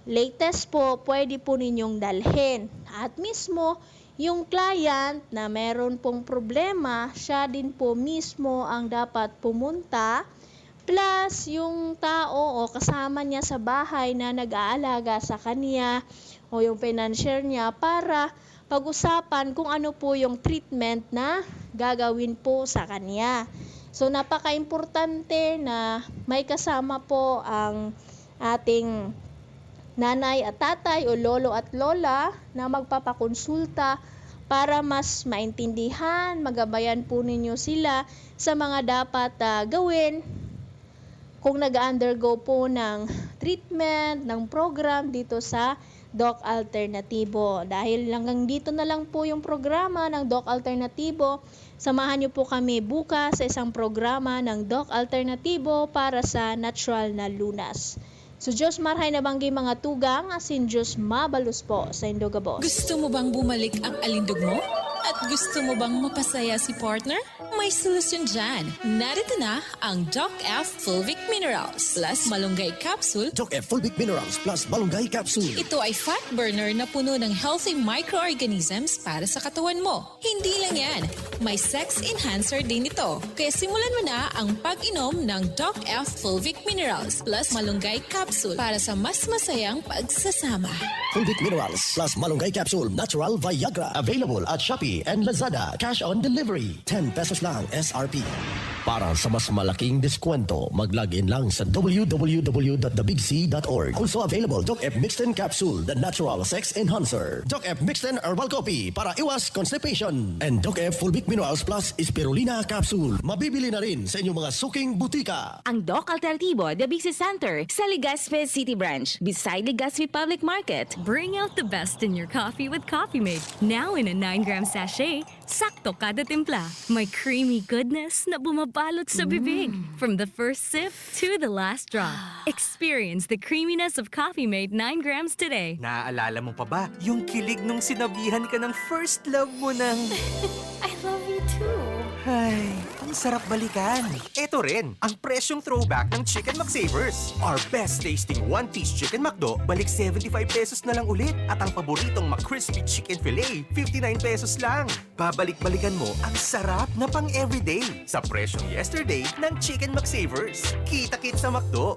Latest po, pwede po ninyong dalhin. At mismo, yung client na meron pong problema, siya din po mismo ang dapat pumunta. Plus, yung tao o kasama niya sa bahay na nag-aalaga sa kanya o yung financier niya para pag-usapan kung ano po yung treatment na gagawin po sa kanya. So napaka-importante na may kasama po ang ating nanay at tatay o lolo at lola na magpapakonsulta para mas maintindihan, magabayan po ninyo sila sa mga dapat gawin kung nag-undergo po ng treatment, ng program dito sa Doc Alternatibo. Dahil hanggang dito na lang po yung programa ng Doc Alternatibo, samahan niyo po kami bukas sa isang programa ng Doc Alternatibo para sa natural na lunas. So Diyos marhay na banggi mga tugang, asin Diyos mabalus po sa Indogabos. Gusto mo bang bumalik ang alindog mo? At gusto mo bang mapasaya si partner? May solusyon dyan. Narito na ang Doc F Fulvic Minerals plus Malunggay Capsule. Doc F Fulvic Minerals plus Malunggay Capsule. Ito ay fat burner na puno ng healthy microorganisms para sa katawan mo. Hindi lang yan, may sex enhancer din ito. Kaya simulan mo na ang pag-inom ng Doc F Fulvic Minerals plus Malunggay Capsule para sa mas masayang pagsasama. Fulvic Minerals plus Malunggay Capsule Natural Viagra. Available at Shopee and Lazada. Cash on delivery. 10 pesos lang SRP. Para sa mas malaking diskwento, mag-login lang sa www.thebigc.org. Also available, Doc F Mixten Capsule, the natural sex enhancer. Doc F Mixten Herbal Coffee para iwas constipation. And Doc F Fulvic Minerals plus Spirulina Capsule. Mabibili na rin sa inyong mga suking butika. Ang Doc Alternatibo, the Big C Center, sa Legazpi City Branch, beside Legazpi Public Market. Bring out the best in your coffee with Coffee Mate. Now in a 9-gram sachet, sakto kada timpla. May creamy goodness na bumabalot sa bibig. From the first sip to the last drop. Experience the creaminess of Coffee Mate 9 grams today. Naaalala mo pa ba yung kilig nung sinabihan ka ng first love mo ng... I love you too. Ay, ang sarap balikan. Ito rin, ang presyong throwback ng Chicken McSavers. Our best tasting one-piece Chicken McDo, balik 75 pesos na lang ulit. At ang paboritong McCrispy Chicken Filet, 59 pesos lang. Babalik-balikan mo ang sarap na pang everyday sa presyong yesterday ng Chicken McSavers. Kita-kit sa McDo.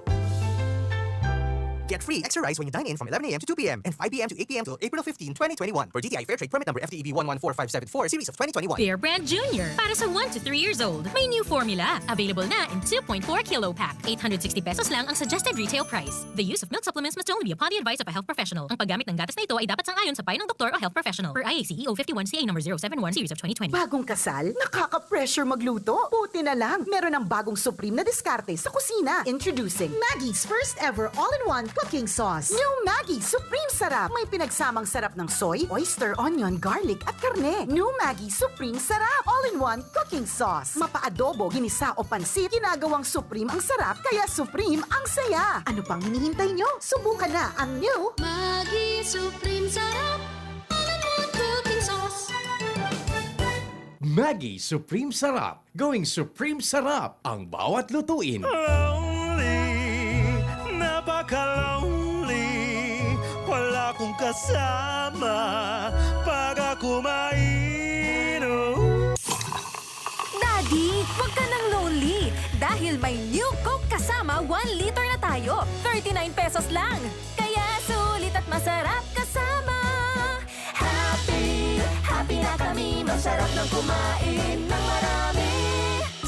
Get free extra rice when you dine in from 11 a.m. to 2 p.m. and 5 p.m. to 8 p.m. till April 15, 2021 for GTI Fair Trade Permit number FTEB 114574 series of 2021. Bear Brand Jr. Para sa 1 to 3 years old. May new formula. Available na in 2.4 kilo pack. 860 pesos lang ang suggested retail price. The use of milk supplements must only be upon the advice of a health professional. Ang paggamit ng gatas na ito ay dapat sang-ayon sa payo ng doktor o health professional. Per IACEO 51CA number 071 series of 2020. Bagong kasal? Nakaka-pressure magluto? Buti na lang. Meron ng bagong Supreme na diskarte sa kusina. Introducing Maggie's first ever all-in-one cooking sauce. New Maggie Supreme Sarap. May pinagsamang sarap ng soy, oyster, onion, garlic at karne. New Maggie Supreme Sarap. All-in-one cooking sauce. Mapa-adobo, ginisa o pansit, ginagawang Supreme ang sarap, kaya Supreme ang saya. Ano pang hinihintay nyo? Subukan na ang new Maggie Supreme Sarap. All-in-one cooking sauce. Maggie Supreme Sarap. Going Supreme Sarap ang bawat lutuin. Napaka-lonely, wala akong kasama pag ako mainom. Daddy, huwag ka nang lonely dahil may new Coke kasama 1 liter na tayo. 39 pesos lang. Kaya sulit at masarap kasama. Happy, happy na kami. Masarap ng kumain ng marami.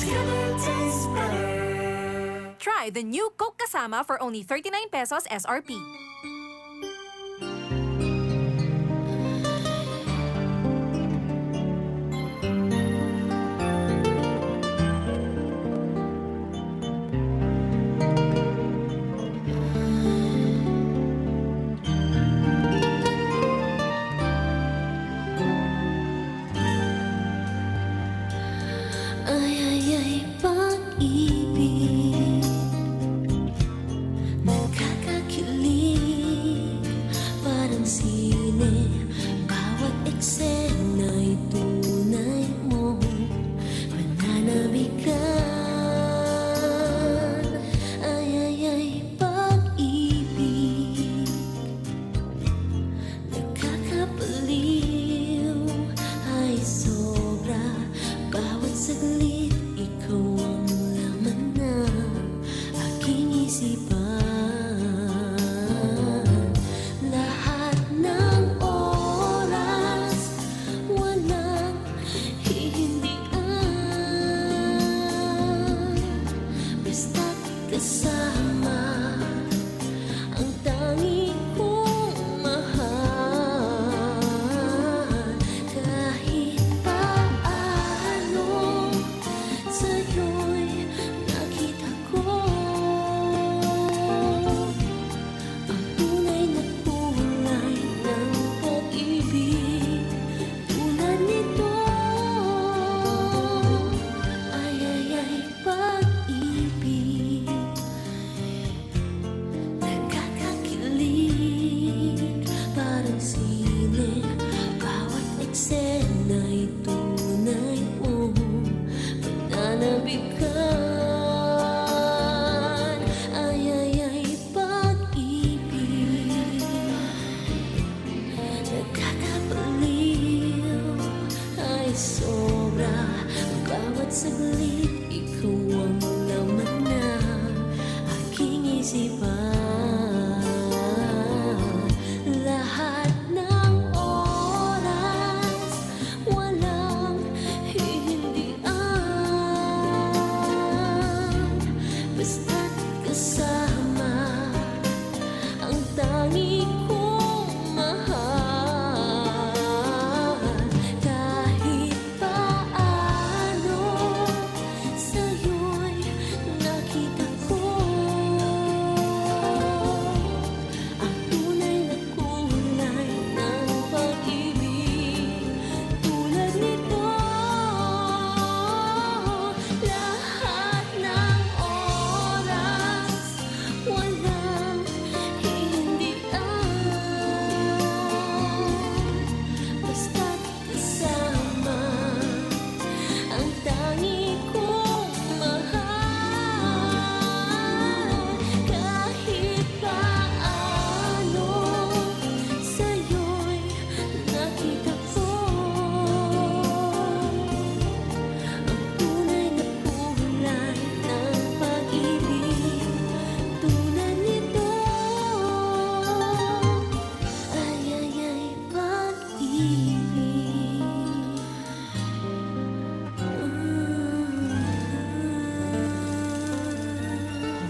Together tastes better. Try the new Coke Kasama for only 39 pesos SRP. Ay, ay, ay, pag-ibig nakakakilig, parang sine, bawat eksena'y tunay mong pananabikan. Ay, ay, ay, pag-ibig nakakapaliw, ay sobra. Bawat saglit, ikaw ang laman na aking isipan. Lahat ng oras kasama ang tangi kong mahal. Kahit paano sa'yo'y nakita ko ang tunay na kulay ng pag-ibig. Tulad nito, ay pag-ibig, nagkakakilig parang sine. Bawat eksena'y tunay mong pananabikan. Ay pag-ibig, nakakabaliw, ay sobra. Bawat saglit, ikaw ang laman ng aking isipan. Lahat ng oras, walang hihindian. Basta't kasama ang tangi kong mahal. Kahit paano sa'yo'y nakita ko ang tunay na kulay ng pag-ibig. Tulad nito, lahat ng oras, walang hihindian. Basta't kasama ang tangi kong mahal. Kahit paano sa'yo'y nakita ko ang tunay na kulay ng pag-ibig. Tulad nito, ay pag-ibig.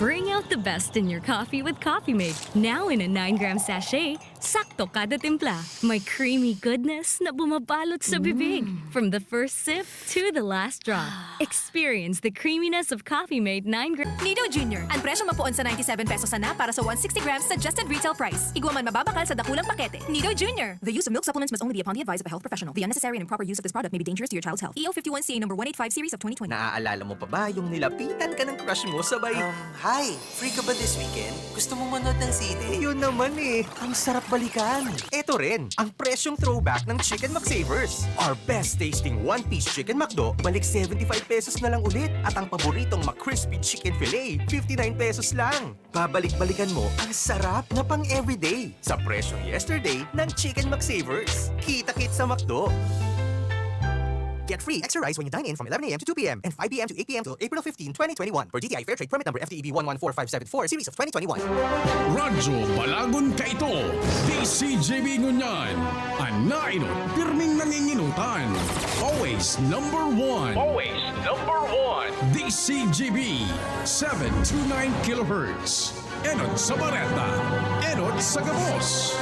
Bring out the best in your coffee with Coffee Mate. Now in a 9-gram sachet, sakto kada timpla. May creamy goodness na bumabalot sa bibig. From the first sip to the last drop. Experience the creaminess of Coffee Mate 9-gram. Nido Junior. Ang presyo mapuon sa 97 pesos na para sa 160 grams suggested retail price. Igwa man mababakal sa dakulang pakete. Nido Junior. The use of milk supplements must only be upon the advice of a health professional. The unnecessary and improper use of this product may be dangerous to your child's health. EO 51CA number 185 series of 2020. Naaalala mo pa ba yung nilapitan ka ng crush mo sabay, Hi, free ka ba this weekend? Gusto mong manood ng sine? Yun naman eh, ang sarap balikan. Ito rin, ang presyong throwback ng Chicken McSavers. Our best tasting one-piece Chicken McDo, balik 75 pesos na lang ulit. At ang paboritong McCrispy Chicken Filet, 59 pesos lang. Babalik-balikan mo ang sarap na pang everyday sa presyong yesterday ng Chicken McSavers. Kita-kit sa McDo. Get free extra rice when you dine in from 11 a.m. to 2 p.m. and 5 p.m. to 8 p.m. till April 15, 2021. Per DTI Fairtrade Permit Number FTEB 114574 Series of 2021. Radyo Balagon Kaito, DCJB Ngunyan, Anainot, pirming nanginginutan. Always number one. Always number one. DCJB, 729 kHz. Enot sa Bareta, Enot sa Gabos.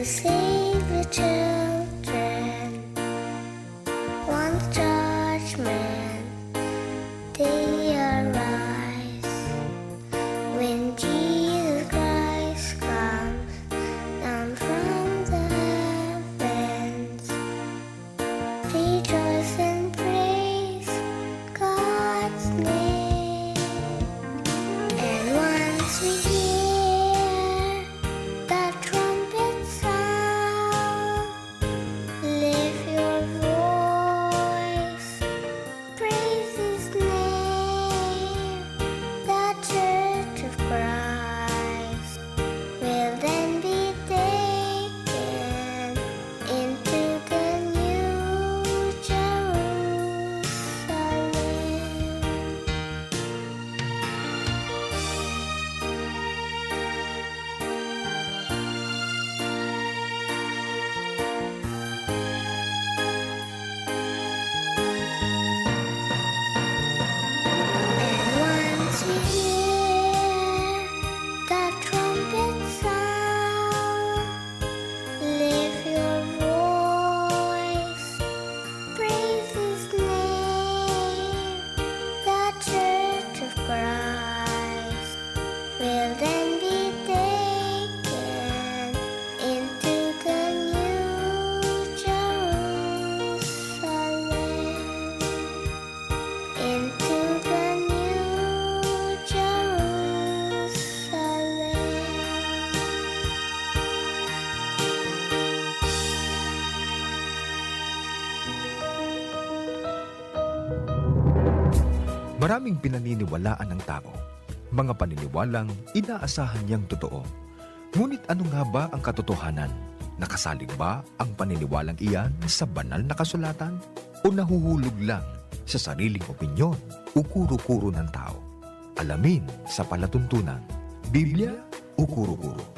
Save the children, once judgment day arise, when Jesus Christ Maraming pinaniniwalaan ng tao, mga paniniwalang inaasahan niyang totoo. Ngunit ano nga ba ang katotohanan? Nakasalig ba ang paniniwalang iyan sa banal na kasulatan? O nahuhulog lang sa sariling opinyon o kuro-kuro ng tao? Alamin sa palatuntunan, Biblia o kuro-kuro?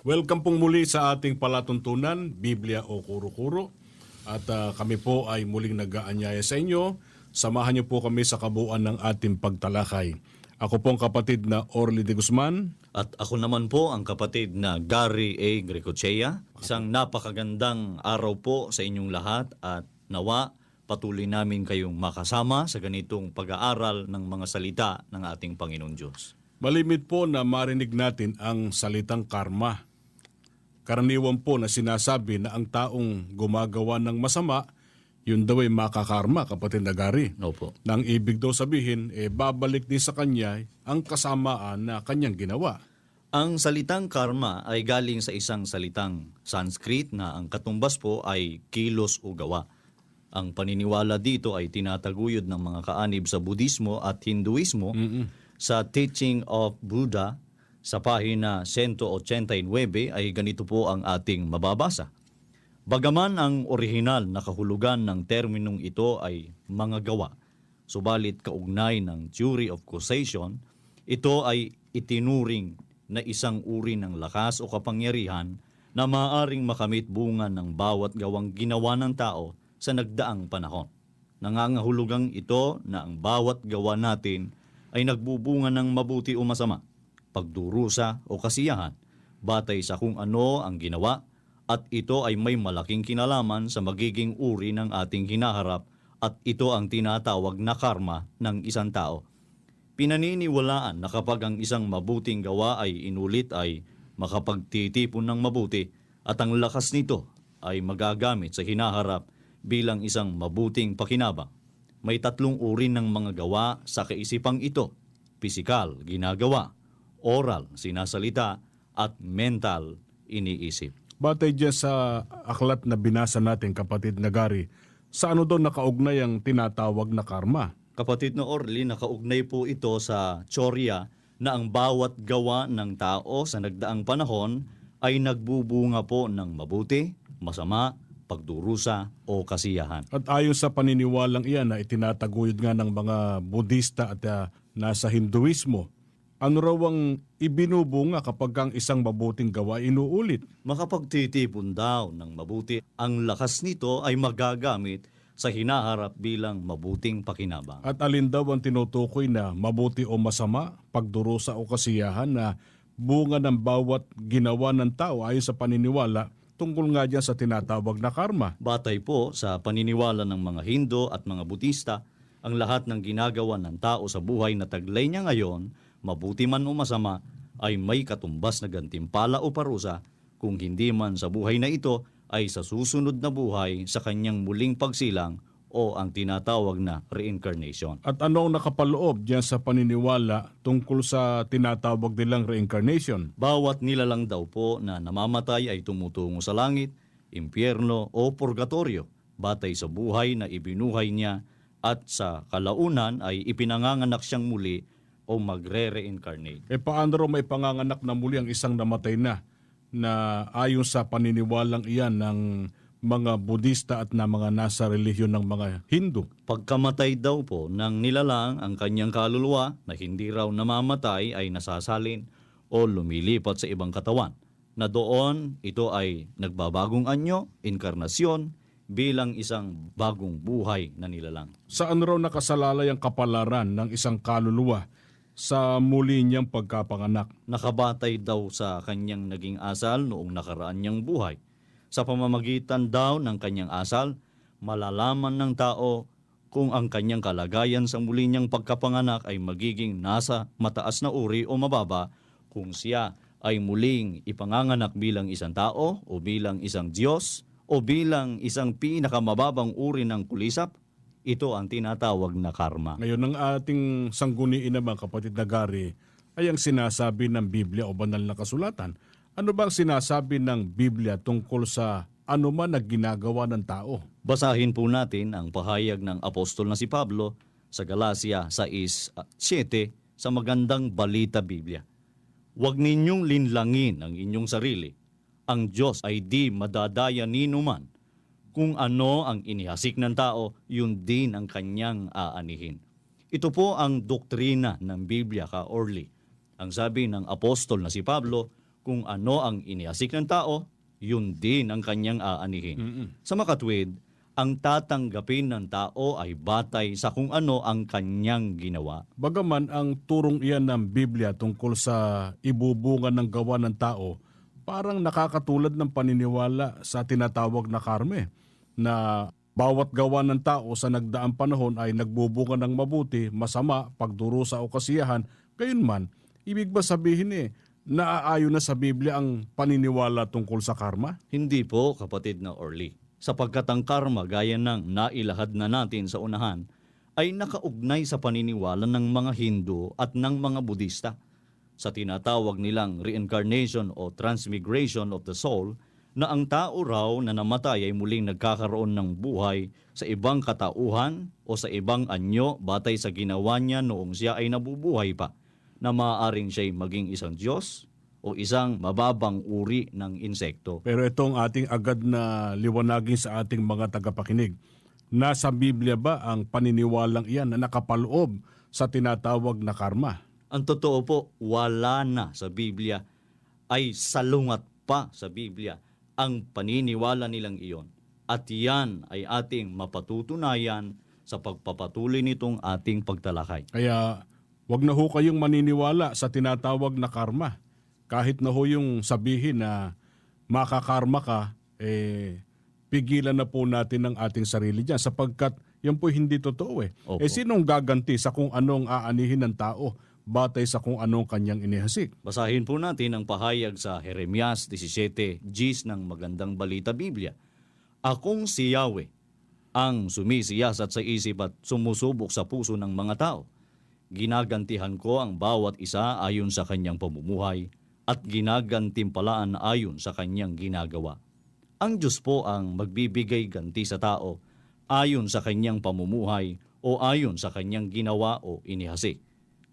Welcome pong muli sa ating palatuntunan, Biblia o Kuro-Kuro. At kami po ay muling nag-aanyaya sa inyo. Samahan niyo po kami sa kabuuan ng ating pagtalakay. Ako po ang kapatid na Orly de Guzman. At ako naman po ang kapatid na Gary A. Grecochea. Isang napakagandang araw po sa inyong lahat at nawa patuloy namin kayong makasama sa ganitong pag-aaral ng mga salita ng ating Panginoon Diyos. Malimit po na marinig natin ang salitang karma. Karaniwan po na sinasabi na ang taong gumagawa ng masama, yun daw ay makakarma, kapatid na Gary. Opo. Nang ibig daw sabihin, babalik din sa kanya ang kasamaan na kanyang ginawa. Ang salitang karma ay galing sa isang salitang Sanskrit na ang katumbas po ay kilos o gawa. Ang paniniwala dito ay tinataguyod ng mga kaanib sa Budismo at Hinduismo sa Teaching of Buddha. Sa pahina 189 ay ganito po ang ating mababasa. Bagaman ang orihinal na kahulugan ng terminong ito ay mga gawa, subalit kaugnay ng theory of causation, ito ay itinuring na isang uri ng lakas o kapangyarihan na maaaring makamit bunga ng bawat gawang ginawa ng tao sa nagdaang panahon. Nangangahulugang ito na ang bawat gawa natin ay nagbubunga ng mabuti o masama, pagdurusa o kasiyahan, batay sa kung ano ang ginawa, at ito ay may malaking kinalaman sa magiging uri ng ating hinaharap at ito ang tinatawag na karma ng isang tao. Pinaniniwalaan na kapag ang isang mabuting gawa ay inulit ay makapagtitipon ng mabuti at ang lakas nito ay magagamit sa hinaharap bilang isang mabuting pakinabang. May tatlong uri ng mga gawa sa kaisipang ito: pisikal, ginagawa; oral, sinasalita; at mental, iniisip. Batay dyan sa aklat na binasa natin, kapatid na Gary, sa ano doon nakaugnay ang tinatawag na karma? Kapatid na Orly, nakaugnay po ito sa tsorya na ang bawat gawa ng tao sa nagdaang panahon ay nagbubunga po ng mabuti, masama, pagdurusa o kasiyahan. At ayon sa paniniwalang iyan na itinataguyod nga ng mga Budista at nasa Hinduismo, ano raw ang ibinubunga kapag ang isang mabuting gawa inuulit? Makapagtitipon daw ng mabuti. Ang lakas nito ay magagamit sa hinaharap bilang mabuting pakinabang. At alin daw ang tinutukoy na mabuti o masama, pagdurusa o kasiyahan na bunga ng bawat ginawa ng tao ayon sa paniniwala tungkol nga dyan sa tinatawag na karma? Batay po sa paniniwala ng mga Hindu at mga Budista, ang lahat ng ginagawa ng tao sa buhay na taglay niya ngayon, mabuti man o masama, ay may katumbas na gantimpala o parusa, kung hindi man sa buhay na ito ay sa susunod na buhay sa kanyang muling pagsilang o ang tinatawag na reincarnation. At ano ang nakapaloob diyan sa paniniwala tungkol sa tinatawag nilang reincarnation? Bawat nilalang daw po na namamatay ay tumutungo sa langit, impyerno o purgatorio, batay sa buhay na ibinuhay niya, at sa kalaunan ay ipinanganganak siyang muli o magre-reincarnate. Paano raw may panganganak na muli ang isang namatay na ayon sa paniniwalang iyan ng mga Budista at na mga nasa relihiyon ng mga Hindu? Pagkamatay daw po ng nilalang, ang kanyang kaluluwa na hindi raw namamatay ay nasasalin o lumilipat sa ibang katawan, na doon ito ay nagbabagong anyo, inkarnasyon, bilang isang bagong buhay na nilalang. Saan raw nakasalalay ang kapalaran ng isang kaluluwa sa muli niyang pagkapanganak? Nakabatay daw sa kanyang naging asal noong nakaraan niyang buhay. Sa pamamagitan daw ng kanyang asal, malalaman ng tao kung ang kanyang kalagayan sa muli niyang pagkapanganak ay magiging nasa mataas na uri o mababa, kung siya ay muling ipanganganak bilang isang tao o bilang isang Diyos o bilang isang pinakamababang uri ng kulisap. Ito ang tinatawag na karma. Ngayon, ang ating sangguniin naman, kapatid na Gary, ay ang sinasabi ng Biblia o banal na kasulatan. Ano bang sinasabi ng Biblia tungkol sa anuman na ginagawa ng tao. Basahin po natin ang pahayag ng apostol na si Pablo sa Galacia 6:7 sa Magandang Balita Biblia. Huwag ninyong linlangin ang inyong sarili. Ang Diyos ay di madadaya ninuman. Kung ano ang inihasik ng tao, yun din ang kanyang aanihin. Ito po ang doktrina ng Biblia, ka-Orly. Ang sabi ng apostol na si Pablo, kung ano ang inihasik ng tao, yun din ang kanyang aanihin. Sa makatwid, ang tatanggapin ng tao ay batay sa kung ano ang kanyang ginawa. Bagaman ang turong iyan ng Biblia tungkol sa ibubunga ng gawa ng tao, parang nakakatulad ng paniniwala sa tinatawag na karma, na bawat gawa ng tao sa nagdaang panahon ay nagbubunga ng mabuti, masama, pagdurusa o kasiyahan. Gayunman, ibig ba sabihin naaayon na sa Biblia ang paniniwala tungkol sa karma? Hindi po, kapatid na Orly. Sapagkat ang karma, gaya ng nailahad na natin sa unahan, ay nakaugnay sa paniniwala ng mga Hindu at ng mga Budista. Sa tinatawag nilang reincarnation o transmigration of the soul, na ang tao raw na namatay ay muling nagkakaroon ng buhay sa ibang katauhan o sa ibang anyo batay sa ginawa niya noong siya ay nabubuhay pa, na maaaring siya'y maging isang Diyos o isang mababang uri ng insekto. Pero itong ating agad na liwanagin sa ating mga tagapakinig, nasa Biblia ba ang paniniwalang iyan na nakapaloob sa tinatawag na karma? Ang totoo po, wala na sa Biblia, ay salungat pa sa Biblia ang paniniwala nilang iyon. At yan ay ating mapatutunayan sa pagpapatuloy nitong ating pagtalakay. Kaya wag na ho kayong maniniwala sa tinatawag na karma. Kahit na ho yung sabihin na makakarma ka, pigilan na po natin ang ating sarili dyan sapagkat yan po hindi totoo . Opo. Sinong gaganti sa kung anong aanihin ng tao batay sa kung anong kanyang inihasik? Basahin po natin ang pahayag sa Jeremias 17:10 ng Magandang Balita Biblia. Akong si Yahweh, ang sumisiyasat sa isip at sumusubok sa puso ng mga tao. Ginagantihan ko ang bawat isa ayon sa kanyang pamumuhay at ginagantimpalaan ayon sa kanyang ginagawa. Ang Diyos po ang magbibigay ganti sa tao ayon sa kanyang pamumuhay o ayon sa kanyang ginawa o inihasik.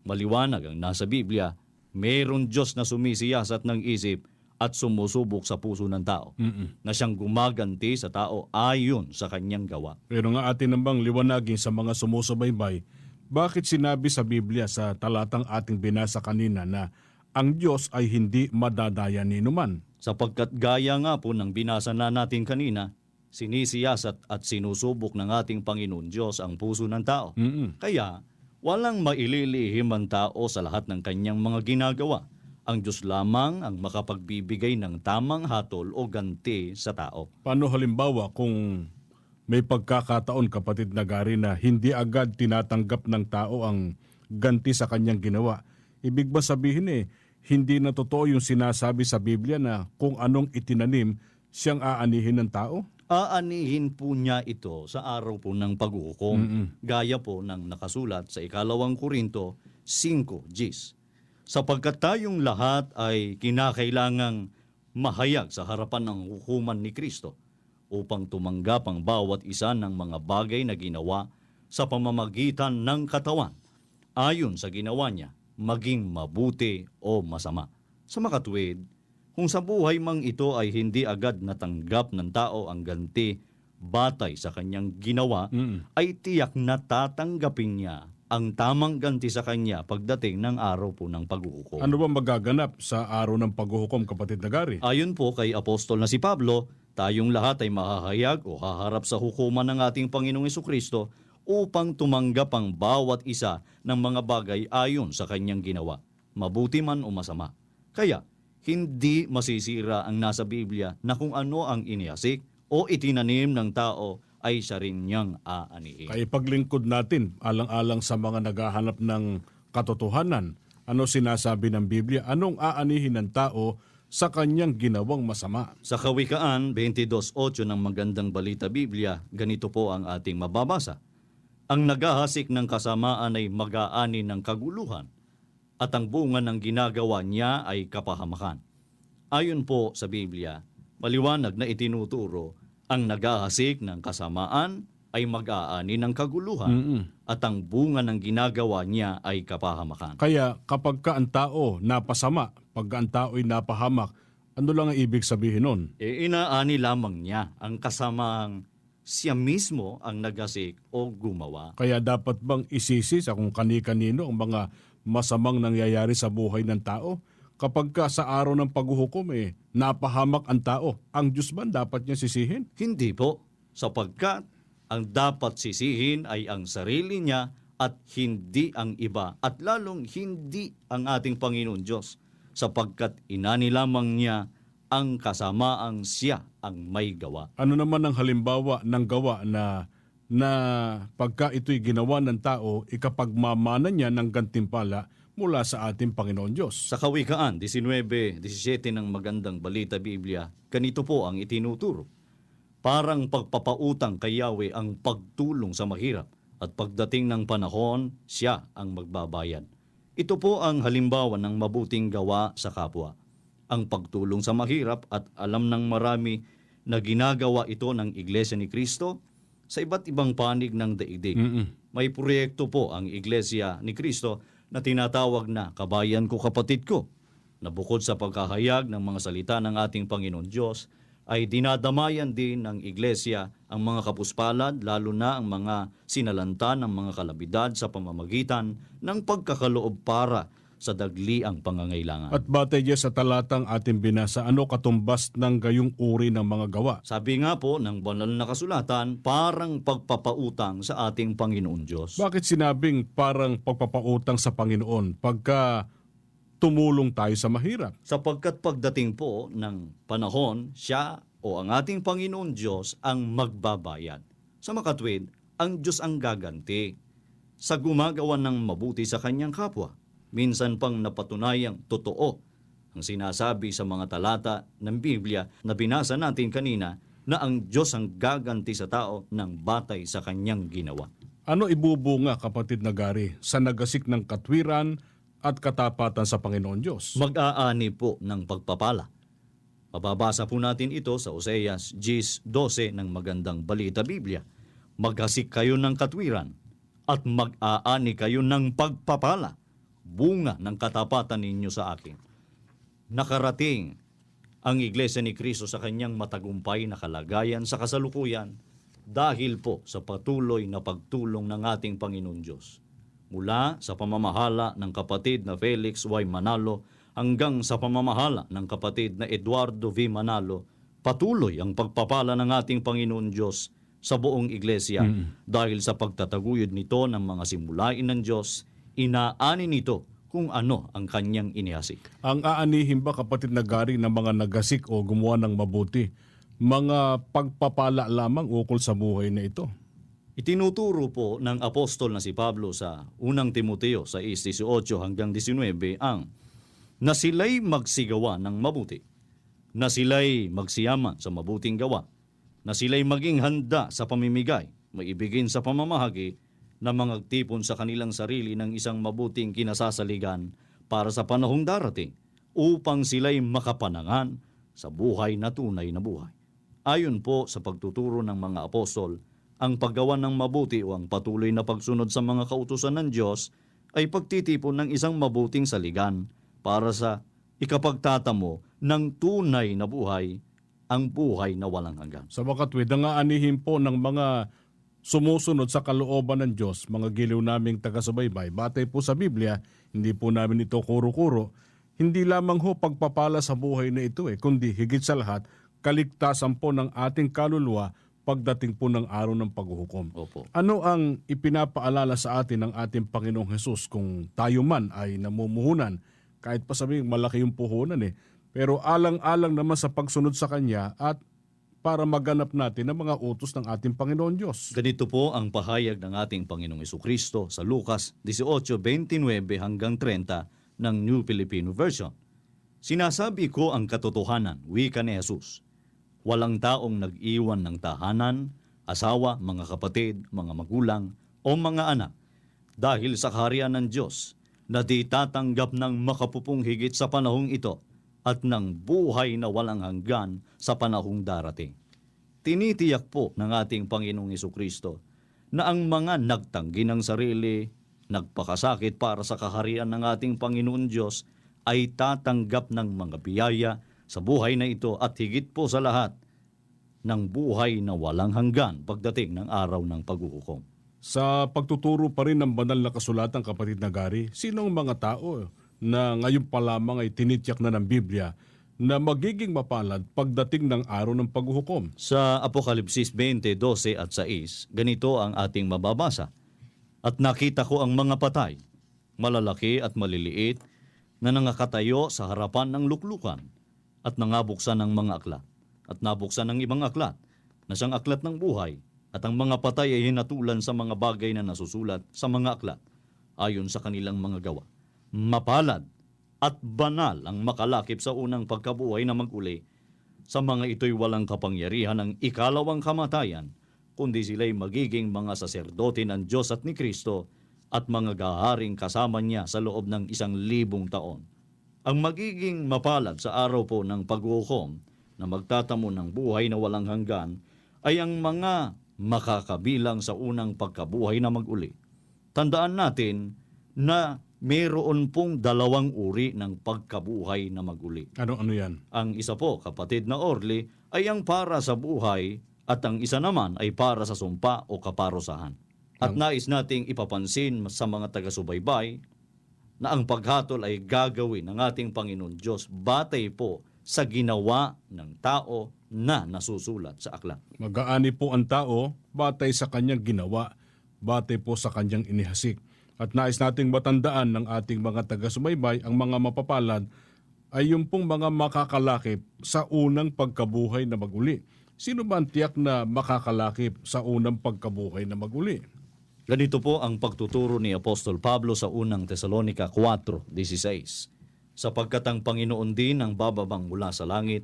Maliwanag ang nasa Biblia, mayroon Diyos na sumisiyasat ng isip at sumusubok sa puso ng tao, na siyang gumaganti sa tao ayon sa kanyang gawa. Pero nga atin nambang liwanagin sa mga sumusubaybay, bakit sinabi sa Biblia sa talatang ating binasa kanina na ang Diyos ay hindi madadaya ninuman? Sapagkat gaya nga po ng binasa na natin kanina, sinisiyasat at sinusubok ng ating Panginoon Diyos ang puso ng tao. Kaya, walang maililihim ang tao sa lahat ng kanyang mga ginagawa. Ang Diyos lamang ang makapagbibigay ng tamang hatol o ganti sa tao. Paano halimbawa kung may pagkakataon, kapatid na Gary, na hindi agad tinatanggap ng tao ang ganti sa kanyang ginawa? Ibig ba sabihin hindi na totoo yung sinasabi sa Biblia na kung anong itinanim, siyang aanihin ng tao? Aanihin po niya ito sa araw po ng paghuhukom, gaya po ng nakasulat sa 2 Korinto 5:10. Sapagkat tayong lahat ay kinakailangang mahayag sa harapan ng hukuman ni Kristo upang tumanggap ang bawat isa ng mga bagay na ginawa sa pamamagitan ng katawan, ayon sa ginawa niya, maging mabuti o masama. Sa makatwid, kung sa buhay mang ito ay hindi agad natanggap ng tao ang ganti batay sa kanyang ginawa, ay tiyak na tatanggapin niya ang tamang ganti sa kanya pagdating ng araw po ng paghuhukom. Ano ba magaganap sa araw ng paghuhukom, kapatid na Gary? Ayon po kay apostol na si Pablo, tayong lahat ay mahahayag o haharap sa hukuman ng ating Panginoong Jesucristo upang tumanggap ang bawat isa ng mga bagay ayon sa kanyang ginawa, mabuti man o masama. Kaya, hindi masisira ang nasa Biblia na kung ano ang inihasik o itinanim ng tao ay siya rin niyang aanihin. Kaya paglingkod natin, alang-alang sa mga naghahanap ng katotohanan, ano sinasabi ng Biblia? Anong aanihin ng tao sa kanyang ginawang masama? Sa Kawikaan 22:8 ng Magandang Balita Biblia, ganito po ang ating mababasa. Ang naghahasik ng kasamaan ay mag-aani ng kaguluhan, at ang bunga ng ginagawa niya ay kapahamakan. Ayon po sa Biblia, Maliwanag na itinuturo ang naghahasik ng kasamaan ay mag-aani ng kaguluhan at ang bunga ng ginagawa niya ay kapahamakan. Kaya kapag ka ang tao napasama, pag ang tao ay napahamak, ano lang ang ibig sabihin nun? Inaani lamang niya ang kasamang siya mismo ang naghasik o gumawa. Kaya dapat bang isisi sa kung kani-kanino ang mga masamang nangyayari sa buhay ng tao? Kapag ka sa araw ng paghuhukom napahamak ang tao, ang Diyos ba dapat niya sisihin? Hindi po, sapagkat ang dapat sisihin ay ang sarili niya at hindi ang iba at lalong hindi ang ating Panginoon Diyos, sapagkat inani lamang niya ang kasamaang siya ang may gawa. Ano naman ang halimbawa ng gawa na pagka ito'y ginawa ng tao, ikapagmamana niya ng gantimpala mula sa ating Panginoon Diyos? Sa Kawikaan 19:17 ng Magandang Balita Biblia, ganito po ang itinuturo. Parang pagpapautang kay Yahweh ang pagtulong sa mahirap at pagdating ng panahon, siya ang magbabayad. Ito po ang halimbawa ng mabuting gawa sa kapwa. Ang pagtulong sa mahirap at alam ng marami na ginagawa ito ng Iglesia ni Cristo sa iba't ibang panig ng daigdig. May proyekto po ang Iglesia ni Cristo na tinatawag na Kabayan Ko Kapatid Ko, na bukod sa pagkahayag ng mga salita ng ating Panginoon Diyos, ay dinadamayan din ng Iglesia ang mga kapuspalad, lalo na ang mga sinalanta ng mga kalabidad sa pamamagitan ng pagkakaloob para sa dagliang pangangailangan. At batay diyan sa talatang ating binasa, ano katumbas ng gayong uri ng mga gawa? Sabi nga po ng banal na kasulatan, parang pagpapautang sa ating Panginoon Diyos. Bakit sinabing parang pagpapautang sa Panginoon pagka tumulong tayo sa mahirap? Sapagkat pagdating po ng panahon, siya o ang ating Panginoon Diyos ang magbabayad. Sa makatwid, ang Diyos ang gaganti sa gumagawa ng mabuti sa kanyang kapwa. Minsan pang napatunayang totoo ang sinasabi sa mga talata ng Biblia na binasa natin kanina na ang Diyos ang gaganti sa tao ng batay sa kanyang ginawa. Ano ibubunga, kapatid na Gary, sa nagasik ng katwiran at katapatan sa Panginoon Diyos? Mag-aani po ng pagpapala. Mababasa po natin ito sa Oseas 10:12 ng Magandang Balita Biblia. Maghasik kayo ng katwiran at mag-aani kayo ng pagpapala, bunga ng katapatan ninyo sa akin. Nakarating ang Iglesia ni Cristo sa kanyang matagumpay na kalagayan sa kasalukuyan dahil po sa patuloy na pagtulong ng ating Panginoon Diyos. Mula sa pamamahala ng kapatid na Felix Y. Manalo hanggang sa pamamahala ng kapatid na Eduardo V. Manalo, patuloy ang pagpapala ng ating Panginoon Diyos sa buong Iglesia dahil sa pagtataguyod nito ng mga simulain ng Diyos. Inaani nito kung ano ang kanyang inihasik. Ang aanihin ba, kapatid na Gary, ng mga nagasik o gumawa ng mabuti, mga pagpapala lamang ukol sa buhay na ito? Itinuturo po ng apostol na si Pablo sa unang Timoteo 6:18 hanggang 19 na sila'y magsigawa ng mabuti, na sila'y magsiyaman sa mabuting gawa, na sila'y maging handa sa pamimigay, maibigin sa pamamahagi, na mangagtipon sa kanilang sarili ng isang mabuting kinasasaligan para sa panahong darating upang sila'y makapanangan sa buhay na tunay na buhay. Ayon po sa pagtuturo ng mga apostol, ang paggawa ng mabuti o ang patuloy na pagsunod sa mga kautusan ng Diyos ay pagtitipon ng isang mabuting saligan para sa ikapagtatamo ng tunay na buhay, ang buhay na walang hanggan. Sa makatwid, ang aanihin po ng mga sumusunod sa kalooban ng Diyos, mga giliw naming taga-subaybay, batay po sa Biblia, hindi po namin ito kuro-kuro, hindi lamang ho pagpapala sa buhay na ito kundi higit sa lahat, kaligtasan po ng ating kaluluwa pagdating po ng araw ng paghuhukom. Opo. Ano ang ipinapaalala sa atin ng ating Panginoong Hesus kung tayo man ay namumuhunan, kahit pa sabihin malaki yung puhunan pero alang-alang naman sa pagsunod sa Kanya at para maganap natin ang mga utos ng ating Panginoon Diyos. Ganito po ang pahayag ng ating Panginoong Jesucristo sa Lucas 18:29 hanggang 30 ng New Filipino Version. Sinasabi ko ang katotohanan, wika ni Jesus. Walang taong nag-iwan ng tahanan, asawa, mga kapatid, mga magulang, o mga anak, dahil sa kaharian ng Diyos na di tatanggap ng makapupong higit sa panahong ito, at ng buhay na walang hanggan sa panahong darating. Tinitiyak po ng ating Panginoong Hesukristo na ang mga nagtanggi ng sarili, nagpakasakit para sa kaharian ng ating Panginoon Diyos ay tatanggap ng mga biyaya sa buhay na ito at higit po sa lahat ng buhay na walang hanggan pagdating ng araw ng paghuhukom. Sa pagtuturo pa rin ng banal na kasulatan, kapatid na Gary, sinong mga tao na ngayon pa lamang ay tinityak na ng Biblia na magiging mapalad pagdating ng araw ng paghuhukom? Sa Apokalipsis 20:12 at 6, ganito ang ating mababasa. At nakita ko ang mga patay, malalaki at maliliit, na nangakatayo sa harapan ng luklukan at nangabuksan ng mga aklat. At nabuksan ng ibang aklat na siyang aklat ng buhay, at ang mga patay ay hinatulan sa mga bagay na nasusulat sa mga aklat ayon sa kanilang mga gawa. Mapalad at banal ang makalakip sa unang pagkabuhay na mag-uli. Sa mga ito'y walang kapangyarihan ng ikalawang kamatayan, kundi sila'y magiging mga saserdote ng Diyos at ni Kristo at mga gaharing kasama niya sa loob ng 1,000 taon. Ang magiging mapalad sa araw po ng paghuhukom na magtatamo ng buhay na walang hanggan ay ang mga makakabilang sa unang pagkabuhay na mag-uli. Tandaan natin na mayroon pong 2 uri ng pagkabuhay na mag-uli. Ano yan? Ang isa po, kapatid na Orly, ay ang para sa buhay at ang isa naman ay para sa sumpa o kaparusahan. At nais nating ipapansin sa mga taga-subaybay na ang paghatol ay gagawin ng ating Panginoon Diyos batay po sa ginawa ng tao na nasusulat sa aklat. Mag-aani po ang tao batay sa kanyang ginawa, batay po sa kanyang inihasik. At nais nating matandaan ng ating mga taga-subaybay, ang mga mapapalad ay yung pong mga makakalakip sa unang pagkabuhay na mag-uli. Sino ba ang tiyak na makakalakip sa unang pagkabuhay na mag-uli? Ganito po ang pagtuturo ni Apostol Pablo sa unang Tesalonica 4:16. Sapagkat ang Panginoon din ang bababang mula sa langit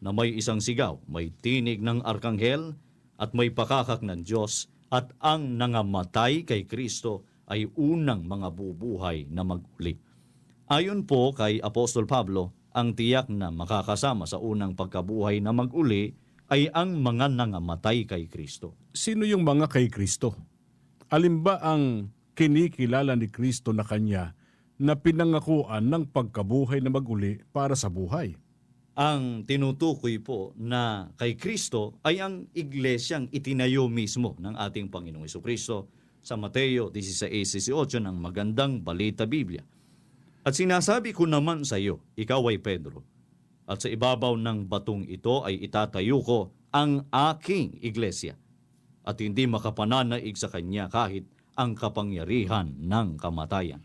na may isang sigaw, may tinig ng arkanghel at may pakakak ng Diyos, at ang nangamatay kay Kristo ay unang mga bubuhay na mag-uli. Ayon po kay Apostol Pablo, ang tiyak na makakasama sa unang pagkabuhay na mag-uli ay ang mga nangamatay kay Kristo. Sino yung mga kay Kristo? Alin ba ang kinikilala ni Kristo na kanya na pinangakuan ng pagkabuhay na mag-uli para sa buhay? Ang tinutukoy po na kay Kristo ay ang iglesyang itinayo mismo ng ating Panginoong Hesukristo sa Mateo 16:18 ng Magandang Balita Biblia. At sinasabi ko naman sa iyo, ikaw ay Pedro, at sa ibabaw ng batong ito ay itatayo ko ang aking iglesia, at hindi makapananaig sa kanya kahit ang kapangyarihan ng kamatayan.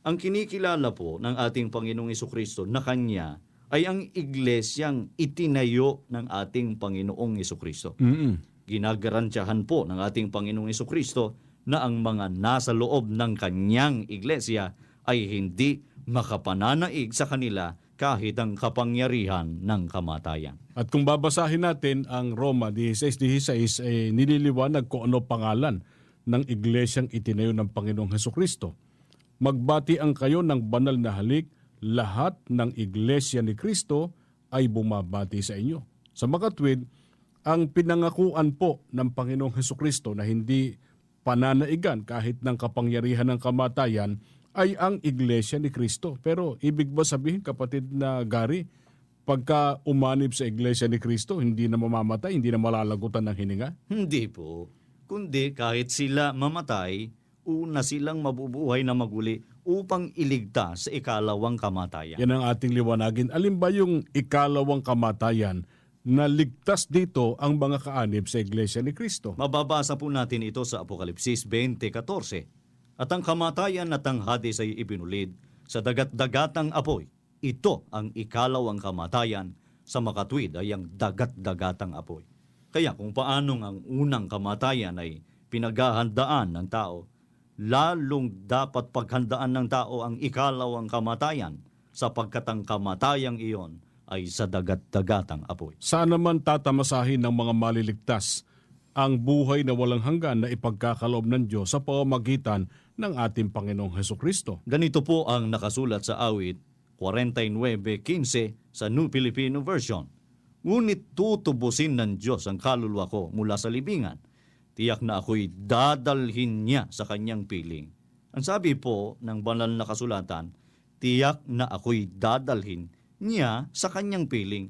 Ang kinikilala po ng ating Panginoong Hesukristo na kanya ay ang iglesyang itinayo ng ating Panginoong Hesukristo. Ginagarantiyahan po ng ating Panginoong Hesukristo na ang mga nasa loob ng kanyang iglesia ay hindi makapananaig sa kanila kahit ang kapangyarihan ng kamatayan. At kung babasahin natin ang Roma 16:16, nililiwanag kung ano pangalan ng iglesyang itinayo ng Panginoong Hesukristo. Magbati ang kayo ng banal na halik, lahat ng iglesia ni Kristo ay bumabati sa inyo. Sa makatwid, ang pinangakuan po ng Panginoong Hesukristo na hindi pananaigan kahit ng kapangyarihan ng kamatayan ay ang iglesia ni Kristo. Pero ibig ba sabihin, kapatid na Gary, pagka umanib sa iglesia ni Kristo, hindi na mamamatay, hindi na malalagutan ng hininga? Hindi po. Kundi kahit sila mamatay, una silang mabubuhay na maguli upang iligtas sa ikalawang kamatayan. Yan ang ating liwanagin. Alin ba yung ikalawang kamatayan na ligtas dito ang mga kaanib sa iglesia ni Kristo? Mababasa po natin ito sa Apokalipsis 20:14. At ang kamatayan at ang Hades ay ibinulid sa dagat-dagatang apoy. Ito ang ikalawang kamatayan, sa makatwid ay ang dagat-dagatang apoy. Kaya kung paanong ang unang kamatayan ay pinaghahandaan ng tao, lalong dapat paghandaan ng tao ang ikalawang kamatayan, sapagkat ang kamatayang iyon ay sa dagat-dagatang apoy. Saan naman tatamasahin ng mga maliligtas ang buhay na walang hanggan na ipagkakaloob ng Diyos sa pamamagitan ng ating Panginoong Hesukristo? Ganito po ang nakasulat sa awit 49:15 sa New Filipino Version. Ngunit tutubusin ng Diyos ang kaluluwa ko mula sa libingan. Tiyak na ako'y dadalhin niya sa kanyang piling. Ang sabi po ng banal na kasulatan, tiyak na ako'y dadalhin niya sa kanyang piling.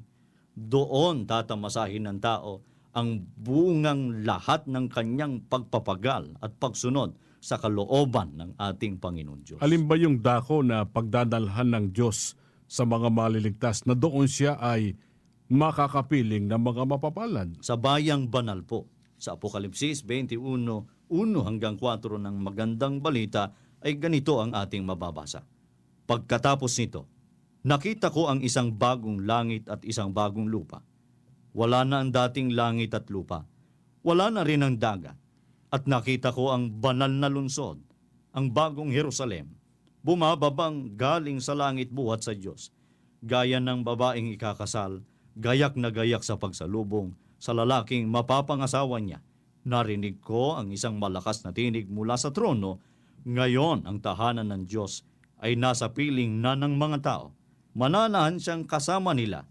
Doon tatamasahin ng tao ang bungang lahat ng kanyang pagpapagal at pagsunod sa kalooban ng ating Panginoon Diyos. Alin ba yung dako na pagdadalhan ng Diyos sa mga maliligtas na doon siya ay makakapiling ng mga mapapalad? Sa bayang banal po, sa Apokalipsis 21:1-4 ng magandang balita ay ganito ang ating mababasa. Pagkatapos nito, nakita ko ang isang bagong langit at isang bagong lupa. Wala na ang dating langit at lupa. Wala na rin ang dagat. At nakita ko ang banal na lungsod, ang bagong Jerusalem, bumababang galing sa langit buhat sa Diyos, gaya ng babaeng ikakasal, gayak na gayak sa pagsalubong, sa lalaking mapapangasawa niya. Narinig ko ang isang malakas na tinig mula sa trono. Ngayon ang tahanan ng Diyos ay nasa piling na ng mga tao. Mananahan siyang kasama nila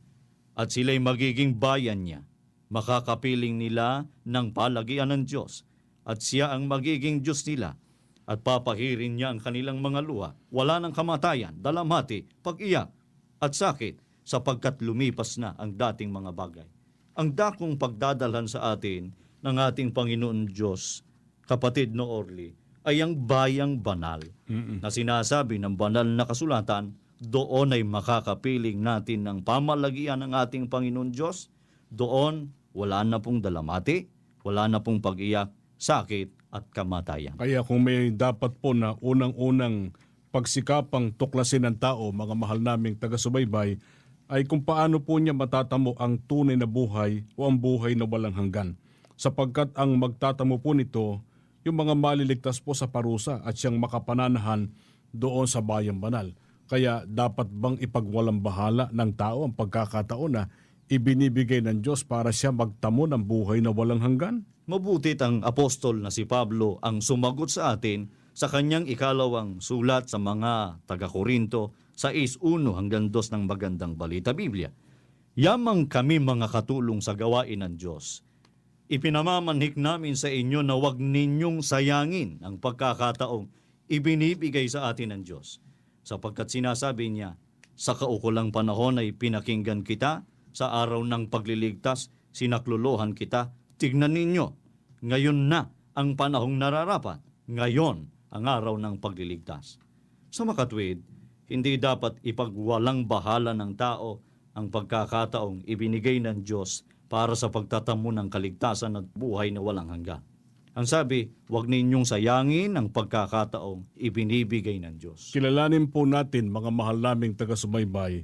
at sila'y magiging bayan niya. Makakapiling nila ng palagian ng Diyos at siya ang magiging Diyos nila at papahirin niya ang kanilang mga luha. Wala ng kamatayan, dalamhati, pag-iyak at sakit sapagkat lumipas na ang dating mga bagay. Ang dakong pagdadalhan sa atin ng ating Panginoon Diyos, kapatid no Orly, ay ang bayang banal na sinasabi ng banal na kasulatan. Doon ay makakapiling natin ng pamalagian ng ating Panginoon Diyos. Doon wala na pong dalamati, wala na pong pag-iyak, sakit at kamatayan. Kaya kung may dapat po na unang-unang pagsikapang tuklasin ng tao, mga mahal naming taga-subaybay, ay kung paano po niya matatamo ang tunay na buhay o ang buhay na walang hanggan. Sapagkat ang magtatamo po nito, yung mga maliligtas po sa parusa at siyang makapananahan doon sa bayang banal. Kaya dapat bang ipagwalang bahala ng tao ang pagkakataon na ibinibigay ng Diyos para siya magtamo ng buhay na walang hanggan? Mabutit ang apostol na si Pablo ang sumagot sa atin sa kanyang ikalawang sulat sa mga taga-Korinto 6:1-2 ng magandang balita Biblia. Yamang kami mga katulong sa gawain ng Diyos. Ipinamamanhik namin sa inyo na huwag ninyong sayangin ang pagkakataong ibinibigay sa atin ng Diyos. Sapagkat sinasabi niya, sa kaukulang panahon ay pinakinggan kita, sa araw ng pagliligtas, sinakluluhan kita. Tignan ninyo, ngayon na ang panahong nararapat, ngayon ang araw ng pagliligtas. Sa makatwid, hindi dapat ipagwalang bahala ng tao ang pagkakataong ibinigay ng Diyos para sa pagtatamo ng kaligtasan at buhay na walang hanggan. Ang sabi, huwag ninyong sayangin ang pagkakataong ibinibigay ng Diyos. Kilalanin po natin, mga mahal naming taga-subaybay,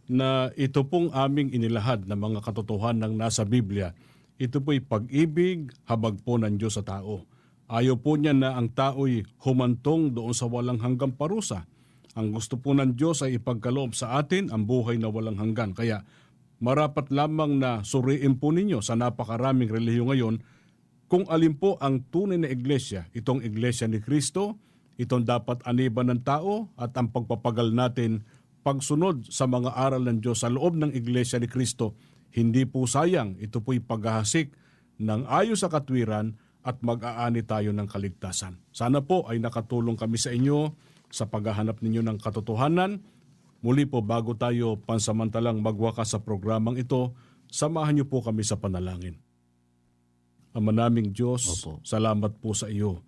na ito pong aming inilahad na mga katotohanan ng nasa Biblia. Ito po'y pag-ibig, habag po ng Diyos sa tao. Ayaw po niya na ang tao'y humantong doon sa walang hanggang parusa. Ang gusto po ng Diyos ay ipagkaloob sa atin ang buhay na walang hanggan. Kaya marapat lamang na suriin po ninyo sa napakaraming relihiyon ngayon kung alin po ang tunay na iglesia. Itong iglesia ni Kristo, itong dapat aniban ng tao at ang pagpapagal natin pagsunod sa mga aral ng Diyos sa loob ng iglesia ni Kristo. Hindi po sayang, ito po'y paghahasik ng ayos sa katwiran at mag-aani tayo ng kaligtasan. Sana po ay nakatulong kami sa inyo sa paghahanap ninyo ng katotohanan. Muli po, bago tayo pansamantalang magwakas sa programang ito, samahan niyo po kami sa panalangin. Ama naming Diyos, salamat po sa iyo.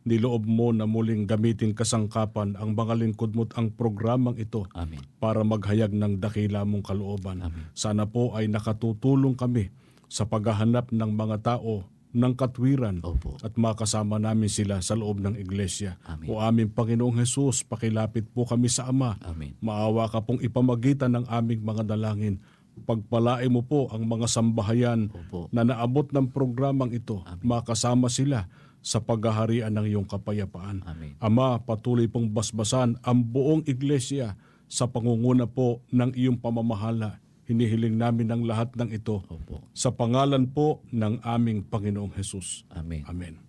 Niloob mo na muling gamitin kasangkapan ang mga lingkod mo at ang programang ito. Amen. Para maghayag ng dakila mong kalooban. Amen. Sana po ay nakatutulong kami sa paghahanap ng mga tao ng katwiran at makasama namin sila sa loob ng iglesia. Amen. O aming Panginoong Jesus, pakilapit po kami sa Ama. Amen. Maawa ka pong ipamagitan ng aming mga dalangin. Pagpalain mo po ang mga sambahayan na naabot ng programang ito. Amen. Makasama sila sa paghaharian ng iyong kapayapaan. Amen. Ama, patuloy pong basbasan ang buong iglesia sa pangunguna po ng iyong pamamahala. Hinihiling namin ang lahat ng ito sa pangalan po ng aming Panginoong Jesus. Amen. Amen.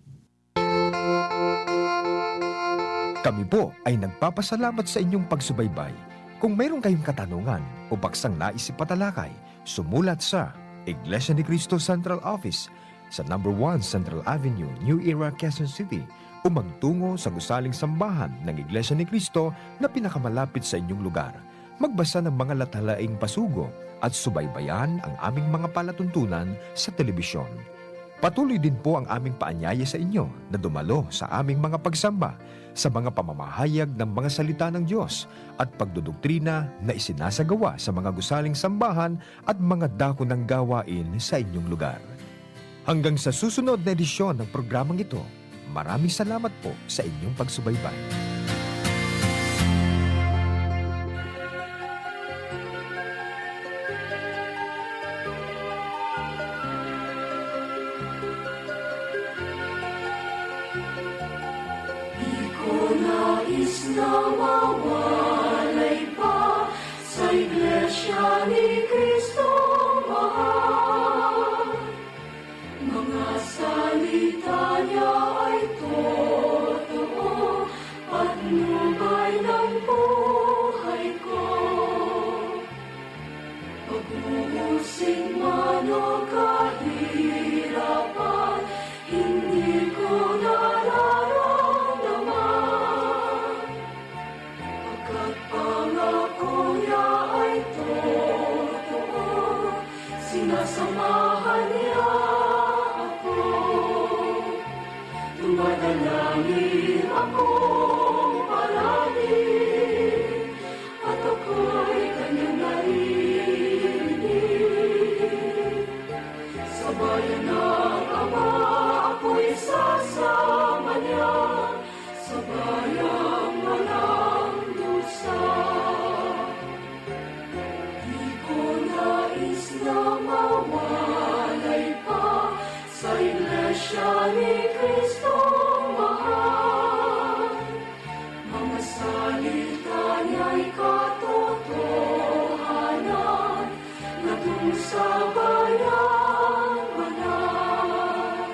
Kami po ay nagpapasalamat sa inyong pagsubaybay. Kung mayroon kayong katanungan o baksang nais ipatalakay, sumulat sa Iglesia ni Cristo Central Office sa number 1 Central Avenue, New Era, Quezon City o magtungo sa gusaling sambahan ng Iglesia ni Cristo na pinakamalapit sa inyong lugar. Magbasa ng mga latalaing pasugo at subaybayan ang aming mga palatuntunan sa telebisyon. Patuloy din po ang aming paanyaya sa inyo na dumalo sa aming mga pagsamba sa mga pamamahayag ng mga salita ng Diyos at pagdudoktrina na isinasagawa sa mga gusaling sambahan at mga dako ng gawain sa inyong lugar. Hanggang sa susunod na edisyon ng programang ito, maraming salamat po sa inyong pagsubaybay. Nais na mawalay pa sa Iglesia ni Cristo mahal. Mga salita niya ay totoo, patnubay ng buhay ko. Pag-uusig man o kahirapan, hindi ko sinasamahan niya ako. Tumadalangin akong palagi at ako'y kanyang narinig. Sa bayan ng Ama ako'y sasama niya, sa bayang walang dusa. Na mawalay pa sa Iglesia ni Cristo mahal. Mga salita niya'y katotohanan na dun sa bayan manan.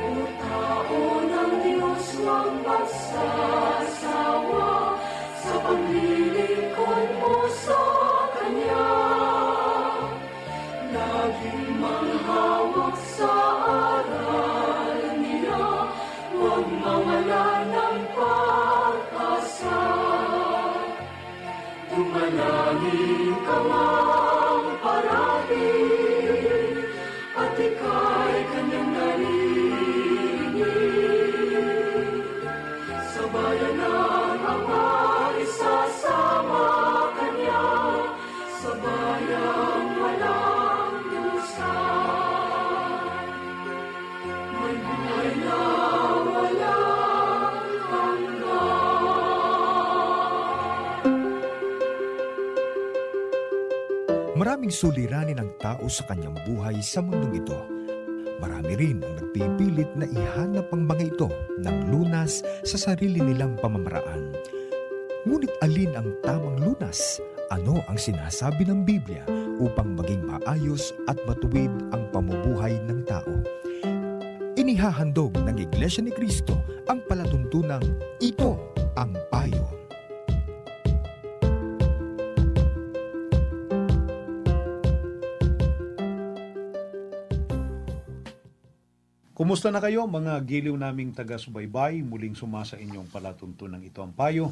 O tao ng Diyos, huwag magsasawa sa paglilingkod mo sa Kanya. Laging manghawak sa aral niya, huwag mawala ng pag-asa. Tumalangin ka mang parati, at ika'y kanyang narinig. Sa bayan ng Ama, isasama kanya, sa bayang walang may buhay na walang hanggan. Maraming suliranin ang tao sa kanyang buhay sa mundong ito. Marami rin ang nagpipilit na ihanap ang mga ito ng lunas sa sarili nilang pamamaraan. Ngunit alin ang tamang lunas? Ano ang sinasabi ng Biblia upang maging maayos at matuwid ang pamumuhay ng tao? Inihahandog ng Iglesia ni Cristo ang palatuntunang ito ang payo. Kumusta na kayo mga giliw naming taga-subaybay? Muling sumasa inyong palatuntunang ito ang payo.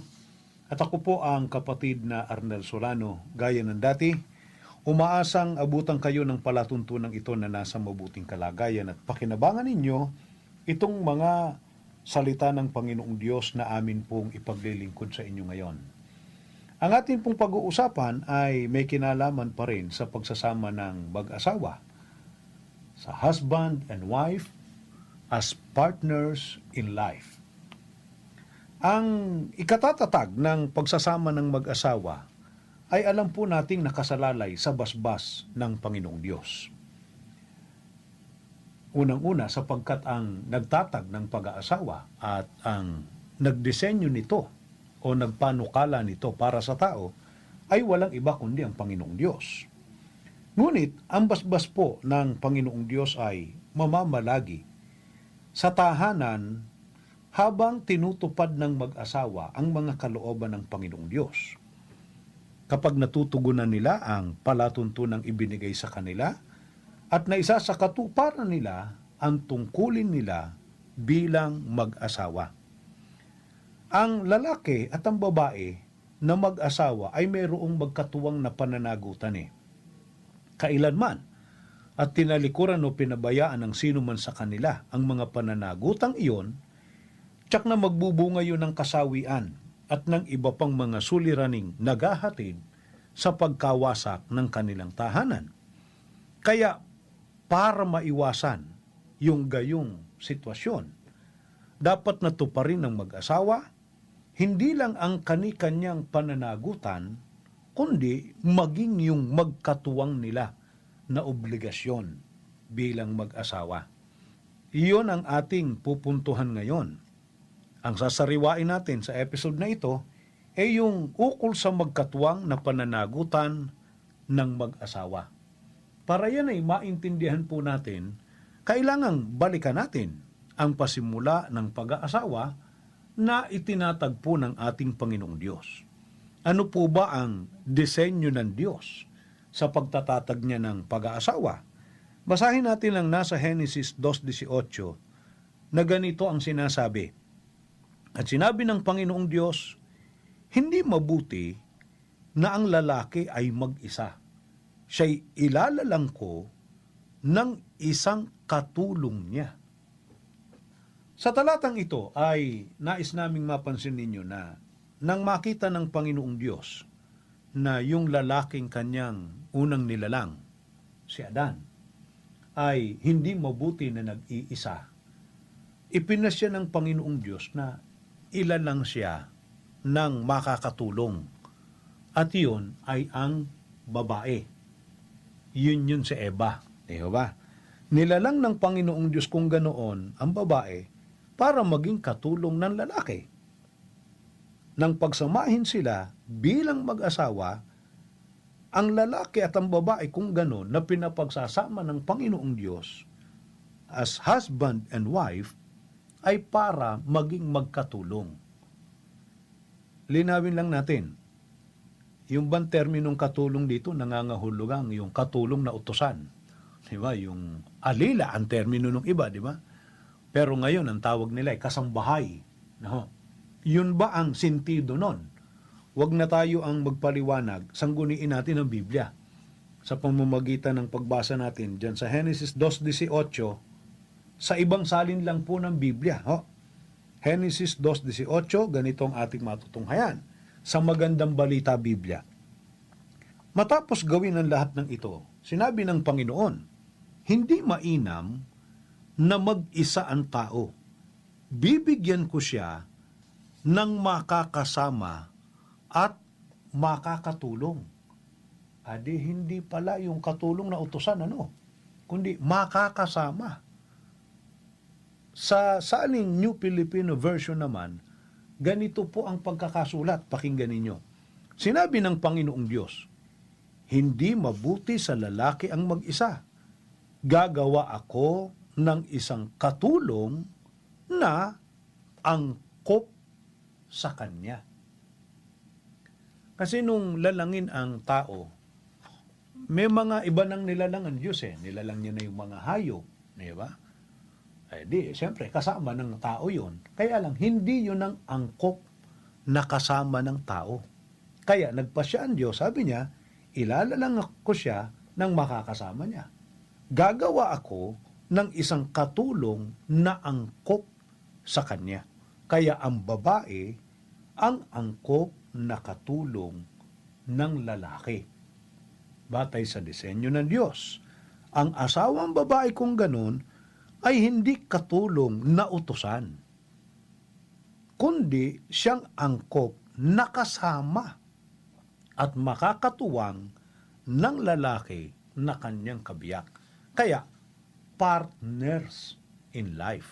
At ako po ang kapatid na Arnel Solano, gaya ng dati. Umaasang abutan kayo ng palatuntunang ito na nasa mabuting kalagayan at pakinabangan ninyo itong mga salita ng Panginoong Diyos na amin pong ipaglilingkod sa inyo ngayon. Ang ating pong pag-uusapan ay may kinalaman pa rin sa pagsasama ng mag-asawa, sa husband and wife as partners in life. Ang ikatatatag ng pagsasama ng mag-asawa ay alam po nating nakasalalay sa basbas ng Panginoong Diyos. Unang-una sapagkat ang nagtatag ng pag-aasawa at ang nagdisenyo nito o nagpanukala nito para sa tao ay walang iba kundi ang Panginoong Diyos. Ngunit ang basbas po ng Panginoong Diyos ay mamamalagi sa tahanan habang tinutupad ng mag-asawa ang mga kalooban ng Panginoong Diyos. kapag natutugunan nila ang palatuntunang ibinigay sa kanila at naisa sa katuparan nila ang tungkulin nila bilang mag-asawa. Ang lalaki at ang babae na mag-asawa ay mayroong magkatuwang na pananagutan Kailanman at tinalikuran o pinabayaan ng sino man sa kanila ang mga pananagutang iyon, tsak na magbubunga yun ng kasawian at ng iba pang mga suliraning naghahatid sa pagkawasak ng kanilang tahanan. Kaya para maiwasan yung gayong sitwasyon, dapat natuparin ng mag-asawa hindi lang ang kani-kanyang pananagutan, kundi maging yung magkatuwang nila na obligasyon bilang mag-asawa. Iyon ang ating pupuntuhan ngayon. Ang sasariwain natin sa episode na ito ay yung ukol sa magkatuwang na pananagutan ng mag-asawa. Para yan ay maintindihan po natin, kailangang balikan natin ang pasimula ng pag-aasawa na itinatagpo ng ating Panginoong Diyos. Ano po ba ang disenyo ng Diyos sa pagtatatag niya ng pag-aasawa? Basahin natin lang nasa Genesis 2:18 na ganito ang sinasabi. At sinabi ng Panginoong Diyos, hindi mabuti na ang lalaki ay mag-isa. Siya'y ilalalang ko ng isang katulong niya. Sa talatang ito ay nais naming mapansin ninyo na nang makita ng Panginoong Diyos na yung lalaking kanyang unang nilalang, si Adan, ay hindi mabuti na nag-iisa, ipinasya ng Panginoong Diyos na ilalang siya ng makakatulong. At yun ay ang babae. Yun si Eva. Ba? Nilalang ng Panginoong Diyos kung ganoon ang babae para maging katulong ng lalaki. Nang pagsamahin sila bilang mag-asawa, ang lalaki at ang babae kung gano'n na pinapagsasama ng Panginoong Diyos as husband and wife ay para maging magkatulong. Linawin lang natin, yung bang terminong katulong dito nangangahulugang yung katulong na utusan. Diba? Yung alila ang termino ng iba, di ba? Pero ngayon, ang tawag nila ay kasambahay. No? Yun ba ang sentido nun? Huwag na tayo ang magpaliwanag, sangguniin natin ang Biblia. Sa pamamagitan ng pagbasa natin dyan sa Genesis 2:18, sa ibang salin lang po ng Biblia. Genesis 2:18, ganito ang ating matutunghayan. Sa Magandang Balita Biblia. Matapos gawin ang lahat ng ito, sinabi ng Panginoon, hindi mainam na mag-isa ang tao. Bibigyan ko siya ng makakasama at makakatulong. Adi hindi pala yung katulong na utusan, kundi makakasama. Sa saling New Filipino Version naman, ganito po ang pagkakasulat. Pakinggan ninyo. Sinabi ng Panginoong Diyos, hindi mabuti sa lalaki ang mag-isa. Gagawa ako ng isang katulong na angkop sa kanya. Kasi nung lalangin ang tao, may mga iba nang nilalang ang Diyos Nilalang niya na yung mga hayop. Di ba? Siyempre, kasama ng tao yon. Kaya lang, hindi yun ang angkop na kasama ng tao. Kaya nagpasya ang Diyos, sabi niya, ilalalang ako siya ng makakasama niya. Gagawa ako ng isang katulong na angkop sa kanya. Kaya ang babae, ang angkop na katulong ng lalaki. Batay sa disenyo ng Diyos. Ang asawang babae kung ganun, ay hindi katulong na utusan, kundi siyang angkop na kasama at makakatuwang ng lalaki na kanyang kabiyak. Kaya, partners in life.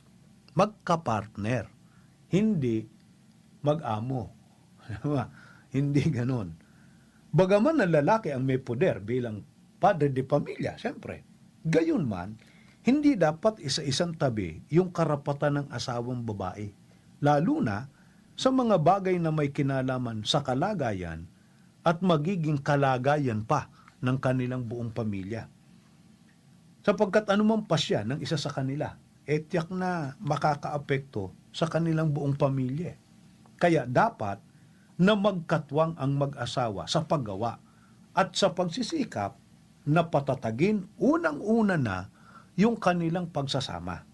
Magka-partner. Hindi mag-amo. Hindi ganon. Bagaman ang lalaki ang may poder bilang padre de pamilya, siyempre, gayon man, hindi dapat isa-isang tabi yung karapatan ng asawang babae, lalo na sa mga bagay na may kinalaman sa kalagayan at magiging kalagayan pa ng kanilang buong pamilya. Sapagkat anumang pasya ng isa sa kanila, tiyak na makakaapekto sa kanilang buong pamilya. Kaya dapat na magkatwang ang mag-asawa sa paggawa at sa pagsisikap na patatagin unang-una na yung kanilang pagsasama.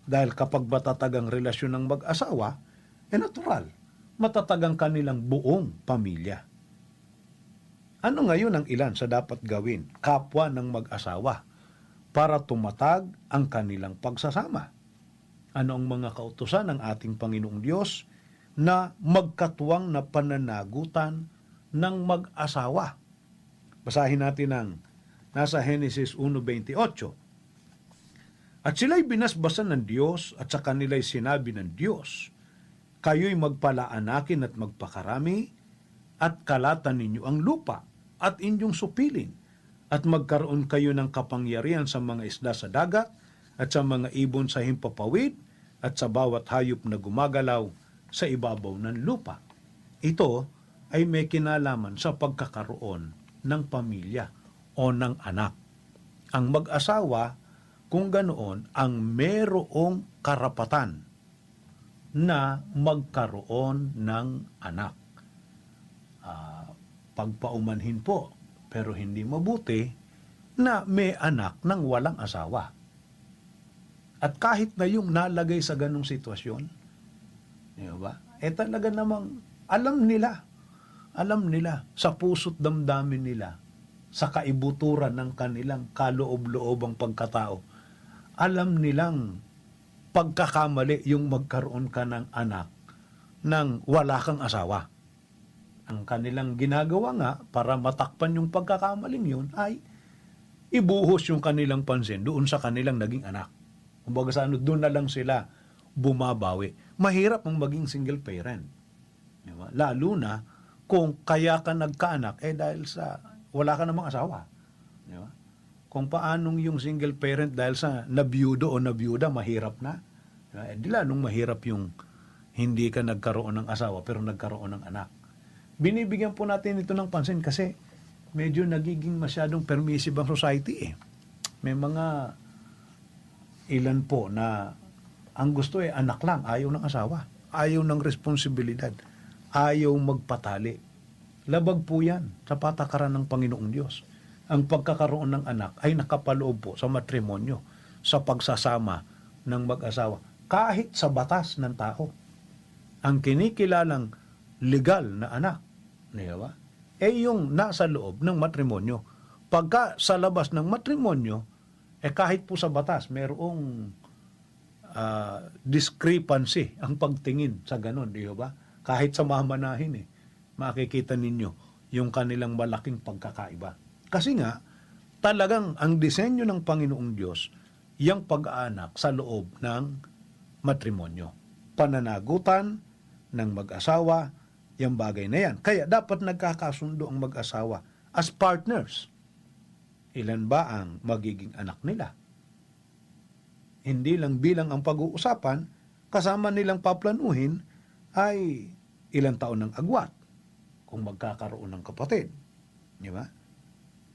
Dahil kapag matatag ang relasyon ng mag-asawa, natural, matatag ang kanilang buong pamilya. Ano ngayon ang ilan sa dapat gawin, kapwa ng mag-asawa, para tumatag ang kanilang pagsasama? Ano ang mga kautusan ng ating Panginoong Diyos na magkatuwang na pananagutan ng mag-asawa? Basahin natin ang nasa Genesis 1:28. At sila'y binasbasan ng Diyos at sa kanila'y sinabi ng Diyos, kayo'y magpalaanakin at magpakarami at kalatan ninyo ang lupa at inyong supilin at magkaroon kayo ng kapangyarihan sa mga isda sa dagat at sa mga ibon sa himpapawid at sa bawat hayop na gumagalaw sa ibabaw ng lupa. Ito ay may kinalaman sa pagkakaroon ng pamilya o ng anak. Ang mag-asawa, kung ganoon, ang merong karapatan na magkaroon ng anak. Pagpaumanhin po, pero hindi mabuti na may anak ng walang asawa. At kahit na yung nalagay sa ganong sitwasyon, diba? Talaga namang alam nila sa puso't damdamin nila, sa kaibuturan ng kanilang kaloob-loobang pagkatao, alam nilang pagkakamali yung magkaroon ka ng anak nang wala kang asawa. Ang kanilang ginagawa nga para matakpan yung pagkakamaling yun ay ibuhos yung kanilang pansin doon sa kanilang naging anak. Kumbaga sa doon na lang sila bumabawi. Mahirap ang maging single parent. Diba? Lalo na kung kaya ka nagkaanak dahil sa wala ka namang asawa. Diba? Kung paanong yung single parent dahil sa nabiyudo o nabiyuda, mahirap na. Diba? Di lalong mahirap yung hindi ka nagkaroon ng asawa pero nagkaroon ng anak. Binibigyan po natin ito ng pansin kasi medyo nagiging masyadong permissive ang society. May mga ilan po na ang gusto anak lang, ayaw ng asawa, ayaw ng responsibilidad, ayaw magpatali. Labag po yan sa patakaran ng Panginoong Diyos. Ang pagkakaroon ng anak ay nakapaloob po sa matrimonyo, sa pagsasama ng mag-asawa, kahit sa batas ng tao. Ang kinikilalang legal na anak, diba? Yung nasa loob ng matrimonyo. Pagka sa labas ng matrimonyo, kahit po sa batas, mayroong discrepancy ang pagtingin sa ganon, di ba? Kahit sa mamanahin, makikita ninyo yung kanilang malaking pagkakaiba. Kasi nga, talagang ang disenyo ng Panginoong Diyos, yung pag-aanak sa loob ng matrimonyo. Pananagutan ng mag-asawa, yung bagay na yan. Kaya dapat nagkakasundo ang mag-asawa as partners. Ilan ba ang magiging anak nila? Hindi lang bilang ang pag-uusapan, kasama nilang paplanuhin ay ilang taon ng agwat kung magkakaroon ng kapatid. Di ba?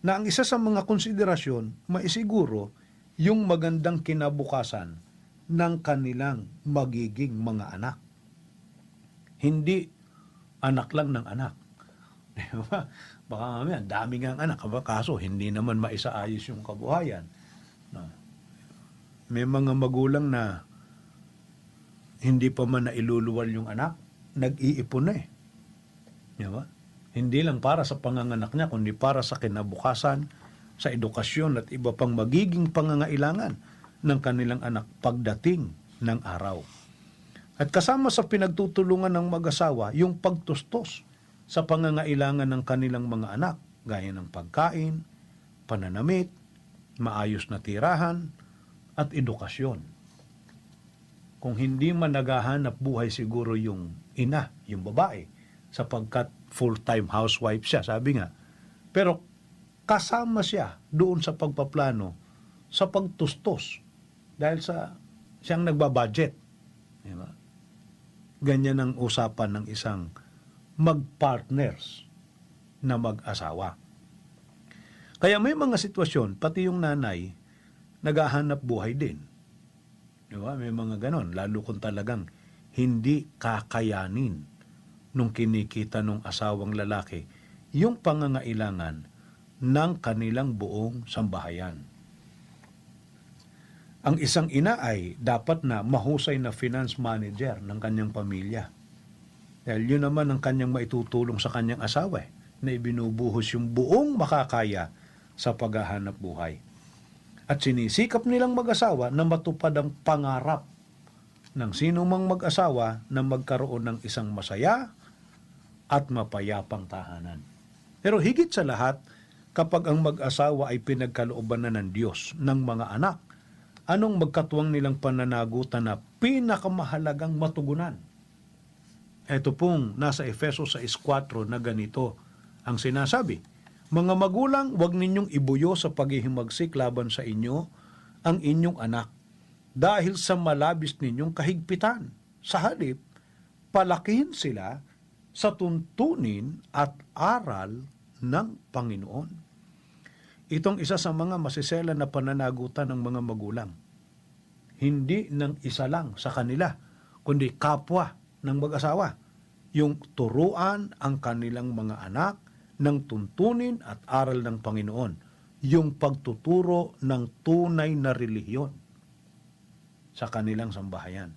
Na ang isa sa mga konsiderasyon, maisiguro yung magandang kinabukasan ng kanilang magiging mga anak. Hindi anak lang ng anak. Di ba? Baka mamaya, dami nga ang anak, kaso hindi naman maisaayos yung kabuhayan. No. May mga magulang na hindi pa man nailuluwal yung anak, nag-iipon na Di ba? Hindi lang para sa panganganak niya, kundi para sa kinabukasan, sa edukasyon at iba pang magiging pangangailangan ng kanilang anak pagdating ng araw. At kasama sa pinagtutulungan ng mag-asawa, yung pagtustos sa pangangailangan ng kanilang mga anak, gaya ng pagkain, pananamit, maayos na tirahan, at edukasyon. Kung hindi man naghahanap buhay siguro yung ina, yung babae, sapagkat full-time housewife siya, sabi nga. Pero kasama siya doon sa pagpaplano, sa pagtustos, dahil sa siyang nagbabudget. Diba? Ganyan ang usapan ng isang mag-partners na mag-asawa. Kaya may mga sitwasyon, pati yung nanay, naghahanap buhay din. Di ba? May mga ganon, lalo kung talagang hindi kakayanin nung kinikita nung asawang lalaki yung pangangailangan ng kanilang buong sambahayan. Ang isang ina ay dapat na mahusay na finance manager ng kanyang pamilya. Dahil yun naman ang kanyang maitutulong sa kanyang asawa na ibinubuhos yung buong makakaya sa paghahanap buhay. At sinisikap nilang mag-asawa na matupad ang pangarap ng sino mang mag-asawa na magkaroon ng isang masaya at mapayapang tahanan. Pero higit sa lahat, kapag ang mag-asawa ay pinagkalooban na ng Diyos ng mga anak, anong magkatuwang nilang pananagutan na pinakamahalagang matugunan? Ito pong nasa Efeso 6:4 na ganito ang sinasabi, mga magulang, huwag ninyong ibuyo sa paghihimagsik laban sa inyo ang inyong anak dahil sa malabis ninyong kahigpitan. Sa halip, palakihin sila sa tuntunin at aral ng Panginoon. Itong isa sa mga masisela na pananagutan ng mga magulang. Hindi ng isa lang sa kanila, kundi kapwa ng mag-asawa. Yung turuan ang kanilang mga anak ng tuntunin at aral ng Panginoon. Yung pagtuturo ng tunay na relihiyon sa kanilang sambahayan.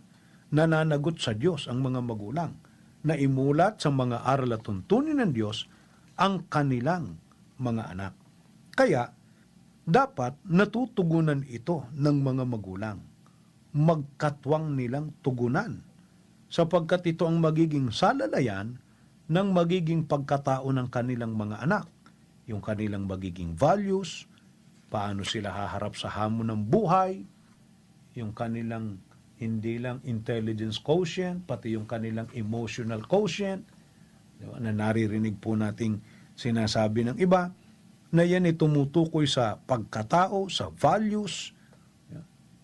Nananagot sa Diyos ang mga magulang na imulat sa mga aral at tuntunin ng Diyos ang kanilang mga anak. Kaya, dapat natutugunan ito ng mga magulang. Magkatwang nilang tugunan sapagkat ito ang magiging salalayan ng magiging pagkatao ng kanilang mga anak. Yung kanilang magiging values, paano sila haharap sa hamon ng buhay, yung kanilang hindi lang intelligence quotient, pati yung kanilang emotional quotient, na naririnig po nating sinasabi ng iba, na yan ay tumutukoy sa pagkatao, sa values,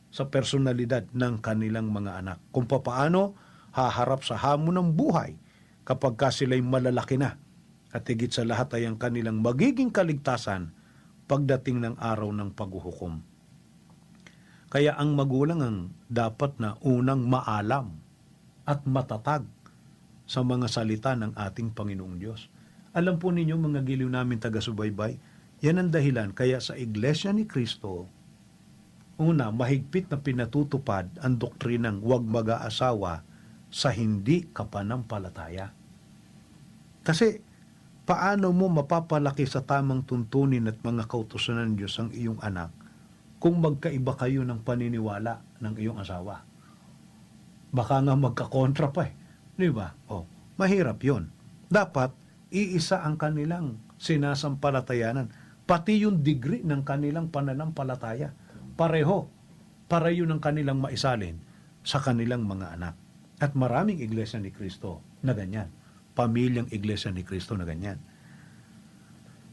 sa personalidad ng kanilang mga anak. Kung paano haharap sa hamon ng buhay kapag sila'y malalaki na. At higit sa lahat ay ang kanilang magiging kaligtasan pagdating ng araw ng paghuhukom. Kaya ang magulang ang dapat na unang maalam at matatag sa mga salita ng ating Panginoong Diyos. Alam po ninyo mga giliw namin taga-subaybay, yan ang dahilan kaya sa Iglesia ni Cristo, una, mahigpit na pinatutupad ang doktrinang huwag mag-aasawa sa hindi kapanampalataya. Kasi, paano mo mapapalaki sa tamang tuntunin at mga kautusan ng Diyos ang iyong anak kung magkaiba kayo ng paniniwala ng iyong asawa? Baka nga magkakontra pa eh. Di ba? Mahirap yon. Dapat, iisa ang kanilang sinasampalatayanan. Pati yung degree ng kanilang pananampalataya. Pareho. Para yun ang kanilang maisalin sa kanilang mga anak. At maraming iglesia ni Kristo na ganyan. Pamilyang iglesia ni Kristo na ganyan.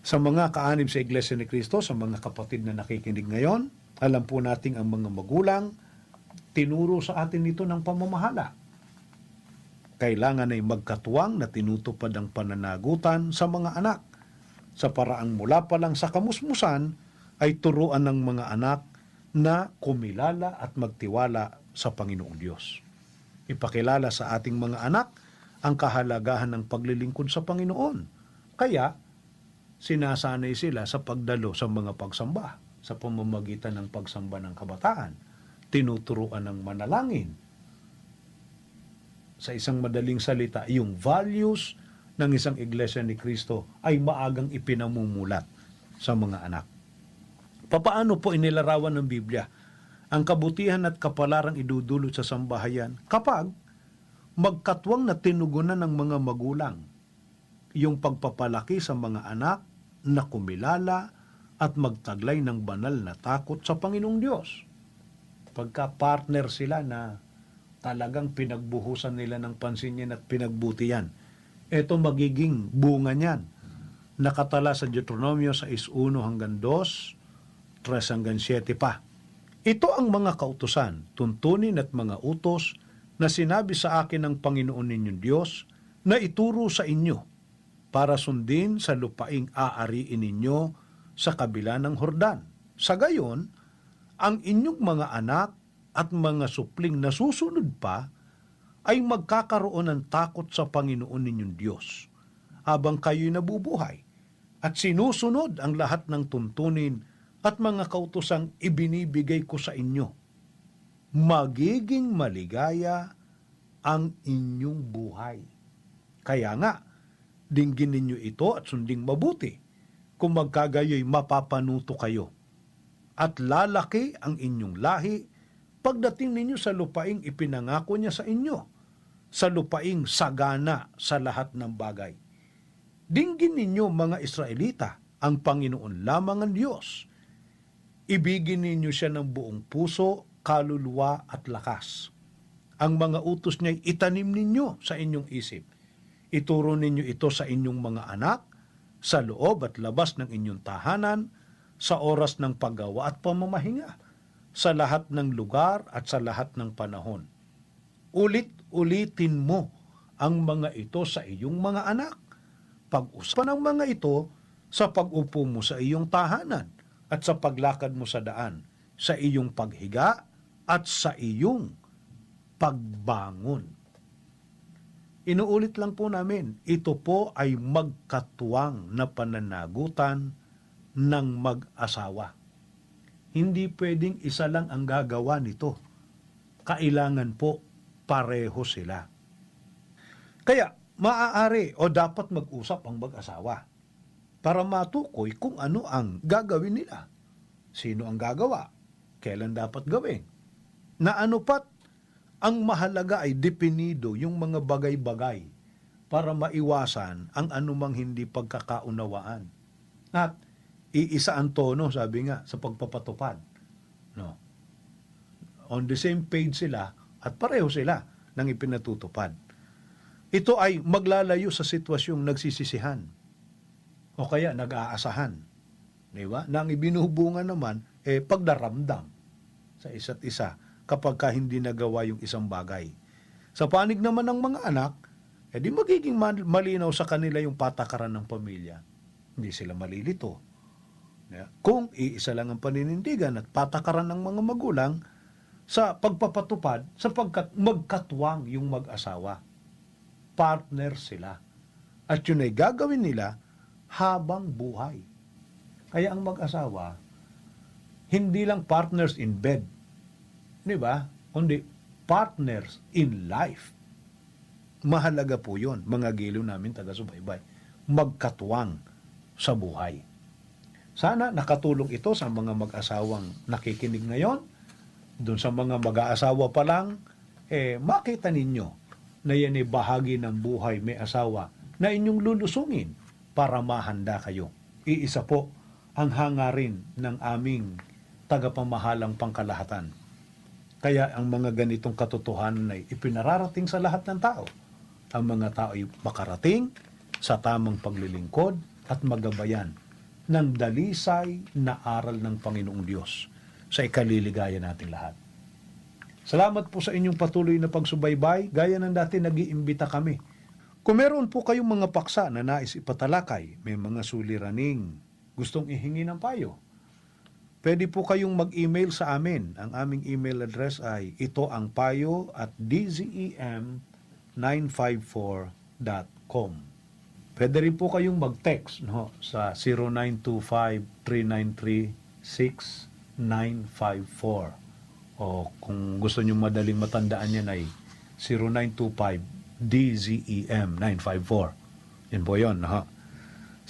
Sa mga kaanib sa iglesia ni Kristo, sa mga kapatid na nakikinig ngayon, alam po nating ang mga magulang, tinuro sa atin ito ng pamamahala. Kailangan ay magkatuwang na tinutupad ang pananagutan sa mga anak. Sa paraang mula pa lang sa kamusmusan, ay turuan ng mga anak na kumilala at magtiwala sa Panginoong Diyos. Ipakilala sa ating mga anak ang kahalagahan ng paglilingkod sa Panginoon. Kaya, sinasanay sila sa pagdalo sa mga pagsamba, sa pamamagitan ng pagsamba ng kabataan. Tinuturuan ng manalangin. Sa isang madaling salita, yung values ng isang iglesia ni Kristo ay maagang ipinamumulat sa mga anak. Papaano po inilarawan ng Biblia ang kabutihan at kapalarang idudulot sa sambahayan kapag magkatwang na tinugunan ng mga magulang yung pagpapalaki sa mga anak na kumilala at magtaglay ng banal na takot sa Panginoong Diyos. Pagka-partner sila na talagang pinagbuhusan nila ng pansin yan at pinagbutihan, ito magiging bunga niyan. Nakatala sa Deuteronomio 6:1 hanggang 2, 3 hanggang 7 pa. Ito ang mga kautusan, tuntunin at mga utos na sinabi sa akin ng Panginoon ninyong Diyos na ituro sa inyo para sundin sa lupaing aariin ninyo sa kabila ng Hordan. Sa gayon, ang inyong mga anak at mga supling na susunod pa ay magkakaroon ng takot sa Panginoon ninyong Diyos habang kayo'y nabubuhay at sinusunod ang lahat ng tuntunin at mga kautosang ibinibigay ko sa inyo. Magiging maligaya ang inyong buhay. Kaya nga, dinggin ninyo ito at sunding mabuti. Kung magkagayo'y mapapanuto kayo. At lalaki ang inyong lahi pagdating ninyo sa lupaing ipinangako niya sa inyo, sa lupaing sagana sa lahat ng bagay. Dinggin ninyo mga Israelita, ang Panginoon lamang ang Diyos. Ibigin ninyo siya ng buong puso, kaluluwa at lakas. Ang mga utos niya'y itanim ninyo sa inyong isip. Ituro ninyo ito sa inyong mga anak, sa loob at labas ng inyong tahanan, sa oras ng paggawa at pamamahinga, sa lahat ng lugar at sa lahat ng panahon. Ulit-ulitin mo ang mga ito sa iyong mga anak. Pag-usapan ang mga ito sa pag-upo mo sa iyong tahanan at sa paglakad mo sa daan, sa iyong paghiga at sa iyong pagbangon. Inuulit lang po namin, ito po ay magkatuwang na pananagutan ng mag-asawa. Hindi pwedeng isa lang ang gagawa nito. Kailangan po pareho sila. Kaya maaari o dapat mag-usap ang mag-asawa para matukoy kung ano ang gagawin nila. Sino ang gagawa? Kailan dapat gawin? Na ano pat, ang mahalaga ay definido yung mga bagay-bagay para maiwasan ang anumang hindi pagkakaunawaan. At iisa ang tono, sabi nga, sa pagpapatupad. No. On the same page sila at pareho sila ng ipinatutupad. Ito ay maglalayo sa sitwasyong nagsisisihan o kaya nag-aasahan. Diba? Na ang ibinubungan naman, pagdaramdam sa isa't isa kapag ka hindi nagawa yung isang bagay. Sa panig naman ng mga anak, di magiging malinaw sa kanila yung patakaran ng pamilya. Hindi sila malilito. Kung iisa lang ang paninindigan at patakaran ng mga magulang sa pagpapatupad, sapagkat magkatuwang yung mag-asawa. Partner sila. At yun ay gagawin nila habang buhay. Kaya ang mag-asawa, hindi lang partners in bed, di ba? Kundi partners in life. Mahalaga po yun, mga giliw namin taga-subaybay. Magkatuwang sa buhay. Sana nakatulong ito sa mga mag-asawang nakikinig ngayon. Doon sa mga mag-aasawa pa lang, makita ninyo na yan ay bahagi ng buhay may asawa na inyong lulusungin para mahanda kayo. Iisa po ang hangarin ng aming tagapamahalang pangkalahatan. Kaya ang mga ganitong katotohanan ay ipinararating sa lahat ng tao. Ang mga tao ay makarating sa tamang paglilingkod at magabayan ng dalisay na aral ng Panginoong Diyos sa ikaliligaya nating lahat. Salamat po sa inyong patuloy na pagsubaybay. Gaya ng dati nag-iimbita kami. Kung meron po kayong mga paksa na nais ipatalakay, may mga suliraning gustong ihingi ng payo, pwede po kayong mag-email sa amin. Ang aming email address ay itoangpayo@dzem954.com. Pwede rin po kayong mag-text sa 0925-393-6954. O kung gusto nyo madaling matandaan yan ay 0925-DZEM954. Yan po yun.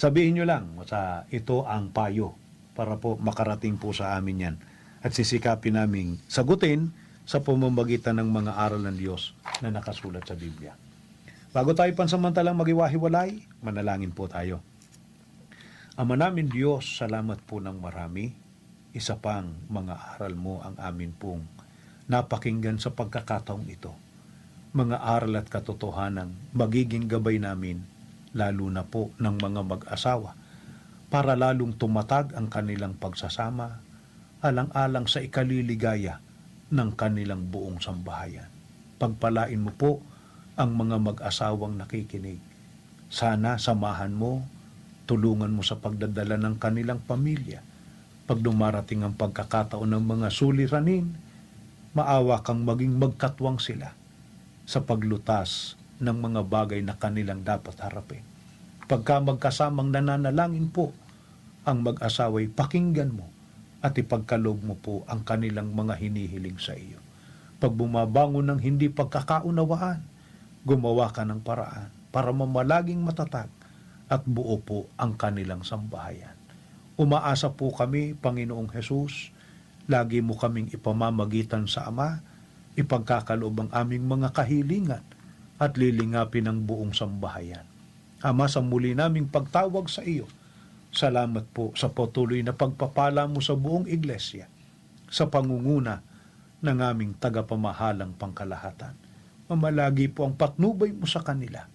Sabihin nyo lang sa ito ang payo para po makarating po sa amin yan. At sisikapin naming sagutin sa pamamagitan ng mga aral ng Diyos na nakasulat sa Biblia. Bago tayo pansamantalang magiwahiwalay, manalangin po tayo. Ama namin Diyos, salamat po ng marami. Isa pang mga aral mo ang amin pong napakinggan sa pagkakataong ito. Mga aral at katotohanan magiging gabay namin, lalo na po ng mga mag-asawa, para lalong tumatag ang kanilang pagsasama, alang-alang sa ikaliligaya ng kanilang buong sambahayan. Pagpalain mo po ang mga mag-asawang nakikinig Sana samahan mo, tulungan mo sa pagdadala ng kanilang pamilya. Pag dumarating ang pagkakataon ng mga suliranin, maawa kang maging magkatwang sila sa paglutas ng mga bagay na kanilang dapat harapin. Pagka magkasamang nananalangin po ang mag-asaway, pakinggan mo at ipagkaloob mo po ang kanilang mga hinihiling sa iyo. Pag bumabangon ng hindi pagkakaunawaan, gumawa ka ng paraan para mamalaging matatag at buo po ang kanilang sambahayan. Umaasa po kami, Panginoong Hesus, lagi mo kaming ipamamagitan sa Ama, ipagkakaloob ang aming mga kahilingan at lilingapin ang buong sambahayan. Ama, sa muli naming pagtawag sa iyo, salamat po sa patuloy na pagpapala mo sa buong iglesia, sa pangunguna ng aming tagapamahalang pangkalahatan. Mamalagi po ang patnubay mo sa kanila,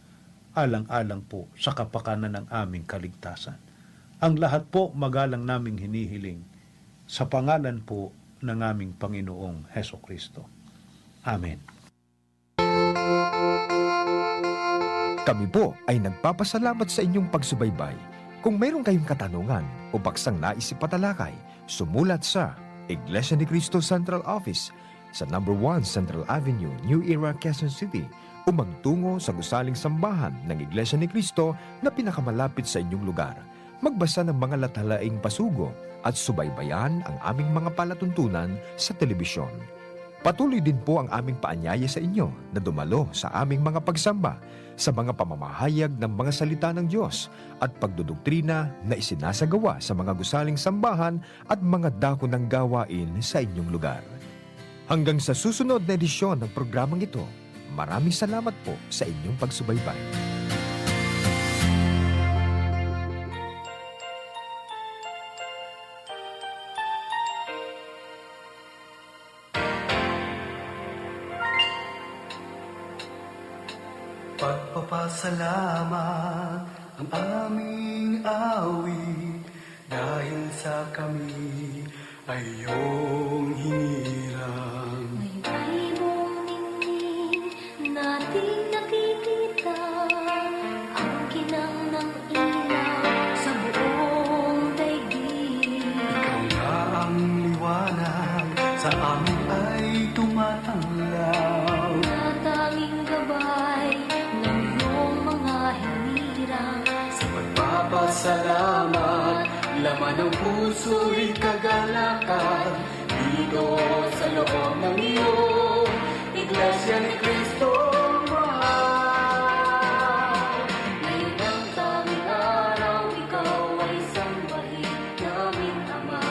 alang-alang po sa kapakanan ng aming kaligtasan. Ang lahat po magalang naming hinihiling sa pangalan po ng aming Panginoong Hesukristo. Amen. Kami po ay nagpapasalamat sa inyong pagsubaybay. Kung mayroon kayong katanungan o baksang nais ipatalakay, sumulat sa Iglesia ni Cristo Central Office sa No. 1 Central Avenue, New Era, Quezon City o magtungo sa gusaling sambahan ng Iglesia ni Cristo na pinakamalapit sa inyong lugar. Magbasa ng mga latalaing pasugo at subaybayan ang aming mga palatuntunan sa telebisyon. Patuloy din po ang aming paanyaya sa inyo na dumalo sa aming mga pagsamba sa mga pamamahayag ng mga salita ng Diyos at pagdudoktrina na isinasagawa sa mga gusaling sambahan at mga dako ng gawain sa inyong lugar. Hanggang sa susunod na edisyon ng programang ito, maraming salamat po sa inyong pagsubaybay. Pagpapasalamat ang aming awit dahil sa kami ay iyong hinirang. May mong ningning nating nakikita ang kinang ng ilaw sa buong daigdig. Ikaw na ang liwanag sa amin ay tumatanglaw. Natanging gabay ng iyong mga hinirang. Sa pagpapasalamat, laman ng puso'y kagalakan. Dito sa loob ng iyong Iglesia ni Cristo mahal. Ngayon ang tanging araw, ikaw ay sambahin namin, Ama,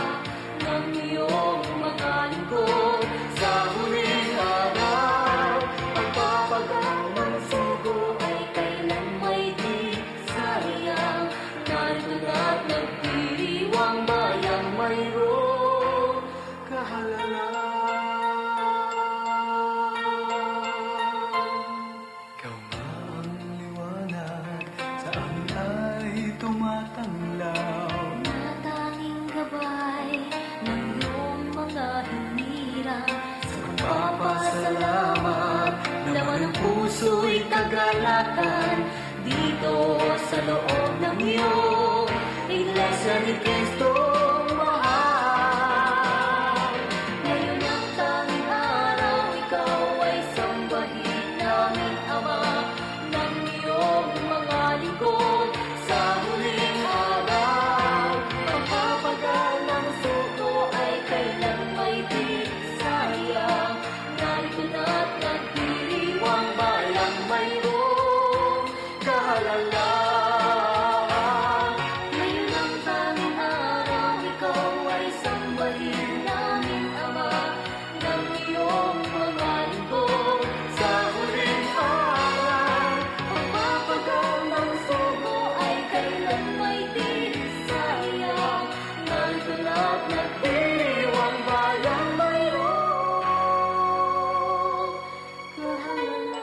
ng iyong mga lingkod. Sa huling araw, ang papagal ng sugo Ay kailan may di sayang, narito na't nagdiriwang bayang mayroong kahalalan. Ikaw ang liwanag sa amin ay tumatanglaw. Natanging gabay ng iyong mga hinirang. Sa Pagpapasalamat, laman ng puso'y kagalakan. Dito sa loob ng iyong Iglesia ni Cristo mahal. Ngayon ang tanging araw, ikaw ay sambahin namin, Ama, ng iyong mga lingkod. Sa huling araw, Ang papagal ng suko ay kailan may di sayang, narito na't nagdiriwang bayang mayroong kahalalan. Ngayon ang tanging araw, ikaw ay sambahin namin, Ama, ng iyong mga lingkod. Sa huling araw, Ang papagal ng sugo ay kailan may di sayang, narito na't iwang bayang mayroong kahalalan.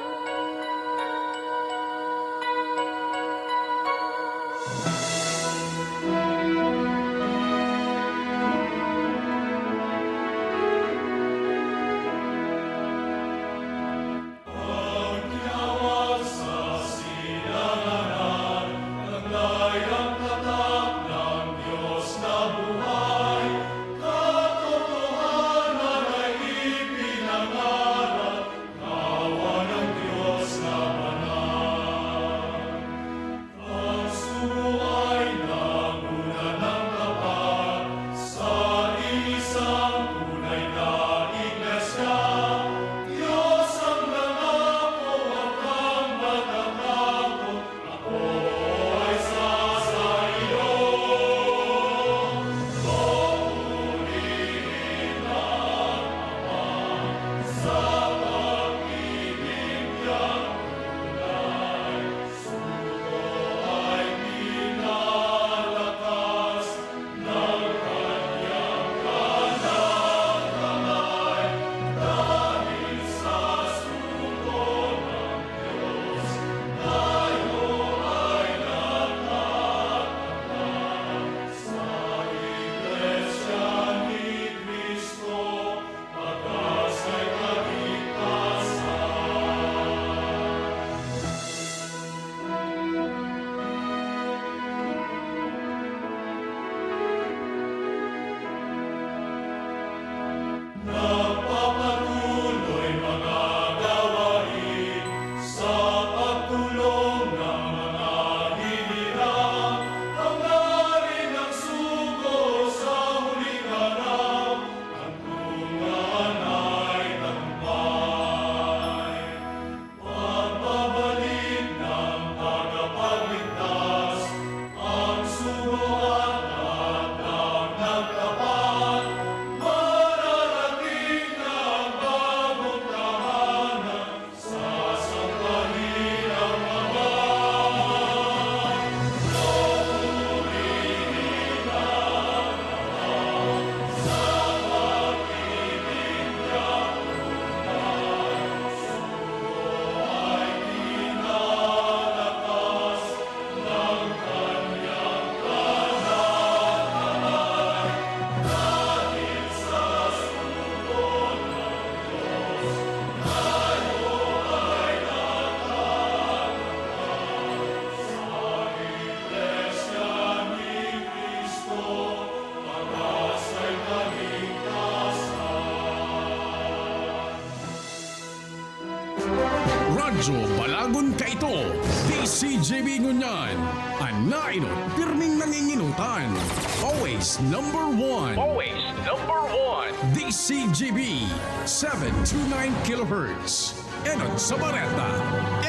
Radyo Balagon ka ito. DCJB Ngunyan. Anainot, pirming nanginginutan. Always number one. Always number one. DCJB 729 kHz. Enot sa Bareta.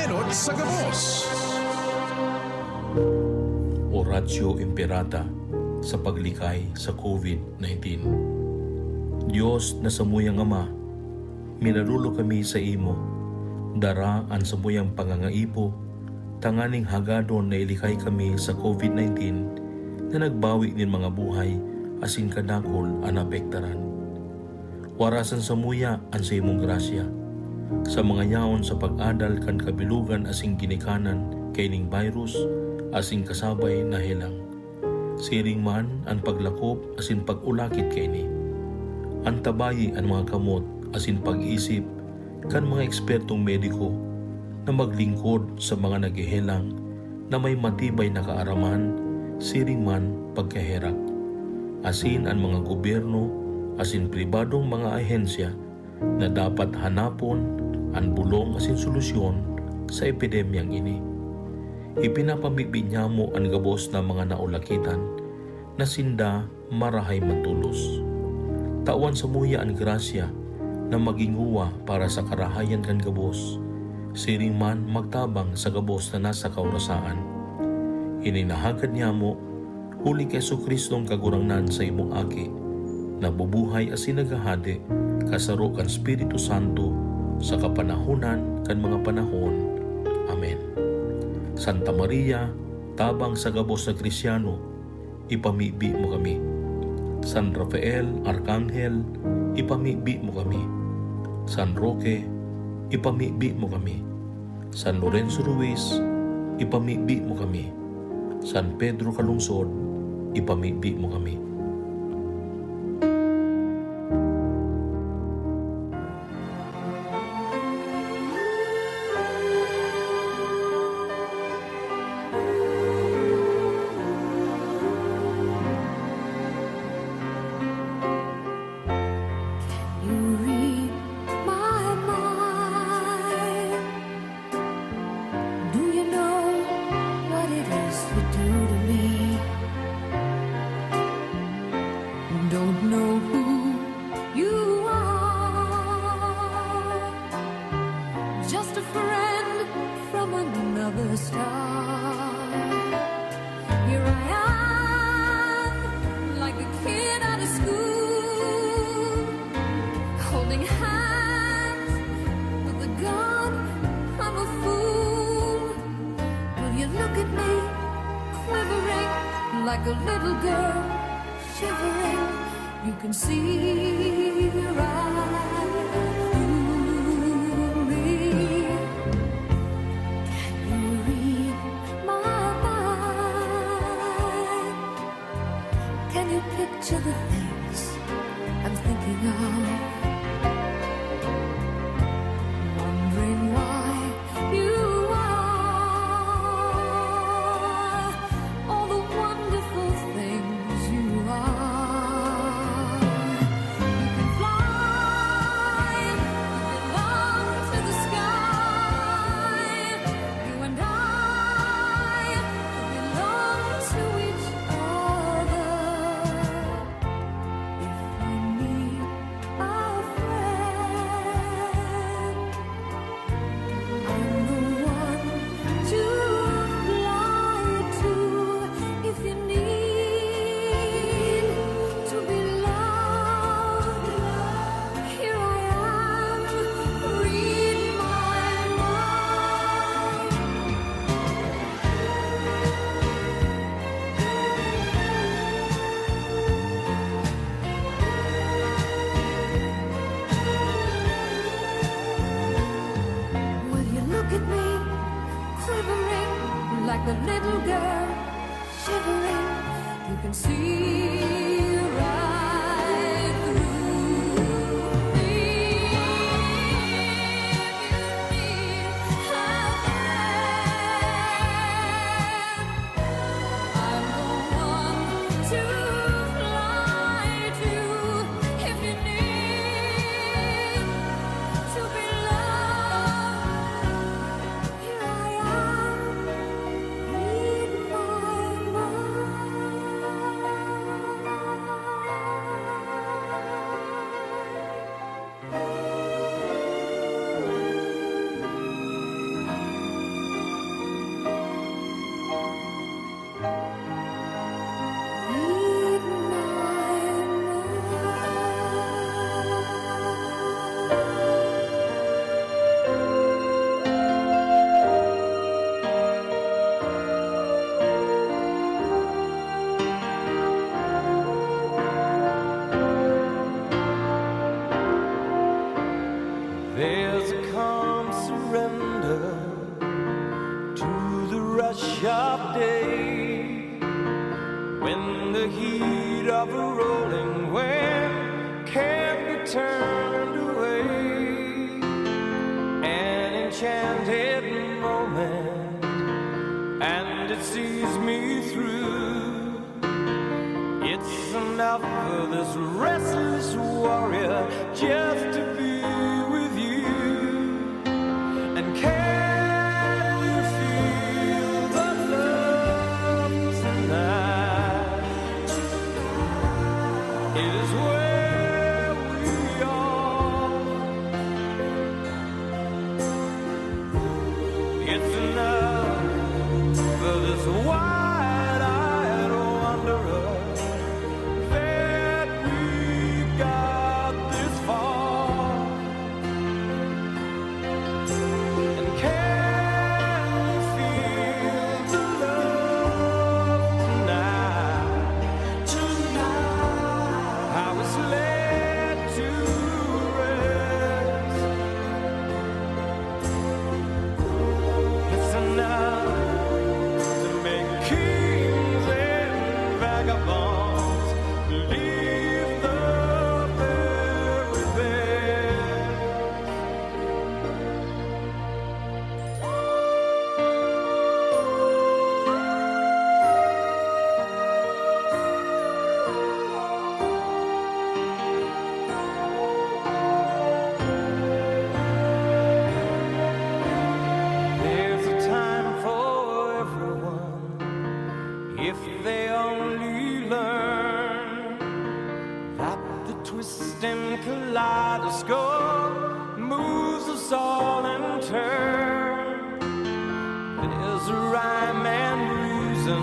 Enot sa Gabos. Oratio Imperata sa paglikay sa COVID-19. Diyos na samuyang Ama, minarulo kami sa imo, dara ang samuyang pangangaipo, tanganing hagadon na ilikay kami sa COVID-19 na nagbawi nin mga buhay asin kadakol ang apektaran. Warasan samuya ang sa imong grasya, sa mga yaon sa pag-adal kan kabilugan asing ginikanan kay ning virus asing kasabay na helang. Siring man ang paglakop asin pag-ulakit kay ni. Antabayi ang mga kamot asin pag-isip kan mga ekspertong mediko na maglingkod sa mga naghihelang na may matibay na kaaraman, siring man pagkaherak. Asin ang mga gobyerno asin pribadong mga ahensya na dapat hanapon ang bulong asin solusyon sa epidemyang ini. Ipinapamigbinya mo ang gabos na mga naulakitan na sinda marahay matulos. Tawan sa muya ang grasya na maginguwa para sa karahayan kan gabos, siring man magtabang sa gabos na nasa kaurasaan. Ininahagad niya mo, huli kay Jesucristong kagurangnan sa imong aki, na bubuhay asin nagahade, kasaro kan Espiritu Santo, sa kapanahunan kan mga panahon. Amen. Santa Maria, tabang sa gabos na Kristyano, ipamibi mo kami. San Rafael, Arkanghel, ipamibi mo kami. San Roque, ipamibi mo kami. San Lorenzo Ruiz, ipamibi mo kami. San Pedro Calungsod, ipamibi mo kami. Like a little girl shivering, you can see right through me. Can you read my mind? Can you picture the things I'm thinking of? Wondering why you like a little girl shivering, you can see right through me. I'm the one to fly to if you need to be loved. sharp day, when the heat of a rolling wind can't be turned away. An enchanted moment, and it sees me through. It's enough for this restless warrior just to be with you. And can you feel the love tonight? It is where we are. It's enough for this wide-eyed wanderer that we got this far. And can you feel the love tonight? How it's laid to rest. It's enough to make kings and vagabonds believe the very best. There's a time for everyone if they only learn that the twisting kaleidoscope moves us all in turn. There's a rhyme and reason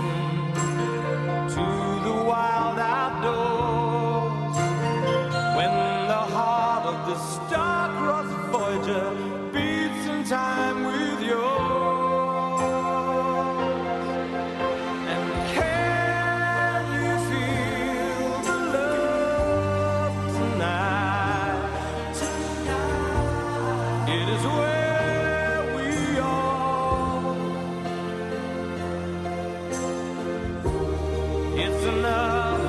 to the wild outdoors when the heart of the star-crossed Voyager beats in time with yours. And can you feel the love tonight? It is where we are. It's enough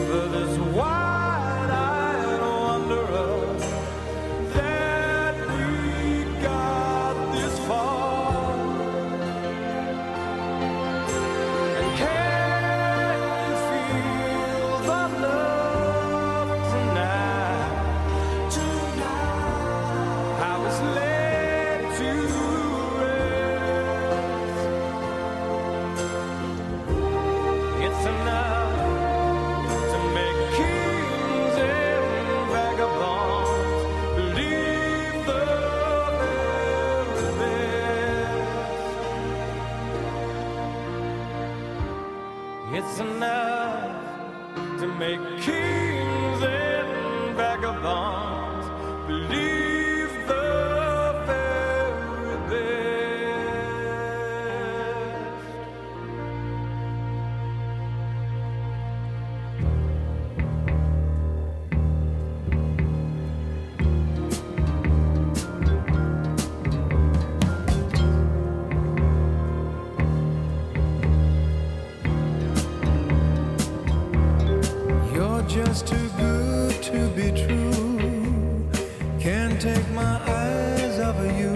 for this wide-eyed wanderer that we got this far. And can you feel the love tonight? How it's laid to rest. It's enough to make kings and vagabonds believe the very best. It's enough to make kings and vagabonds believe the very best. You're just too good to be true. Can't take my eyes off of you.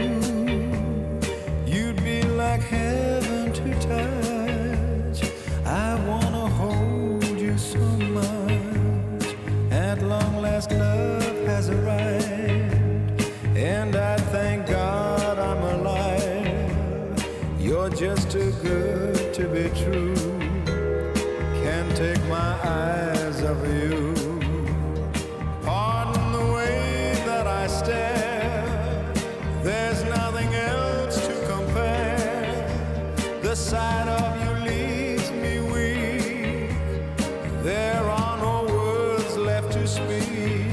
You'd be like heaven to touch. I wanna hold you so much. At long last, love has arrived, and I thank God I'm alive. You're just too good to be true. Can't take my eyes off of you. Pardon the way that I stare. There's nothing else to compare. The sight of you leaves me weak. There are no words left to speak.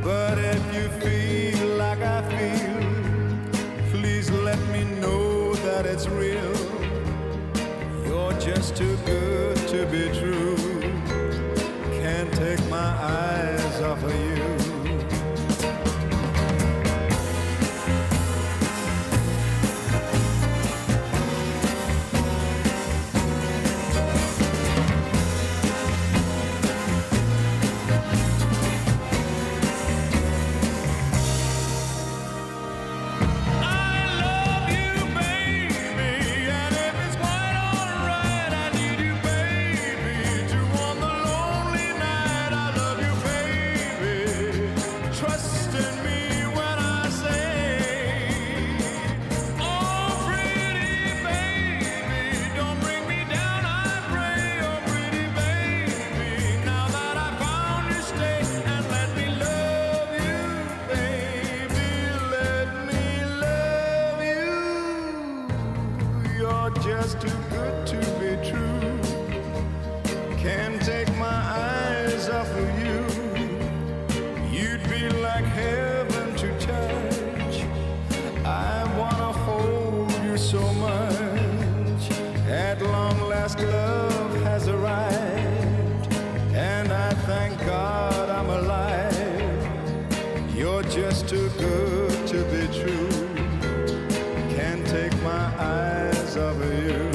But if you feel like I feel, please let me know that it's real. You're just too good to be true. Can't take my eyes off of you. You're just too good to be true. Can't take my eyes off of you. You'd be like heaven to touch. I wanna hold you so much. At long last, love has arrived, and I thank God I'm alive. You're just too good to be true. Can't take my eyes off of you.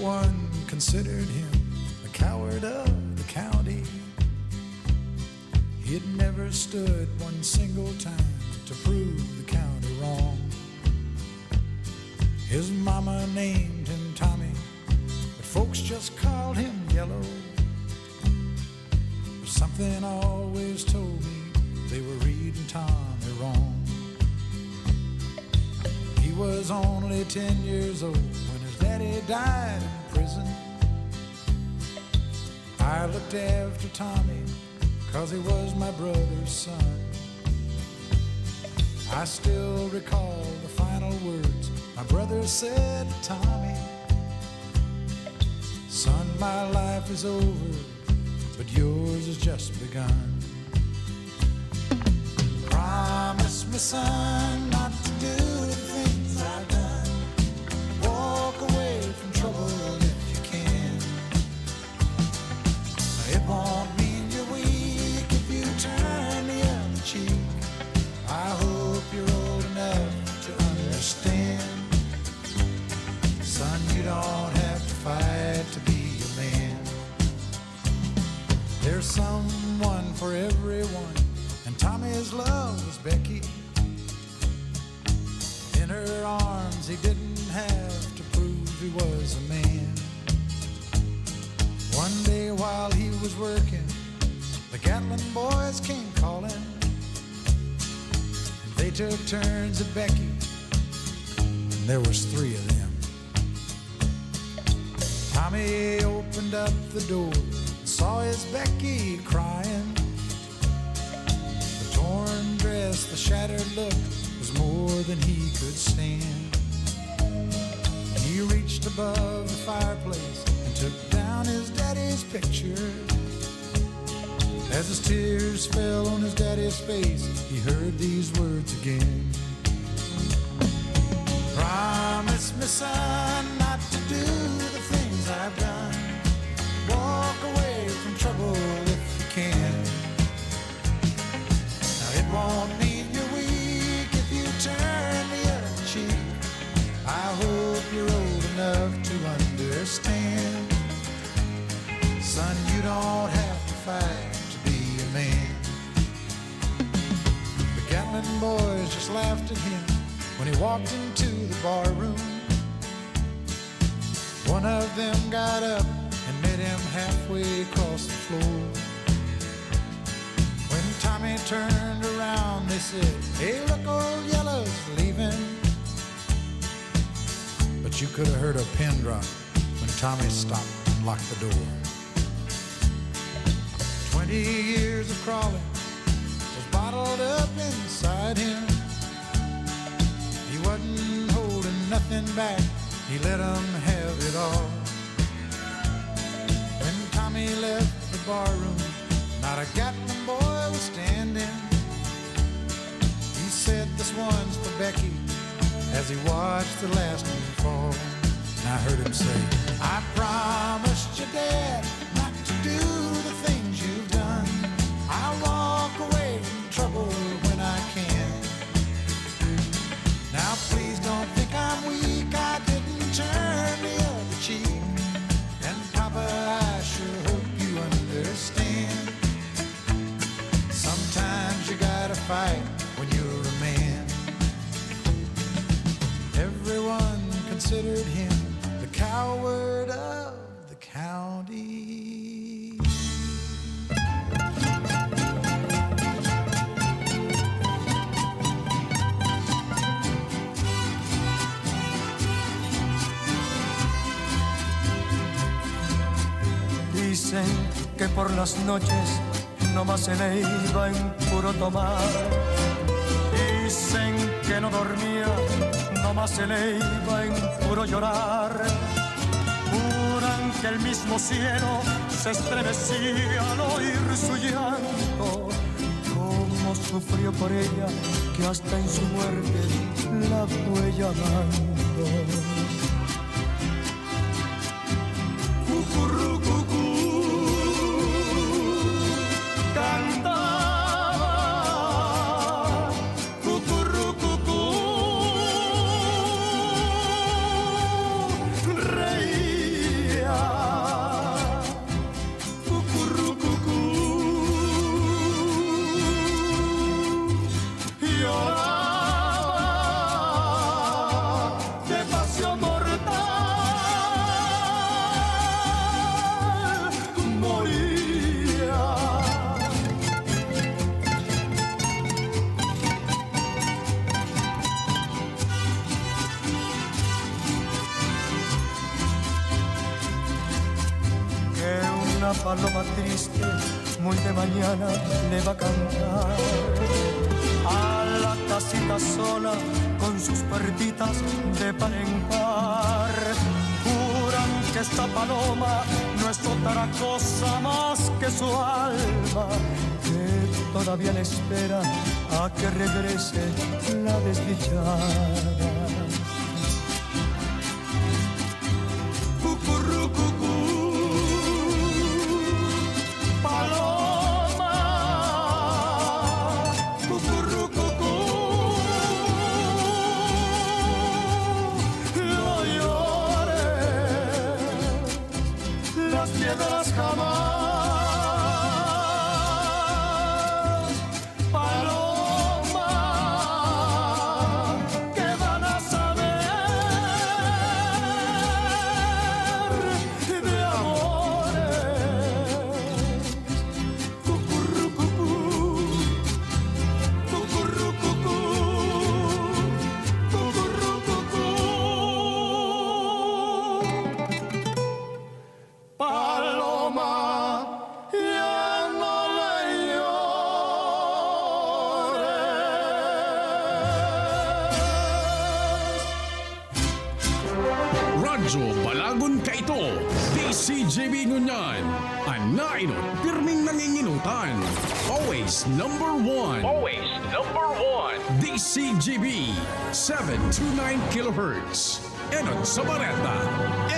Everyone considered him the coward of the county. He'd never stood one single time to prove the county wrong. His mama named him Tommy, but folks just called him Yellow. But something always told me they were reading Tommy wrong. He was only 10 years old when his daddy died in prison. I looked after Tommy 'cause he was my brother's son. I still recall the final words my brother said to Tommy. Son, my life is over, but yours has just begun. Promise me, son, not to do the things I've done. Walk away from trouble if you can. It won't mean you're weak if you turn the other cheek. I hope you're old enough to understand. Son, you don't have to fight to be a man. There's someone for everyone, and Tommy's love was Becky. In her arms he didn't have to prove he was a man. One day while he was working, the Gatlin boys came calling. They took turns at Becky, and there was 3 of them. Tommy opened up the door and saw his Becky crying. The torn dress, the shattered look was more than he could stand. He reached above the fireplace and took down his daddy's picture. As his tears fell on his daddy's face, he heard these words again. Promise me, son, not to do the things I've done. Walk away from trouble if you can. Now it won't mean you're weak if you turn the other cheek. I hope you're old enough to understand. Son, you don't have to fight to be a man. The Gatlin boys just laughed at him when he walked into the bar room. One of them got up and met him halfway across the floor. When Tommy turned around, they said, "Hey, look, old Yellow's leaving." But you could have heard a pin drop when Tommy stopped and locked the door. 20 years of crawling was bottled up inside him. He wasn't holding nothing back, he let them have it all. When Tommy left the barroom, not a Gatlin boy was standing. He said, "This one's for Becky," as he watched the last one fall. And I heard him say, "I promised your dad not to do the things you've done. I walk away from trouble when I can. Now please don't think I'm weak, I didn't turn the other cheek. And Papa, I sure hope you understand. Sometimes you gotta fight when you're a man." Everyone considered him the coward of the county. Dicen que por las noches nomás se le iba en puro tomar. Dicen que no dormía, nomás se le iba en puro llorar. Juran que el mismo cielo se estremecía al oír su llanto. Cómo sufrió por ella, que hasta en su muerte la fue llamando. Cucurrucucú, cantaba, cucurrucucú, reía. una paloma triste, muy de mañana le va a cantar a la casita sola con sus puertitas de par en par. Juran que esta paloma no es otra cosa más que su alma, que todavía le espera a que regrese la desdichada. Cucurrucucú, paloma, cucurrucucú, no llores, las piedras jamás. Radyo Balagon Kaito, DCJB Ngunyan, ang nainot pirming nanginginutan. Always number one. Always number one. DCJB, 729 kHz. Enot sa Bareta,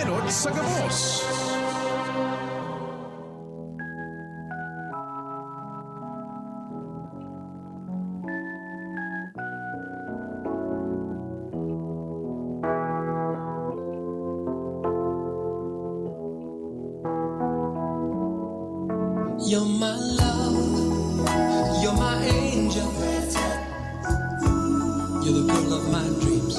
Enot sa Gabos. You're my love, you're my angel, you're the girl of my dreams.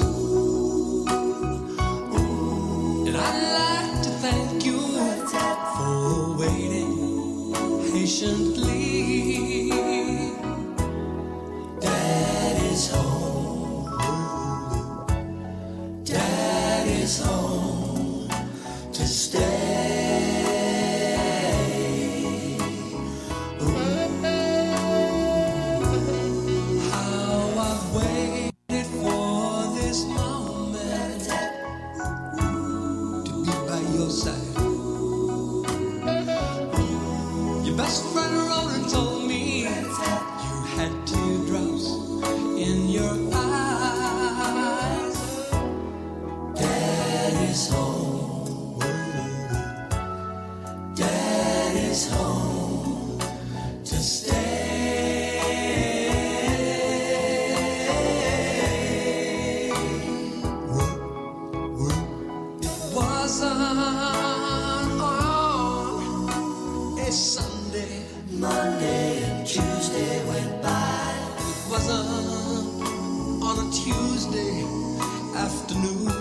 And I'd like to thank you for waiting patiently. Daddy's home, Daddy's home to stay. Monday and Tuesday went by. It wasn't on a Tuesday afternoon.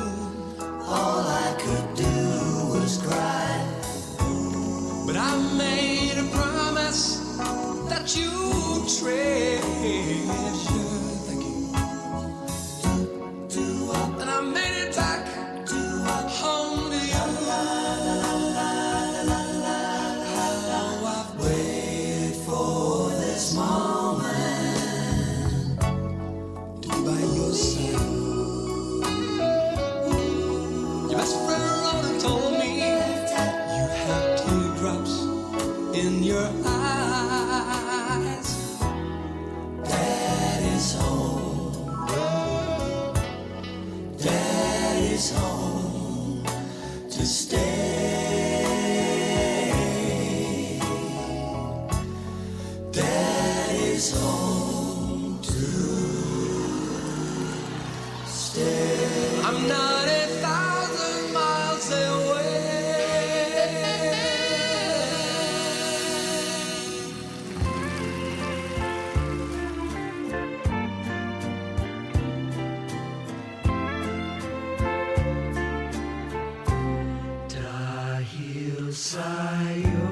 All I could do was cry. But I made a promise that you'd treasure. Thank you. And I made it back home to you. In your eyes, Daddy's home, Daddy's home to stay. Daddy's home to stay. I'm not 1,000 miles away. Sa'yo,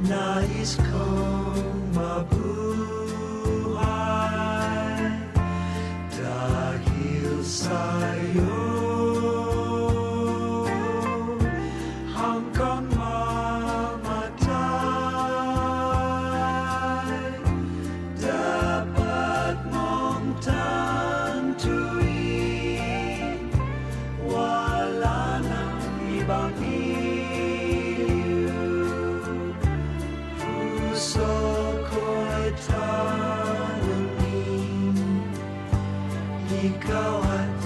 nais kong mabuhay ikaw at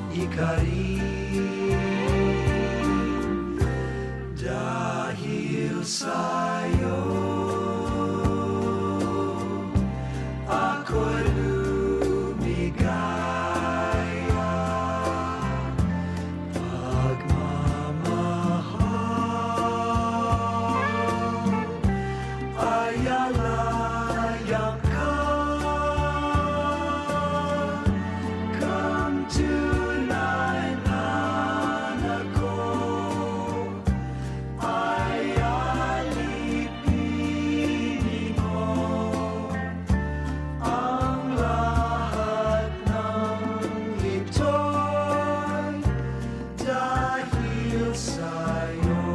ikarin. Dahil sa'yo ako'y lumigaya. Pagmamahal ay alayang ka. Come tunay na ako ay alipinin mo ang lahat ng ito'y dahil sa'yo.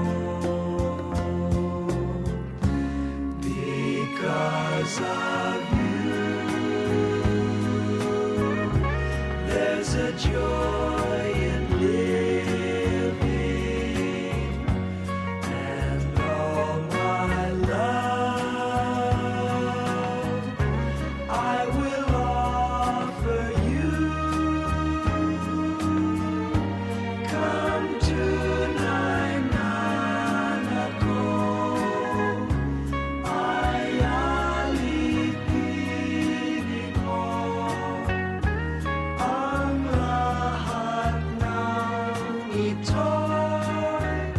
Because of you, there's a joy in living, and all my love I will offer you. Come tunay na ako ay alipinin mo ang lahat ng ito'y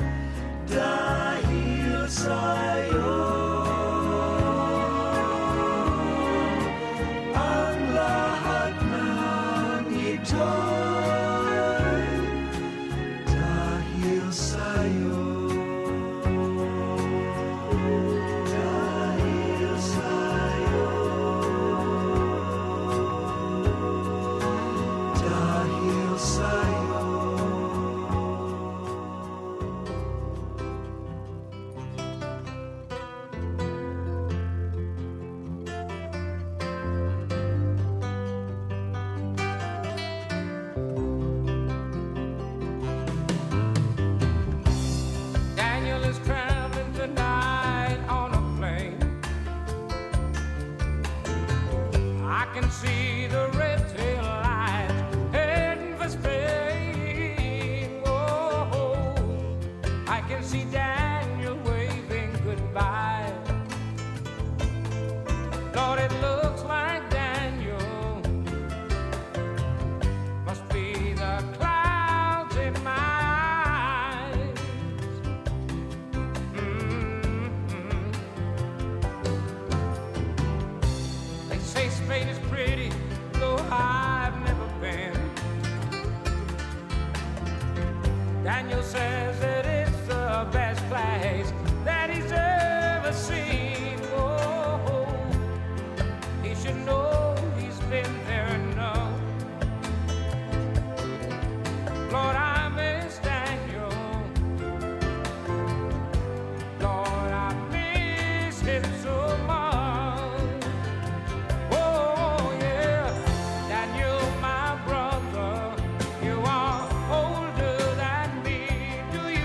dahil sa'yo. Ang lahat ng ito'y dahil sa'yo. Dahil sa'yo. Dahil sa'yo. Daniel is traveling tonight on a plane. I can see the red tail lights heading for Spain. Whoa, I can see Daniel waving goodbye. Lord, it looks like Daniel must be the clouds in my eyes. They say Spain is pretty, though I've never been. Daniel says that it's the best place that he's ever seen. Oh, he should know he's been there enough. Lord, I miss Daniel. Lord, I miss him so much. Oh, yeah. Daniel, my brother, you are older than me. Do you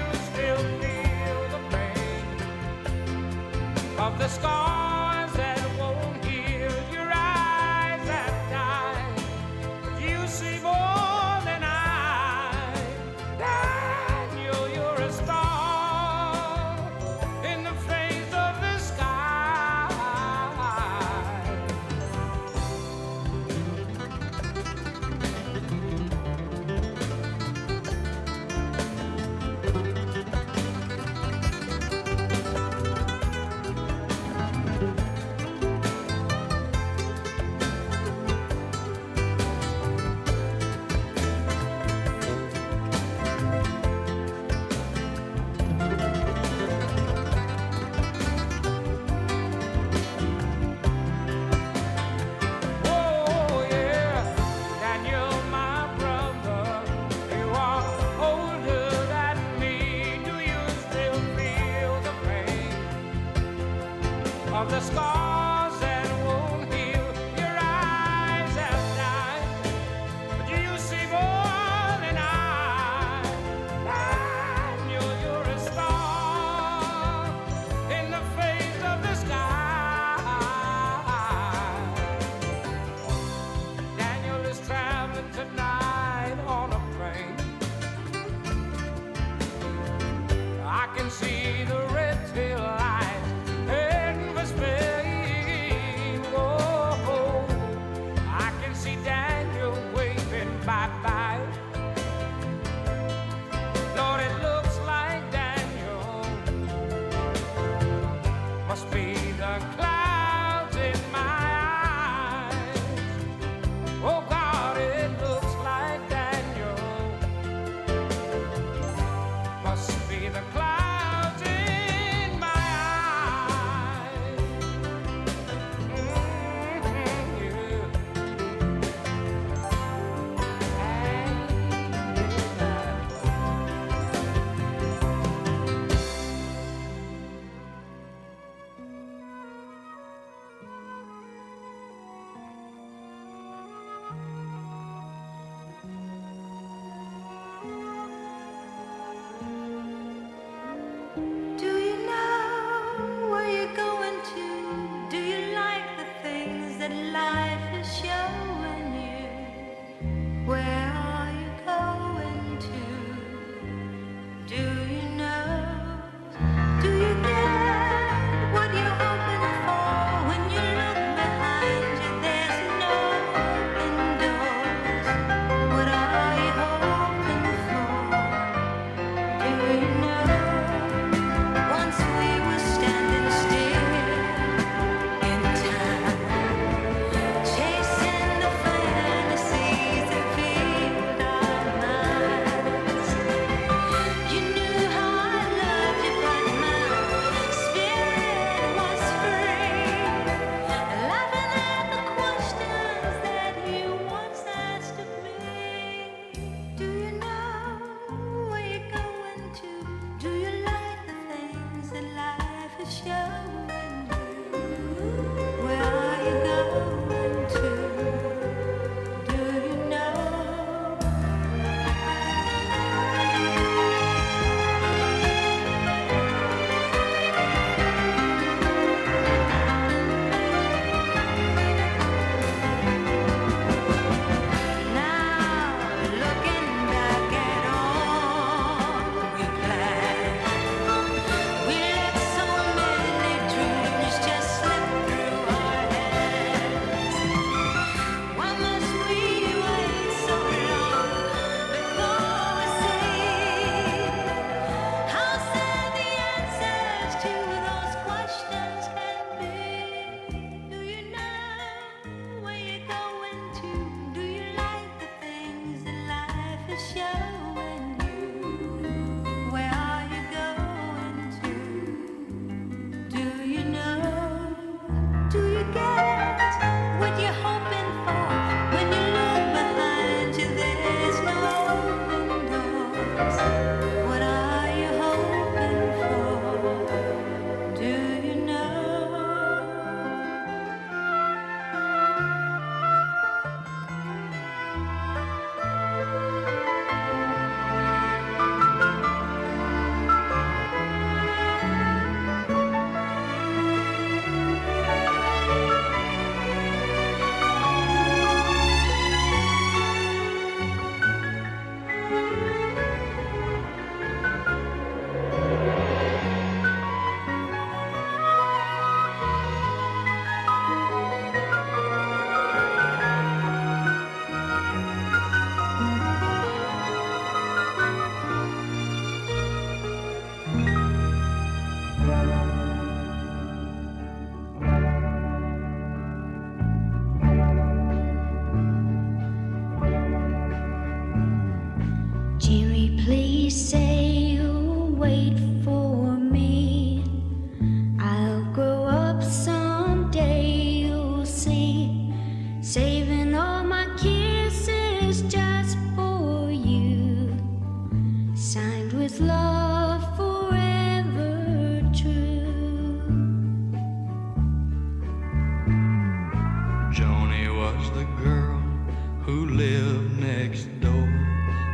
who live next door.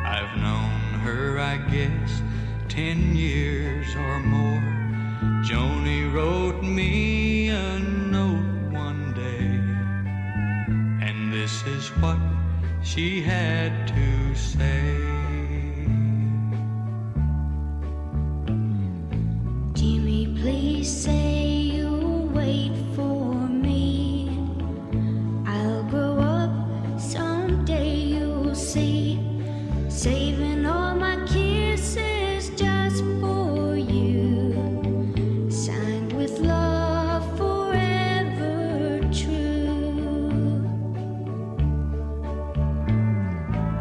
I've known her, I guess, 10 years or more. Joni wrote me a note one day, and this is what she had to say. Jimmy, please say you'll wait for me. I'll grow up, someday you'll see. Saving all my kisses just for you. Signed with love forever true.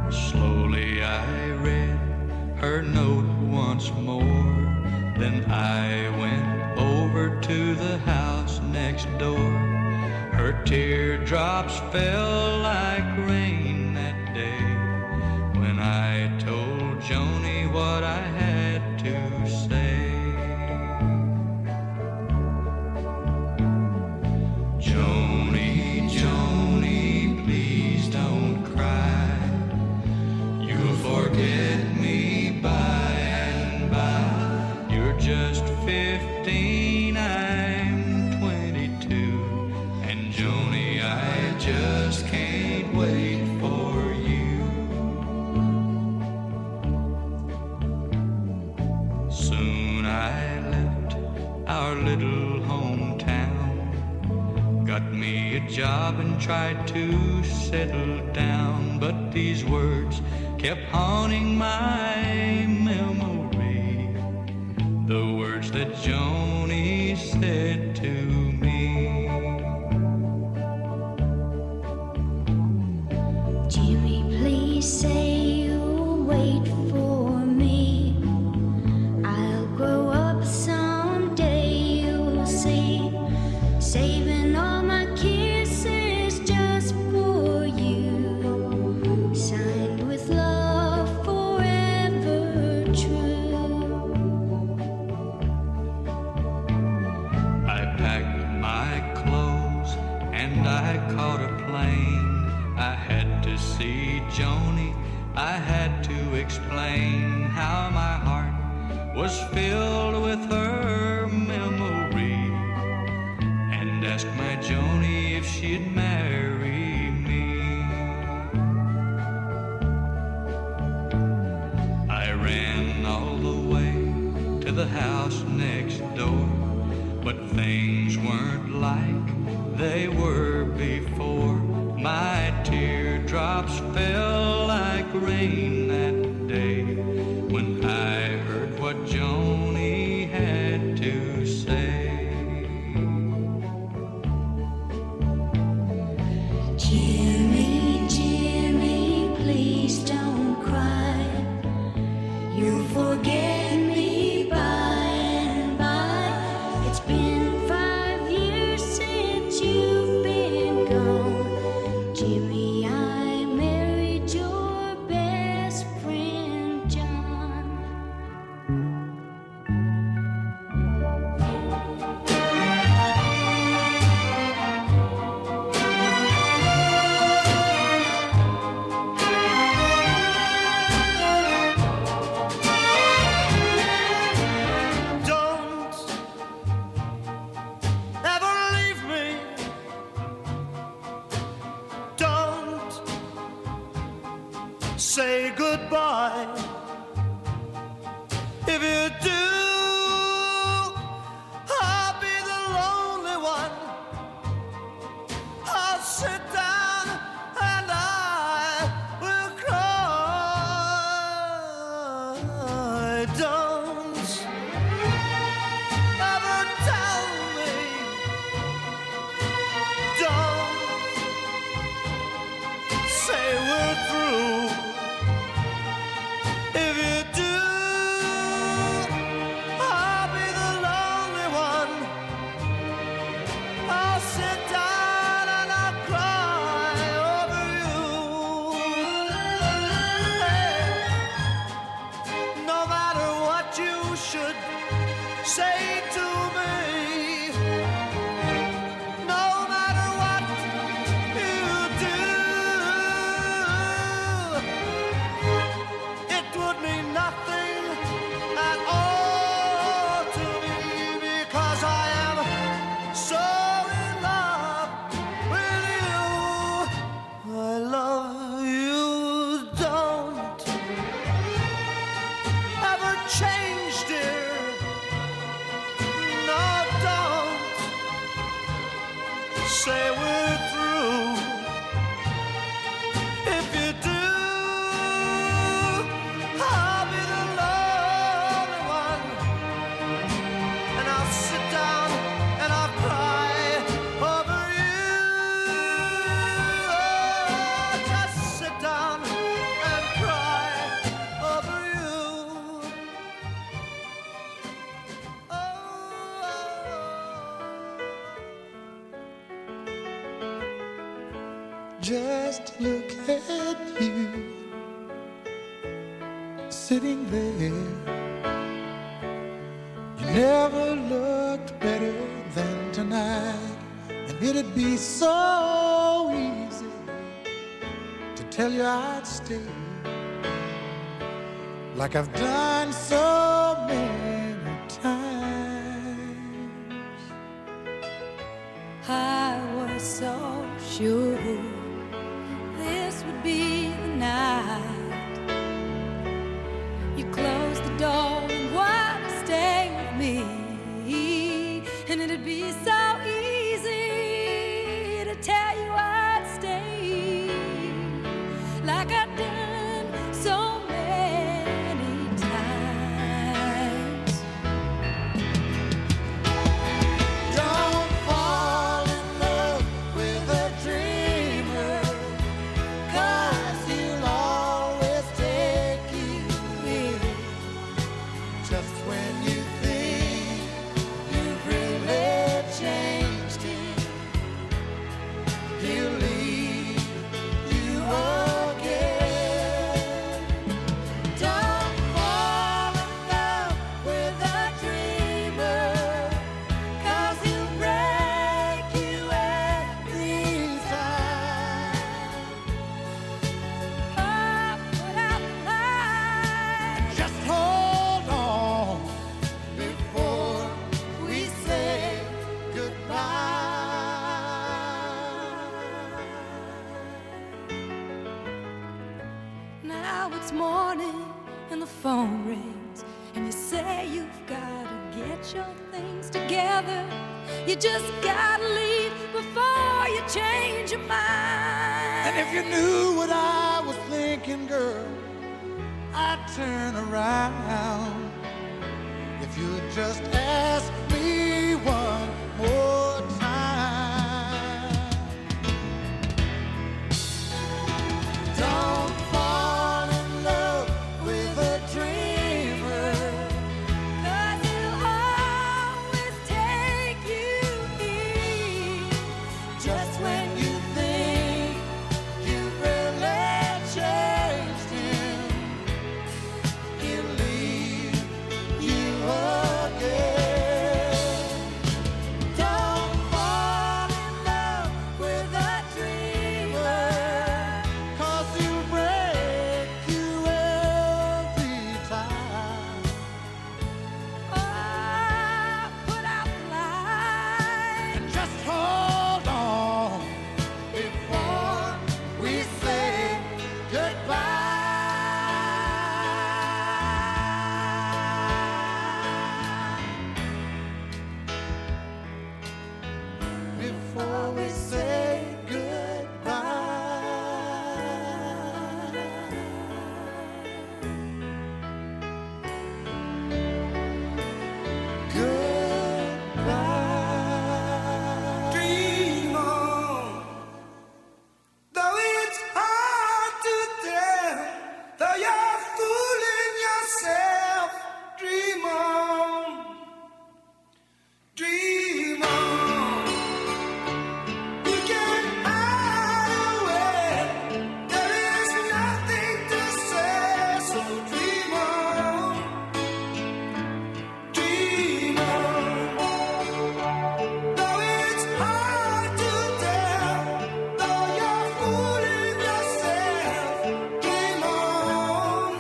Slowly I read her note once more. Then I went over to the house next door. Her teardrops fell like rain that day when I told Joni what I had to say. Joni, Joni, please don't cry. You'll forget me by and by. You're just 15, I'm 22. And Joni, I just can't wait for you. Soon I left our little hometown, got me a job and tried to settle down. But these words kept haunting my memory, the words that Joni said to me. Jimmy, please say you'll wait for me. I'll grow up someday, you'll see. Saving all my kisses just for you. Signed with love forever true. I packed my clothes and I caught a plane. I had to see Joni, I had to explain how my heart was filled with her memory, and asked my Joni if she'd marry me. I ran all the way to the house next door, but things weren't like they were before. My teardrops fell like rain that day when I heard what Joni had to say. Jimmy, Jimmy, please don't cry. You'll forget me by and by. It's been 5 years since you've been gone. Jimmy, I married your best friend, John. Don't ever leave me. Don't say goodbye. If you do, I'll be the lonely one. I'll sit down and I will cry. Don't ever tell me. Don't say we're through. If you do, just look at you sitting there. You never looked better than tonight, and it'd be so easy to tell you I'd stay, like I've done so many times. I was so sure this would be the night you closed the door and wanted to stay with me, and it'd be so easy to tell you I'd stay, like I've done so many times. Don't fall in love with a dreamer, 'cause he'll always take you in just when you think you've really changed him. He'll leave you again. Don't fall in love with a dreamer, 'cause he'll break you every time. Put out the light. Just hold on before we say goodbye. Now it's morning and the phone rings, and you say you've gotta get your things together. You just gotta leave before you change your mind. And if you knew what I was thinking, girl, I'd turn around. If you'd just ask me one more time. Don't fall in love with a dreamer, 'Cause he'll always take you in just when you think you've really changed him. He'll leave you again. Don't fall in love with a dreamer, 'cause he'll break you every time. Put out the light. And just hold on before we say goodbye. Before we say goodbye. Dream on, though it's hard to tell, though you're fooling yourself. Dream on, dream on. You can hide away, there is nothing to say, so dream on, dream on. Though it's hard to tell, though you're fooling yourself, dream on.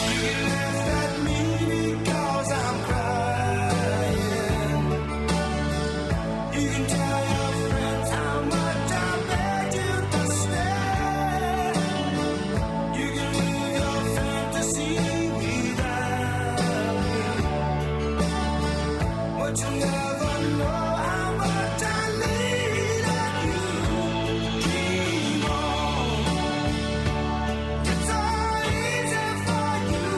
You can laugh at me because I'm crying. You can tell your friends how much I beg you to stay. You can live your fantasy without me, but you never know how much I need of you. Dream on. It's so easy for you,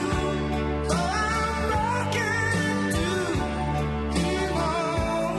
though I'm broken too. Dream on.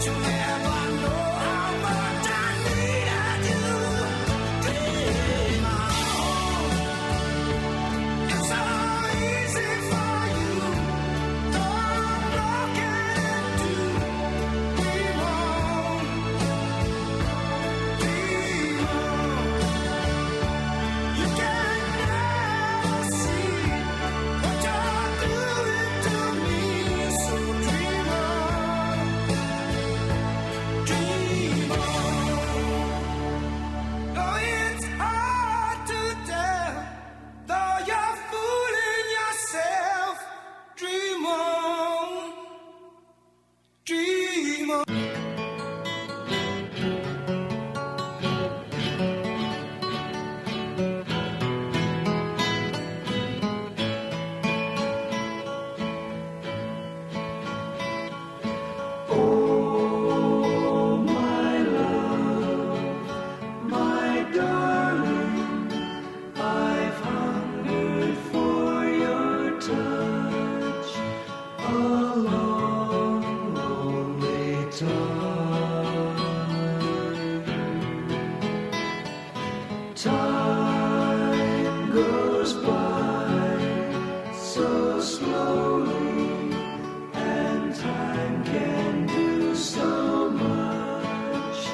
you never know how much I needed you. Dream on. It's so easy for you. I'm broken in two. Dream on. Dream on. You can never see what you're doing to me. So dream on. Dream on. Oh, it's hard to tell, though you're fooling yourself. Dream on. Dream on. Oh, my love, my darling, I've hungered for your touch a long, lonely time. Time goes by so slowly, and time can do so much.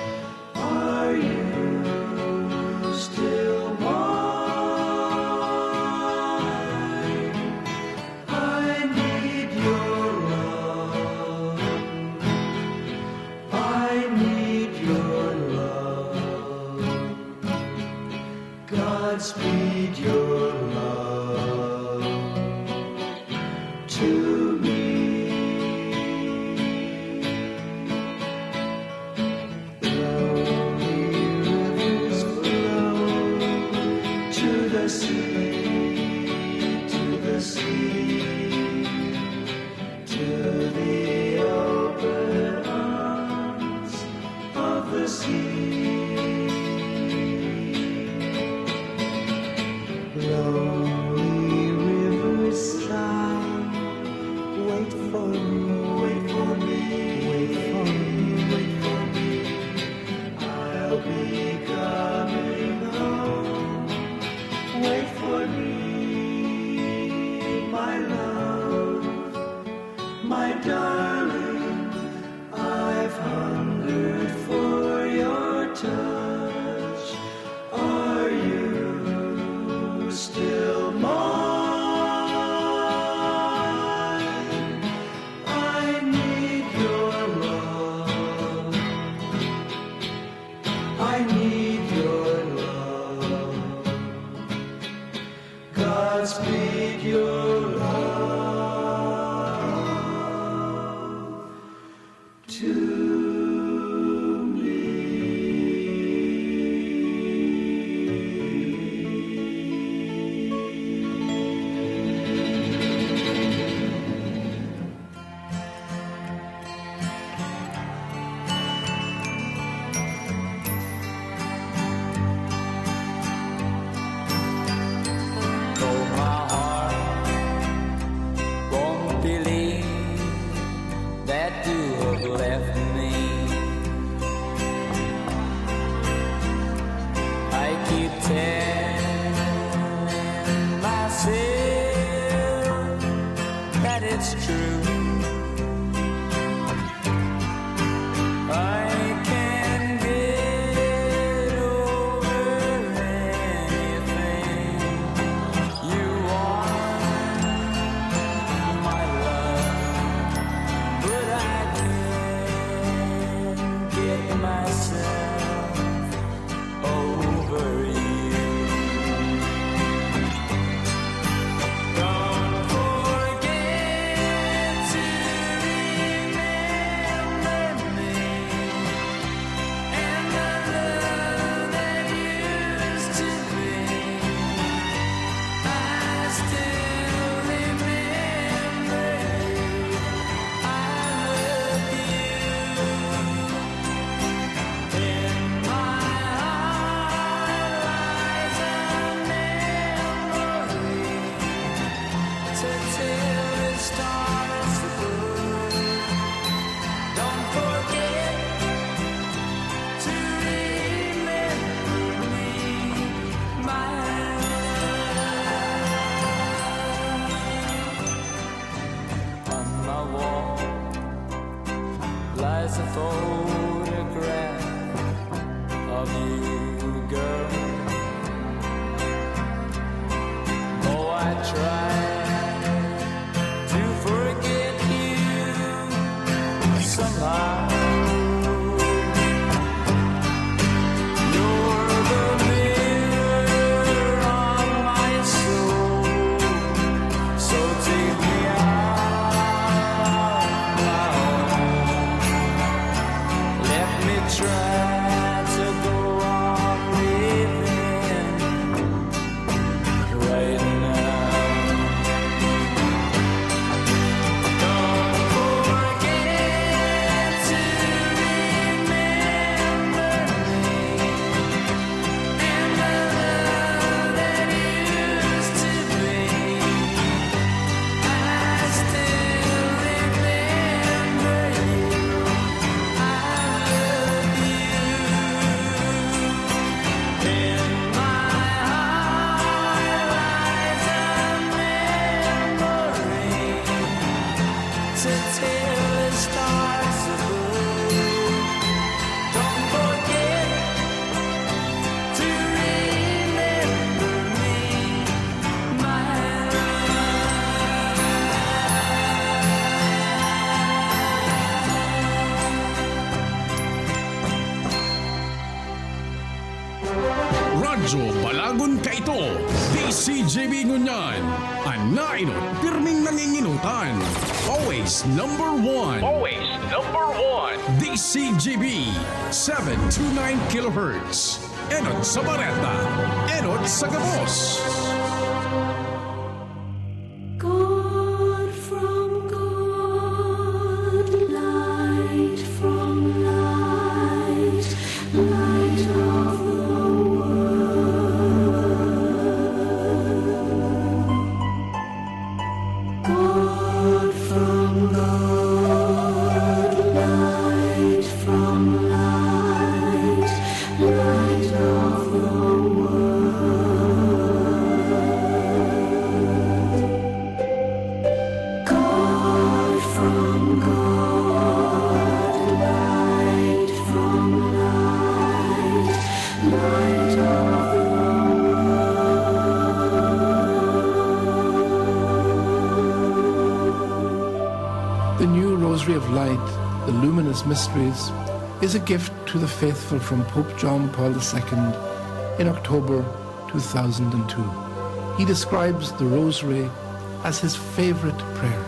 Are you still mine? I need your love. I need your love. Godspeed your love to me. Lonely rivers flow to the sea, to the sea, to the open arms of the sea. Lonely rivers sigh, wait for me, wait for me, wait for me, wait for me. I'll be coming home. Wait for me, my love, my darling. I've hungered for your touch. Are you still mine? I need your love. I need your love. Godspeed your love to me. Though my heart won't believe that you have left me, I keep telling myself that it's true. I can get over anything you want, my love, but I can't lies a photograph of you, girl. Oh, I try to forget you somehow. You're the mirror on my soul, so take me out my home. Let me try to go on living right now. Don't forget to remember me and the love that used to be. I still remember you. I love you. In my heart lies a memory to tell the stars above. Don't forget to remember me, my Radyo Balagon ka ito. DCJB Ngunyan. Ang nainot, pirming nanginginutan. Always number one. Always number one. DCJB 729 kHz. Enot sa Bareta. Enot sa Gabos. God from God, light from light, light of the world. God from God, light from light, light of the God from God, light from light, light of The new Rosary of Light, the Luminous Mysteries, is a gift to the faithful from Pope John Paul II in October 2002. He describes the Rosary as his favorite prayer.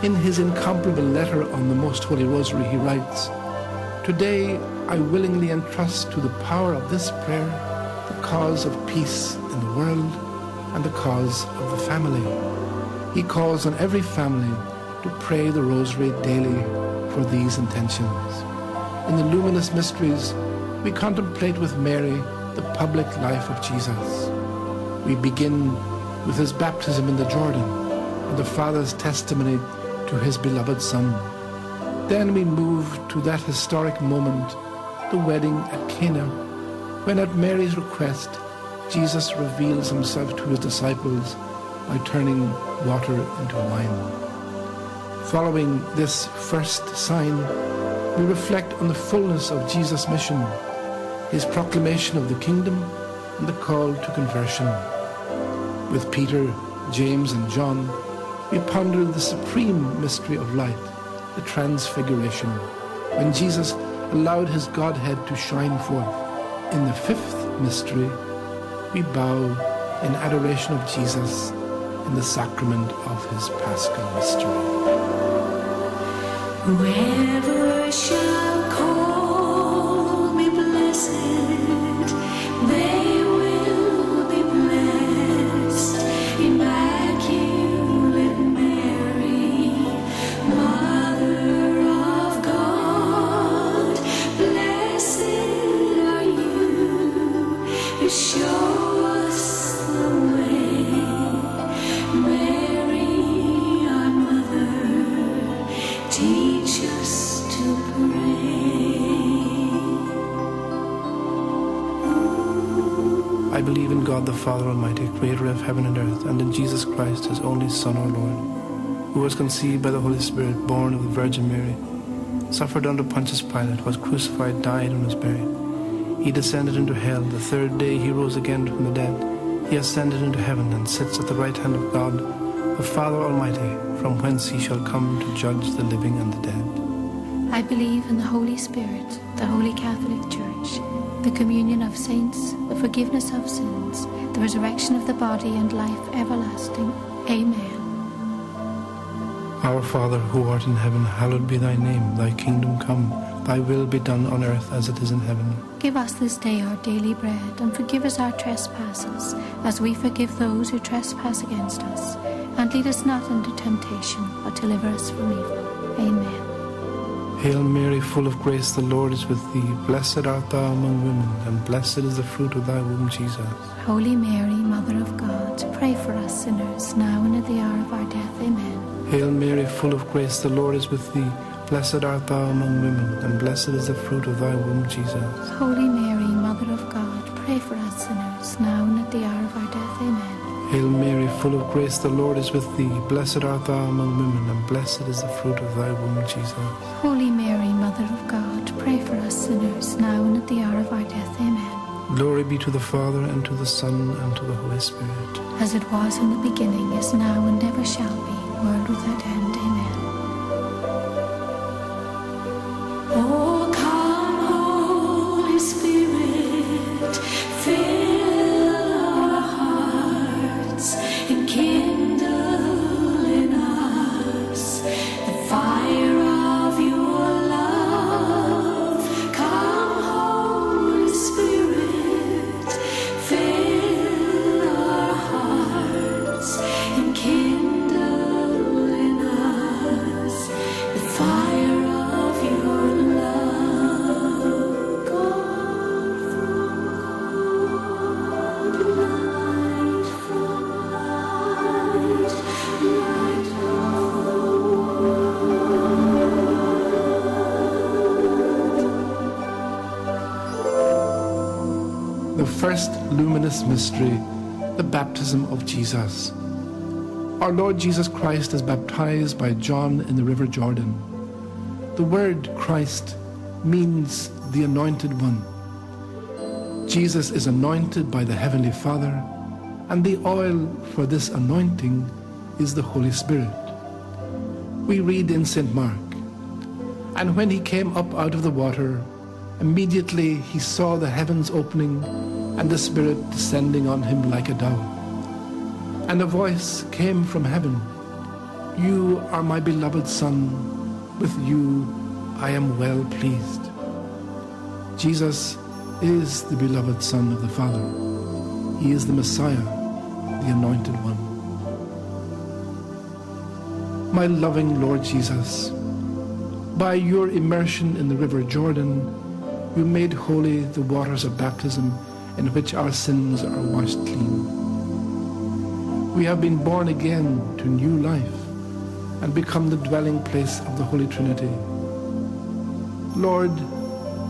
In his incomparable letter on the Most Holy Rosary, he writes, "Today I willingly entrust to the power of this prayer the cause of peace in the world and the cause of the family." He calls on every family to pray the Rosary daily for these intentions. In the Luminous Mysteries, we contemplate with Mary the public life of Jesus. We begin with his baptism in the Jordan and the Father's testimony to his beloved Son. Then we move to that historic moment, the wedding at Cana, when at Mary's request, Jesus reveals himself to his disciples by turning water into wine. Following this first sign, we reflect on the fullness of Jesus' mission, his proclamation of the kingdom and the call to conversion. With Peter, James, and John, we ponder the supreme mystery of light, the Transfiguration, when Jesus allowed his Godhead to shine forth. In the fifth mystery, we bow in adoration of Jesus in the sacrament of his Paschal mystery. Whoever shall call me blessed, they will be blessed. Immaculate Mary, Mother of God, blessed are you who show us the way. Mary, our mother, teach us to pray. I believe in God the Father Almighty, creator of heaven and earth, and in Jesus Christ, his only Son, our Lord, who was conceived by the Holy Spirit, born of the Virgin Mary. suffered under Pontius Pilate, was crucified, died, and was buried. He descended into hell. The third day he rose again from the dead. He ascended into heaven and sits at the right hand of God, the Father Almighty, from whence he shall come to judge the living and the dead. I believe in the Holy Spirit, the Holy Catholic Church, the communion of saints, the forgiveness of sins, the resurrection of the body, and life everlasting. Amen. Our Father, who art in heaven, hallowed be thy name. Thy kingdom come, thy will be done on earth as it is in heaven. Give us this day our daily bread, and forgive us our trespasses, as we forgive those who trespass against us. And lead us not into temptation, but deliver us from evil. Amen. Hail Mary, full of grace, the Lord is with thee. Blessed art thou among women, and blessed is the fruit of thy womb, Jesus. Holy Mary, Mother of God, pray for us sinners, now and at the hour of our death. Amen. Hail Mary, full of grace, the Lord is with thee. Blessed art thou among women, and blessed is the fruit of thy womb, Jesus. Holy Mary, Mother of God, pray for us sinners, now and at the hour of our death. Amen. Hail Mary, full of grace, the Lord is with thee. Blessed art thou among women, and blessed is the fruit of thy womb, Jesus. Holy Mary, Mother of God, pray for us sinners, now and at the hour of our death. Amen. Glory be to the Father, and to the Son, and to the Holy Spirit. As it was in the beginning, is now, and ever shall be, world without end. Amen. Oh, come, Holy Spirit, fill our hearts and kindle in us the fire of your love. Come, Holy Spirit, fill our hearts and kindle in us the fire of your love. God from God, light from light, light of The first luminous mystery, the baptism of Jesus. Our Lord Jesus Christ is baptized by John in the river Jordan. The word Christ means the anointed one. Jesus is anointed by the Heavenly Father, and the oil for this anointing is the Holy Spirit. We read in St. Mark, "And when he came up out of the water, immediately he saw the heavens opening and the Spirit descending on him like a dove. And a voice came from heaven, 'You are my beloved Son, with you I am well pleased.'" Jesus is the beloved Son of the Father. He is the Messiah, the Anointed One. My loving Lord Jesus, by your immersion in the river Jordan, you made holy the waters of baptism in which our sins are washed clean. We have been born again to new life and become the dwelling place of the Holy Trinity. Lord,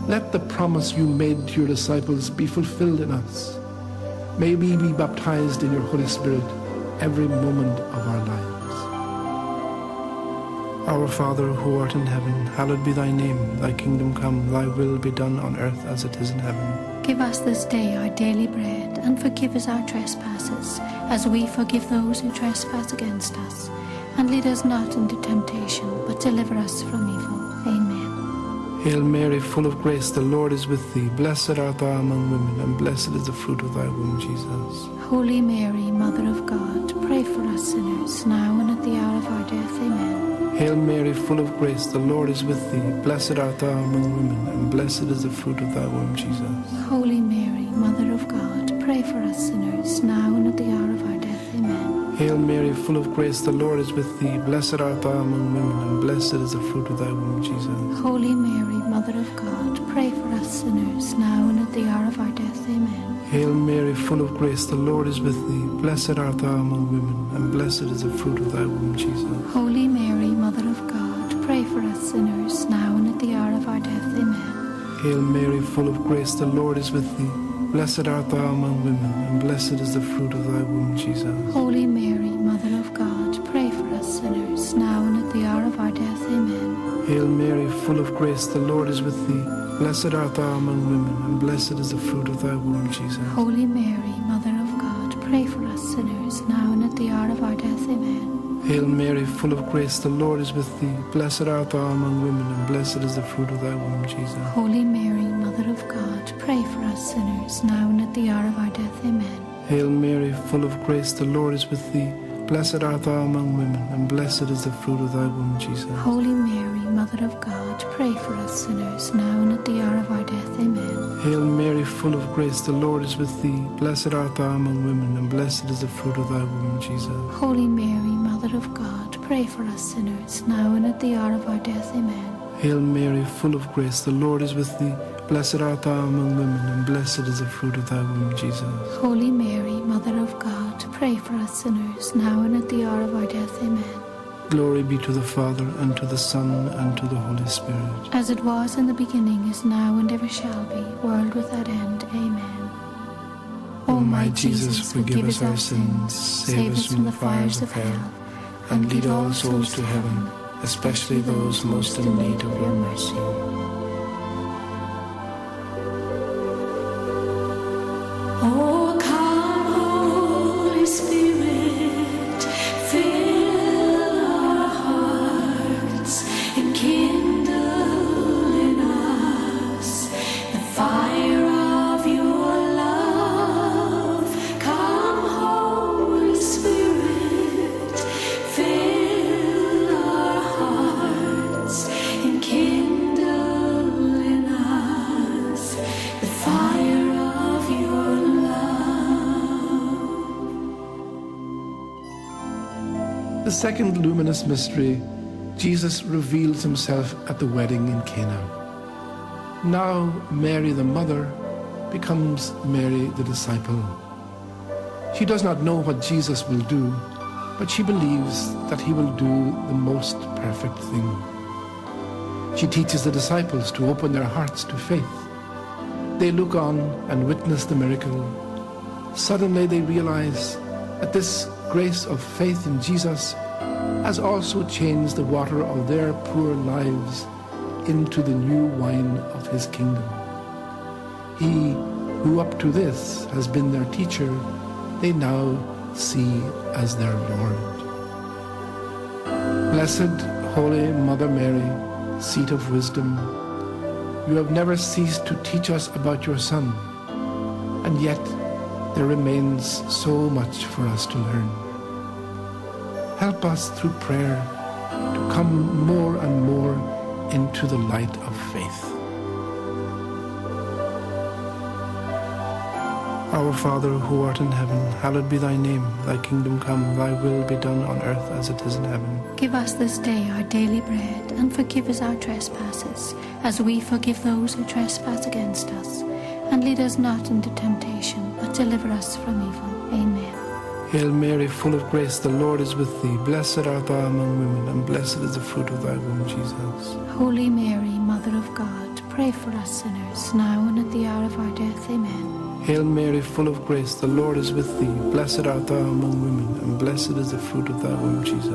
let the promise you made to your disciples be fulfilled in us. May we be baptized in your Holy Spirit every moment of our lives. Our Father, who art in heaven, hallowed be thy name. Thy kingdom come, thy will be done on earth as it is in heaven. Give us this day our daily bread, and forgive us our trespasses, as we forgive those who trespass against us. And lead us not into temptation, but deliver us from evil. Amen. Hail Mary, full of grace, the Lord is with thee. Blessed art thou among women, and blessed is the fruit of thy womb, Jesus. Holy Mary, Mother of God, pray for us sinners, now and at the hour of our death. Amen. Hail Mary, full of grace, the Lord is with thee. Blessed art thou among women, and blessed is the fruit of thy womb, Jesus. Holy Mary, Mother of God, pray for us sinners, now and at the hour of our death. Amen. Hail Mary, full of grace, the Lord is with thee. Blessed art thou among women, and blessed is the fruit of thy womb, Jesus. Holy Mary, Mother of God, pray for us sinners, now and at the hour of our death. Amen. Hail Mary, full of grace, the Lord is with thee. Blessed art thou among women, and blessed is the fruit of thy womb, Jesus. Holy Mary, Mother of God, pray for us sinners, now and at the hour of our death. Amen. Hail Mary, full of grace, the Lord is with thee. Blessed art thou among women, and blessed is the fruit of thy womb, Jesus. Holy Mary, Mother of God, pray for us sinners, now and at the hour of our death. Amen. Hail Hail Mary, full of grace, the Lord is with thee. Blessed art thou among women, and blessed is the fruit of thy womb, Jesus. Holy Mary, Mother of God, pray for us sinners, now and at the hour of our death. Amen. Hail Mary, full of grace, the Lord is with thee. Blessed art thou among women, and blessed is the fruit of thy womb, Jesus. Holy Mary, Mother of God, pray for us sinners, now and at the hour of our death. Amen. Hail Mary, full of grace, the Lord is with thee. Blessed art thou among women, and blessed is the fruit of thy womb, Jesus. Holy Mary, Mother of God, pray for us sinners, now and at the hour of our death. Amen. Hail Mary, full of grace, the Lord is with thee. Blessed art thou among women, and blessed is the fruit of thy womb, Jesus. Holy Mary, Mother of God, pray for us sinners, now and at the hour of our death. Amen. Hail Mary, full of grace, the Lord is with thee. Blessed art thou among women, and blessed is the fruit of thy womb, Jesus. Holy Mary, Mother of God, pray for us sinners, now and at the hour of our death. Amen. Glory be to the Father, and to the Son, and to the Holy Spirit. As it was in the beginning, is now, and ever shall be, world without end. Amen. O my Jesus, forgive us our sins, save us from the fires of hell, and lead all souls to heaven, especially those most in need of your mercy. Oh, come, Holy Spirit, fill our hearts and kindle in us the fire of your love. Come, Holy Spirit, fill our hearts and kindle in us the fire of your The second luminous mystery, Jesus reveals himself at the wedding in Cana. Now Mary the mother becomes Mary the disciple. She does not know what Jesus will do, but she believes that he will do the most perfect thing. She teaches the disciples to open their hearts to faith. They look on and witness the miracle. Suddenly they realize that this grace of faith in Jesus has also changed the water of their poor lives into the new wine of his kingdom. He who up to this has been their teacher, they now see as their Lord. Blessed Holy Mother Mary, seat of wisdom, you have never ceased to teach us about your Son, and yet there remains so much for us to learn. Help us through prayer to come more and more into the light of faith. Our Father, who art in heaven, hallowed be thy name. Thy kingdom come, thy will be done on earth as it is in heaven. Give us this day our daily bread, and forgive us our trespasses, as we forgive those who trespass against us. And lead us not into temptation, but deliver us from evil. Amen. Hail Mary, full of grace, the Lord is with thee. Blessed art thou among women, and blessed is the fruit of thy womb, Jesus. Holy Mary, Mother of God, pray for us sinners, now and at the hour of our death. Amen. Hail Mary, full of grace, the Lord is with thee. Blessed art thou among women, and blessed is the fruit of thy womb, Jesus.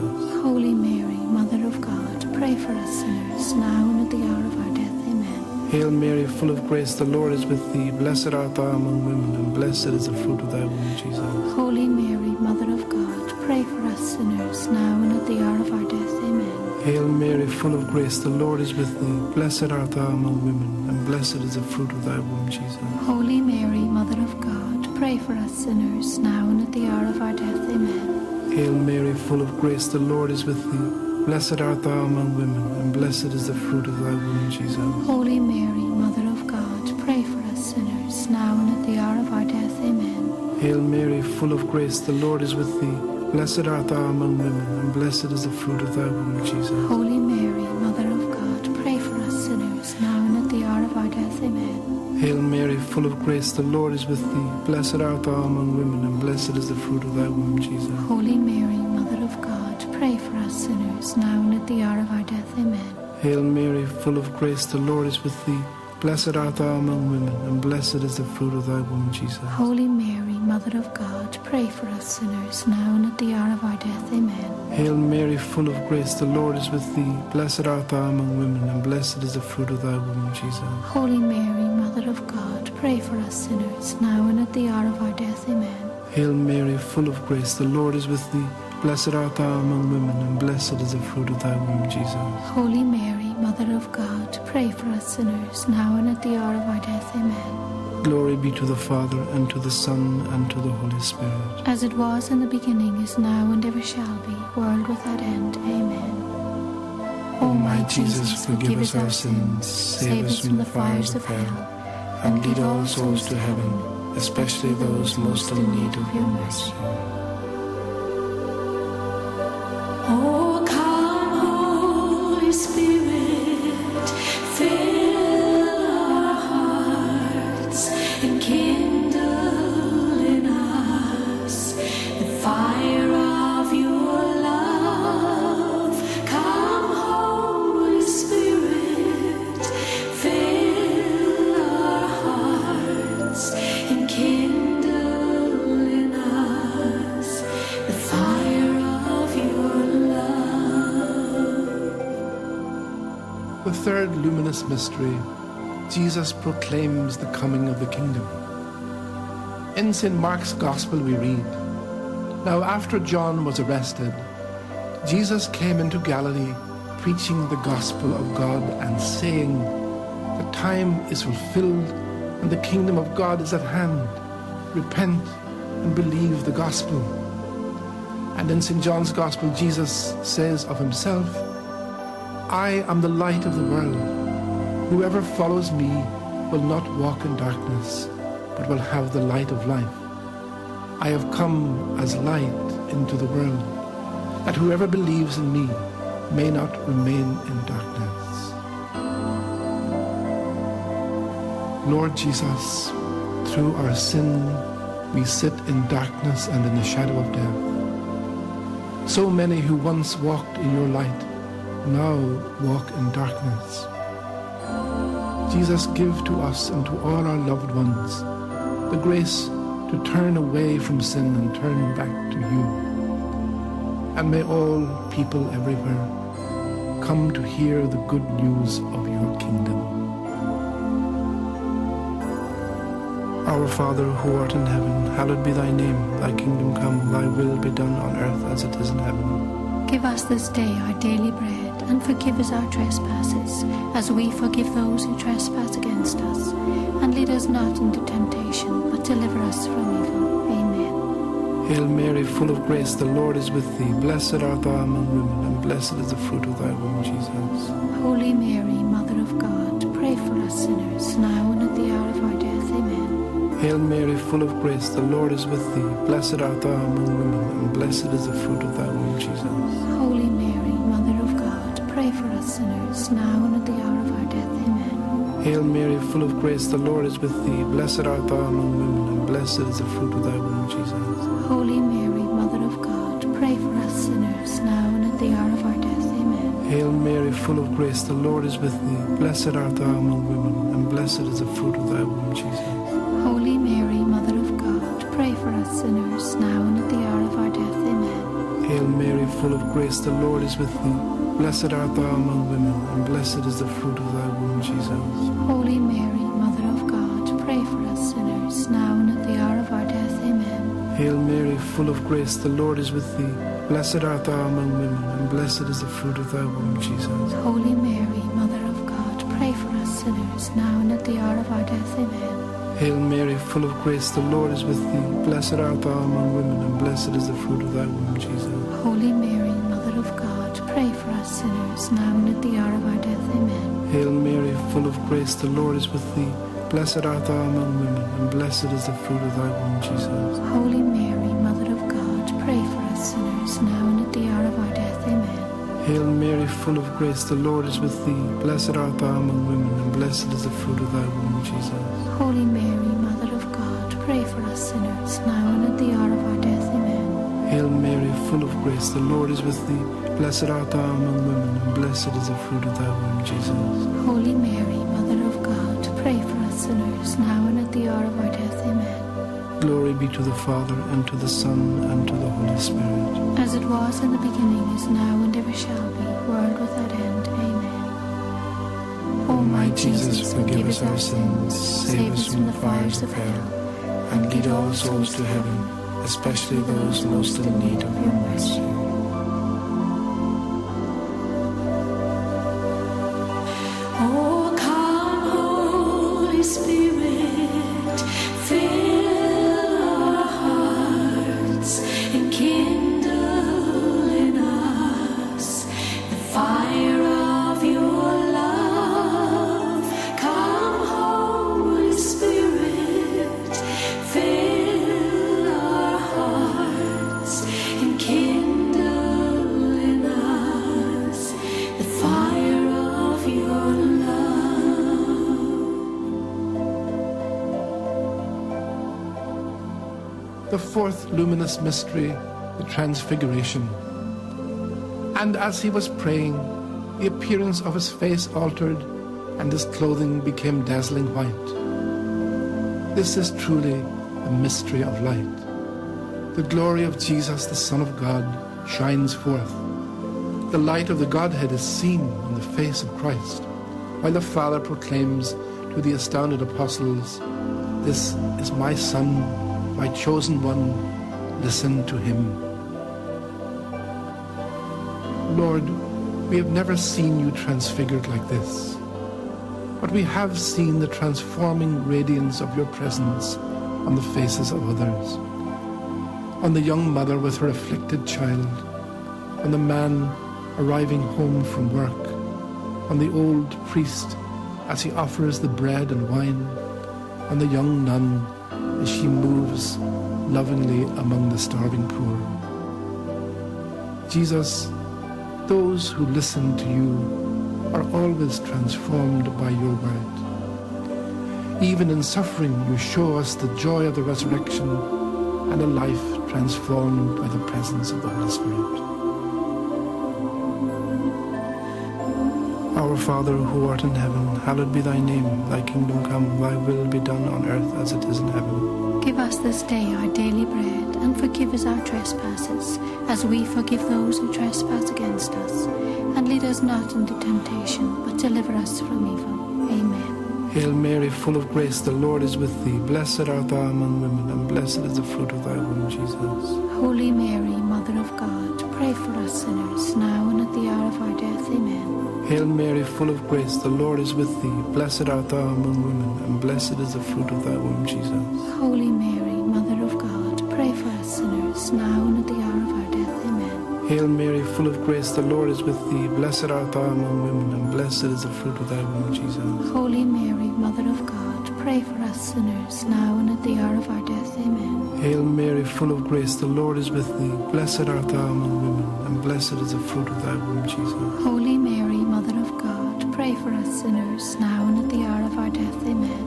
Holy Mary, Mother of God, pray for us sinners, now and at the hour of our death. Amen. Hail Mary, full of grace, the Lord is with thee. Blessed art thou among women, and blessed is the fruit of thy womb, Jesus. Holy Mary, Mother of God, pray for us sinners, now and at the hour of our death. Amen. Hail Mary, full of grace, the Lord is with thee. Blessed art thou among women, and blessed is the fruit of thy womb, Jesus. Holy Mary, Mother of God, pray for us sinners, now and at the hour of our death. Amen. Hail Mary, full of grace, the Lord is with thee. Blessed art thou among women, and blessed is the fruit of thy womb, Jesus. Holy Mary, Mother of God, pray for us sinners, now and at the hour of our death. Amen. Hail Mary, full of grace, the Lord is with thee. Blessed art thou among women, and blessed is the fruit of thy womb, Jesus. Holy Mary, Mother of God, pray for us sinners, now and at the hour of our death. Amen. Hail Mary, full of grace, the Lord is with thee. Blessed art thou among women, and blessed is the fruit of thy womb, Jesus. Holy Mary, Mother of God, pray for us sinners, now and at the hour of our death. Amen. Hail Mary, full of grace, the Lord is with thee. Blessed art thou among women, and blessed is the fruit of thy womb, Jesus. Holy Mary, Mother of God, pray for us sinners, now and at the hour of our death. Amen. Hail Mary, full of grace, the Lord is with thee. Blessed art thou among women, and blessed is the fruit of thy womb, Jesus. Holy Mary, Mother of God, pray for us sinners, now and at the hour of our death. Amen. Hail Mary, full of grace, the Lord is with thee. Blessed art thou among women, and blessed is the fruit of thy womb, Jesus. Holy Mary, Mother of God, pray for us sinners, now and at the hour of our death. Amen. Glory be to the Father, and to the Son, and to the Holy Spirit. As it was in the beginning, is now, and ever shall be, world without end. Amen. O my Jesus, forgive us our sins, save us from the fires of hell, and lead all souls to heaven, especially those most in need of your mercy. Oh, come, Holy Spirit, fill our hearts and kindle in us the fire of your love. Come, Holy Spirit, fill our hearts and kindle in us the fire of your love. The third luminous mystery, Jesus proclaims the coming of the kingdom. In St. Mark's Gospel we read, Now after John was arrested, Jesus came into Galilee preaching the gospel of God and saying, The time is fulfilled and the kingdom of God is at hand. Repent and believe the gospel. And in St. John's Gospel, Jesus says of himself, I am the light of the world. Whoever follows me will not walk in darkness, but will have the light of life. I have come as light into the world, that whoever believes in me may not remain in darkness. Lord Jesus, through our sin, we sit in darkness and in the shadow of death. So many who once walked in your light now walk in darkness. Jesus, give to us and to all our loved ones the grace to turn away from sin and turn back to you. And may all people everywhere come to hear the good news of your kingdom. Our Father, who art in heaven, hallowed be thy name. Thy kingdom come, thy will be done on earth as it is in heaven. Give us this day our daily bread, and forgive us our trespasses, as we forgive those who trespass against us. And lead us not into temptation, but deliver us from evil. Amen. Hail Mary, full of grace, the Lord is with thee. Blessed art thou among women, and blessed is the fruit of thy womb, Jesus. Holy Mary, Mother of God, pray for us sinners, now and at the hour of our death. Amen. Hail Mary, full of grace, the Lord is with thee. Blessed art thou among women, and blessed is the fruit of thy womb, Jesus. Holy Mary, Mother of God, pray for us sinners, now and at the hour of our death. Amen. Hail Mary, full of grace, the Lord is with thee. Blessed art thou among women, and blessed is the fruit of thy womb, Jesus. Holy Mary, Mother of God, pray for us sinners, now and at the hour of our death. Amen. Hail Mary, full of grace, the Lord is with thee. Blessed art thou among women, and blessed is the fruit of thy womb, Jesus. Holy Mary, Mother of God, pray for us sinners, now and at the hour of our death. Amen. Hail Mary, full of grace, the Lord is with thee. Blessed art thou among women, and blessed is the fruit of thy womb, Jesus. Holy Mary, Mother of God, pray for us sinners, now and at the hour of our death. Amen. Hail Mary, full of grace, the Lord is with thee. Blessed art thou among women, and blessed is the fruit of thy womb, Jesus. Holy Mary, Mother of God, pray for us sinners, now and at the hour of our death. Amen. Hail Mary, full of grace, the Lord is with thee. Blessed art thou among women, and blessed is the fruit of thy womb, Jesus. Holy Mary, Mother of God, pray for us sinners, now and at the hour of our death. Amen. Hail Mary, full of grace, the Lord is with thee. Blessed art thou among women, and blessed is the fruit of thy womb, Jesus. Holy Mary, Mother of God, pray for us sinners, now and at the hour of our death. Amen. Hail Mary, full of grace, the Lord is with thee. Blessed art thou among women, and blessed is the fruit of thy womb, Jesus. Holy Mary, Mother of God, pray for us sinners, now and at the hour of our death. Amen. Hail Mary, full of grace, the Lord is with thee. Blessed art thou among women, and blessed is the fruit of thy womb, Jesus. Holy Mary, Mother of God, us sinners, now and at the hour of our death. Amen. Glory be to the Father, and to the Son, and to the Holy Spirit. As it was in the beginning, is now, and ever shall be, world without end. Amen. O my Jesus, forgive us our sins, save us from the fires of hell, and lead all souls to heaven, especially those most in need of your mercy. Oh, come, Holy Spirit, fill our hearts and kindle in us the fire of your love. Come, Holy Spirit, fill our hearts and kindle in us the fire of your love. The fourth luminous mystery, the Transfiguration. And as he was praying, the appearance of his face altered, and his clothing became dazzling white. This is truly a mystery of light. The glory of Jesus, the Son of God, shines forth. The light of the Godhead is seen in the face of Christ, while the Father proclaims to the astounded apostles, "This is my Son, my chosen one, listen to him." Lord, we have never seen you transfigured like this, but we have seen the transforming radiance of your presence on the faces of others, on the young mother with her afflicted child, on the man arriving home from work, on the old priest as he offers the bread and wine, on the young nun as she moves lovingly among the starving poor. Jesus, those who listen to you are always transformed by your word. Even in suffering, you show us the joy of the resurrection and a life transformed by the presence of the Holy Spirit. Our Father, who art in heaven, hallowed be thy name. Thy kingdom come, thy will be done on earth as it is in heaven. Give us this day our daily bread, and forgive us our trespasses, as we forgive those who trespass against us. And lead us not into temptation, but deliver us from evil. Amen. Hail Mary, full of grace, the Lord is with thee. Blessed art thou among women, and blessed is the fruit of thy womb, Jesus. Holy Mary, Mother of God, pray for us sinners, now and at the hour of our death. Amen. Hail Mary, full of grace, the Lord is with thee. Blessed art thou among women, and blessed is the fruit of thy womb, Jesus. Holy Mary, Mother of God, pray for us sinners, now and at the hour of our death. Amen. Hail Mary, full of grace, the Lord is with thee. Blessed art thou among women, and blessed is the fruit of thy womb, Jesus. Holy Mary, Mother of God, pray for us sinners, now and at the hour of our death. Amen. Hail Mary, full of grace, the Lord is with thee. Blessed art thou among women, and blessed is the fruit of thy womb, Jesus. Holy Mary, Mother of God, pray for us sinners, now and at the hour of our death. Amen.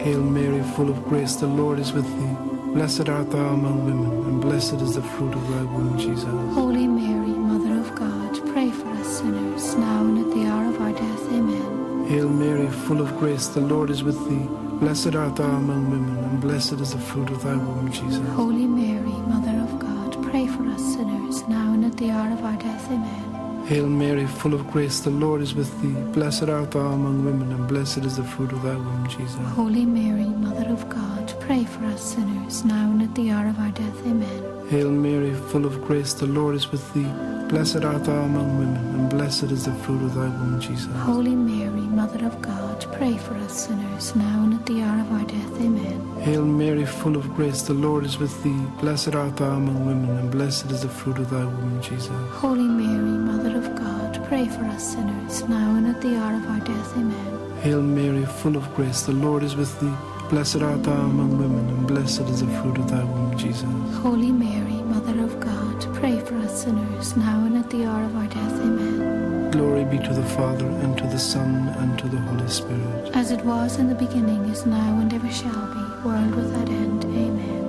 Hail Mary, full of grace, the Lord is with thee. Blessed art thou among women, and blessed is the fruit of thy womb, Jesus. Holy Mary, Mother of God, pray for us sinners, now and at the hour of our death. Amen. Hail Mary, full of grace, the Lord is with thee. Blessed art thou among women, and blessed is the fruit of thy womb, Jesus. Holy Mary, Mother of God, pray for us sinners, now and at the hour of our death. Amen. Hail Mary, full of grace, the Lord is with thee. Blessed art thou among women, and blessed is the fruit of thy womb, Jesus. Holy Mary, Mother of God, pray for us sinners, now and at the hour of our death. Amen. Hail Mary, full of grace, the Lord is with thee. Blessed art thou among women, and blessed is the fruit of thy womb, Jesus. Holy Mary, Mother of God, pray for us sinners, now and at the hour of our death. Amen. Hail Mary, full of grace, the Lord is with thee. Blessed art thou among women, and blessed is the fruit of thy womb, Jesus. Holy Mary, Mother of God, pray for us sinners, now and at the hour of our death. Amen. Hail Mary, full of grace, the Lord is with thee. Blessed art thou among women, and blessed is the fruit of thy womb, Jesus. Holy Mary, Mother of God, pray for us sinners, now and at the hour of our death. Amen. Glory be to the Father, and to the Son, and to the Holy Spirit. As it was in the beginning, is now, and ever shall be, world without end. Amen.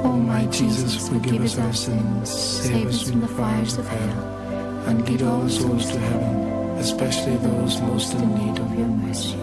O my Jesus, forgive us our sins, save us from the fires of hell, and lead all souls to heaven, especially those most in need of your mercy.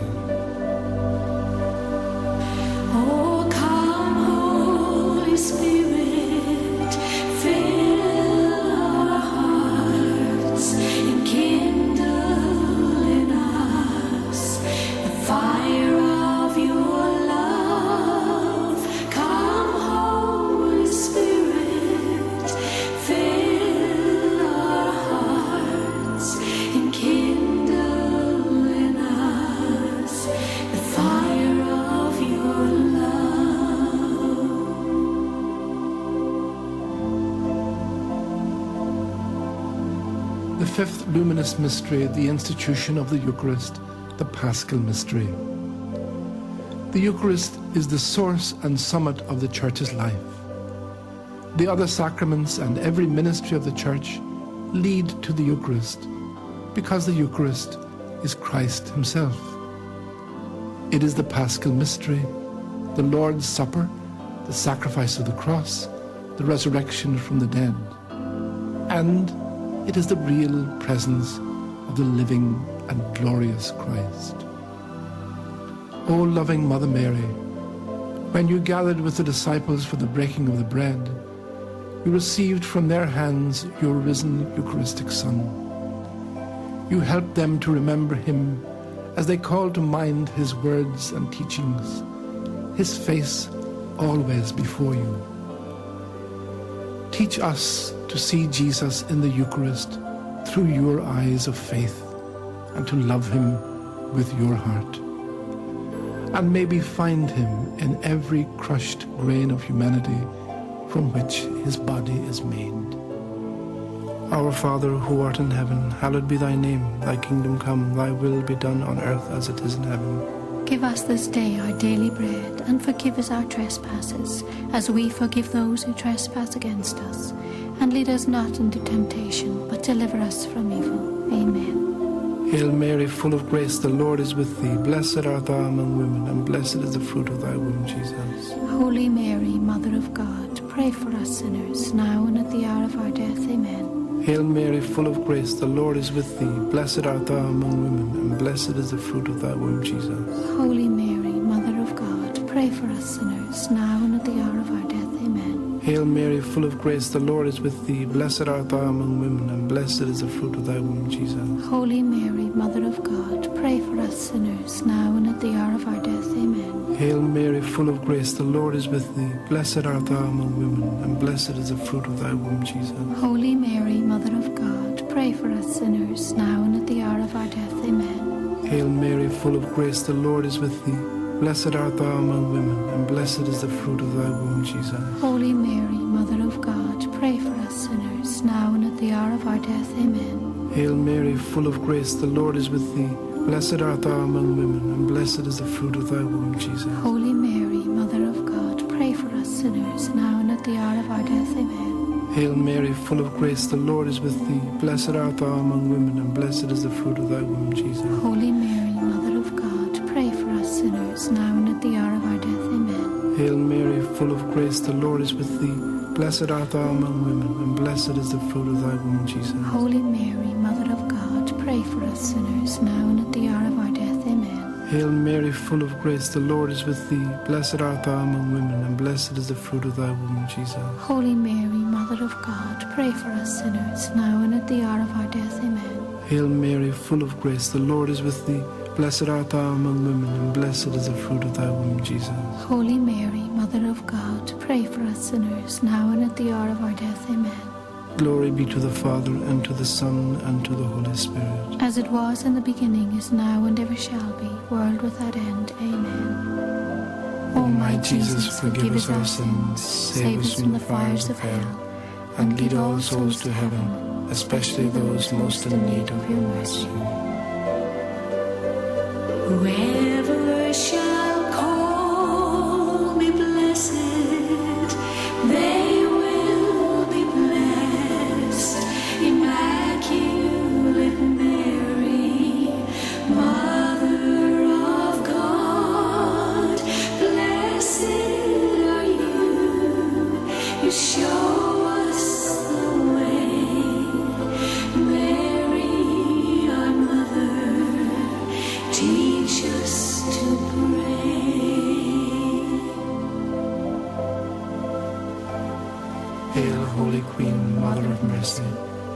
fifth luminous mystery, the institution of the Eucharist, the Paschal mystery. The Eucharist is the source and summit of the Church's life. The other sacraments and every ministry of the Church lead to the Eucharist, because the Eucharist is Christ himself. It is the Paschal mystery, the Lord's Supper, the sacrifice of the cross, the resurrection from the dead. And it is the real presence of the living and glorious Christ. O loving Mother Mary, when you gathered with the disciples for the breaking of the bread, you received from their hands your risen Eucharistic Son. You helped them to remember him as they called to mind his words and teachings, his face always before you. Teach us to see Jesus in the Eucharist through your eyes of faith and to love him with your heart. And may we find him in every crushed grain of humanity from which his body is made. Our Father, who art in heaven, hallowed be thy name. Thy kingdom come, thy will be done on earth as it is in heaven. Give us this day our daily bread, and forgive us our trespasses, as we forgive those who trespass against us. And lead us not into temptation, but deliver us from evil. Amen. Hail Mary, full of grace, the Lord is with thee. Blessed art thou among women, and blessed is the fruit of thy womb, Jesus. Holy Mary, Mother of God, pray for us sinners, now and at the hour of our death. Amen. Hail Mary, full of grace, the Lord is with thee. Blessed art thou among women, and blessed is the fruit of thy womb, Jesus. Holy Mary, Mother of God, pray for us sinners, now and at the hour of our death. Amen. Hail Mary, full of grace, the Lord is with thee. Blessed art thou among women, and blessed is the fruit of thy womb, Jesus. Holy Mary, Mother of God, pray for us sinners, now and at the hour of our death. Amen. Hail Mary, full of grace, the Lord is with thee. Blessed art thou among women, and blessed is the fruit of thy womb, Jesus. Holy Mary, Mother of God, pray for us sinners, now and at the hour of our death. Amen. Hail Mary, full of grace, the Lord is with thee. Blessed art thou among women, and blessed is the fruit of thy womb, Jesus. Holy Mary, Mother of God, pray for us sinners, now and at the hour of our death. Amen. Hail Mary, full of grace, the Lord is with thee. Blessed art thou among women, and blessed is the fruit of thy womb, Jesus. Holy Mary, Mother of God, pray for us sinners, now and at the hour of our death. Amen. Hail Mary, full of grace, the Lord is with thee. Blessed art thou among women, and blessed is the fruit of thy womb, Jesus. Holy Mary, Mother of God, pray for us sinners, now and at the hour of our death. Amen. Hail Mary, full of grace, the Lord is with thee. Blessed art thou among women, and blessed is the fruit of thy womb, Jesus. Holy Mary, Mother of God, pray for us sinners, now and at the hour of our death. Amen. Hail Mary, full of grace, the Lord is with thee. Blessed art thou among women, and blessed is the fruit of thy womb, Jesus. Holy Mary, Mother of God, pray for us sinners, now and at the hour of our death. Amen. Hail Mary, full of grace, the Lord is with thee. Blessed art thou among women, and blessed is the fruit of thy womb, Jesus. Holy Mary, Mother of God, pray for us sinners, now and at the hour of our death. Amen. Glory be to the Father, and to the Son, and to the Holy Spirit. As it was in the beginning, is now, and ever shall be, world without end. Amen. O my Jesus, forgive us our sins, save us from the fires of hell, and lead all souls to heaven, especially those most in need of your mercy. Whoever shall call me blessed, they will be blessed. Immaculate Mary, Mother of God, blessed are you. You show us the way. Mary, our Mother, teach us to pray. Hail, Holy Queen, Mother of Mercy.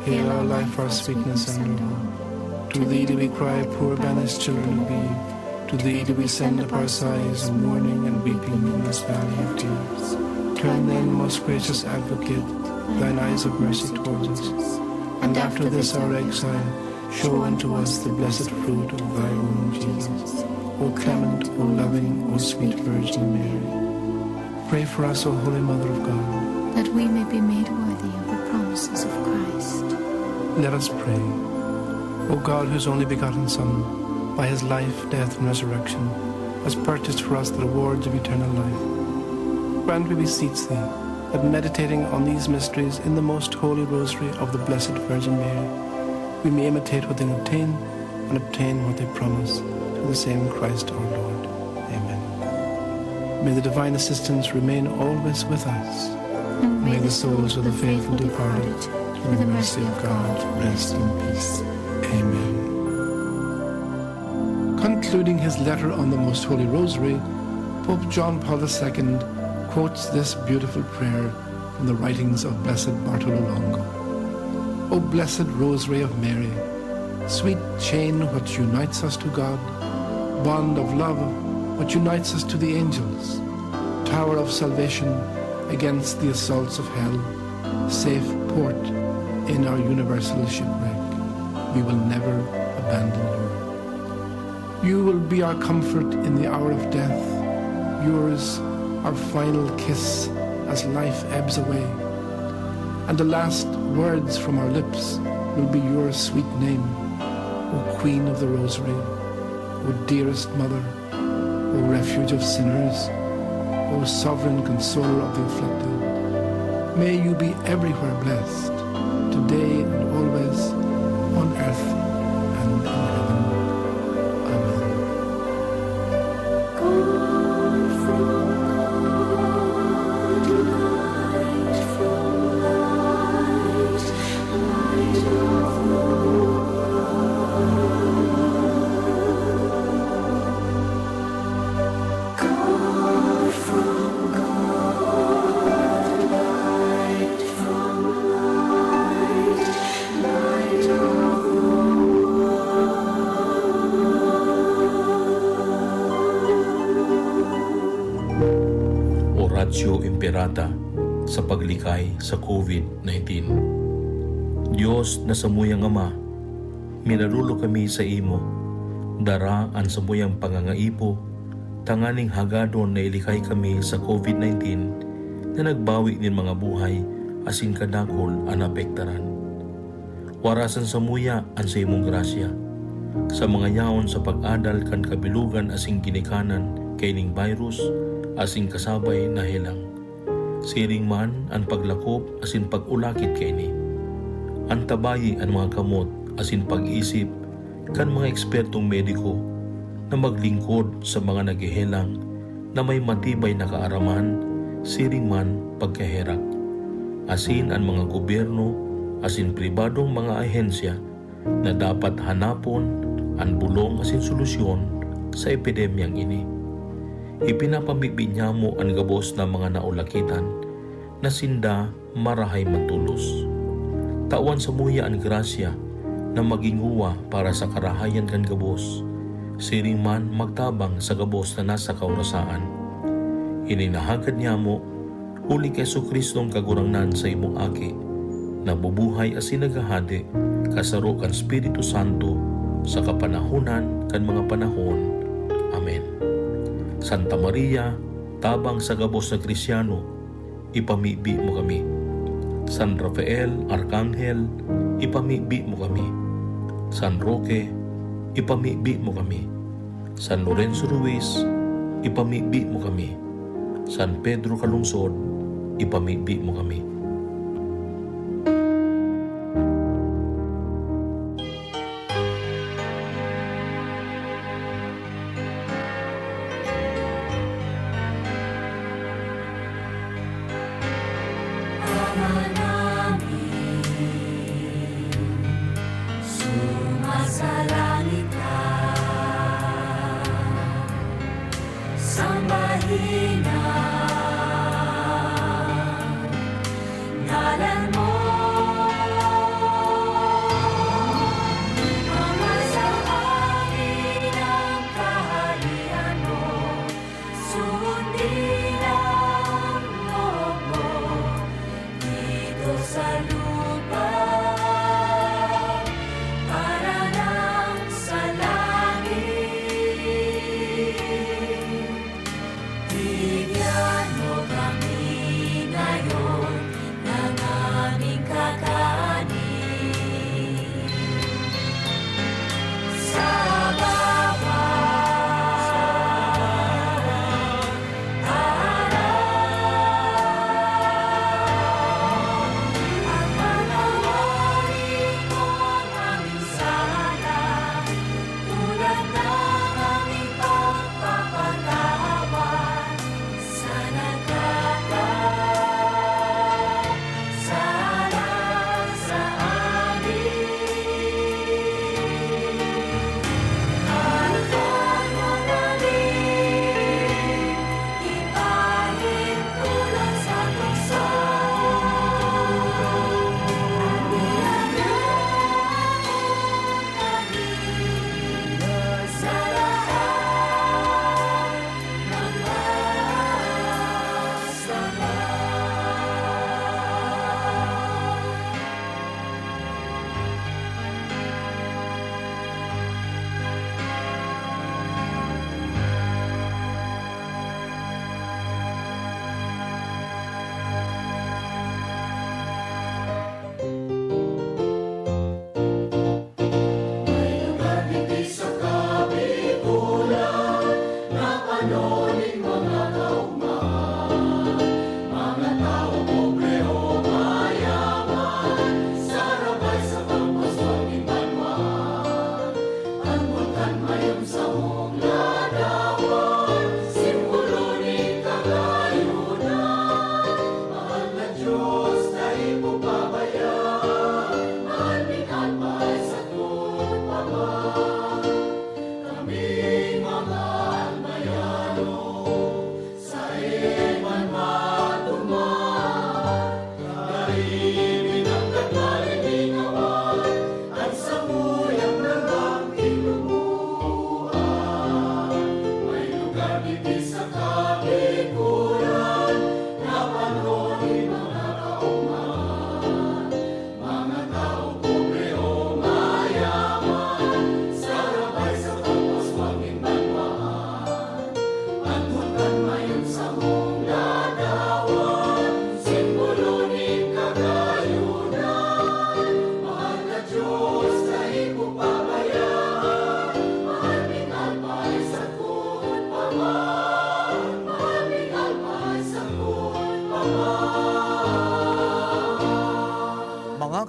Hail our life, our sweetness, and our hope. To thee do we cry, poor banished children of Eve. To thee do we send up our sighs, mourning and weeping in this valley of tears. Turn then, most gracious Advocate, thine eyes of mercy towards us. And after this our exile, show unto us the blessed fruit of thy womb, Jesus. O clement, O loving, O sweet Virgin Mary. Pray for us, O Holy Mother of God, that we may be made worthy of the promises of Christ. Let us pray. O God, whose only begotten Son, by his life, death, and resurrection, has purchased for us the rewards of eternal life, grant, we beseech thee, that meditating on these mysteries in the most holy rosary of the Blessed Virgin Mary, we may imitate what they obtain and obtain what they promise, through the same Christ our Lord. Amen. May the divine assistance remain always with us. And May the souls of the faithful departed, through the mercy of God, rest in peace. Amen. Concluding his letter on the Most Holy Rosary, Pope John Paul II quotes this beautiful prayer from the writings of Blessed Bartolo Longo. O blessed Rosary of Mary, sweet chain which unites us to God, bond of love which unites us to the angels, tower of salvation against the assaults of hell, safe port in our universal shipwreck, we will never abandon you. You will be our comfort in the hour of death, yours our final kiss as life ebbs away, and the last words from our lips will be your sweet name, O Queen of the Rosary, O dearest Mother, O refuge of sinners, O sovereign consoler of the afflicted. May you be everywhere blessed, today and always, on earth and in heaven. Amen. Oratio Imperata sa paglikay sa COVID-19. Diyos na samuyang Ama, minarulo kami sa imo, daraan sa muyang pangangaipo, tanganing hagadon na ilikay kami sa COVID-19 na nagbawi nin mga buhay asin kadakol ang apektaran. Warasan sa muya ang sa imong grasya, sa mga yaon sa pag-adal kan kabilugan asing ginikanan kay ning virus, asing kasabay na helang. Siring man ang paglakop asin pag-ulakit kay ni. Ang tabayi ang mga kamot asin pag-isip kan mga ekspertong mediko na maglingkod sa mga nagihelang na may matibay na kaaraman, siring man pagkaherak. Asin ang mga gobyerno asin pribadong mga ahensya na dapat hanapon ang bulong asin solusyon sa epidemyang ini. Ipinapamigbi niya mo ang gabos na mga naulakitan na sinda marahay matulos. Tawan sa muya ang grasya na maginguwa para sa karahayan kan gabos, siring man magtabang sa gabos na nasa kaurasaan. Ininahagad niya mo, huli kay Jesucristong kagurangnan sa imong aki, na bubuhay asin nagahade, kasaro kan Espiritu Santo, sa kapanahunan kan mga panahon. Amen. Santa Maria, tabang sa gabos na Kristyano, ipamibi mo kami. San Rafael, Arkanghel, ipamibi mo kami. San Roque, ipamibi mo kami. San Lorenzo Ruiz, ipamibi mo kami. San Pedro Calungsod, ipamibi mo kami. Sumasalangit ka, sambahin ang ngalan mo. Mamasalangin ang kaharian mo, sundin ang loob mo dito sa lupa. Bigyan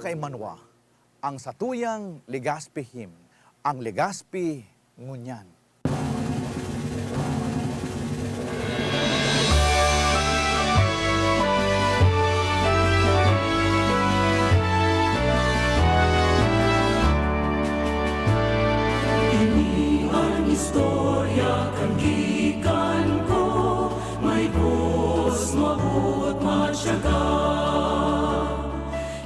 kay Manwa, ang satuyang Legazpi hymn, ang Legazpi Ngunyan. Ini ang istorya kang gikan ko, may bus mabuot matyaga.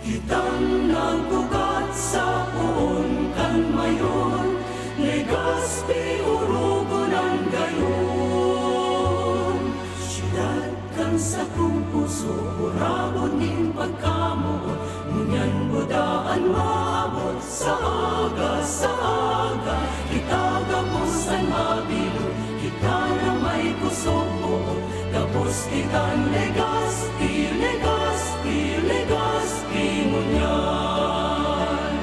Kitang nagbugat sa puon kan mayon, Legazpi urugo ng gayon. Siyudad kan sa kong puso, urabon ning pagkamuot, ngunyan budaan maabot sa aga, sa aga. Kita gabusan mabilo, kita na may kusog buot, gabos kitang Legazpi, Legazpi, Legazpi ngunyan.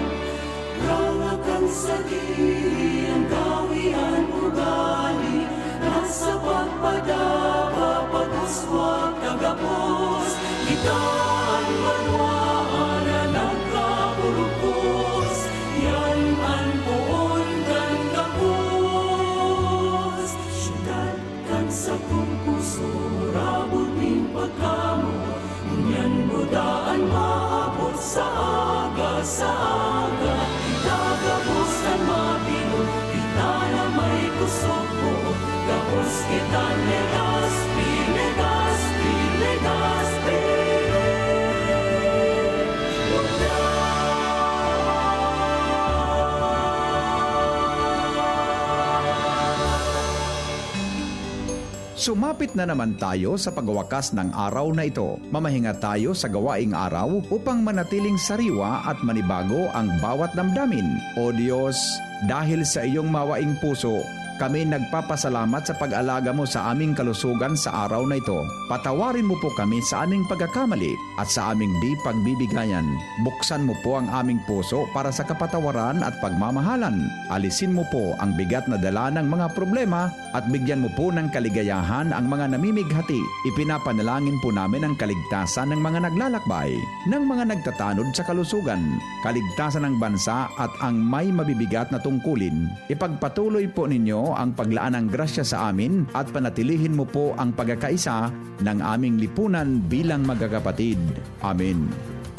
Rangakan sa diri ang gawian ugali, nasa pagpadaba paguswag kagapos. Kita ang manwaan na nagkaburupos, yan ang puon kan kapos. Siyudad kan sa kong puso, rabot ning pagkamo, ngunyan budaan maabot sa aga, sa aga. Kita gabos ang mabilo, kita na may kusog buot, gabos kita Legazpi, Legazpi, Legazpi. Sumapit na naman tayo sa pagwakas ng araw na ito. Mamahinga tayo sa gawaing araw upang manatiling sariwa at manibago ang bawat damdamin. O Diyos, dahil sa iyong mawaing puso, kami nagpapasalamat sa pag-alaga mo sa aming kalusugan sa araw na ito. Patawarin mo po kami sa aming pagkakamali at sa aming di pagbibigayan. Buksan mo po ang aming puso para sa kapatawaran at pagmamahalan. Alisin mo po ang bigat na dala ng mga problema at bigyan mo po ng kaligayahan ang mga namimighati. Ipinapanalangin po namin ang kaligtasan ng mga naglalakbay, ng mga nagtatanod sa kalusugan, kaligtasan ng bansa at ang may mabibigat na tungkulin. Ipagpatuloy po ninyo ang paglaan ng grasya sa amin at panatilihin mo po ang pagkakaisa ng aming lipunan bilang magkakapatid. Amen.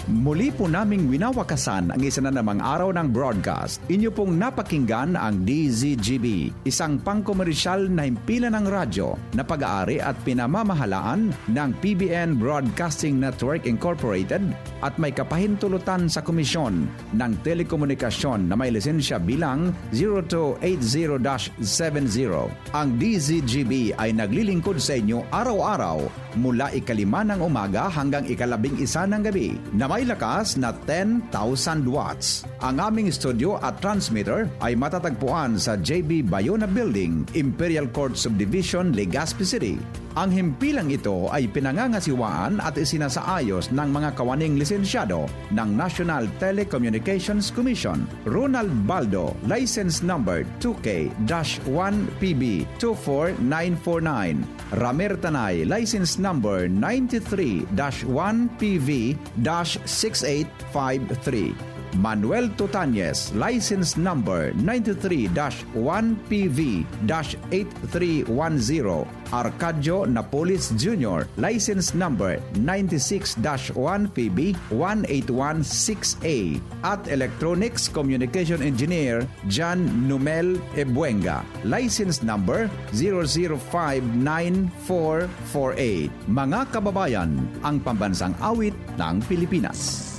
Muli po naming winawakasan ang isa na namang araw ng broadcast. Inyo pong napakinggan ang DZGB, isang pangkomersyal na himpilan ng radyo na pag-aari at pinamamahalaan ng PBN Broadcasting Network Incorporated at may kapahintulutan sa Komisyon ng Telekomunikasyon na may lisensya bilang 0280-70. Ang DZGB ay naglilingkod sa inyo araw-araw mula 5 ng umaga hanggang 11 ng gabi na may lakas na 10,000 watts. Ang aming studio at transmitter ay matatagpuan sa JB Bayona Building, Imperial Court Subdivision, Legazpi City. Ang himpilang ito ay pinangangasiwaan at isinasaayos ng mga kawaning lisensyado ng National Telecommunications Commission. Ronald Baldo, license number 2K-1PB24949. Ramer Tanay, license number 93-1PV-6853. Manuel Tutanyes, license number 93-1PV-8310. Arcadio Napolis Jr., license number 96-1PB-1816A. At Electronics Communication Engineer John Numel Ebuenga, license number 0059448. Mga kababayan, ang pambansang awit ng Pilipinas.